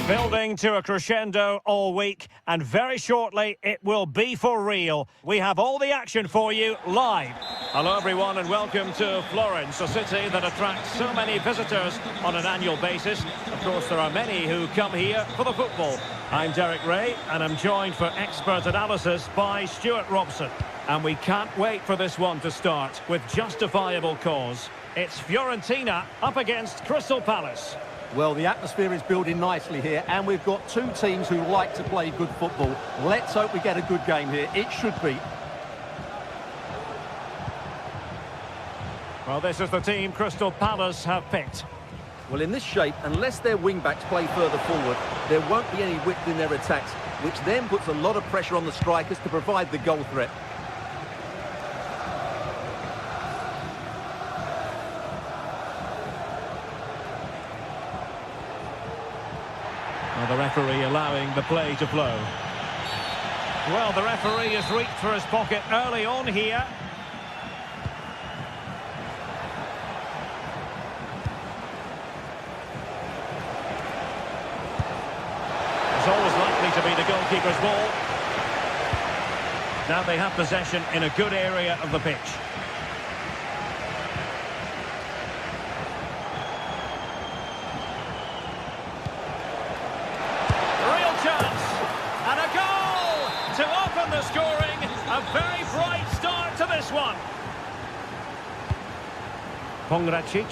Building to a crescendo all week, and very shortly it will be for real. We have all the action for you live. Hello everyone and welcome to Florence, a city that attracts so many visitors on an annual basis. Of course there are many who come here for the football. I'm Derek Ray and I'm joined for expert analysis by Stuart Robson. And we can't wait for this one to start with justifiable cause. It's Fiorentina up against Crystal Palace. Well, the atmosphere is building nicely here, and we've got two teams who like to play good football. Let's hope we get a good game here. It should be. Well, this is the team Crystal Palace have picked. Well, in this shape, unless their wing-backs play further forward, there won't be any width in their attacks, which then puts a lot of pressure on the strikers to provide the goal threat. Well, the referee allowing the play to flow. Well, the referee has reached for his pocket early on here. It's always likely to be the goalkeeper's ball. Now they have possession in a good area of the pitch. To open the scoring, a very bright start to this one. Pongracic.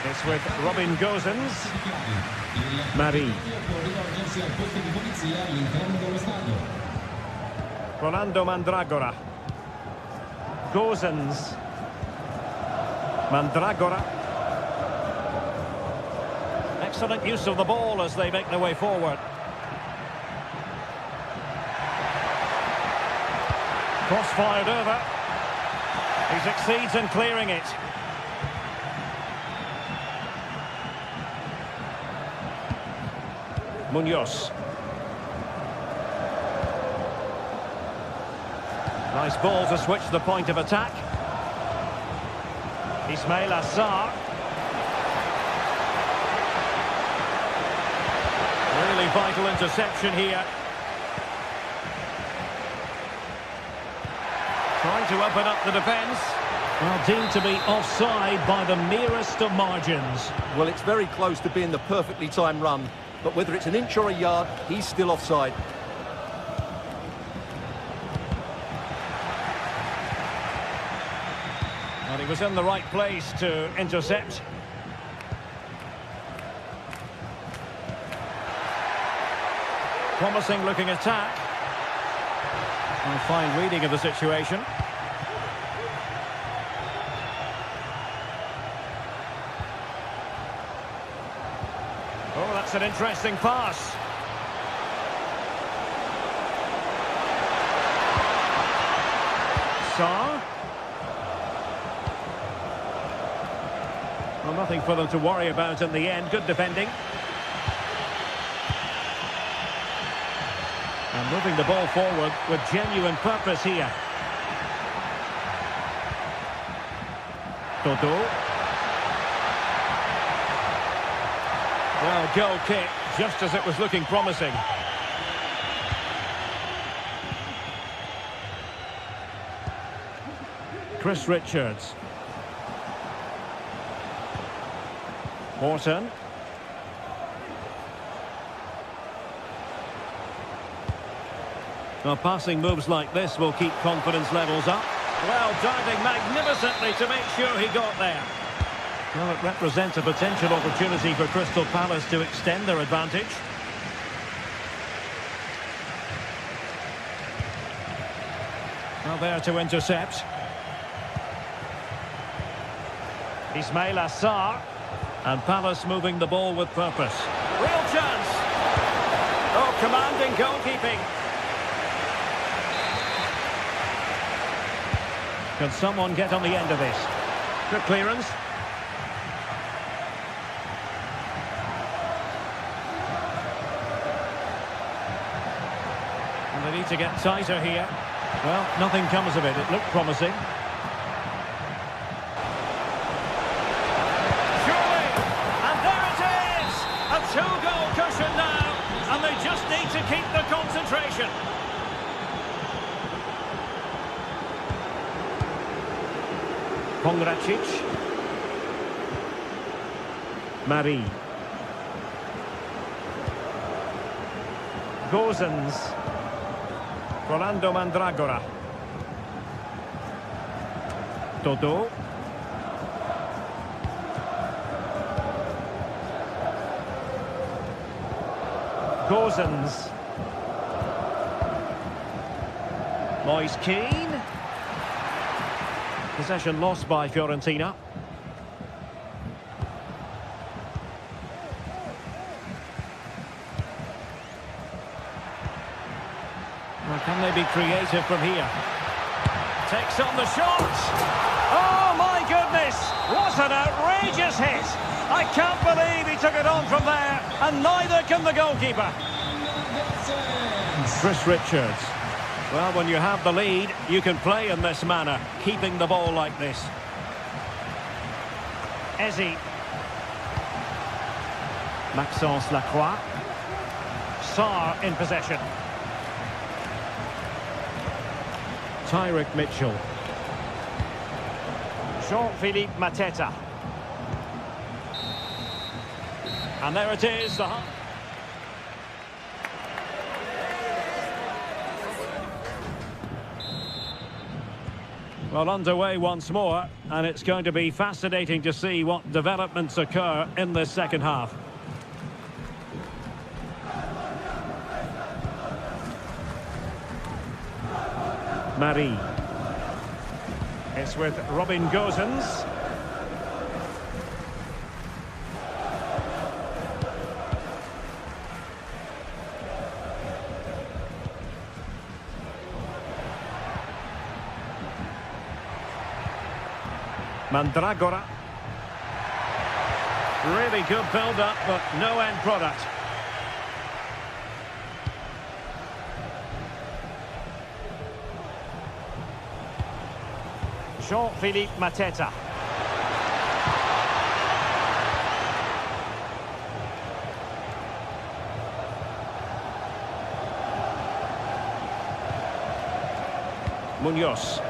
It's with Robin Gosens. Marie. Rolando Mandragora. Gosens. Mandragora. Excellent use of the ball as they make their way forward. Cross fired over. He succeeds in clearing it. Munoz. Nice ball to switch the point of attack. Ismail Assar. Really vital interception here. Trying to open up the defence. Well, deemed to be offside by the merest of margins. Well, it's very close to being the perfectly timed run, but whether it's an inch or a yard, he's still offside. Well, he was in the right place to intercept. Promising looking attack. And a fine reading of the situation. Oh, that's an interesting pass. Sarr. Well, nothing for them to worry about in the end. Good defending. And moving the ball forward with genuine purpose here. Toto. Well, goal kick, just as it was looking promising. Chris Richards. Morton. Now, passing moves like this will keep confidence levels up. Well, diving magnificently to make sure he got there. Well, it represents a potential opportunity for Crystal Palace to extend their advantage. Well, there to intercept. Ismail Assar. And Palace moving the ball with purpose. Real chance! Oh, commanding goalkeeping. Can someone get on the end of this? Good clearance. And they need to get tighter here. Well, nothing comes of it. It looked promising. concentration. Pongracic. Marie. Gozens. Rolando Mandragora. Dodo. Gozens. Moise Keane. Possession lost by Fiorentina. Well, can they be creative from here? Takes on the shot. Oh, my goodness. What an outrageous hit. I can't believe he took it on from there, and neither can the goalkeeper. Chris Richards. Well, when you have the lead, you can play in this manner, keeping the ball like this. Ezi. Maxence Lacroix. Sarr in possession. Tyrick Mitchell. Jean-Philippe Mateta. And there it is. Well, underway once more, and it's going to be fascinating to see what developments occur in this second half. Marie. It's with Robin Gozens. Mandragora. Really good build-up, but no end product. Jean-Philippe Mateta. Munoz.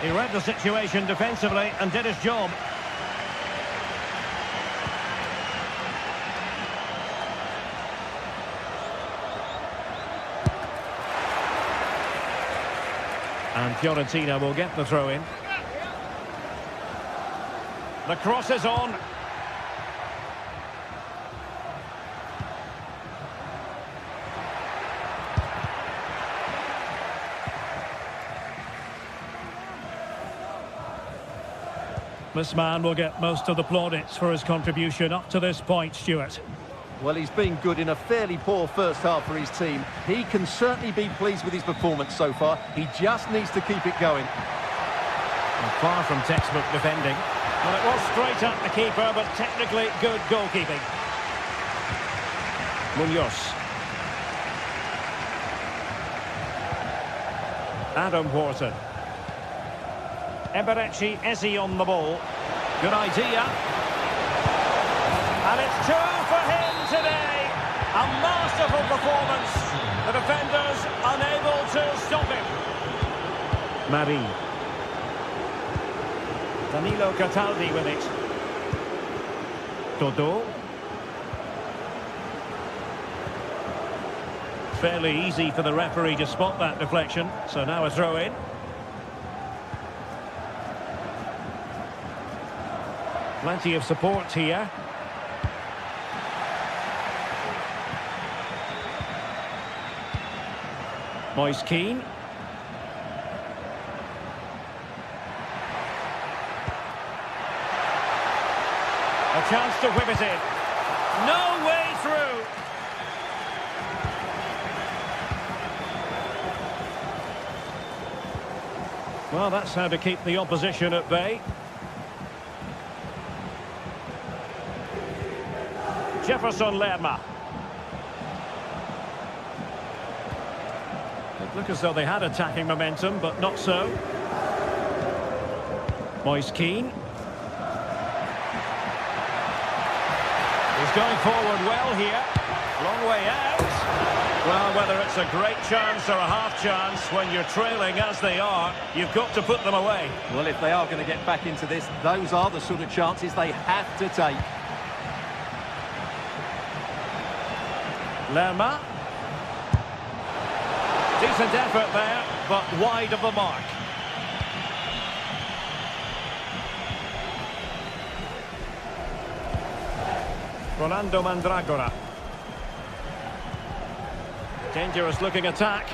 He read the situation defensively and did his job. And Fiorentina will get the throw in. The cross is on. This man will get most of the plaudits for his contribution up to this point, Stuart. Well, he's been good in a fairly poor first half for his team. He can certainly be pleased with his performance so far. He just needs to keep it going. And far from textbook defending. Well, it was straight at the keeper, but technically good goalkeeping. Munoz. Adam Wharton. Eberechi Ezi on the ball. Good idea. And it's two for him today. A masterful performance. The defenders unable to stop him. Marie. Danilo Cataldi with it. Dodo. Fairly easy for the referee to spot that deflection. So now a throw in. Plenty of support here. Moise Keane. A chance to whip it in. No way through. Well, that's how to keep the opposition at bay. Jefferson Lerma. It looked as though they had attacking momentum, but not so. Moise Keane. He's going forward well here. Long way out. Well, whether it's a great chance or a half chance, when you're trailing as they are, you've got to put them away. Well, if they are going to get back into this, those are the sort of chances they have to take. Lerma. Decent effort there, but wide of the mark. Rolando Mandragora. Dangerous looking attack.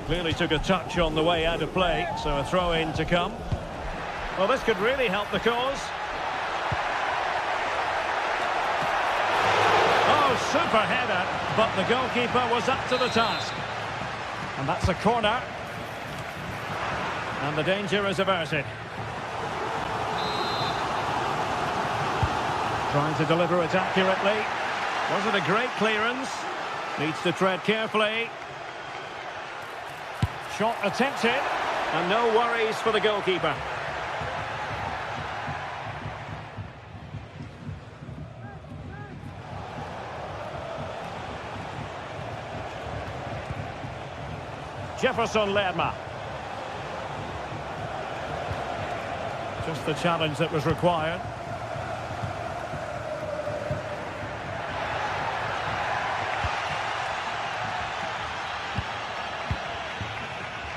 Clearly took a touch on the way out of play, so a throw in to come. Well, this could really help the cause. Oh, super header, but the goalkeeper was up to the task. And that's a corner. And the danger is averted. Trying to deliver it accurately. Was it a great clearance? Needs to tread carefully. Shot attempted, and no worries for the goalkeeper. Jefferson Lerma. Just the challenge that was required.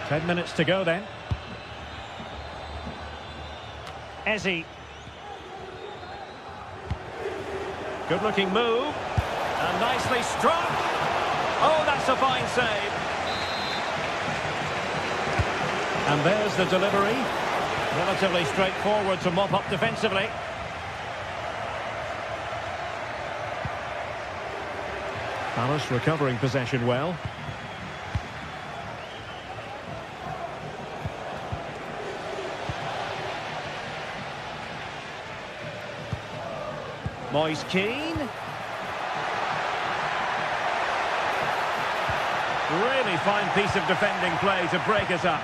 Ten minutes to go then. Ezzy. Good looking move. And nicely struck. Oh, that's a fine save. And there's the delivery. Relatively straightforward to mop up defensively. Palace recovering possession well. Moise Keane. Really fine piece of defending play to break us up.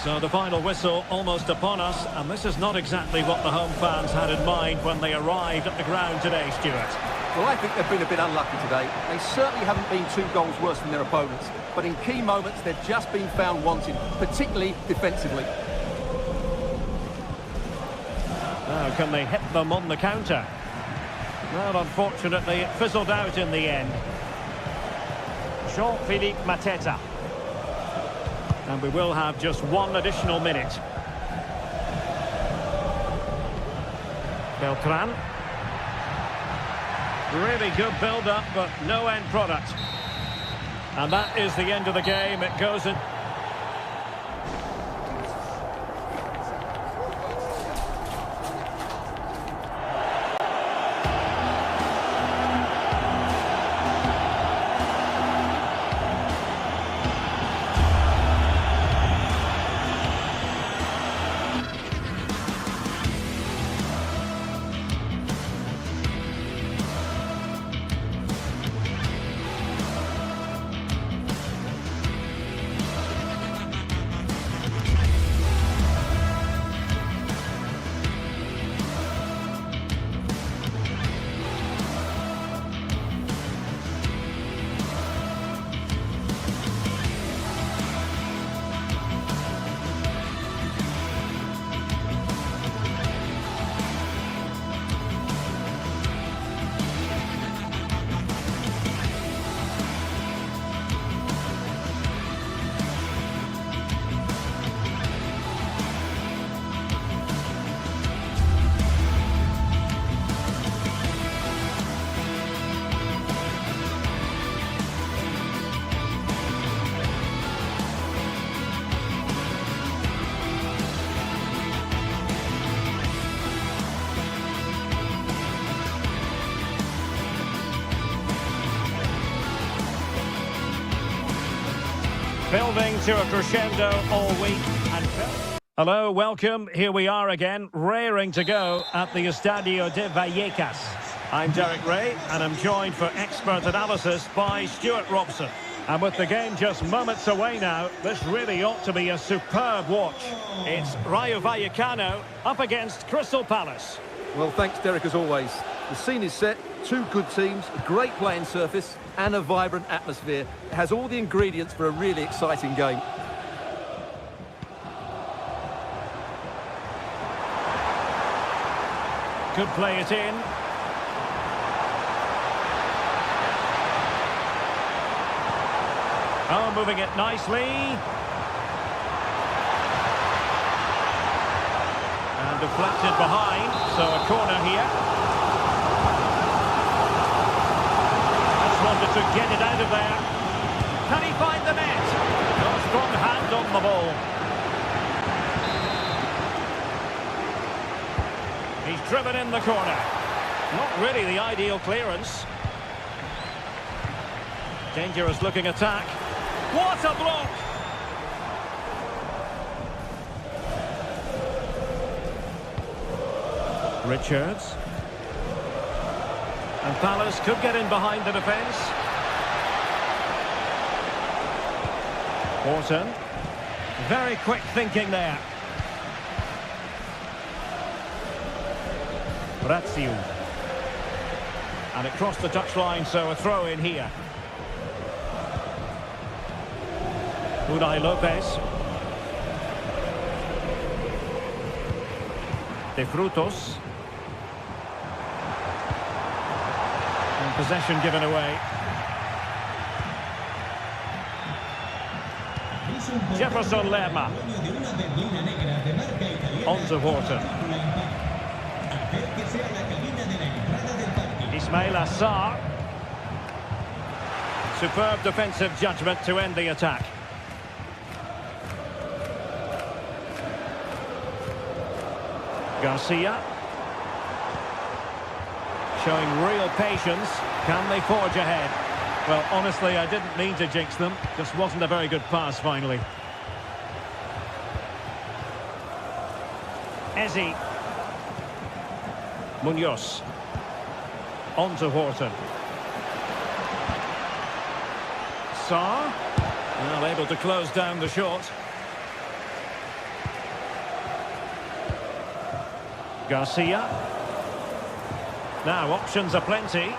So the final whistle almost upon us, and this is not exactly what the home fans had in mind when they arrived at the ground today, Stuart. Well, I think they've been a bit unlucky today. They certainly haven't been 2 goals worse than their opponents, but in key moments they've just been found wanting, particularly defensively. Now, can they hit them on the counter? Well, unfortunately, it fizzled out in the end. Jean-Philippe Mateta. And we will have just 1 additional minute. Beltran. Really good build-up, but no end product. And that is the end of the game. It goes in. Building to a crescendo all week. Hello, welcome. Here we are again, raring to go at the Estadio de Vallecas. I'm Derek Ray, and I'm joined for expert analysis by Stuart Robson. And with the game just moments away now, this really ought to be a superb watch. It's Rayo Vallecano up against Crystal Palace. Well, thanks, Derek, as always. The scene is set, two good teams, a great playing surface and a vibrant atmosphere. It has all the ingredients for a really exciting game. Could play it in. Oh, moving it nicely. And deflected behind, so a corner here. Just wanted to get it out of there. Can he find the net? No, strong hand on the ball. He's driven in the corner. Not really the ideal clearance. Dangerous looking attack. What a block! Richards. And Palace could get in behind the defence. Orton. Very quick thinking there. Razziu. And it crossed the touchline, so a throw in here. Unai Lopez. De Frutos. And possession given away. Jefferson Lerma. On to Horton. Ismail Assar. Superb defensive judgment to end the attack. Garcia. Showing real patience. Can they forge ahead? Well, honestly, I didn't mean to jinx them. Just wasn't a very good pass, finally. Eze. Munoz. On to Horton. Sarr. Well, able to close down the shot. Garcia. Now, options are plenty.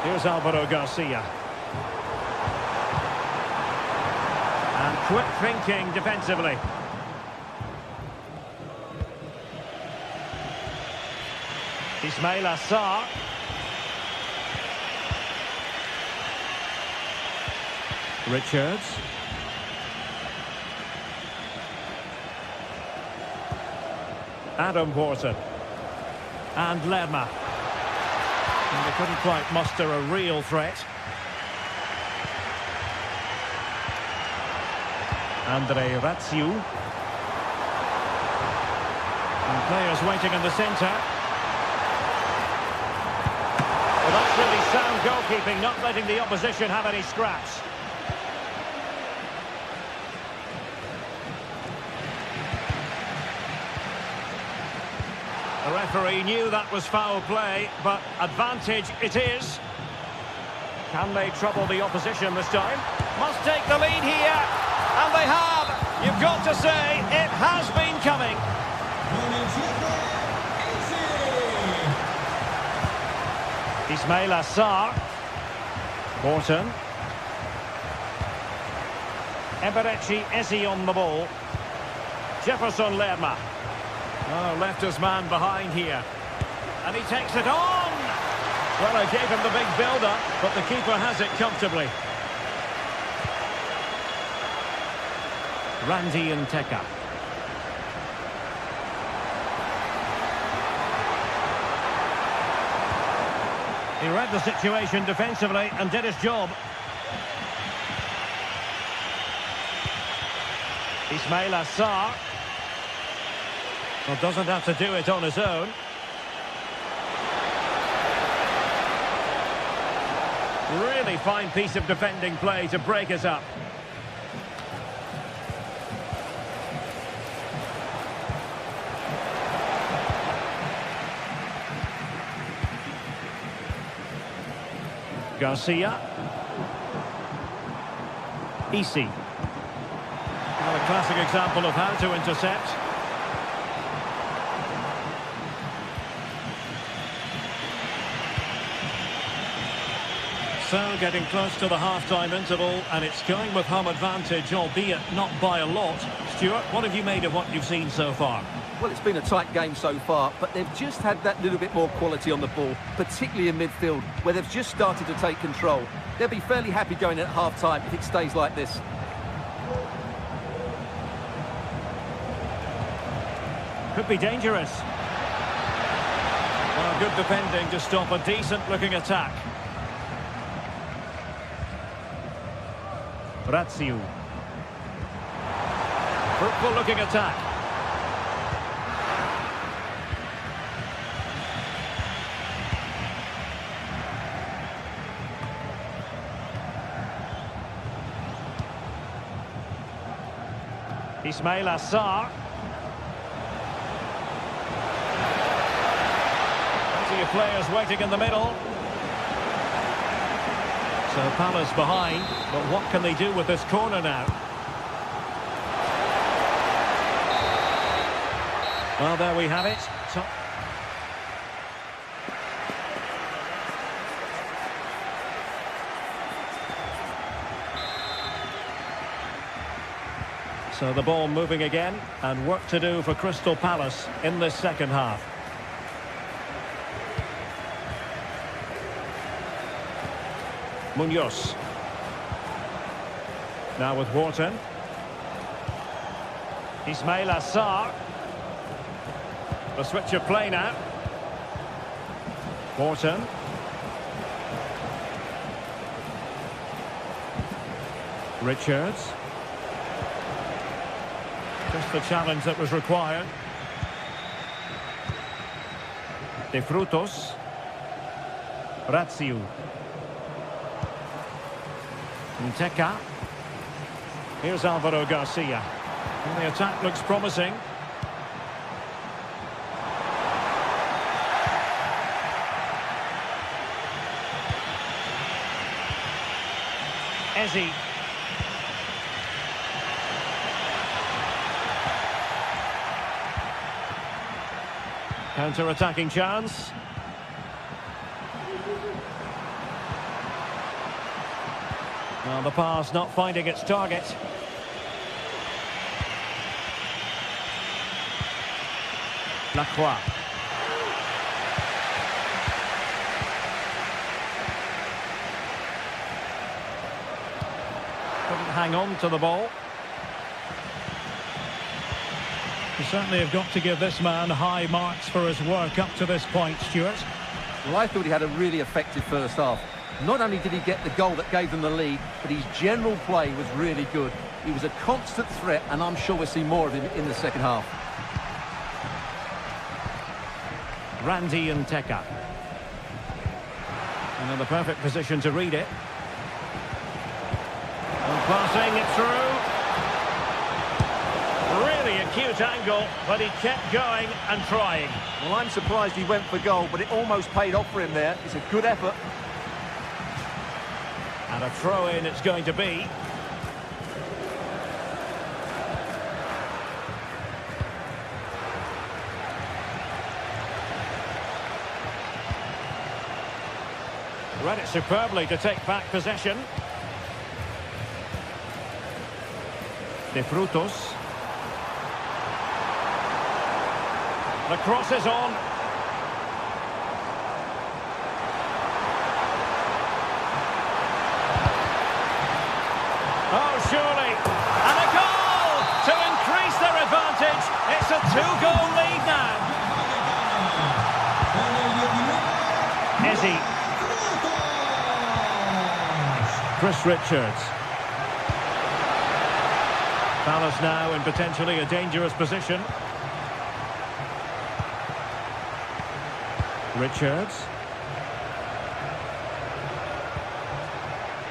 Here's Alvaro Garcia. And quick thinking defensively. Ismail Assar. Richards. Adam Horton. And Lerma. And they couldn't quite muster a real threat. Andre Razziu. And players waiting in the centre. Well, that's really sound goalkeeping, not letting the opposition have any scraps. The referee knew that was foul play, but advantage it is. Can they trouble the opposition this time? Must take the lead here, and they have. You've got to say, it has been coming. Ismail Assar. Horton. Eberechi Eze on the ball. Jefferson Lerma. Oh, left his man behind here. And he takes it on! Well, I gave him the big build-up, but the keeper has it comfortably. Randy Nteka. He read the situation defensively and did his job. Ismail Assar. Well, doesn't have to do it on his own. Really fine piece of defending play to break us up. Garcia. Easy. Well, a classic example of how to intercept. So, getting close to the half-time interval, and it's going with home advantage, albeit not by a lot. Stuart, what have you made of what you've seen so far? Well, it's been a tight game so far, but they've just had that little bit more quality on the ball, particularly in midfield, where they've just started to take control. They'll be fairly happy going at half-time if it stays like this. Could be dangerous. Well, good defending to stop a decent-looking attack. Razziu. Fruitful-looking attack. Ismail Assar. Plenty of players waiting in the middle. So Palace behind, but what can they do with this corner now? Well, there we have it. So the ball moving again, and work to do for Crystal Palace in this second half. Munoz. Now with Wharton. Ismail Assar. The switch of play now. Wharton. Richards. Just the challenge that was required. De Frutos. Razziu. Nteka. Here's Alvaro Garcia. And the attack looks promising. Eze. Counter-attacking chance. Well, the pass not finding its target. Lacroix. Couldn't hang on to the ball. You certainly have got to give this man high marks for his work up to this point, Stuart. Well, I thought he had a really effective first half. Not only did he get the goal that gave them the lead, but his general play was really good. He was a constant threat, and I'm sure we'll see more of him in the second half. Randy Nteka. And in the perfect position to read it. And passing it through. Really acute angle, but he kept going and trying. Well, I'm surprised he went for goal, but it almost paid off for him there. It's a good effort. And a throw-in it's going to be. Read it superbly to take back possession. De Frutos. The cross is on. Oh, surely. And a goal to increase their advantage. It's a two-goal lead now. Eze. Chris Richards. Palace now in potentially a dangerous position. Richards.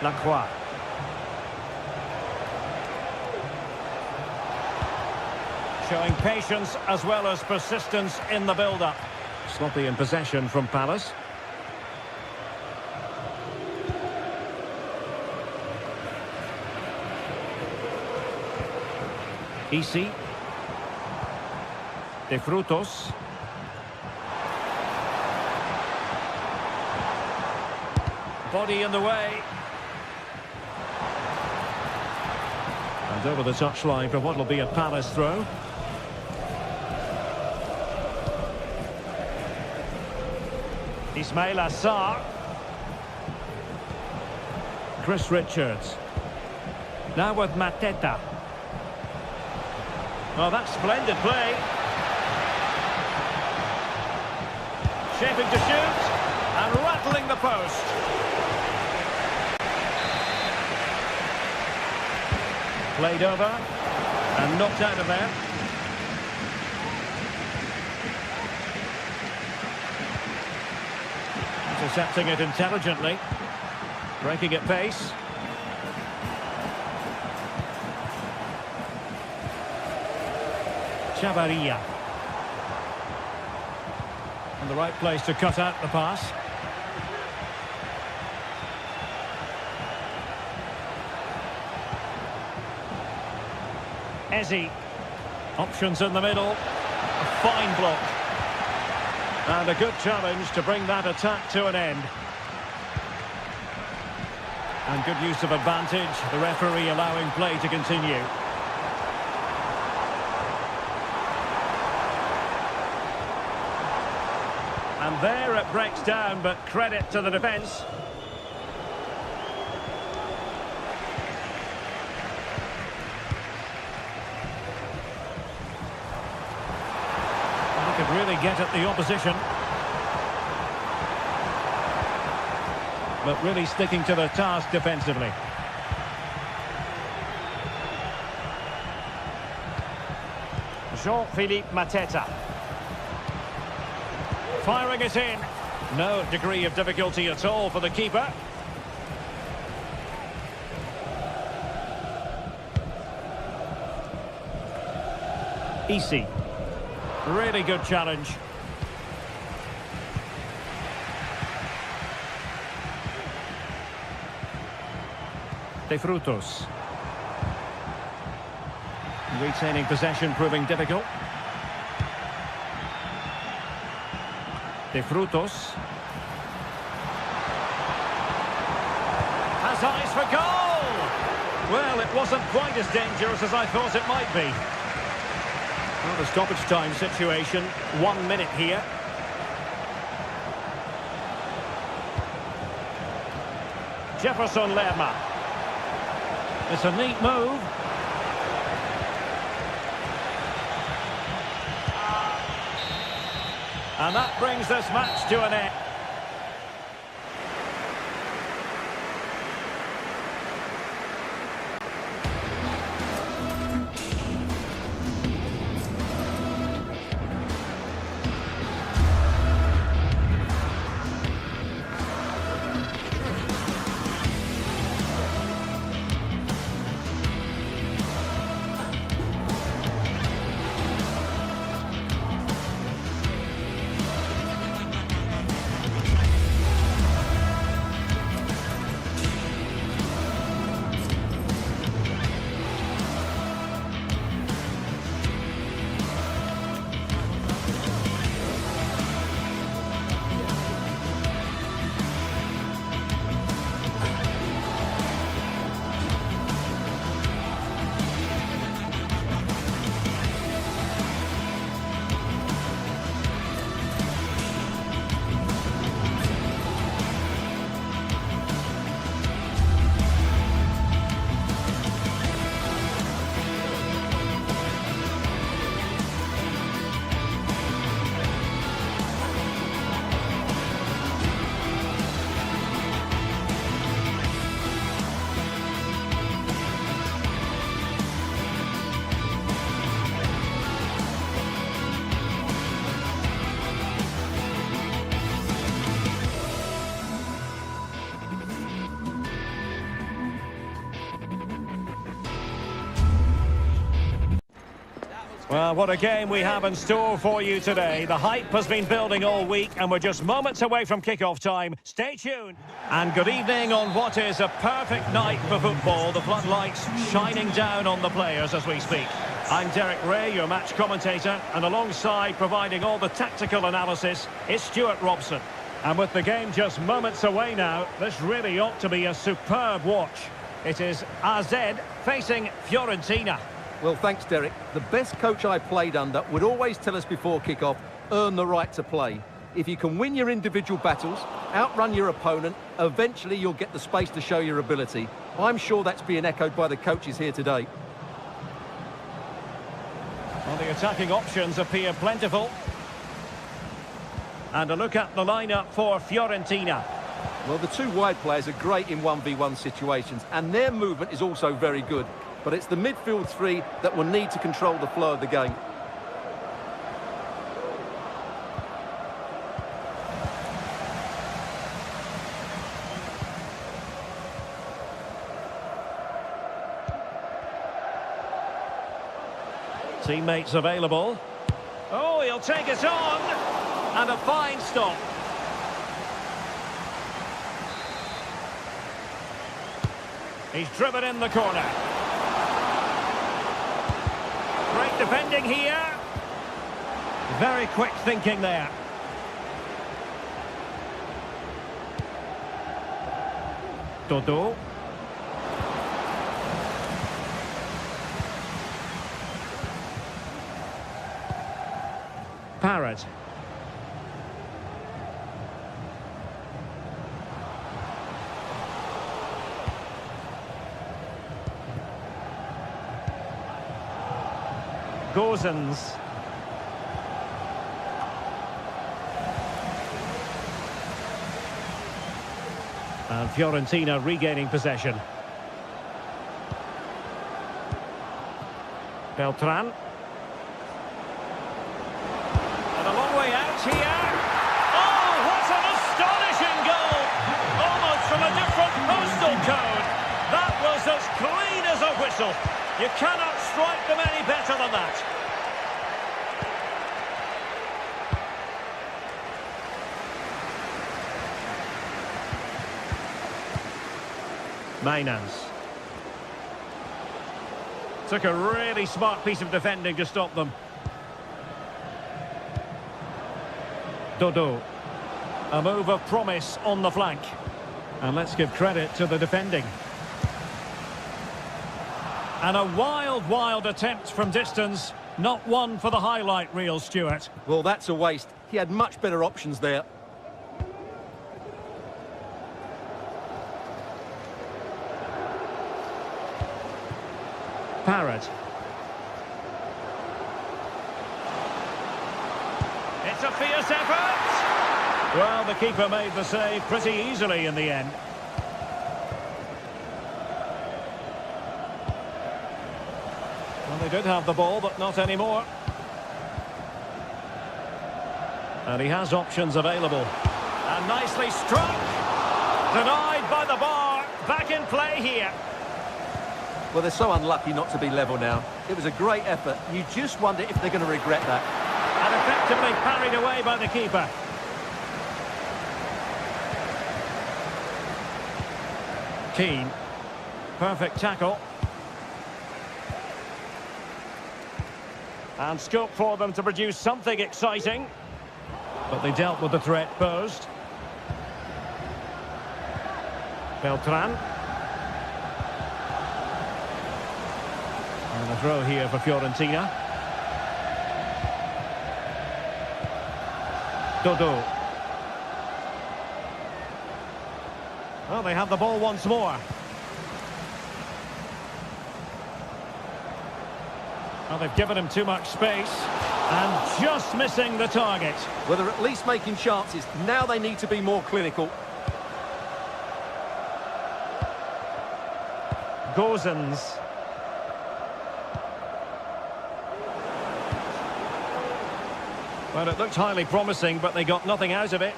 Lacroix. Showing patience as well as persistence in the build-up. Sloppy in possession from Palace. Easy. De Frutos. Body in the way. And over the touchline for what will be a Palace throw. Ismail Assar. Chris Richards. Now with Mateta. Oh, that's splendid play. Shaping to shoot. And rattling the post. Played over. And knocked out of there. Intercepting it intelligently. Breaking at pace. Chavarria. And the right place to cut out the pass. Eze. Options in the middle. A fine block. And a good challenge to bring that attack to an end. And good use of advantage. The referee allowing play to continue. And there it breaks down, but credit to the defence. They could really get at the opposition. But really sticking to the task defensively. Jean-Philippe Mateta. Firing it in. No degree of difficulty at all for the keeper. Easy. Really good challenge. De Frutos. Retaining possession proving difficult. De Frutos. Has eyes for goal! Well, it wasn't quite as dangerous as I thought it might be. Well, the stoppage time situation, 1 minute here. Jefferson Lerma. It's a neat move. And that brings this match to an end. Well, what a game we have in store for you today. The hype has been building all week and we're just moments away from kick-off time. Stay tuned. And good evening on what is a perfect night for football. The floodlights shining down on the players as we speak. I'm Derek Ray, your match commentator, and alongside providing all the tactical analysis is Stuart Robson. And with the game just moments away now, this really ought to be a superb watch. It is AZ facing Fiorentina. Well, thanks, Derek. The best coach I played under would always tell us before kick-off, earn the right to play. If you can win your individual battles, outrun your opponent, eventually you'll get the space to show your ability. I'm sure that's being echoed by the coaches here today. Well, the attacking options appear plentiful. And a look at the lineup for Fiorentina. Well, the two wide players are great in 1v1 situations, and their movement is also very good. But it's the midfield three that will need to control the flow of the game. Teammates available. Oh, he'll take it on. And a fine stop. He's driven in the corner. Great defending here. Very quick thinking there. Dodo. Parrott. Gozens. And Fiorentina regaining possession. Beltran. And a long way out here. Oh, what an astonishing goal! Almost from a different postal code. That was as clean as a whistle. You cannot strike them any better than that. Mainans. Took a really smart piece of defending to stop them. Dodo. A move of promise on the flank. And let's give credit to the defending. And a wild, wild attempt from distance. Not one for the highlight reel, Stuart. Well, that's a waste. He had much better options there. Parrott. It's a fierce effort. Well, the keeper made the save pretty easily in the end. Well, they did have the ball, but not anymore. And he has options available. And nicely struck. Denied by the bar. Back in play here. Well, they're so unlucky not to be level now. It was a great effort. You just wonder if they're going to regret that. And effectively parried away by the keeper. Keane. Perfect tackle. And scope for them to produce something exciting. But they dealt with the threat posed. Beltran. And a throw here for Fiorentina. Dodo. Well, they have the ball once more. Well, they've given him too much space. And just missing the target. Well, they're at least making chances. Now they need to be more clinical. Gozens. Well, it looked highly promising, but they got nothing out of it.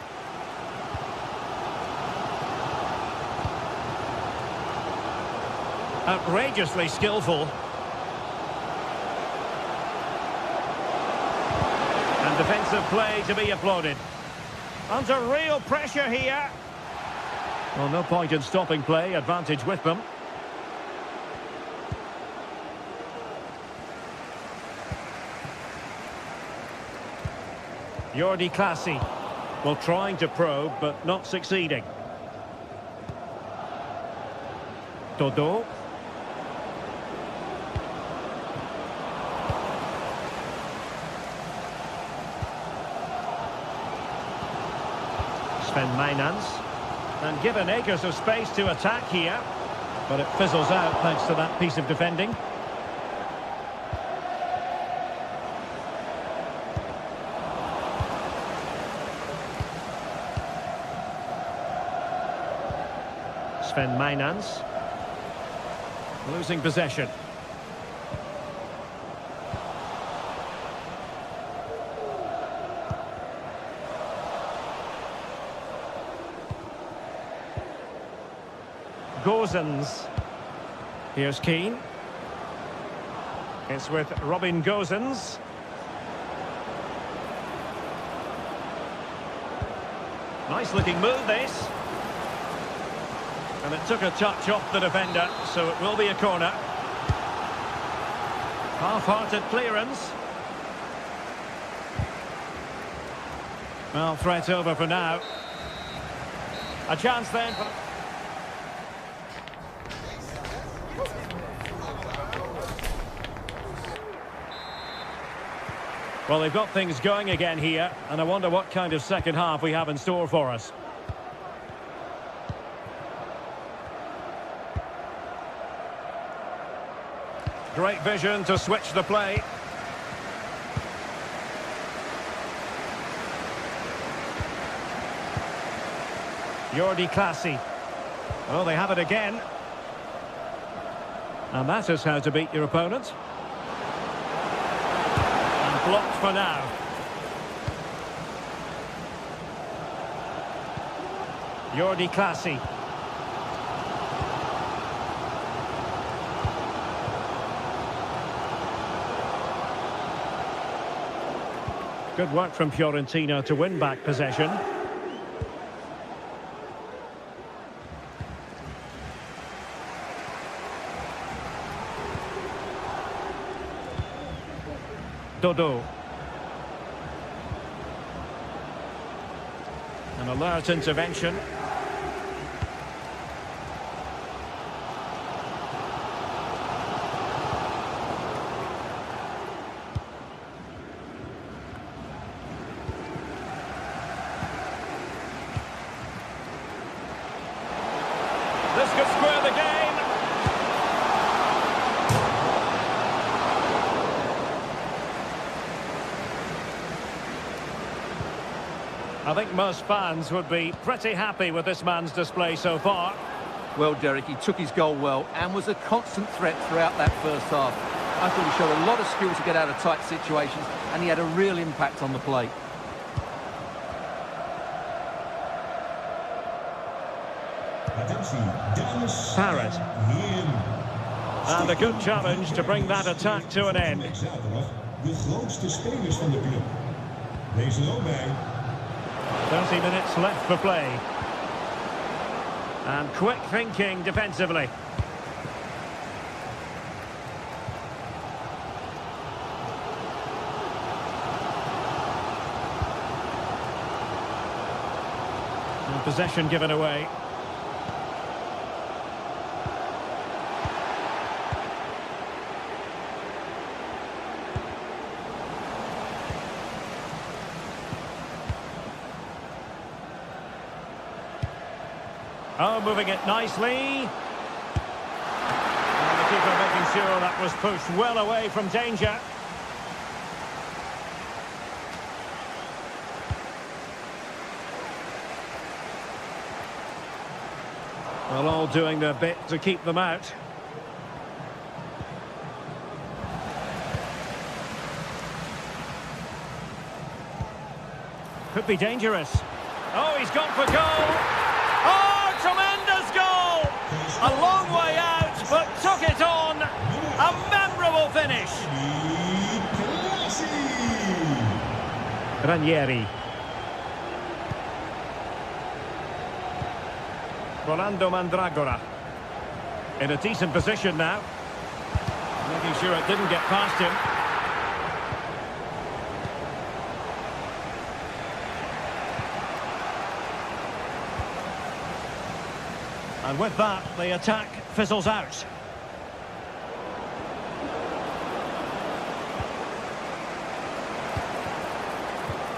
Outrageously skillful. And defensive play to be applauded. Under real pressure here. Well, no point in stopping play. Advantage with them. Jordi Classy. Well, trying to probe, but not succeeding. Dodo. Sven Mijnans. And given acres of space to attack here. But it fizzles out thanks to that piece of defending. Sven Mijnans. Losing possession. Gozens. Here's Keane. It's with Robin Gozens. Nice looking move this. And it took a touch off the defender, so it will be a corner. Half-hearted clearance. Well, threat over for now. A chance then for... Well, they've got things going again here, and I wonder what kind of second half we have in store for us. Great vision to switch the play. Jordi Classy. Oh, they have it again. And that is how to beat your opponent. And blocked for now. Jordi Classy. Good work from Fiorentina to win back possession. Dodo. An alert intervention. This could square the game. I think most fans would be pretty happy with this man's display so far. Well, Derek, he took his goal well and was a constant threat throughout that first half. I thought he showed a lot of skill to get out of tight situations, and he had a real impact on the play. Parrott. And a good challenge to bring that attack to an end. De grootste spelers van de club. Wees er ook bij. 30 minutes left for play. And quick thinking defensively. And possession given away. Oh, moving it nicely. And the keeper making sure that was pushed well away from danger. Well, all doing their bit to keep them out. Could be dangerous. Oh, he's gone for goal. Oh! Tremendous goal! A long way out, but took it on. A memorable finish. Ranieri. Rolando Mandragora. In a decent position now. Making sure it didn't get past him. And with that, the attack fizzles out.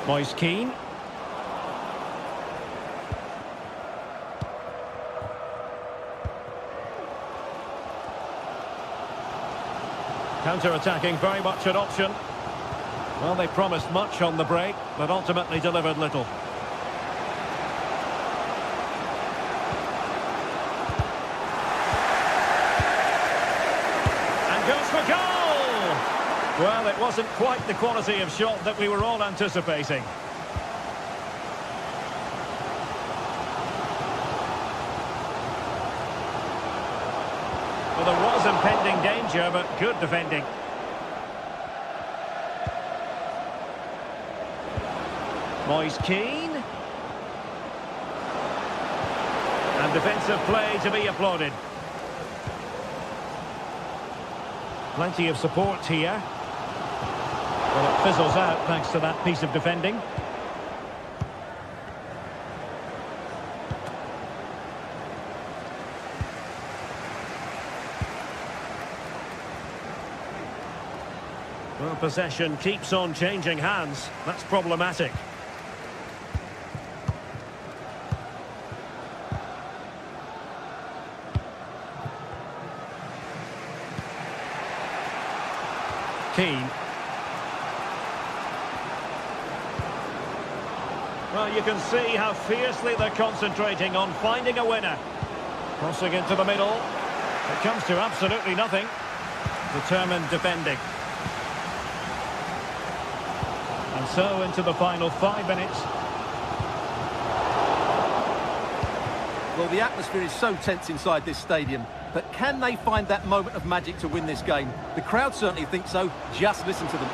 Moise Keane. Counter-attacking, very much an option. Well, they promised much on the break, but ultimately delivered little. And goes for goal! Well, it wasn't quite the quality of shot that we were all anticipating. Well, there was impending danger, but good defending. Moise Keane. And defensive play to be applauded. Plenty of support here. Well, it fizzles out thanks to that piece of defending. Well, possession keeps on changing hands. That's problematic. Keane. Well, you can see how fiercely they're concentrating on finding a winner. Crossing into the middle. It comes to absolutely nothing. Determined defending. And so into the final 5 minutes. Well, the atmosphere is so tense inside this stadium, but can they find that moment of magic to win this game? The crowd certainly think so. Just listen to them.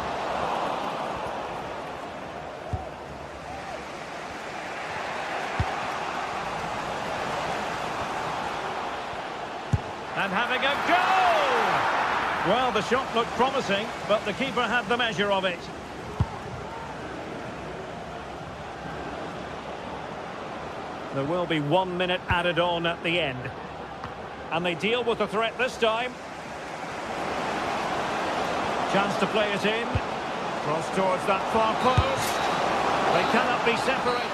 And having a go! Well, the shot looked promising, but the keeper had the measure of it. There will be 1 minute added on at the end. And they deal with the threat this time. Chance to play it in. Cross towards that far post. They cannot be separated.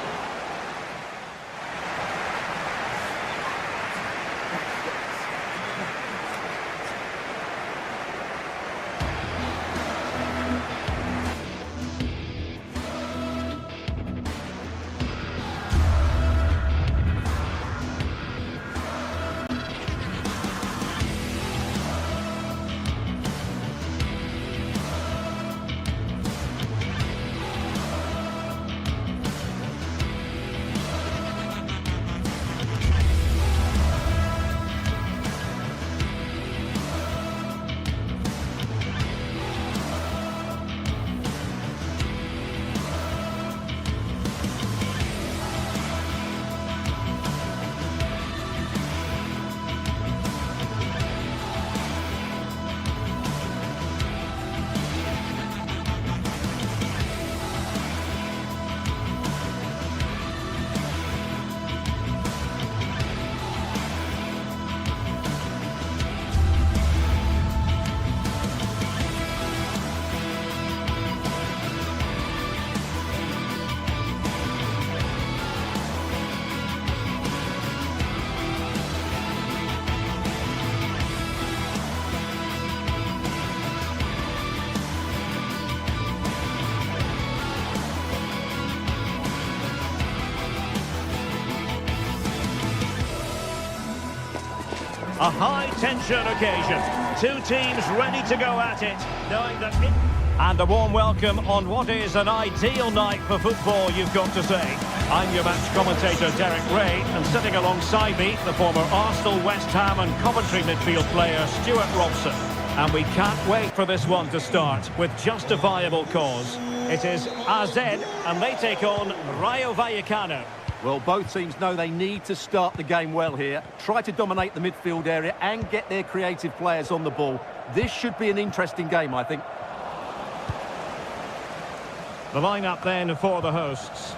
A high-tension occasion. Two teams ready to go at it, knowing that it... And a warm welcome on what is an ideal night for football, you've got to say. I'm your match commentator, Derek Ray, and sitting alongside me, the former Arsenal, West Ham and Coventry midfield player, Stuart Robson. And we can't wait for this one to start, with justifiable cause. It is AZ, and they take on Rayo Vallecano. Well, both teams know they need to start the game well here. Try to dominate the midfield area and get their creative players on the ball. This should be an interesting game, I think. The lineup then for the hosts.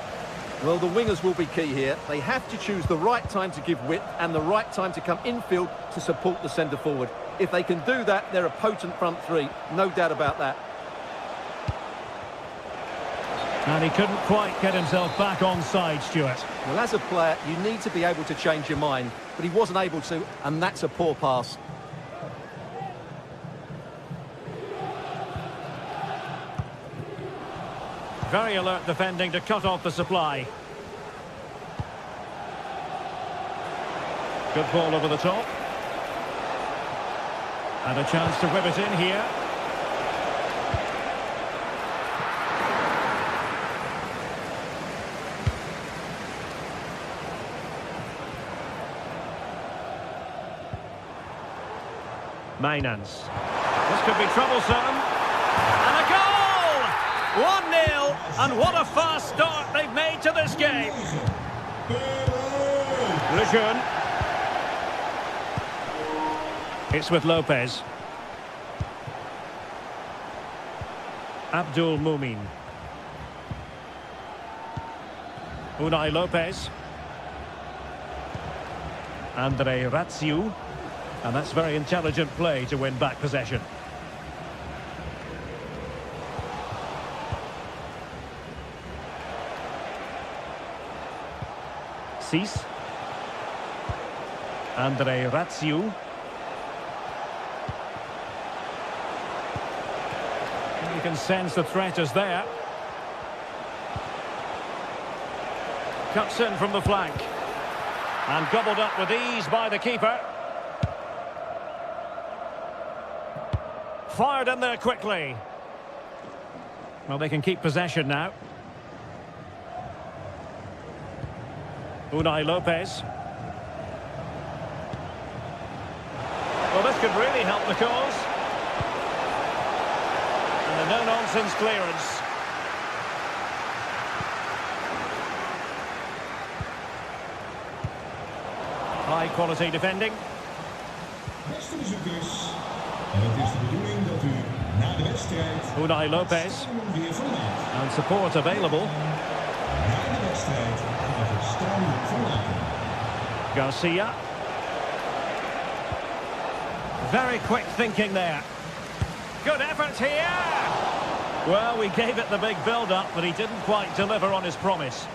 Well, the wingers will be key here. They have to choose the right time to give width and the right time to come infield to support the centre forward. If they can do that, they're a potent front three. No doubt about that. And he couldn't quite get himself back on side, Stuart. Well, as a player, you need to be able to change your mind, but he wasn't able to, and that's a poor pass. Very alert defending to cut off the supply. Good ball over the top. And a chance to whip it in here. Mainans. This could be troublesome. And a goal! 1-0. And what a fast start they've made to this game. Lejeune. It's with Lopez. Abdul Mumin. Unai Lopez. Andre Ratsiu. And that's very intelligent play to win back possession. Cis. Andre Ratsiu. You can sense the threat is there. Cuts in from the flank. And gobbled up with ease by the keeper. Fired in there quickly. Well, they can keep possession now. Unai Lopez. Well, this could really help the cause. And a no-nonsense clearance. High-quality defending. Beste bezoekers. En het is de bedoeling dat u na de wedstrijd Unai Lopez. weer verlaat. And support available. Na de wedstrijd gaat het stadion verlaten. Garcia. Very quick thinking there. Good effort here. Well, we gave it the big build-up, but he didn't quite deliver on his promise.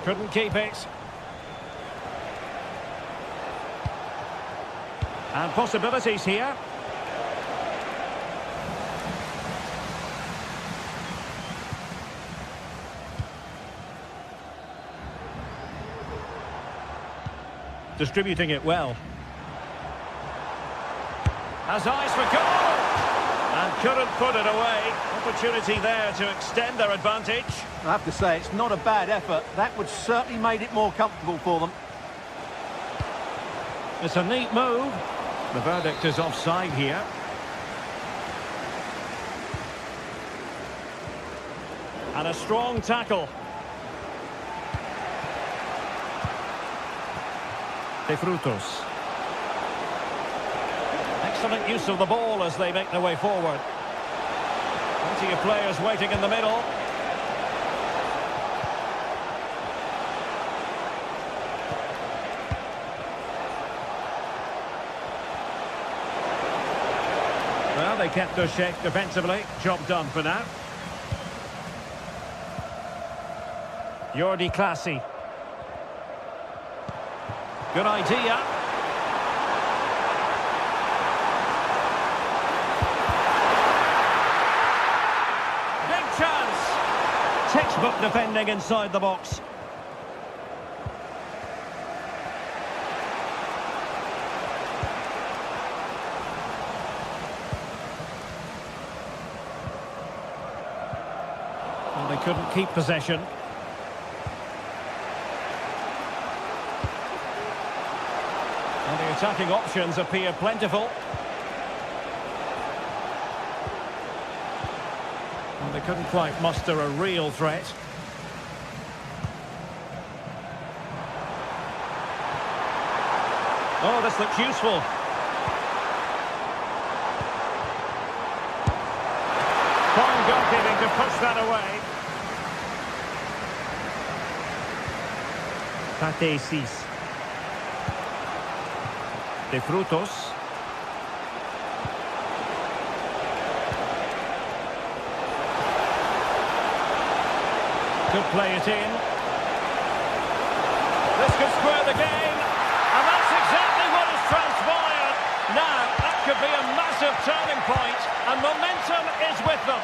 Couldn't keep it. And possibilities here. Distributing it well. Has eyes for goal! And couldn't put it away. Opportunity there to extend their advantage. I have to say, it's not a bad effort. That would certainly made it more comfortable for them. It's a neat move. The verdict is offside here. And a strong tackle. De Frutos. Excellent use of the ball as they make their way forward. Plenty of players waiting in the middle. Well, they kept their shape defensively. Job done for now. Jordi Clasie. Good idea. Big chance. Textbook defending inside the box. Well, they couldn't keep possession. And the attacking options appear plentiful. Well, they couldn't quite muster a real threat. Oh, this looks useful. Fine goalkeeping to push that away. Pate 6. De Frutos. Could play it in. This could square the game. And that's exactly what has transpired. Now, that could be a massive turning point, and momentum is with them.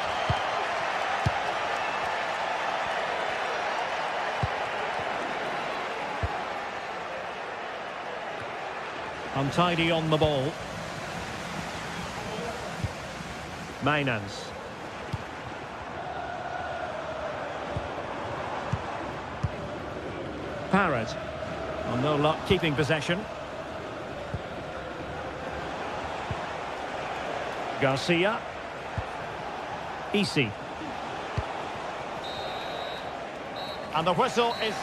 Untidy on the ball. Mainans. Parrott. Well, no luck keeping possession. Garcia. Easy. And the whistle is...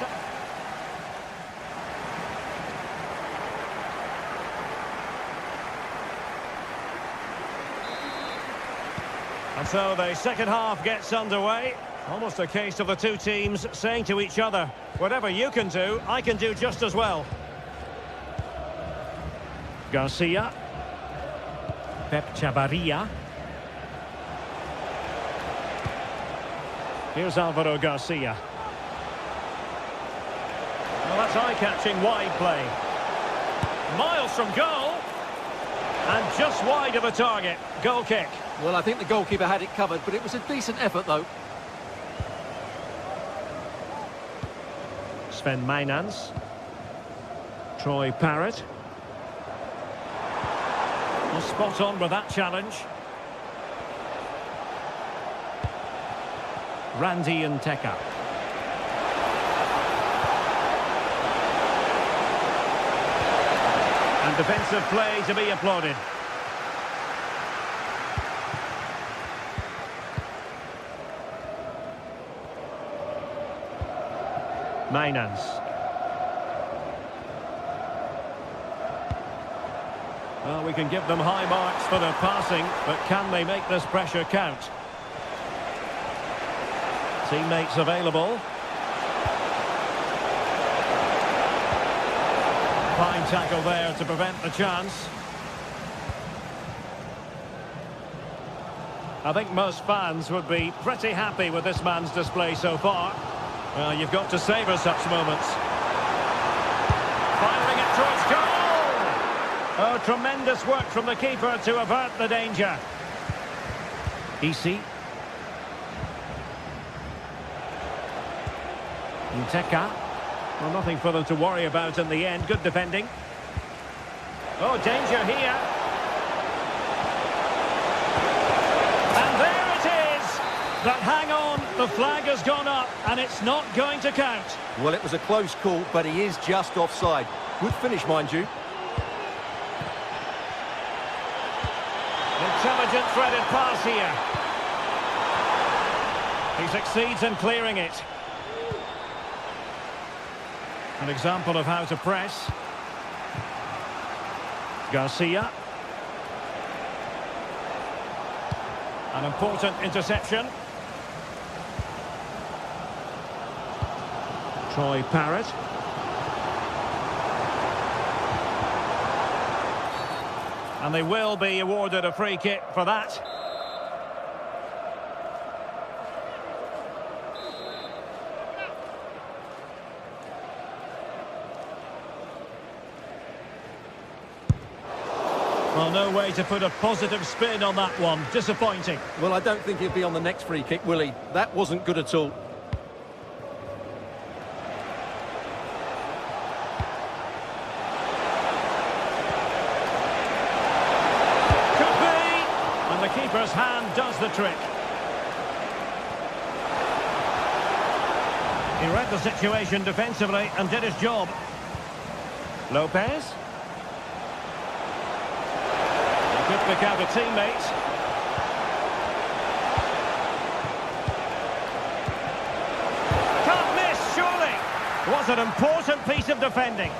And so the second half gets underway. Almost a case of the two teams saying to each other, whatever you can do, I can do just as well. Garcia. Pep Chavarria. Here's Alvaro Garcia. Well, that's eye-catching wide play. Miles from goal. And just wide of a target. Goal kick. Well, I think the goalkeeper had it covered, but it was a decent effort, though. Sven Mainans. Troy Parrott. Well, spot on with that challenge. Randy Nteka. And defensive play to be applauded. Mainans. Well, we can give them high marks for their passing, but can they make this pressure count? Teammates available. Fine tackle there to prevent the chance. I think most fans would be pretty happy with this man's display so far. Well, you've got to savour such moments. Firing it towards goal! Oh, tremendous work from the keeper to avert the danger. Easy. Nteka. Well, nothing for them to worry about in the end. Good defending. Oh, danger here. And there it is! But hang on, the flag has gone up and it's not going to count. Well, it was a close call, but he is just offside. Good finish, mind you. Intelligent threaded pass here. He succeeds in clearing it. An example of how to press. Garcia. An important interception. Troy Parrott. And they will be awarded a free kick for that. Well, no way to put a positive spin on that one. Disappointing. Well, I don't think he'll be on the next free kick, will he? That wasn't good at all. Could be! And the keeper's hand does the trick. He read the situation defensively and did his job. Lopez. Could pick out a teammate. Can't miss, surely. Was an important piece of defending.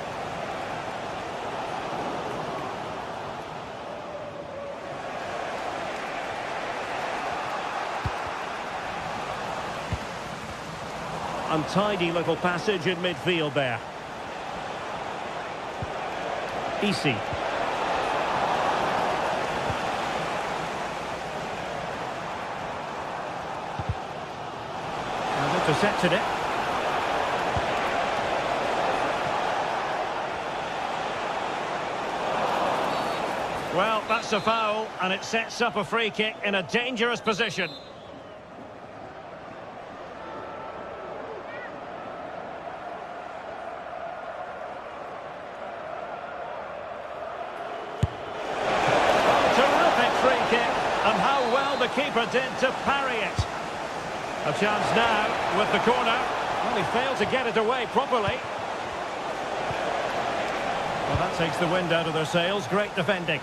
Untidy little passage in midfield there. Easy. And intercepted it. Well, that's a foul, and it sets up a free kick in a dangerous position. And how well the keeper did to parry it. A chance now with the corner. Well, he failed to get it away properly. Well, that takes the wind out of their sails. Great defending.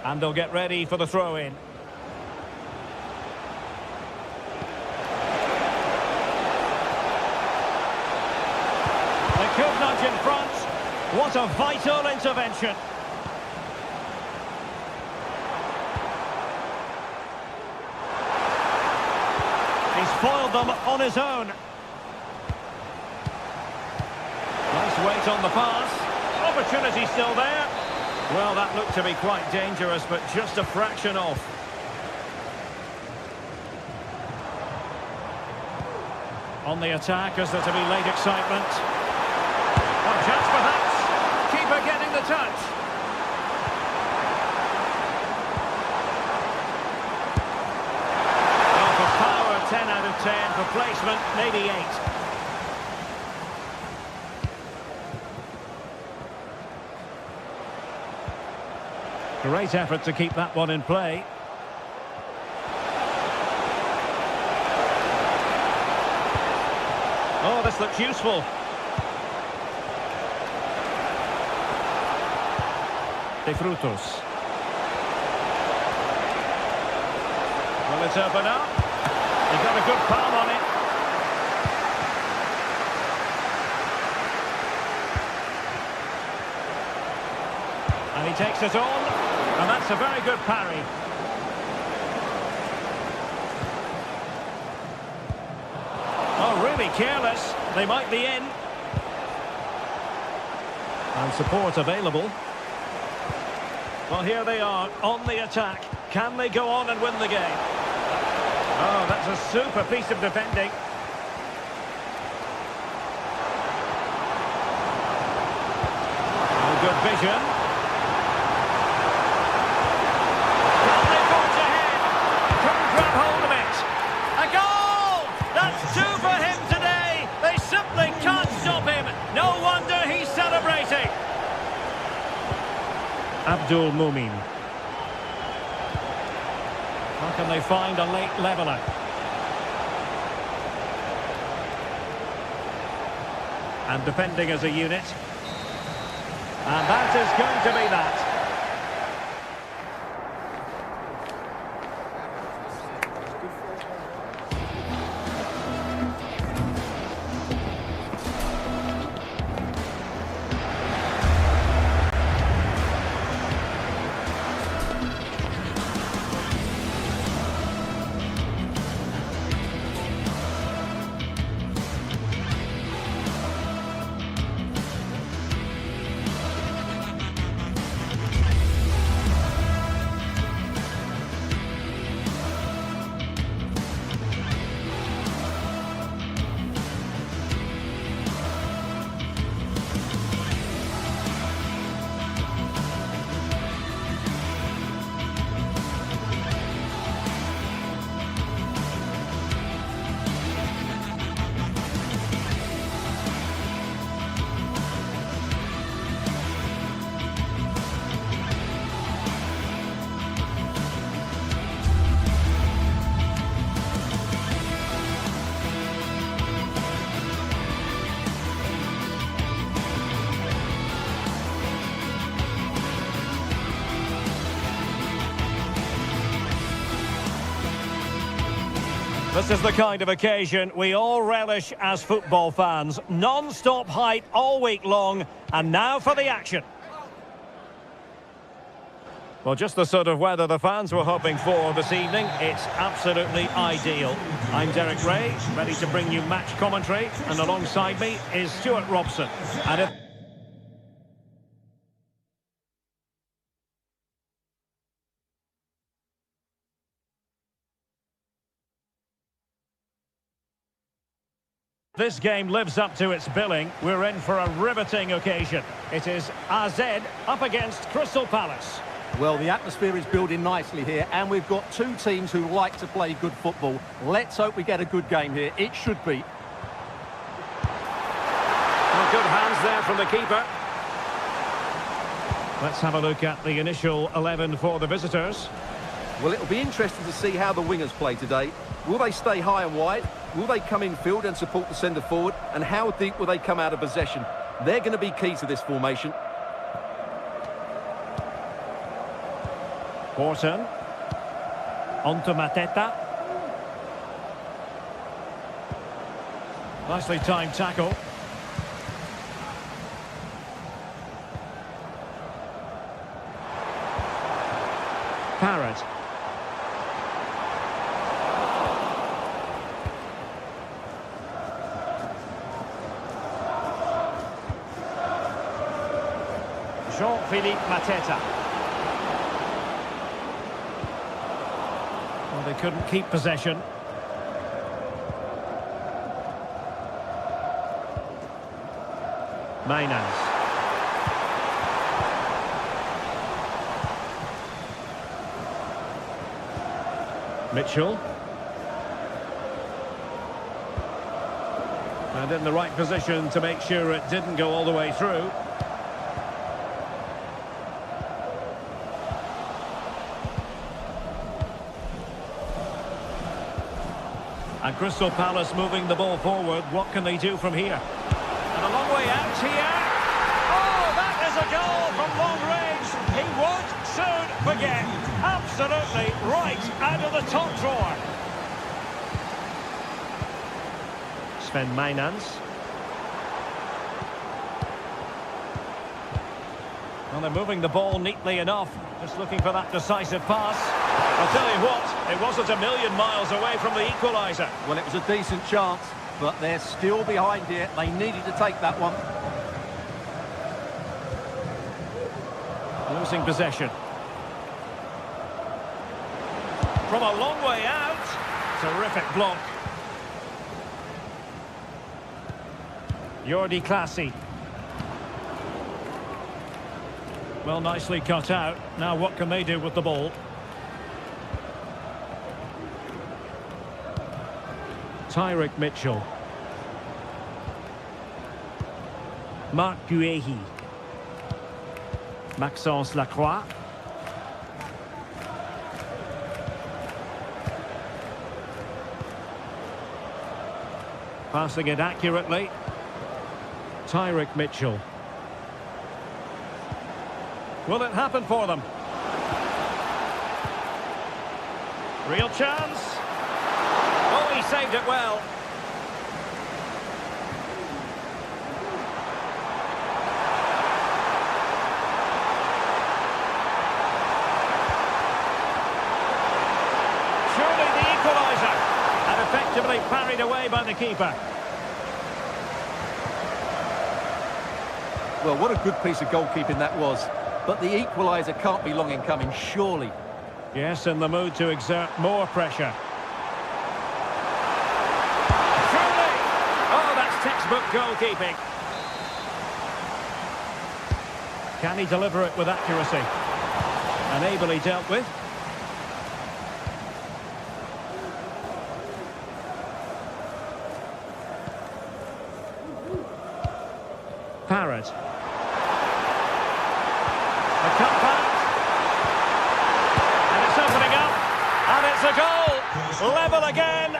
And they'll get ready for the throw-in. They could nudge in front. What a vital intervention. Foiled them on his own. Nice weight on the pass. Opportunity still there. Well, that looked to be quite dangerous, but just a fraction off. On the attack, is there to be late excitement? One chance perhaps. Keeper getting the touch. Well, for power, 10 out of 10. For placement, maybe 8. Great effort to keep that one in play. Oh, this looks useful. De Frutos. Will it open up? He got a good palm on it. And he takes it on. And that's a very good parry. Oh, really careless. They might be in. And support available. Well, here they are on the attack. Can they go on and win the game? Oh, that's a super piece of defending. Oh, good vision. Can they forge ahead? Couldn't grab hold of it. A goal! That's 2 for him today. They simply can't stop him. No wonder he's celebrating. Abdul Mumin. How can they find a late leveller? And defending as a unit. And that is going to be that. This is the kind of occasion we all relish as football fans. Non-stop hype all week long, and now for the action. Well, just the sort of weather the fans were hoping for this evening. It's absolutely ideal. I'm Derek Ray, ready to bring you match commentary, and alongside me is Stuart Robson. And if this game lives up to its billing, we're in for a riveting occasion. It is AZ up against Crystal Palace. Well, the atmosphere is building nicely here, and we've got two teams who like to play good football. Let's hope we get a good game here. It should be. Well, good hands there from the keeper. Let's have a look at the initial 11 for the visitors. Well, it'll be interesting to see how the wingers play today. Will they stay high and wide? Will they come in field and support the centre forward? And how deep will they come out of possession? They're going to be key to this formation. Borton. On to Mateta. Nicely timed tackle. Parrott. Jean-Philippe Mateta. Well, they couldn't keep possession. Maynaz. Mitchell. And in the right position to make sure it didn't go all the way through. And Crystal Palace moving the ball forward. What can they do from here? And a long way out here. Oh, that is a goal from long range. He won't soon forget. Absolutely right out of the top drawer. Sven Maynaz. Well, they're moving the ball neatly enough. Just looking for that decisive pass. I'll tell you what, it wasn't a million miles away from the equaliser. Well, it was a decent chance, but they're still behind here. They needed to take that one. Losing possession. From a long way out. Terrific block. Jordi Clasie. Well, nicely cut out. Now what can they do with the ball? Tyrick Mitchell. Marc Guéhi. Maxence Lacroix. Passing it accurately. Tyrick Mitchell. Will it happen for them? Real chance. Oh, he saved it well. Surely the equaliser. And effectively parried away by the keeper. Well, what a good piece of goalkeeping that was. But the equaliser can't be long in coming, surely. Yes, in the mood to exert more pressure. Surely! Oh, that's textbook goalkeeping. Can he deliver it with accuracy? And ably dealt with. Parrott. A cutback. And it's opening up. And it's a goal. Level again.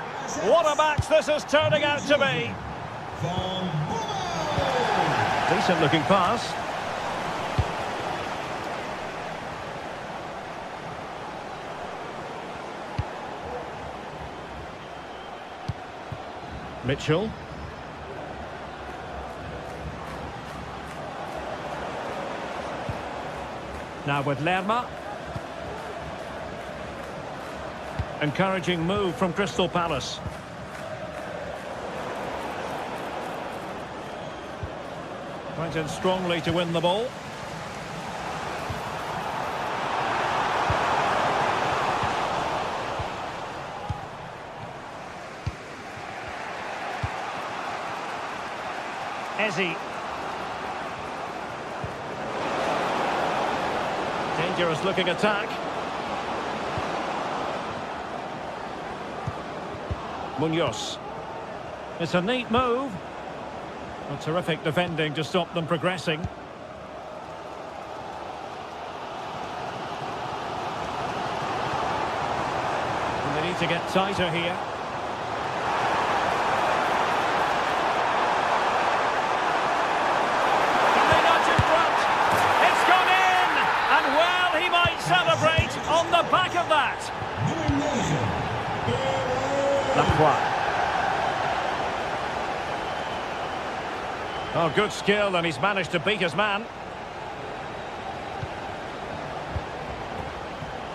What a match this is turning out to be. Decent looking pass. Mitchell. Now with Lerma. Encouraging move from Crystal Palace. Went in strongly to win the ball. Eze. Dangerous looking attack. Munoz. It's a neat move. A terrific defending to stop them progressing. And they need to get tighter here. Can they nudge in front? It's gone in! And well, he might celebrate on the back of that. Lacroix. Oh, good skill, and he's managed to beat his man.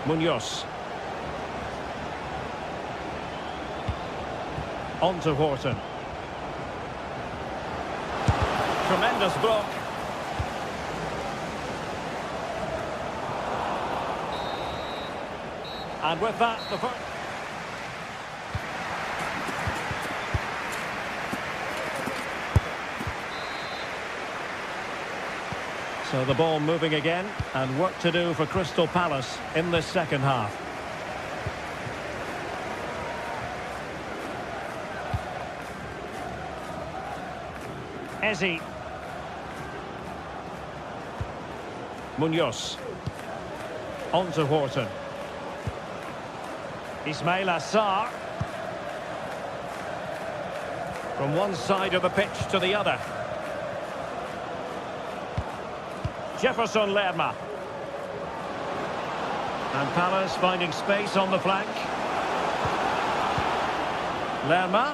Munoz. On to Horton. Tremendous block. And with that, the first... So the ball moving again, and work to do for Crystal Palace in this second half. Eze. Munoz. On to Horton. Ismail Assar. From one side of the pitch to the other. Jefferson Lerma. And Palace finding space on the flank. Lerma.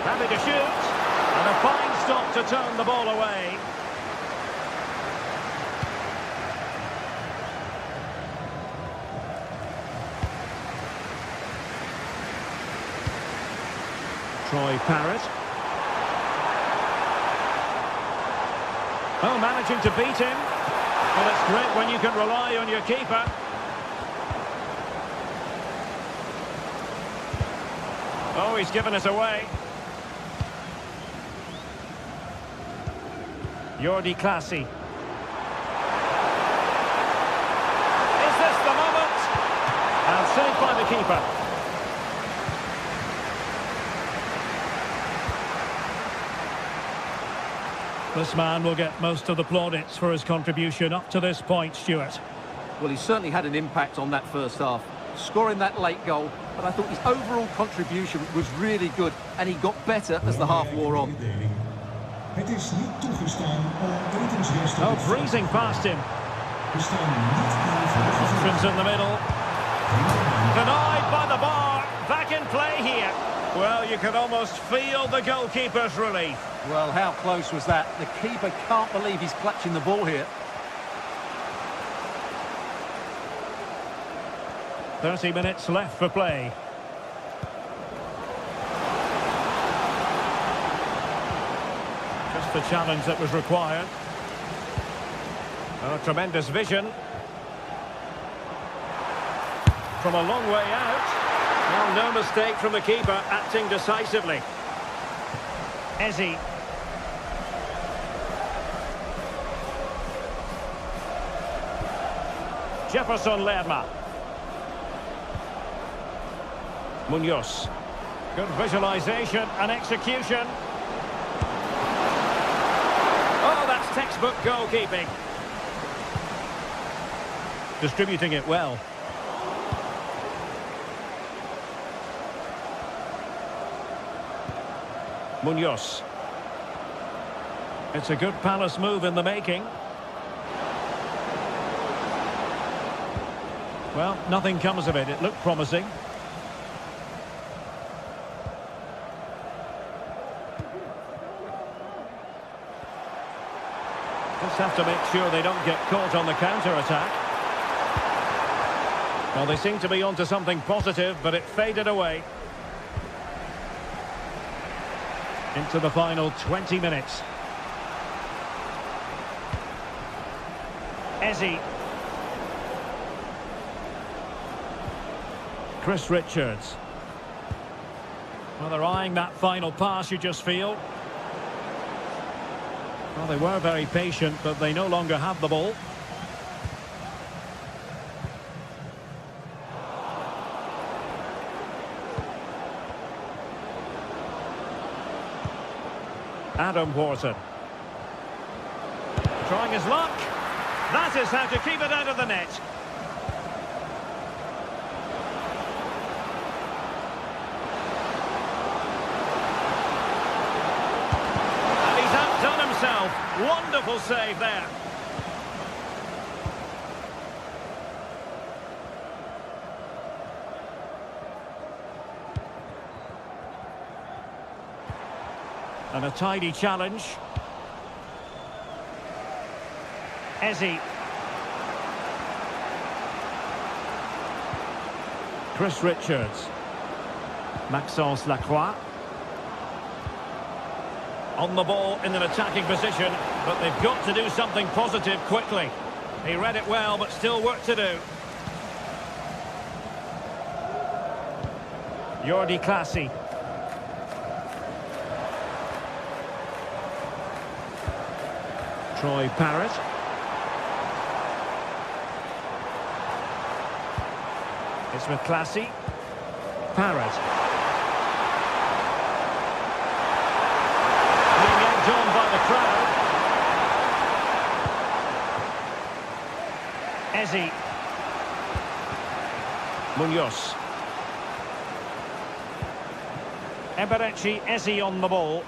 Happy to shoot. And a fine stop to turn the ball away. Troy Parrott. Oh, managing to beat him. Well, it's great when you can rely on your keeper. Oh, he's given it away. Jordi Clasie. Is this the moment? And saved by the keeper. This man will get most of the plaudits for his contribution up to this point, Stuart. Well, he certainly had an impact on that first half, scoring that late goal, but I thought his overall contribution was really good, and he got better as the half wore on. Het is niet toegestaan om etensresten Oh, breezing past him. We staan niet in Options in the middle. Denied by the bar. Back in play here. Well, you can almost feel the goalkeeper's relief. Well, how close was that? The keeper can't believe he's clutching the ball here. 30 minutes left for play. Just the challenge that was required. Oh, tremendous vision. From a long way out. Well, no mistake from the keeper, acting decisively. Eze. Jefferson Lerma. Munoz. Good visualization and execution. Oh, that's textbook goalkeeping. Distributing it well. Munoz. It's a good Palace move in the making. Well, nothing comes of it. It looked promising. Just have to make sure they don't get caught on the counter-attack. Well, they seem to be onto something positive, but it faded away. Into the final 20 minutes. Eze. Chris Richards. Well, they're eyeing that final pass, you just feel. Well, they were very patient, but they no longer have the ball. Adam Wharton. Trying his luck. That is how to keep it out of the net. And he's outdone himself. Wonderful save there. And a tidy challenge. Eze. Chris Richards. Maxence Lacroix. On the ball in an attacking position, but they've got to do something positive quickly. He read it well, but still work to do. Jordi Clasie. Troy Parrott. It's with Clasie. Parrott. Being egged on by the crowd. Eze. Munoz. Eberechi Eze on the ball.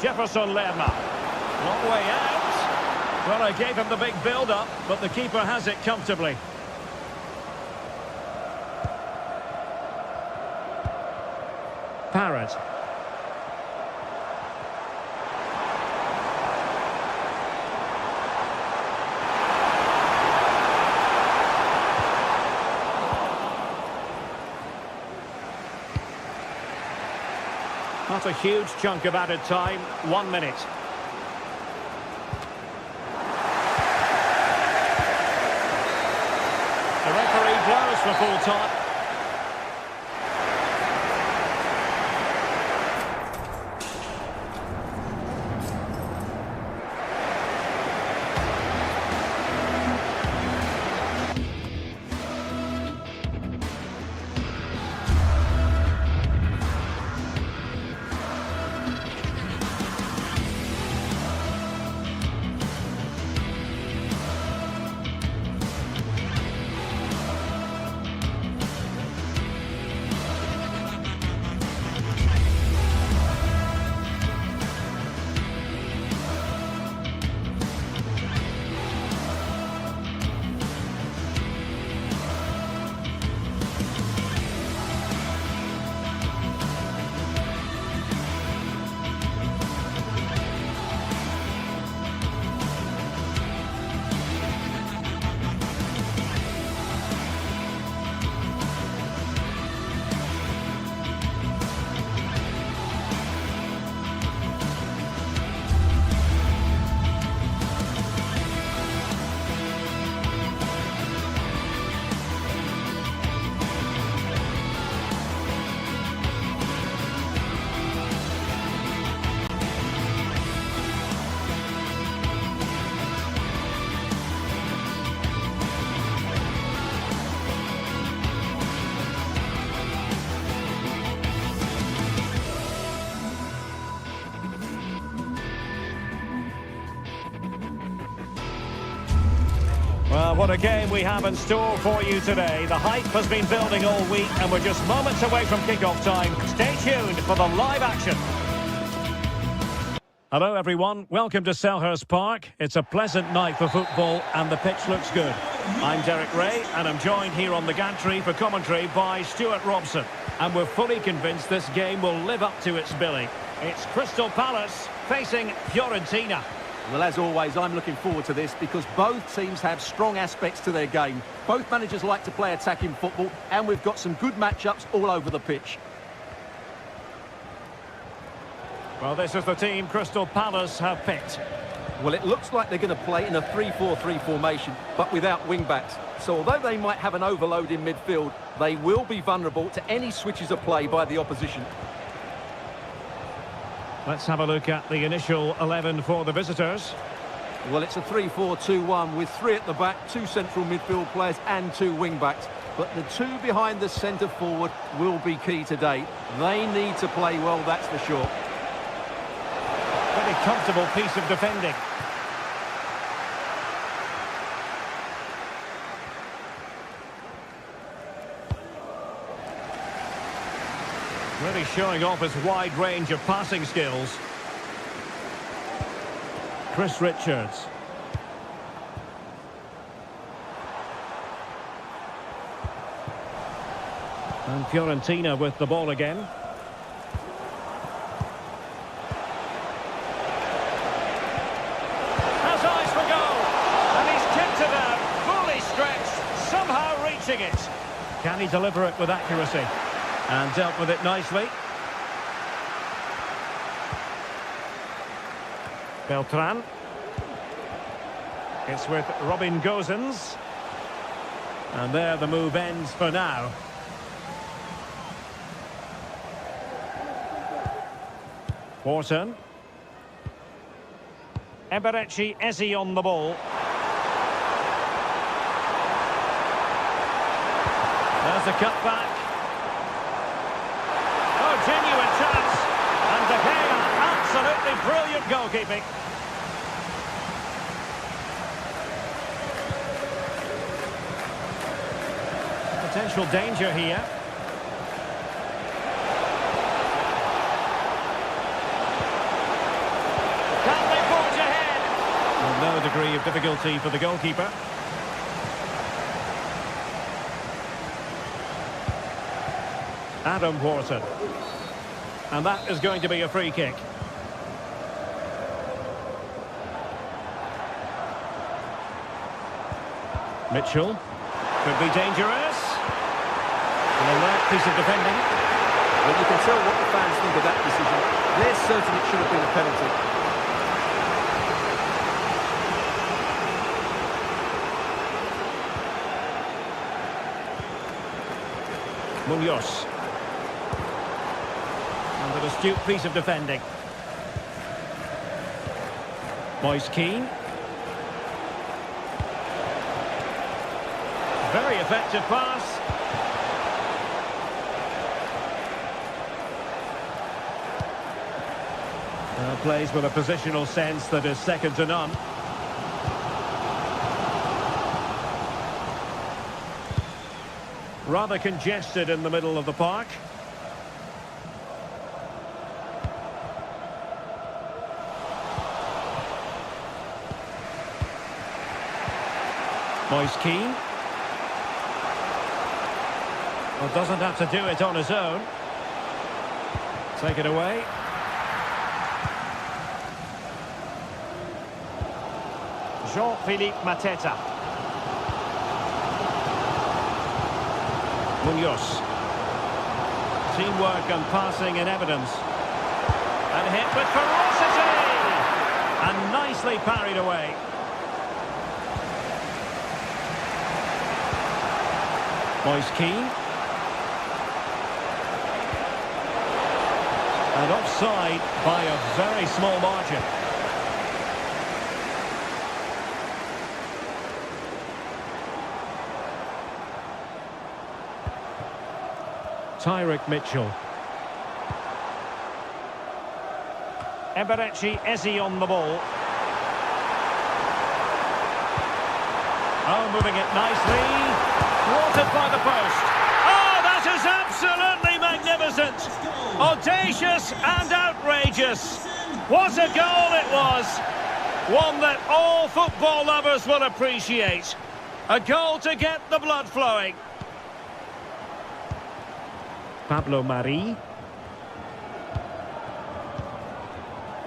Jefferson Lerma. Long way out. Well, I gave him the big build-up, but the keeper has it comfortably. Parrott. Not a huge chunk of added time. 1 minute. The referee blows for full time. Well, what a game we have in store for you today. The hype has been building all week and we're just moments away from kick-off time. Stay tuned for the live action. Hello everyone, welcome to Selhurst Park. It's a pleasant night for football and the pitch looks good. I'm Derek Ray and I'm joined here on the gantry for commentary by Stuart Robson. And we're fully convinced this game will live up to its billing. It's Crystal Palace facing Fiorentina. Well, as always, I'm looking forward to this because both teams have strong aspects to their game. Both managers like to play attacking football, and we've got some good matchups all over the pitch. Well, this is the team Crystal Palace have picked. Well, it looks like they're going to play in a 3-4-3 formation, but without wing-backs. So although they might have an overload in midfield, they will be vulnerable to any switches of play by the opposition. Let's have a look at the initial 11 for the visitors. Well, it's a 3-4-2-1 with 3 at the back, 2 central midfield players and 2 wing-backs. But the 2 behind the centre forward will be key today. They need to play well, that's for sure. Very comfortable piece of defending. Really showing off his wide range of passing skills. Chris Richards. And Fiorentina with the ball again. Has eyes for goal. And he's kicked it out. Fully stretched. Somehow reaching it. Can he deliver it with accuracy? And dealt with it nicely. Beltran. It's with Robin Gosens. And there the move ends for now. Wharton. Eberechi Eze on the ball. There's a cutback. Oh, genuine chance. And De Gea, absolutely brilliant goalkeeping. Potential danger here. Can they forge ahead? Well, no degree of difficulty for the goalkeeper. Adam Wharton. And that is going to be a free kick. Mitchell. Could be dangerous. An alert piece of defending. Well, you can tell what the fans think of that decision. They're certain it should have been a penalty. Munoz. And an astute piece of defending. Moise Keane. Very effective pass. Plays with a positional sense that is second to none. Rather congested in the middle of the park. Moise Keane. Well, doesn't have to do it on his own. Take it away. Jean-Philippe Mateta. Munoz. Teamwork and passing in evidence. And hit with ferocity! And nicely parried away. Moise Keane. And offside by a very small margin. Tyrick Mitchell. Eberechi Eze on the ball. Oh, moving it nicely. Thwarted by the post. Oh, that is absolutely magnificent. Audacious and outrageous. What a goal it was. One that all football lovers will appreciate. A goal to get the blood flowing. Pablo Mari.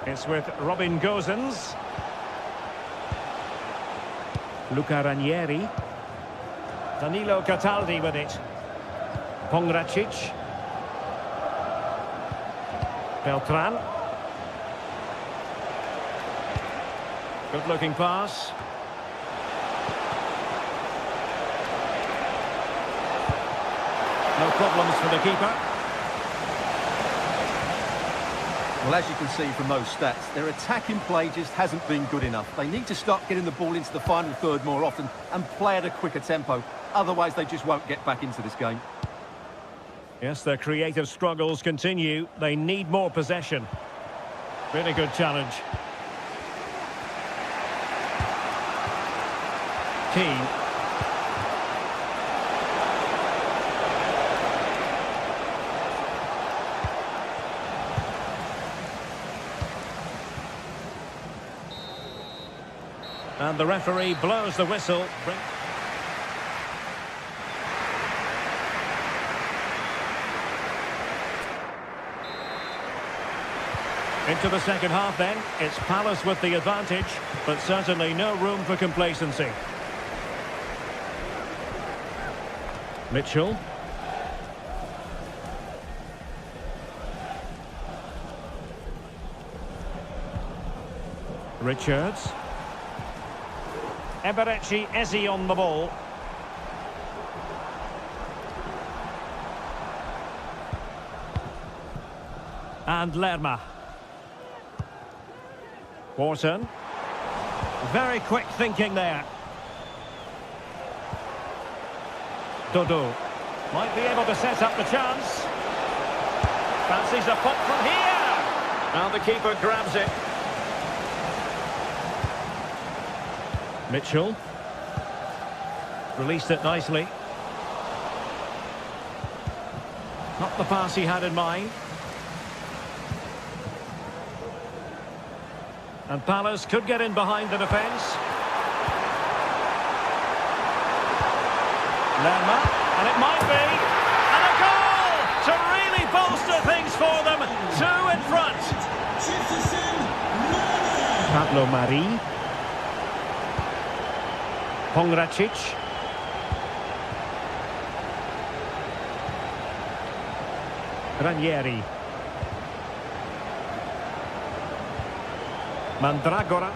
It's with Robin Gosens. Luca Ranieri. Danilo Cataldi with it. Pongracic. Beltran. Good looking pass. No problems for the keeper. Well, as you can see from those stats, their attacking play just hasn't been good enough. They need to start getting the ball into the final third more often and play at a quicker tempo. Otherwise, they just won't get back into this game. Yes, their creative struggles continue. They need more possession. Really good challenge. Keane. And the referee blows the whistle. Into the second half then. It's Palace with the advantage, but certainly no room for complacency. Mitchell. Richards. Eberechi Eze on the ball. And Lerma. Wharton. Very quick thinking there. Dodo. Might be able to set up the chance. Fancies a pop from here. Now the keeper grabs it. Mitchell. Released it nicely. Not the pass he had in mind. And Palace could get in behind the defence. Lerma, and it might be. And a goal to really bolster things for them. 2 in front. Pablo Mari. Pongracic. Ranieri. Mandragora.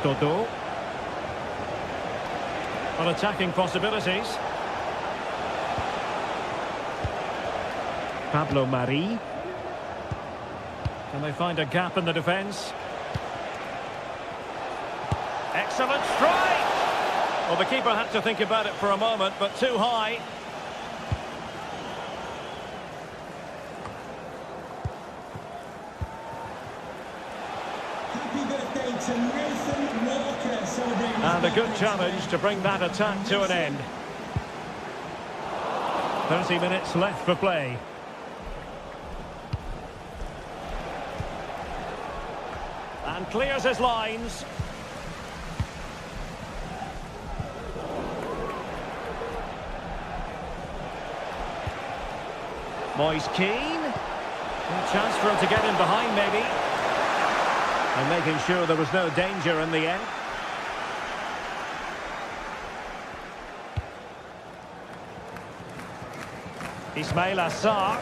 Dodo. On attacking possibilities. Pablo Mari. Can they find a gap in the defence? Excellent strike! Well, the keeper had to think about it for a moment, but too high. Happy birthday to Nathan Walker, celebrating. And a good challenge to bring that attack to an end. 30 minutes left for play. And clears his lines. Moise Keane. A chance for him to get in behind maybe. And making sure there was no danger in the end. Ismail Assar.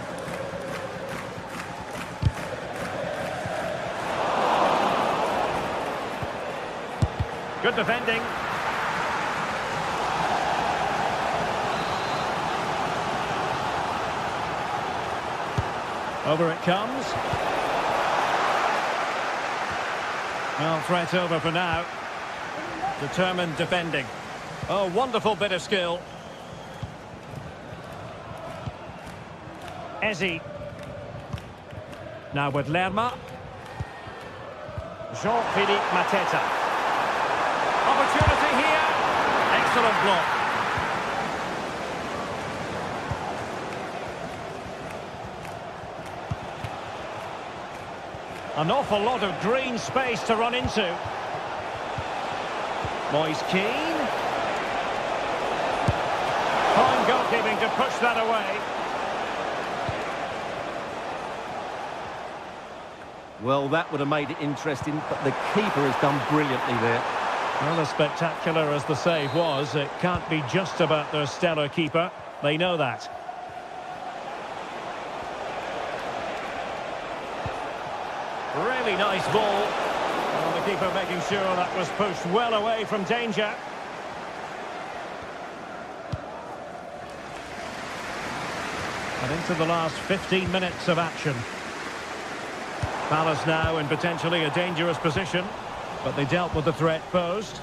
Good defending. Over it comes. Well, threat over for now. Determined defending. Oh, wonderful bit of skill. Eze. Now with Lerma. Jean-Philippe Mateta. Opportunity here. Excellent block. An awful lot of green space to run into. Moise Keane. Fine goalkeeping to push that away. Well, that would have made it interesting, but the keeper has done brilliantly there. Well, as spectacular as the save was, it can't be just about their stellar keeper. They know that. Really nice ball. Well, the keeper making sure that was pushed well away from danger. And into the last 15 minutes of action. Palace now in potentially a dangerous position, but they dealt with the threat posed.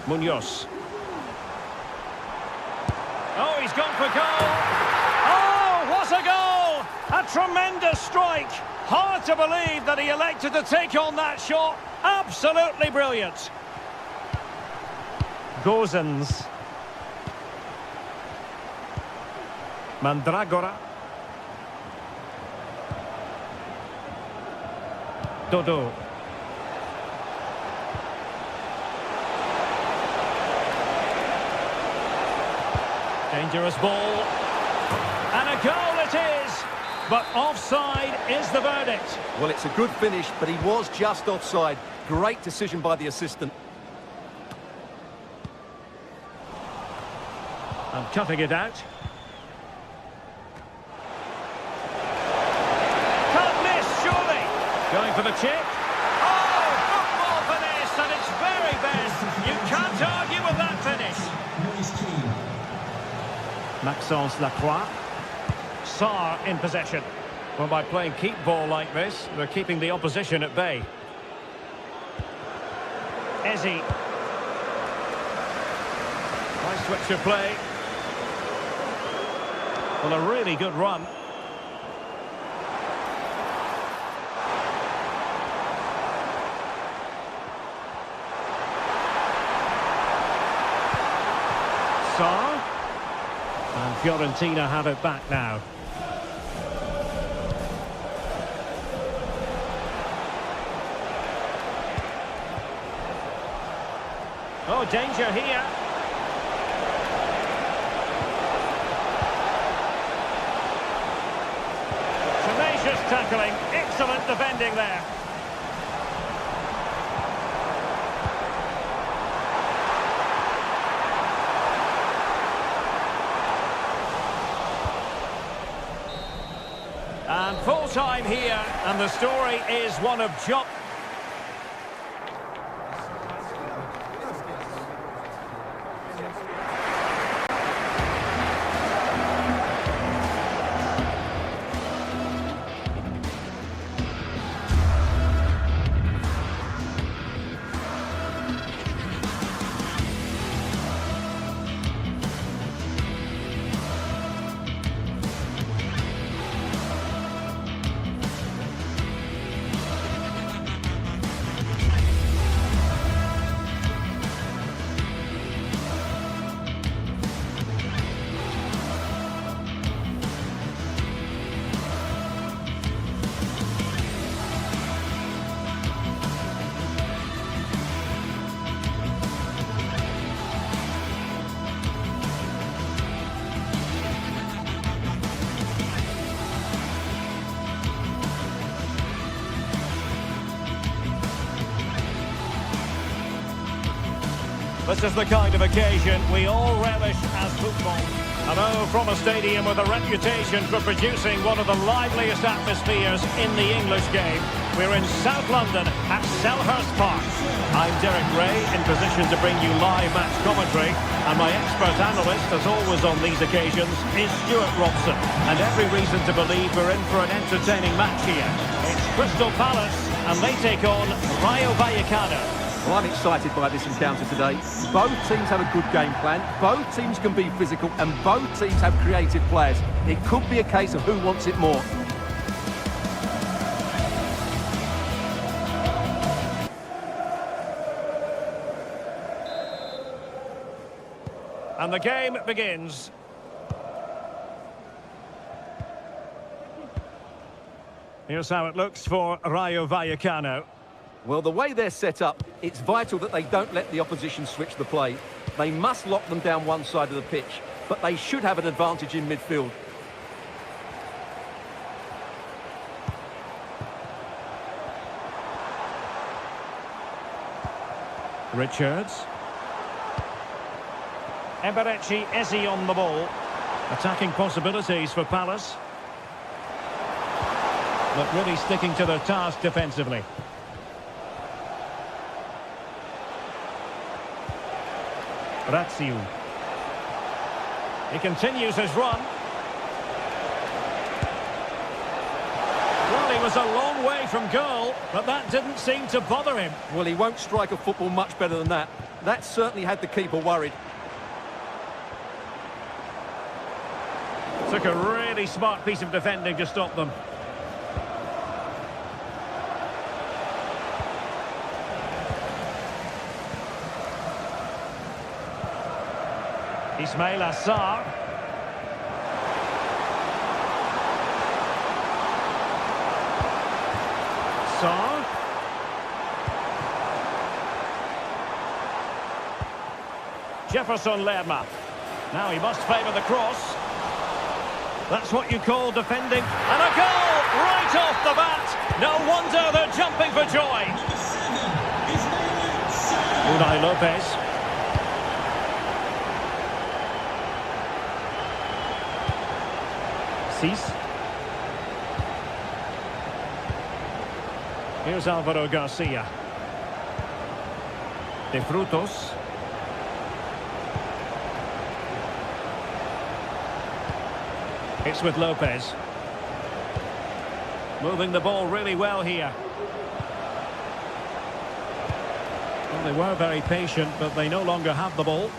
Munoz. Oh, he's gone for goal. Oh, what a goal! A tremendous strike. Hard to believe that he elected to take on that shot. Absolutely brilliant. Gozens. Mandragora. Dodo. Dangerous ball. And a goal it is. But offside is the verdict. Well, it's a good finish, but he was just offside. Great decision by the assistant. And cutting it out. Can't miss, surely. Going for the chip. Oh, football finish, and it's very best. You can't argue with that finish. Maxence Lacroix. Sarr in possession. Well, by playing keep ball like this, they're keeping the opposition at bay. Eze. Nice switch of play. Well, a really good run. Sarr. And Fiorentina have it back now. Oh, danger here. Tenacious tackling, excellent defending there. And full time here, and the story is one of job. This is the kind of occasion we all relish as football. And oh, from a stadium with a reputation for producing one of the liveliest atmospheres in the English game, we're in South London at Selhurst Park. I'm Derek Ray, in position to bring you live match commentary, and my expert analyst, as always on these occasions, is Stuart Robson. And every reason to believe we're in for an entertaining match here. It's Crystal Palace, and they take on Rayo Vallecano. Well, I'm excited by this encounter today. Both teams have a good game plan, both teams can be physical, and both teams have creative players. It could be a case of who wants it more. And the game begins. Here's how it looks for Rayo Vallecano. Well, the way they're set up, it's vital that they don't let the opposition switch the play. They must lock them down one side of the pitch. but they should have an advantage in midfield. Richards. Eberechi Eze on the ball. Attacking possibilities for Palace. But really sticking to their task defensively. Razziu. He continues his run. Well, he was a long way from goal, but that didn't seem to bother him. Well, he won't strike a football much better than that. That certainly had the keeper worried. Took a really smart piece of defending to stop them. Ismail Assar. Sarr. Jefferson Lerma. Now he must favour the cross. That's what you call defending. And a goal right off the bat. No wonder they're jumping for joy. Unai Lopez. Cis. Here's Alvaro Garcia. De Frutos. It's with Lopez. Moving the ball really well here. Well, they were very patient, but they no longer have the ball.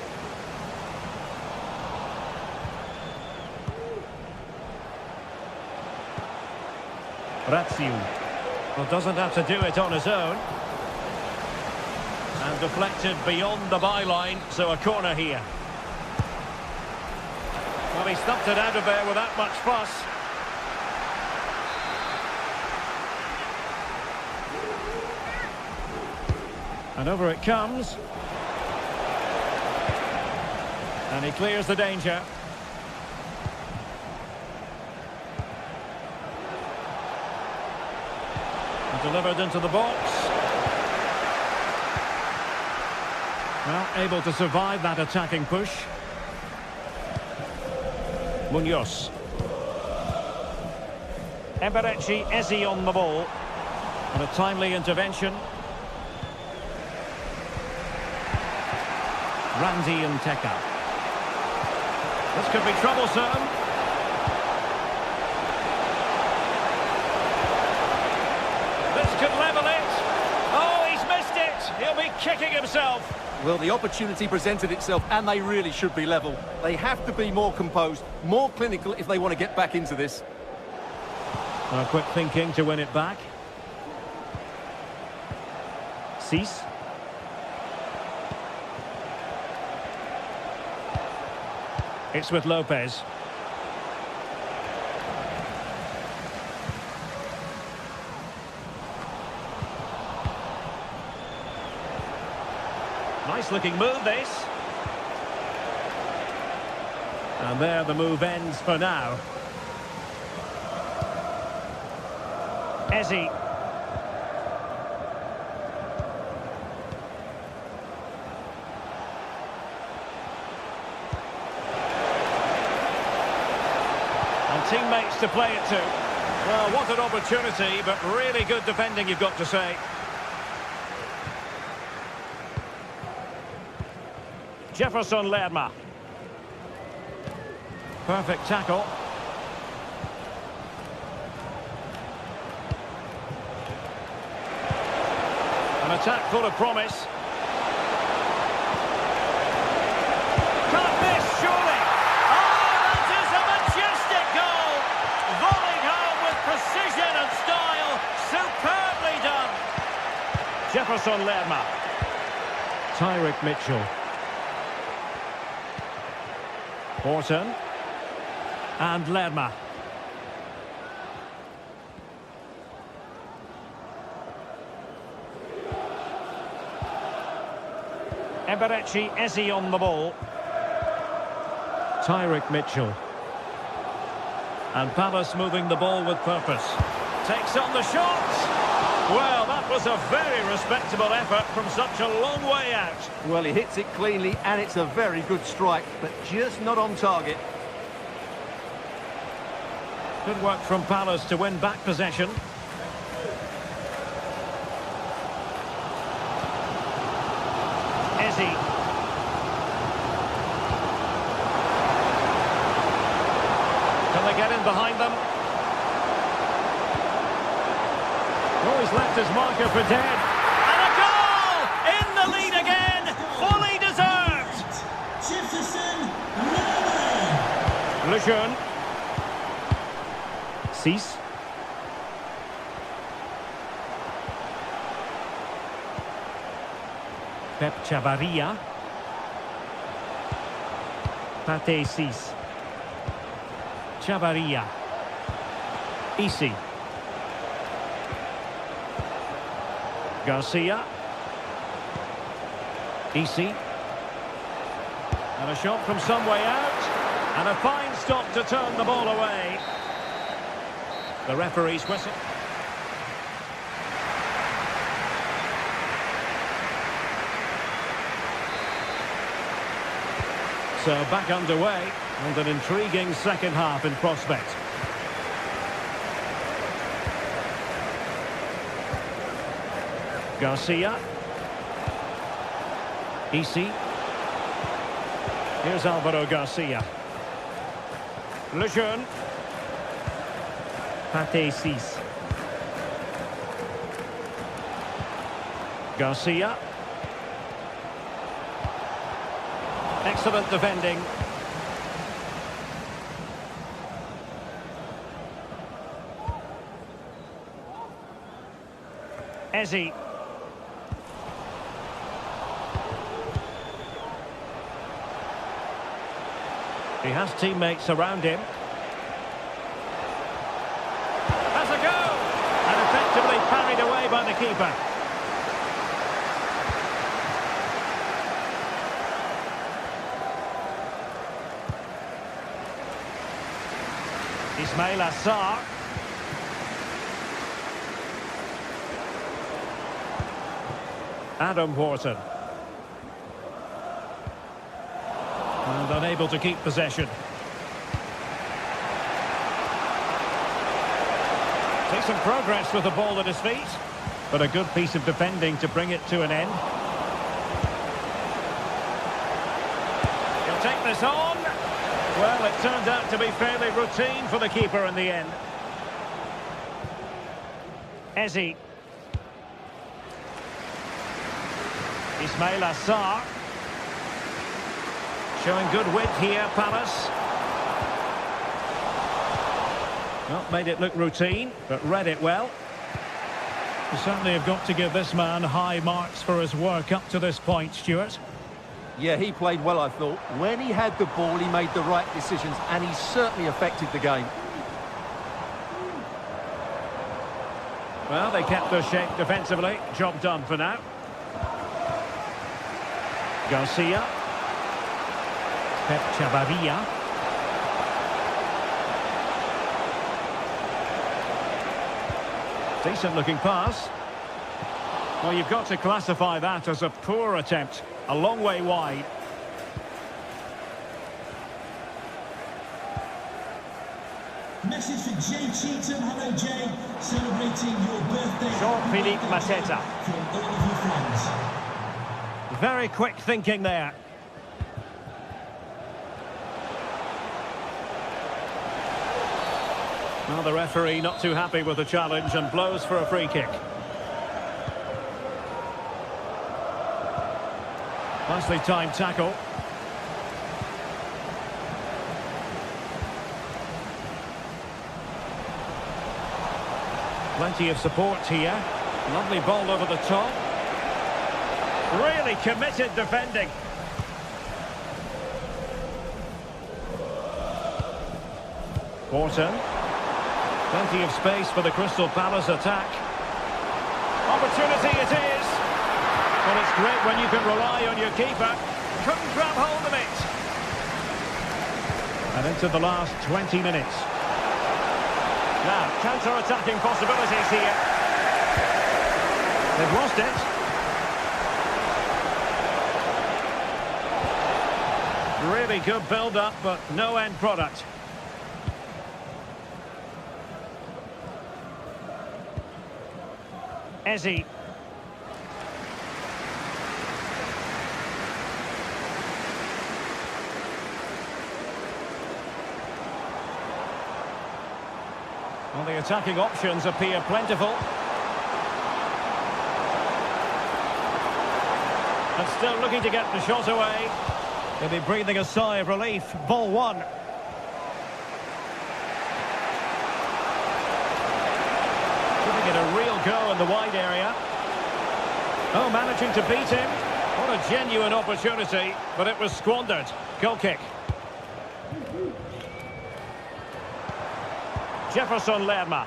Razziu. Well, doesn't have to do it on his own. And deflected beyond the byline, so a corner here. Well, he stumped it out of there without much fuss. And over it comes. And he clears the danger. And delivered into the box. Well, able to survive that attacking push. Munoz. Eberechi Eze on the ball. And a timely intervention. Randy and Teka. This could be troublesome. This could level it. Oh, he's missed it. He'll be kicking himself. Well, the opportunity presented itself, and they really should be level. They have to be more composed, more clinical if they want to get back into this. Quick thinking to win it back. Cis. It's with Lopez. Nice looking move, this. And there the move ends for now. Eze. And teammates to play it to. Well, what an opportunity, but really good defending, you've got to say. Jefferson Lerma. Perfect tackle. An attack full of promise. Can't miss, surely. Oh, that is a majestic goal. Volleyed home with precision and style. Superbly done. Jefferson Lerma. Tyrick Mitchell. Horton. And Lerma. Eberechi Eze on the ball. Tyrick Mitchell. And Palace moving the ball with purpose. Takes on the shot. Well, that was a very respectable effort from such a long way out. Well, he hits it cleanly, and it's a very good strike, but just not on target. Good work from Palace to win back possession. Eze. Can they get in behind them? Oh, he's left his marker for dead. And a goal! In the lead again! Fully deserved! Jefferson, Lejeune. Cease. Pep Chavarria. Pate Cease. Chavarria. Isi. Garcia. Isi. And a shot from some way out. And a fine stop to turn the ball away. The referee's whistle. So back underway, and an intriguing second half in prospect. Garcia. Isi. Here's Alvaro Garcia. Lejeune. Pate Cease. Garcia. Excellent defending. Eze. He has teammates around him. Has a go! And effectively parried away by the keeper. Ismail Assar. Adam Wharton. And unable to keep possession. Decent progress with the ball at his feet, but a good piece of defending to bring it to an end. He'll take this on. Well, it turned out to be fairly routine for the keeper in the end. Eze. Ismail Assar. Showing good width here, Palace. Not made it look routine, but read it well. You certainly have got to give this man high marks for his work up to this point, Stuart. Yeah, he played well, I thought. When he had the ball, he made the right decisions, and he certainly affected the game. Well, they kept their shape defensively. Job done for now. Garcia. Pep Chavarria. Decent looking pass. Well, you've got to classify that as a poor attempt. A long way wide. Message for Jay Cheatham. Hello, Jay. Celebrating your birthday. Jean-Philippe Mateta. From all of your friends. Very quick thinking there. Well, the referee not too happy with the challenge and blows for a free kick. Nicely timed tackle. Plenty of support here. Lovely ball over the top. Really committed defending. Wharton. Plenty of space for the Crystal Palace attack. Opportunity it is. Well, it's great when you can rely on your keeper. Couldn't grab hold of it. And into the last 20 minutes. Now, counter-attacking possibilities here. They've lost it. Really good build-up, but no end product. Ezzy. Well, the attacking options appear plentiful. And still looking to get the shot away. He'll be breathing a sigh of relief. Ball one. Giving it a real go in the wide area. Oh, managing to beat him. What a genuine opportunity, but it was squandered. Goal kick. Jefferson Lerma.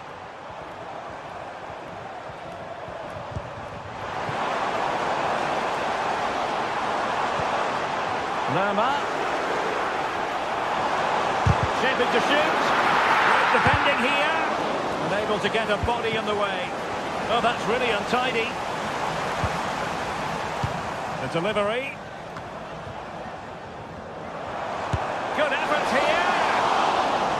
Lerma. Shaping to shoot. Great defending here. Unable to get a body in the way. Oh, that's really untidy. The delivery. Good effort here.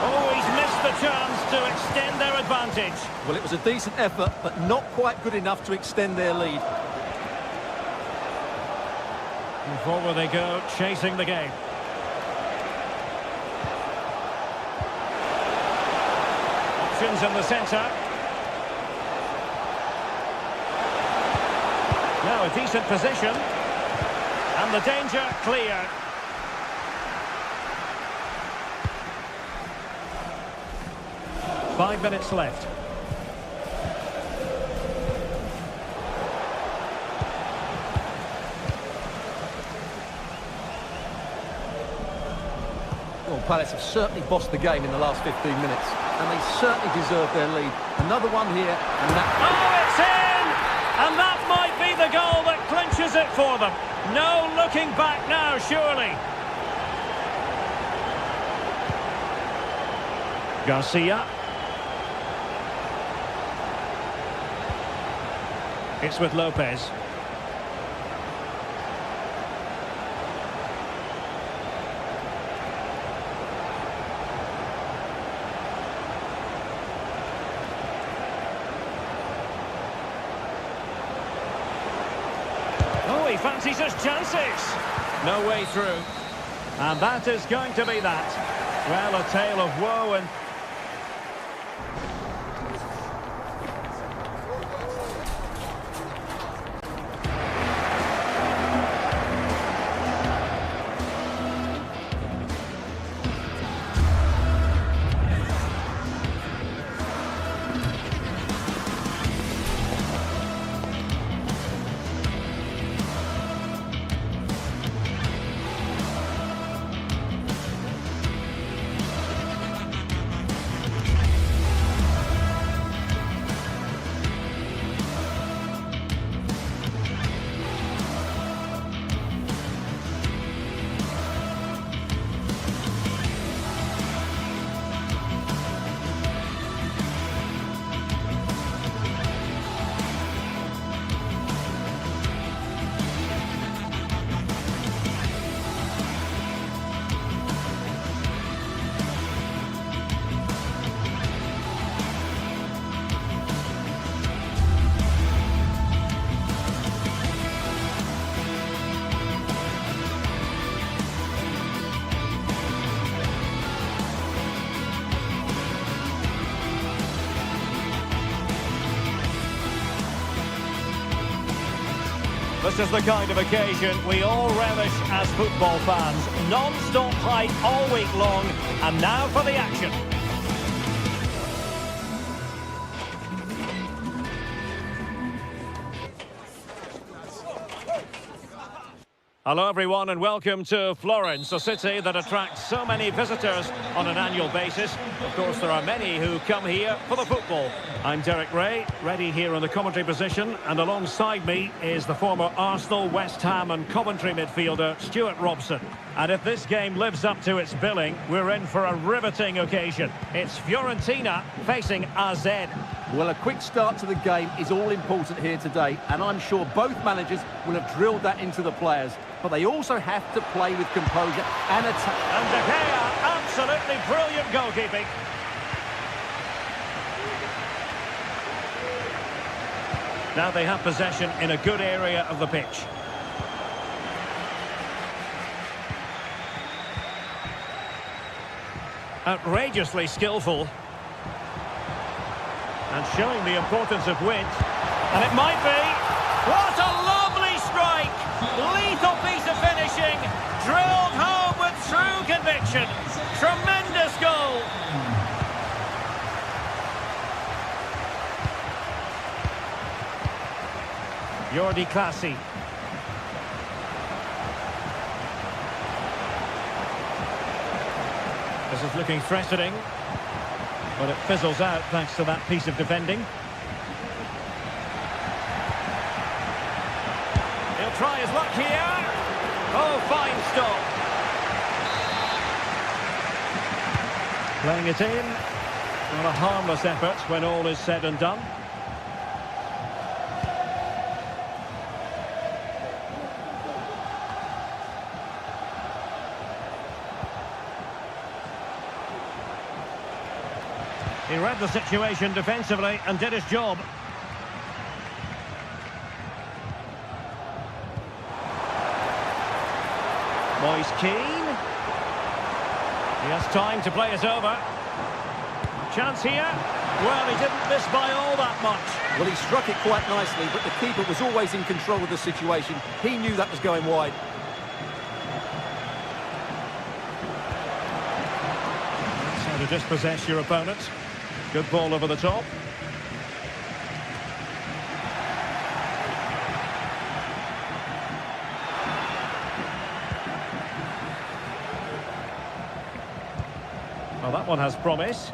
Oh, he's missed the chance to extend their advantage. Well, it was a decent effort, but not quite good enough to extend their lead. And forward they go, chasing the game. Options in the centre. Now a decent position. And the danger cleared. Five minutes left. Well, Palace have certainly bossed the game in the last 15 minutes, and they certainly deserve their lead. Another one here, and that... Oh, it's in! And that might be the goal that clinches it for them. No looking back now, surely. Garcia. It's with Lopez. Oh, he fancies his chances. No way through. And that is going to be that. Well, a tale of woe and... This is the kind of occasion we all relish as football fans. Non-stop hype all week long, and now for the action. Hello everyone and welcome to Florence, a city that attracts so many visitors on an annual basis. Of course there are many who come here for the football. I'm Derek Ray, ready here in the commentary position, and alongside me is the former Arsenal, West Ham and Coventry midfielder Stuart Robson. And if this game lives up to its billing, we're in for a riveting occasion. It's Fiorentina facing AZ. Well, a quick start to the game is all important here today, and I'm sure both managers will have drilled that into the players. But they also have to play with composure and attack. And De Gea, absolutely brilliant goalkeeping. Now they have possession in a good area of the pitch. Outrageously skillful. And showing the importance of width. And it might be. What a lovely strike! Lethal piece of finishing. Drilled home with true conviction. Tremendous goal. Jordi Clasie. This is looking threatening, but it fizzles out thanks to that piece of defending. He'll try his luck here. Oh, fine stop. Playing it in. Not a harmless effort when all is said and done. He read the situation defensively and did his job. Moise Keane. He has time to play it over. Chance here. Well, he didn't miss by all that much. Well, he struck it quite nicely, but the keeper was always in control of the situation. He knew that was going wide. That's how to dispossess your opponent. Good ball over the top. Well, that one has promise.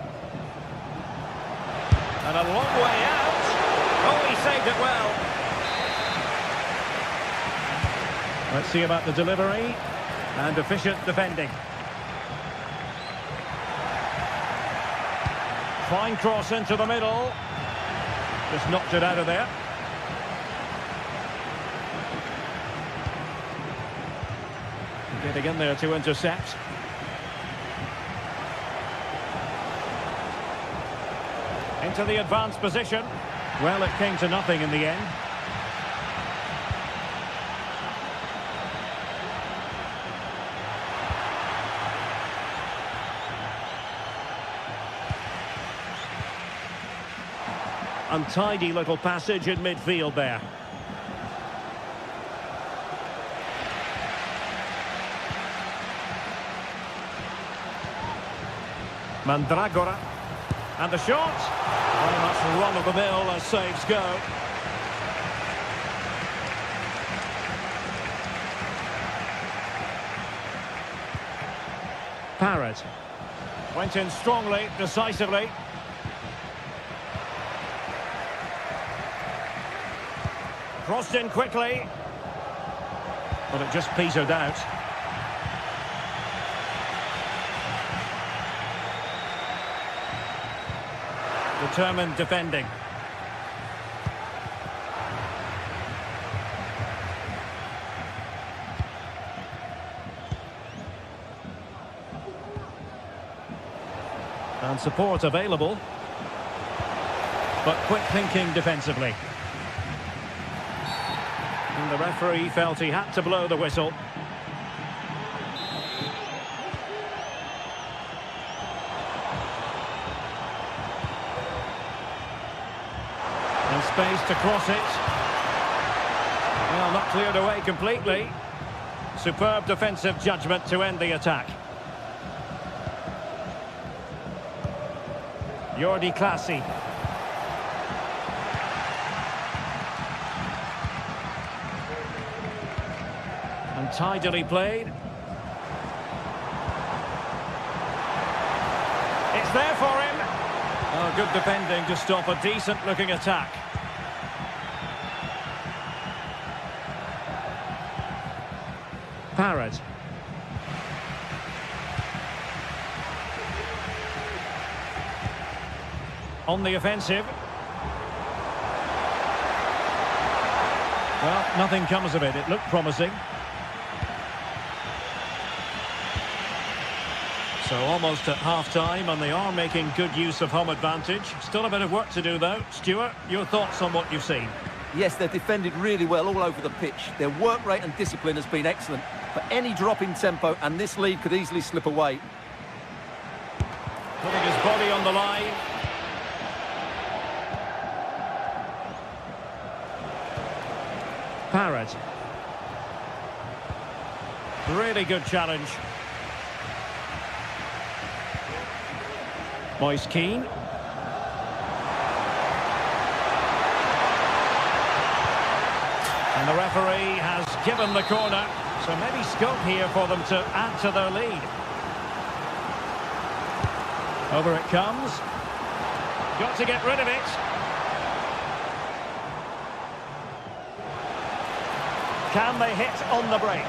And a long way out. Oh, he saved it well. Let's see about the delivery. And efficient defending. Fine cross into the middle. Just knocked it out of there. Getting in there to intercept. Into the advanced position. Well, it came to nothing in the end. Untidy little passage in midfield there. Mandragora. And the shot. Very much run-of-the-mill as saves go. Parrott. Went in strongly, decisively. Crossed in quickly. But it just petered out. Determined defending. And support available. But quick thinking defensively. And the referee felt he had to blow the whistle. And space to cross it. Well, not cleared away completely. Superb defensive judgment to end the attack. Jordi Clasie. And tidily played. It's there for him. Oh, good defending to stop a decent-looking attack. Parrott. on the offensive. Well, nothing comes of it. It looked promising. So almost at half-time, and they are making good use of home advantage. Still a bit of work to do, though. Stuart, your thoughts on what you've seen? Yes, they've defended really well all over the pitch. Their work rate and discipline has been excellent. But any drop in tempo, and this lead could easily slip away. Putting his body on the line. Parrott. Really good challenge. Moise Keane. And the referee has given the corner. So maybe scope here for them to add to their lead. Over it comes. Got to get rid of it. Can they hit on the break?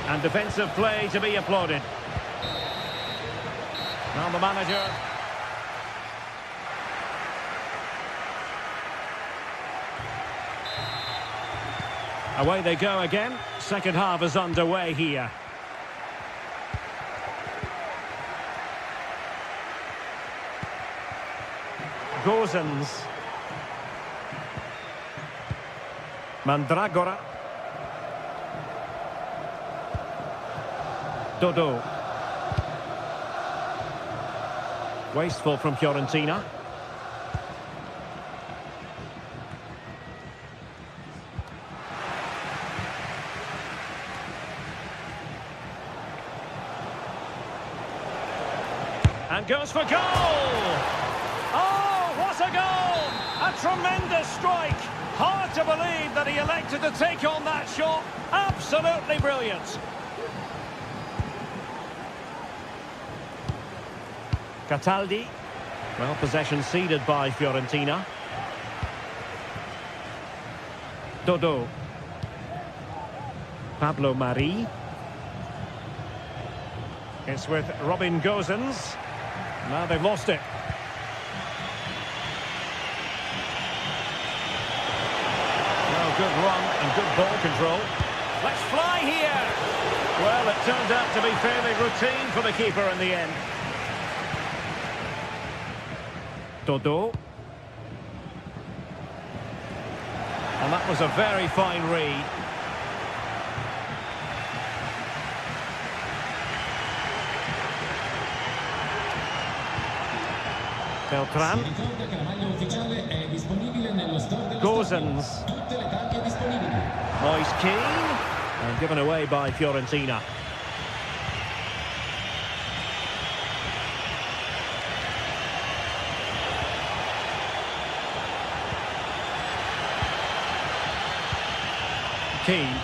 And defensive play to be applauded. Now the manager. Away they go again. Second half is underway here. Gozens. Mandragora. Dodo. Wasteful from Fiorentina. And goes for goal! Oh, what a goal! A tremendous strike! Hard to believe that he elected to take on that shot. Absolutely brilliant. Cataldi. Well, possession ceded by Fiorentina. Dodo. Pablo Mari. It's with Robin Gozens. Now they've lost it. Well, good run and good ball control. Let's fly here! Well, it turned out to be fairly routine for the keeper in the end. Dodo. And that was a very fine read. Beltran. Gozens. Moise Keane. And given away by Fiorentina. Keane.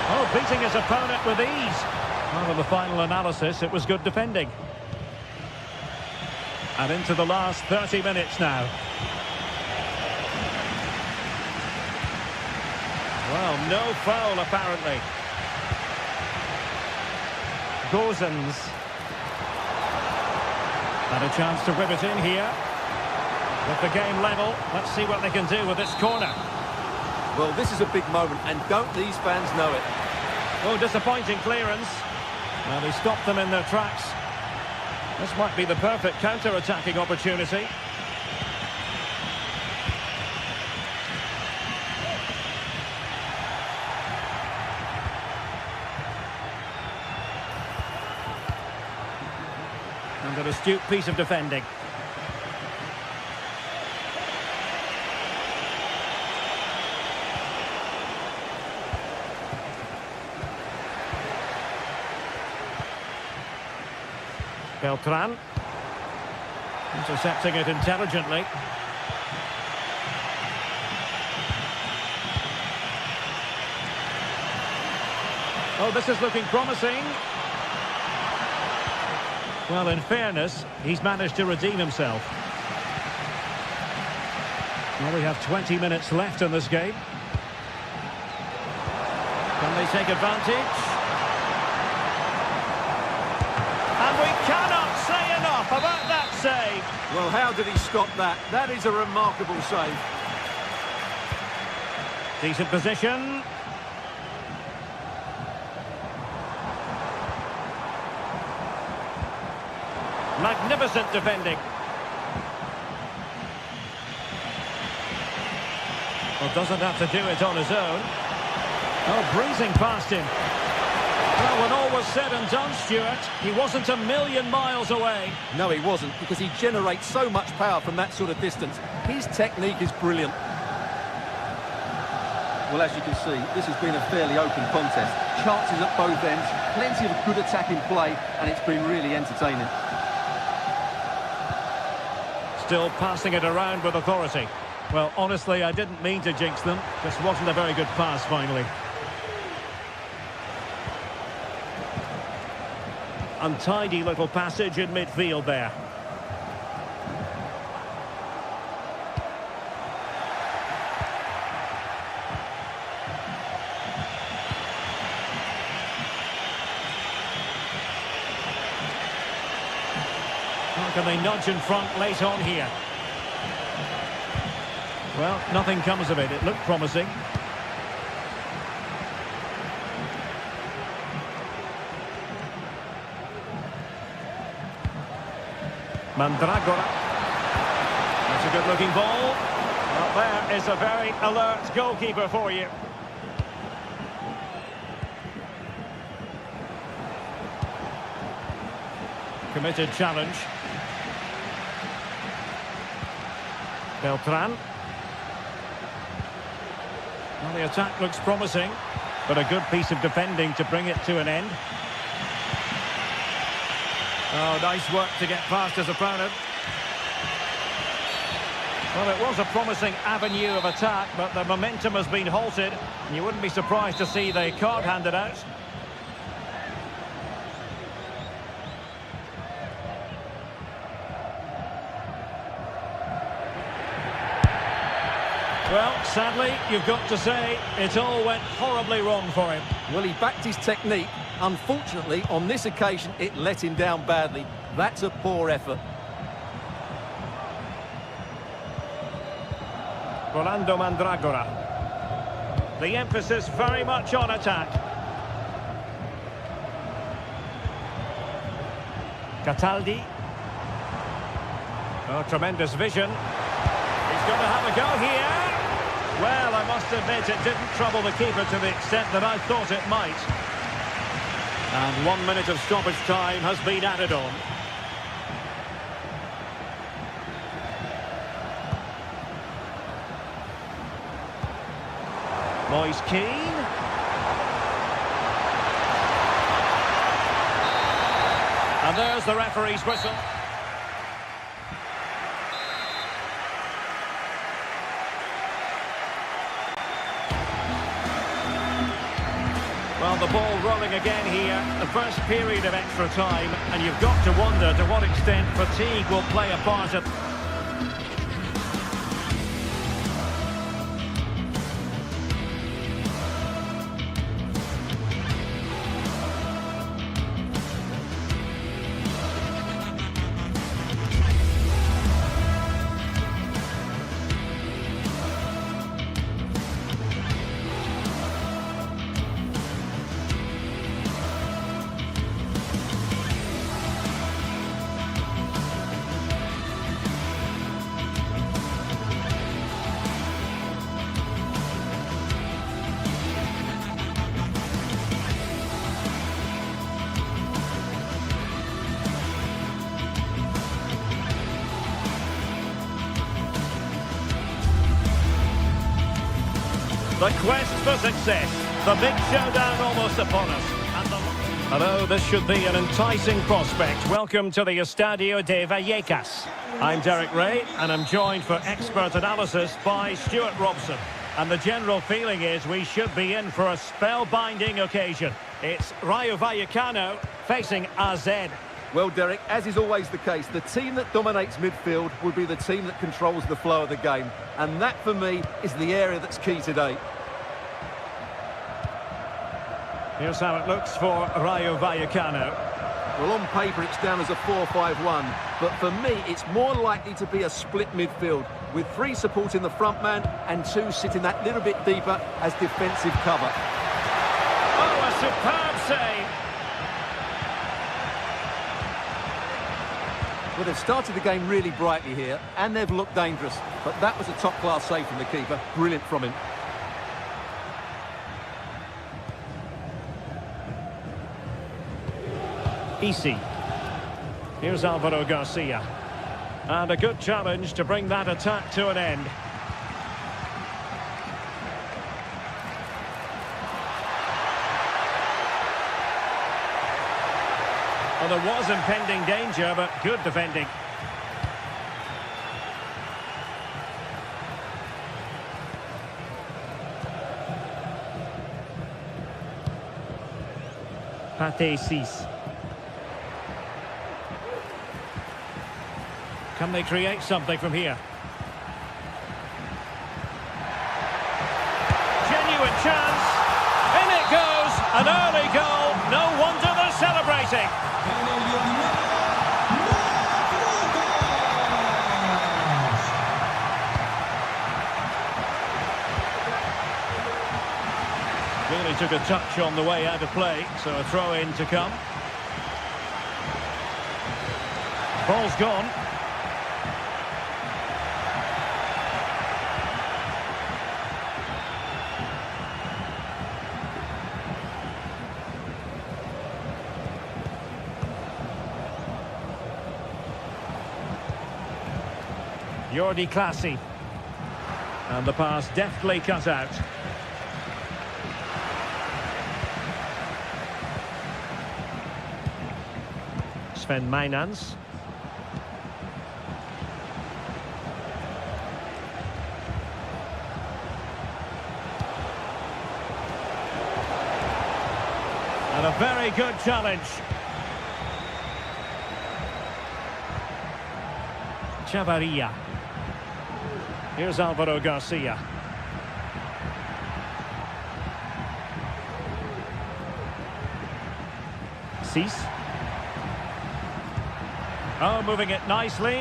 Oh, beating his opponent with ease. Well, in the final analysis, it was good defending. And into the last 30 minutes now. Well, no foul apparently. Gozens. And a chance to rip it in here. With the game level, let's see what they can do with this corner. Well, this is a big moment, and don't these fans know it? Oh, disappointing clearance. Well, he stopped them in their tracks. This might be the perfect counter-attacking opportunity. And an astute piece of defending. Beltran. Intercepting it intelligently. Oh, this is looking promising. Well, in fairness, he's managed to redeem himself. Well, we have 20 minutes left in this game. Can Can they take advantage? And we cannot say enough about that save. Well, how did he stop that? That is a remarkable save. Decent position. Magnificent defending. Well, doesn't have to do it on his own. Oh, breezing past him. Well, when all was said and done, Stuart, he wasn't a million miles away. No, he wasn't, because he generates so much power from that sort of distance. His technique is brilliant. Well, as you can see, this has been a fairly open contest. Chances at both ends, plenty of good attacking play, and it's been really entertaining. Still passing it around with authority. Well, honestly, I didn't mean to jinx them. Just wasn't a very good pass, finally. Untidy little passage in midfield there. How can they nudge in front late on here? Well, nothing comes of it. It looked promising. Mandragora. That's a good-looking ball. Well, there is a very alert goalkeeper for you. Committed challenge. Beltran. Well, the attack looks promising, but a good piece of defending to bring it to an end. Oh, nice work to get past his opponent. Well, it was a promising avenue of attack, but the momentum has been halted. You wouldn't be surprised to see the card handed out. Well, sadly, you've got to say, it all went horribly wrong for him. Well, he backed his technique. Unfortunately, on this occasion, it let him down badly. That's a poor effort. Rolando Mandragora. The emphasis very much on attack. Cataldi. Oh, tremendous vision. He's going to have a go here. Well, I must admit it didn't trouble the keeper to the extent that I thought it might. And 1 minute of stoppage time has been added on. Moise Keane. And there's the referee's whistle. Well, the ball rolling again here, the first period of extra time, and you've got to wonder to what extent fatigue will play a part of... The quest for success, the big showdown almost upon us. Hello, this should be an enticing prospect. Welcome to the Estadio de Vallecas. I'm Derek Ray, and I'm joined for expert analysis by Stuart Robson. And the general feeling is we should be in for a spellbinding occasion. It's Rayo Vallecano facing AZ. Well, Derek, as is always the case, the team that dominates midfield will be the team that controls the flow of the game. And that, for me, is the area that's key today. Here's how it looks for Rayo Vallecano. Well, on paper, it's down as a 4-5-1, but for me, it's more likely to be a split midfield, with 3 supporting the front man and 2 sitting that little bit deeper as defensive cover. Oh, a superb save! Well, they've started the game really brightly here, and they've looked dangerous, but that was a top-class save from the keeper. Brilliant from him. Easy. Here's Alvaro Garcia. And a good challenge to bring that attack to an end. Well, there was impending danger, but good defending. Pate Cis. Can they create something from here? Genuine chance. In it goes. An early goal. No wonder they're celebrating. Really took a touch on the way out of play, so a throw-in to come. Ball's gone. Jordi Classy. And the pass deftly cut out. Sven Mijnans. And a very good challenge. Chavarria. Here's Alvaro Garcia. Cis. Oh, moving it nicely.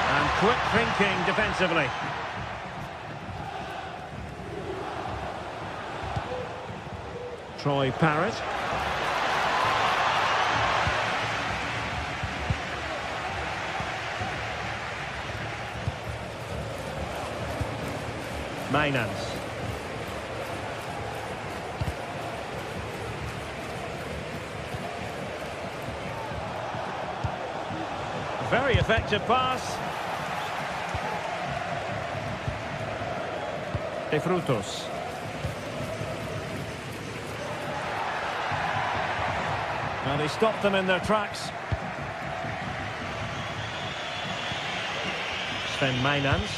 And quick thinking defensively. Troy Parrott. Mijnans. Very effective pass. De Frutos. And he stopped them in their tracks. Sven Mijnans.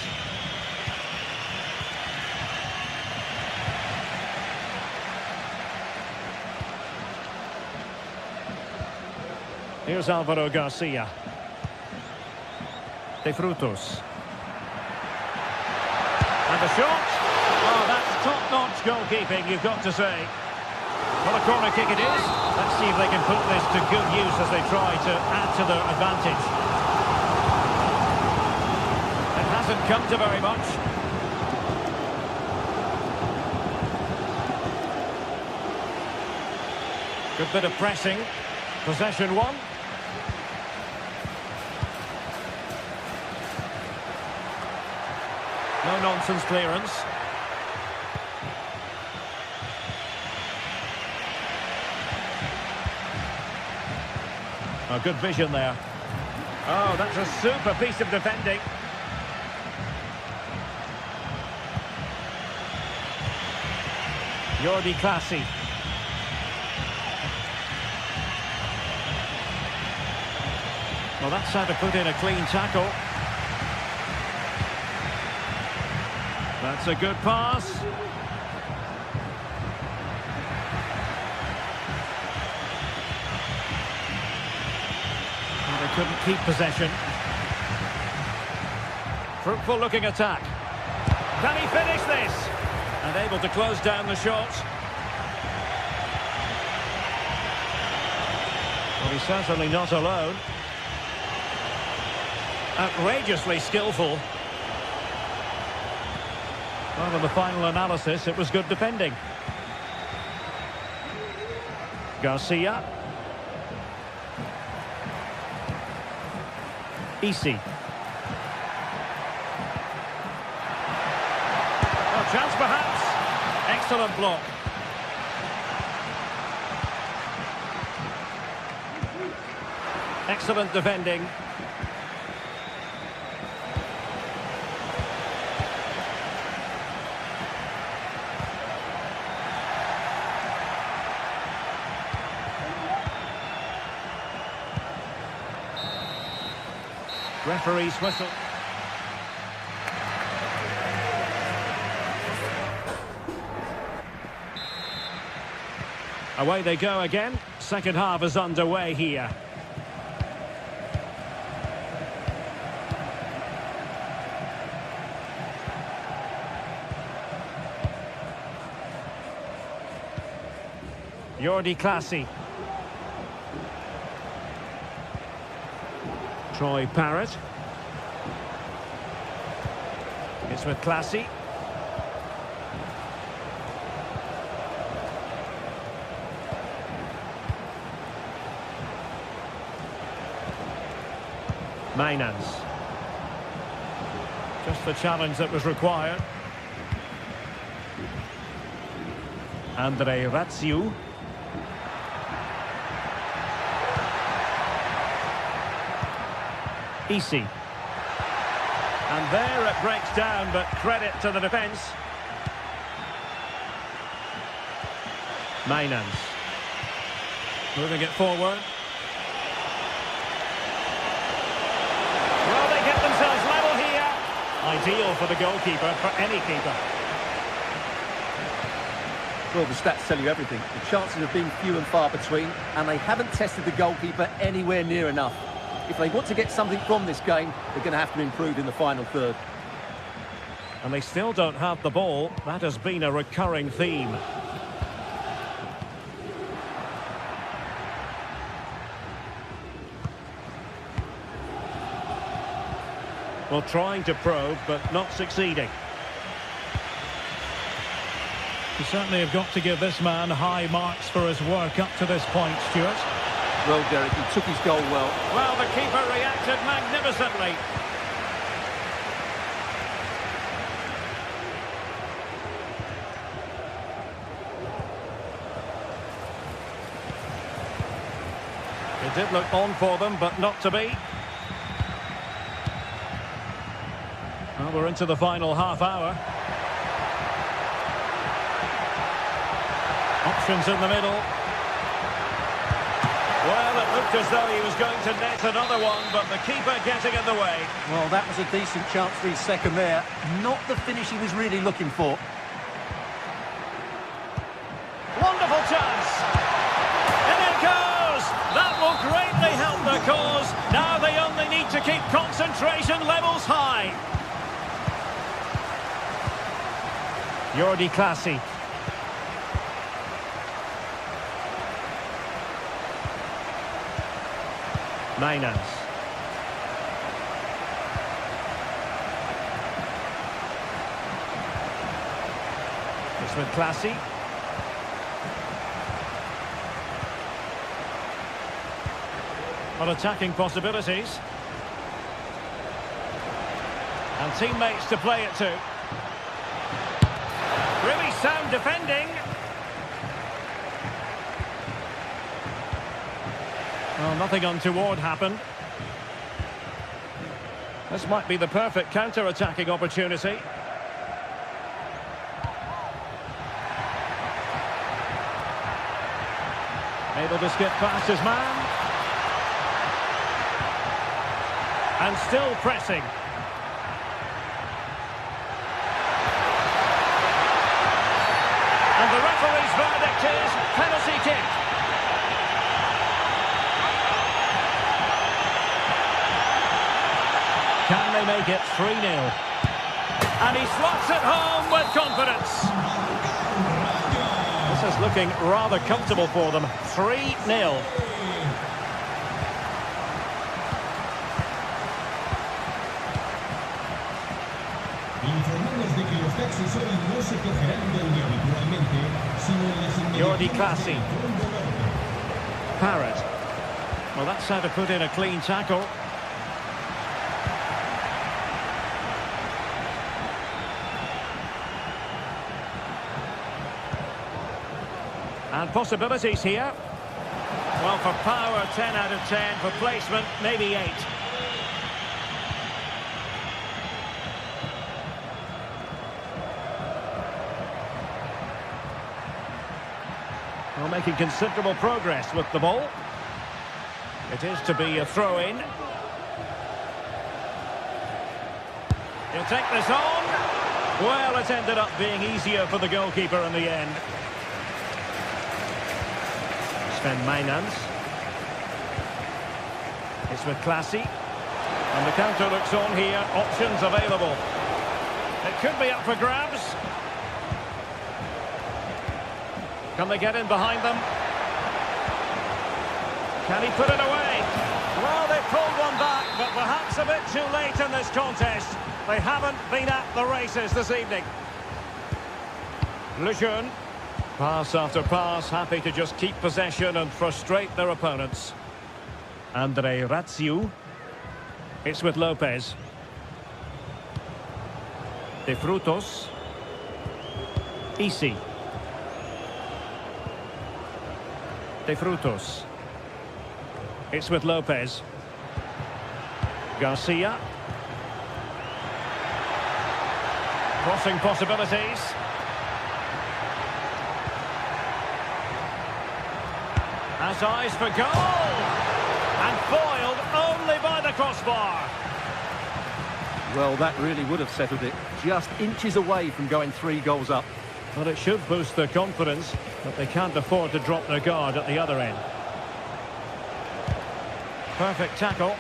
Here's Alvaro Garcia. De Frutos. And the shot. Oh, that's top-notch goalkeeping, you've got to say. Well, a corner kick it is. Let's see if they can put this to good use as they try to add to their advantage. It hasn't come to very much. Good bit of pressing. Possession one. No-nonsense clearance. Oh, good vision there. Oh, that's a super piece of defending. Jordi Classy. Well, that's how to put in a clean tackle. That's a good pass. And they couldn't keep possession. Fruitful looking attack. Can he finish this? And able to close down the shot. Well, he's certainly not alone. Outrageously skillful. Well, in the final analysis, it was good defending. Garcia. Easy. Oh, chance perhaps. Excellent block. Excellent defending. Referee's whistle. Away they go again. Second half is underway here. Jordi Classy. Troy Parrott. It's with Classy. Mainans. Just the challenge that was required. Andre Ratsiu. Easy. And there it breaks down, but credit to the defence. Mainans. Moving it forward. Well, they get themselves level here. Ideal for the goalkeeper, for any keeper. Well, the stats tell you everything. The chances have been few and far between, and they haven't tested the goalkeeper anywhere near enough. If they want to get something from this game, they're going to have to improve in the final third. And they still don't have the ball. That has been a recurring theme. Well, trying to probe, but not succeeding. You certainly have got to give this man high marks for his work up to this point, Stuart. Well, Derek, he took his goal well. Well, the keeper reacted magnificently. It did look on for them, but not to be. Well, we're into the final half hour. Options in the middle. Well, it looked as though he was going to net another one, but the keeper getting in the way. Well, that was a decent chance for his second there. Not the finish he was really looking for. Wonderful chance. And it goes. That will greatly help the cause. Now they only need to keep concentration levels high. Jordi Classy. Mainans. It's with Classy. On attacking possibilities. And teammates to play it to. Really sound defending. Well, nothing untoward happened. This might be the perfect counter-attacking opportunity. Able to skip past his man. And still pressing. And the referee's verdict is penalty kick. Can they make it 3-0? And he slots it home with confidence. This is looking rather comfortable for them. 3-0. accesori no se cogerán donde habitualmente, sino en las Jordi inmediaciones Clasie. del fondo verde. Parrott. Well, that's how to put in a clean tackle. And possibilities here. Well, for power, 10 out of 10. For placement, maybe 8. Well, making considerable progress with the ball. It is to be a throw-in. He'll take this on. Well, it ended up being easier for the goalkeeper in the end. Sven Mijnans. It's with Clasie. And the counter looks on here. Options available. It could be up for grabs. Can they get in behind them? Can he put it away? Well, they pulled one back, but perhaps a bit too late in this contest. They haven't been at the races this evening. Lejeune. Pass after pass, happy to just keep possession and frustrate their opponents. Andre Ratsiu. It's with Lopez. De Frutos. Isi. De Frutos. It's with Lopez. Garcia. Crossing possibilities. Has eyes for goal! And foiled only by the crossbar. Well, that really would have settled it. Just inches away from going 3 goals up. But it should boost their confidence, but they can't afford to drop their guard at the other end. Perfect tackle.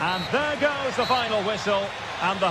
And there goes the final whistle, and the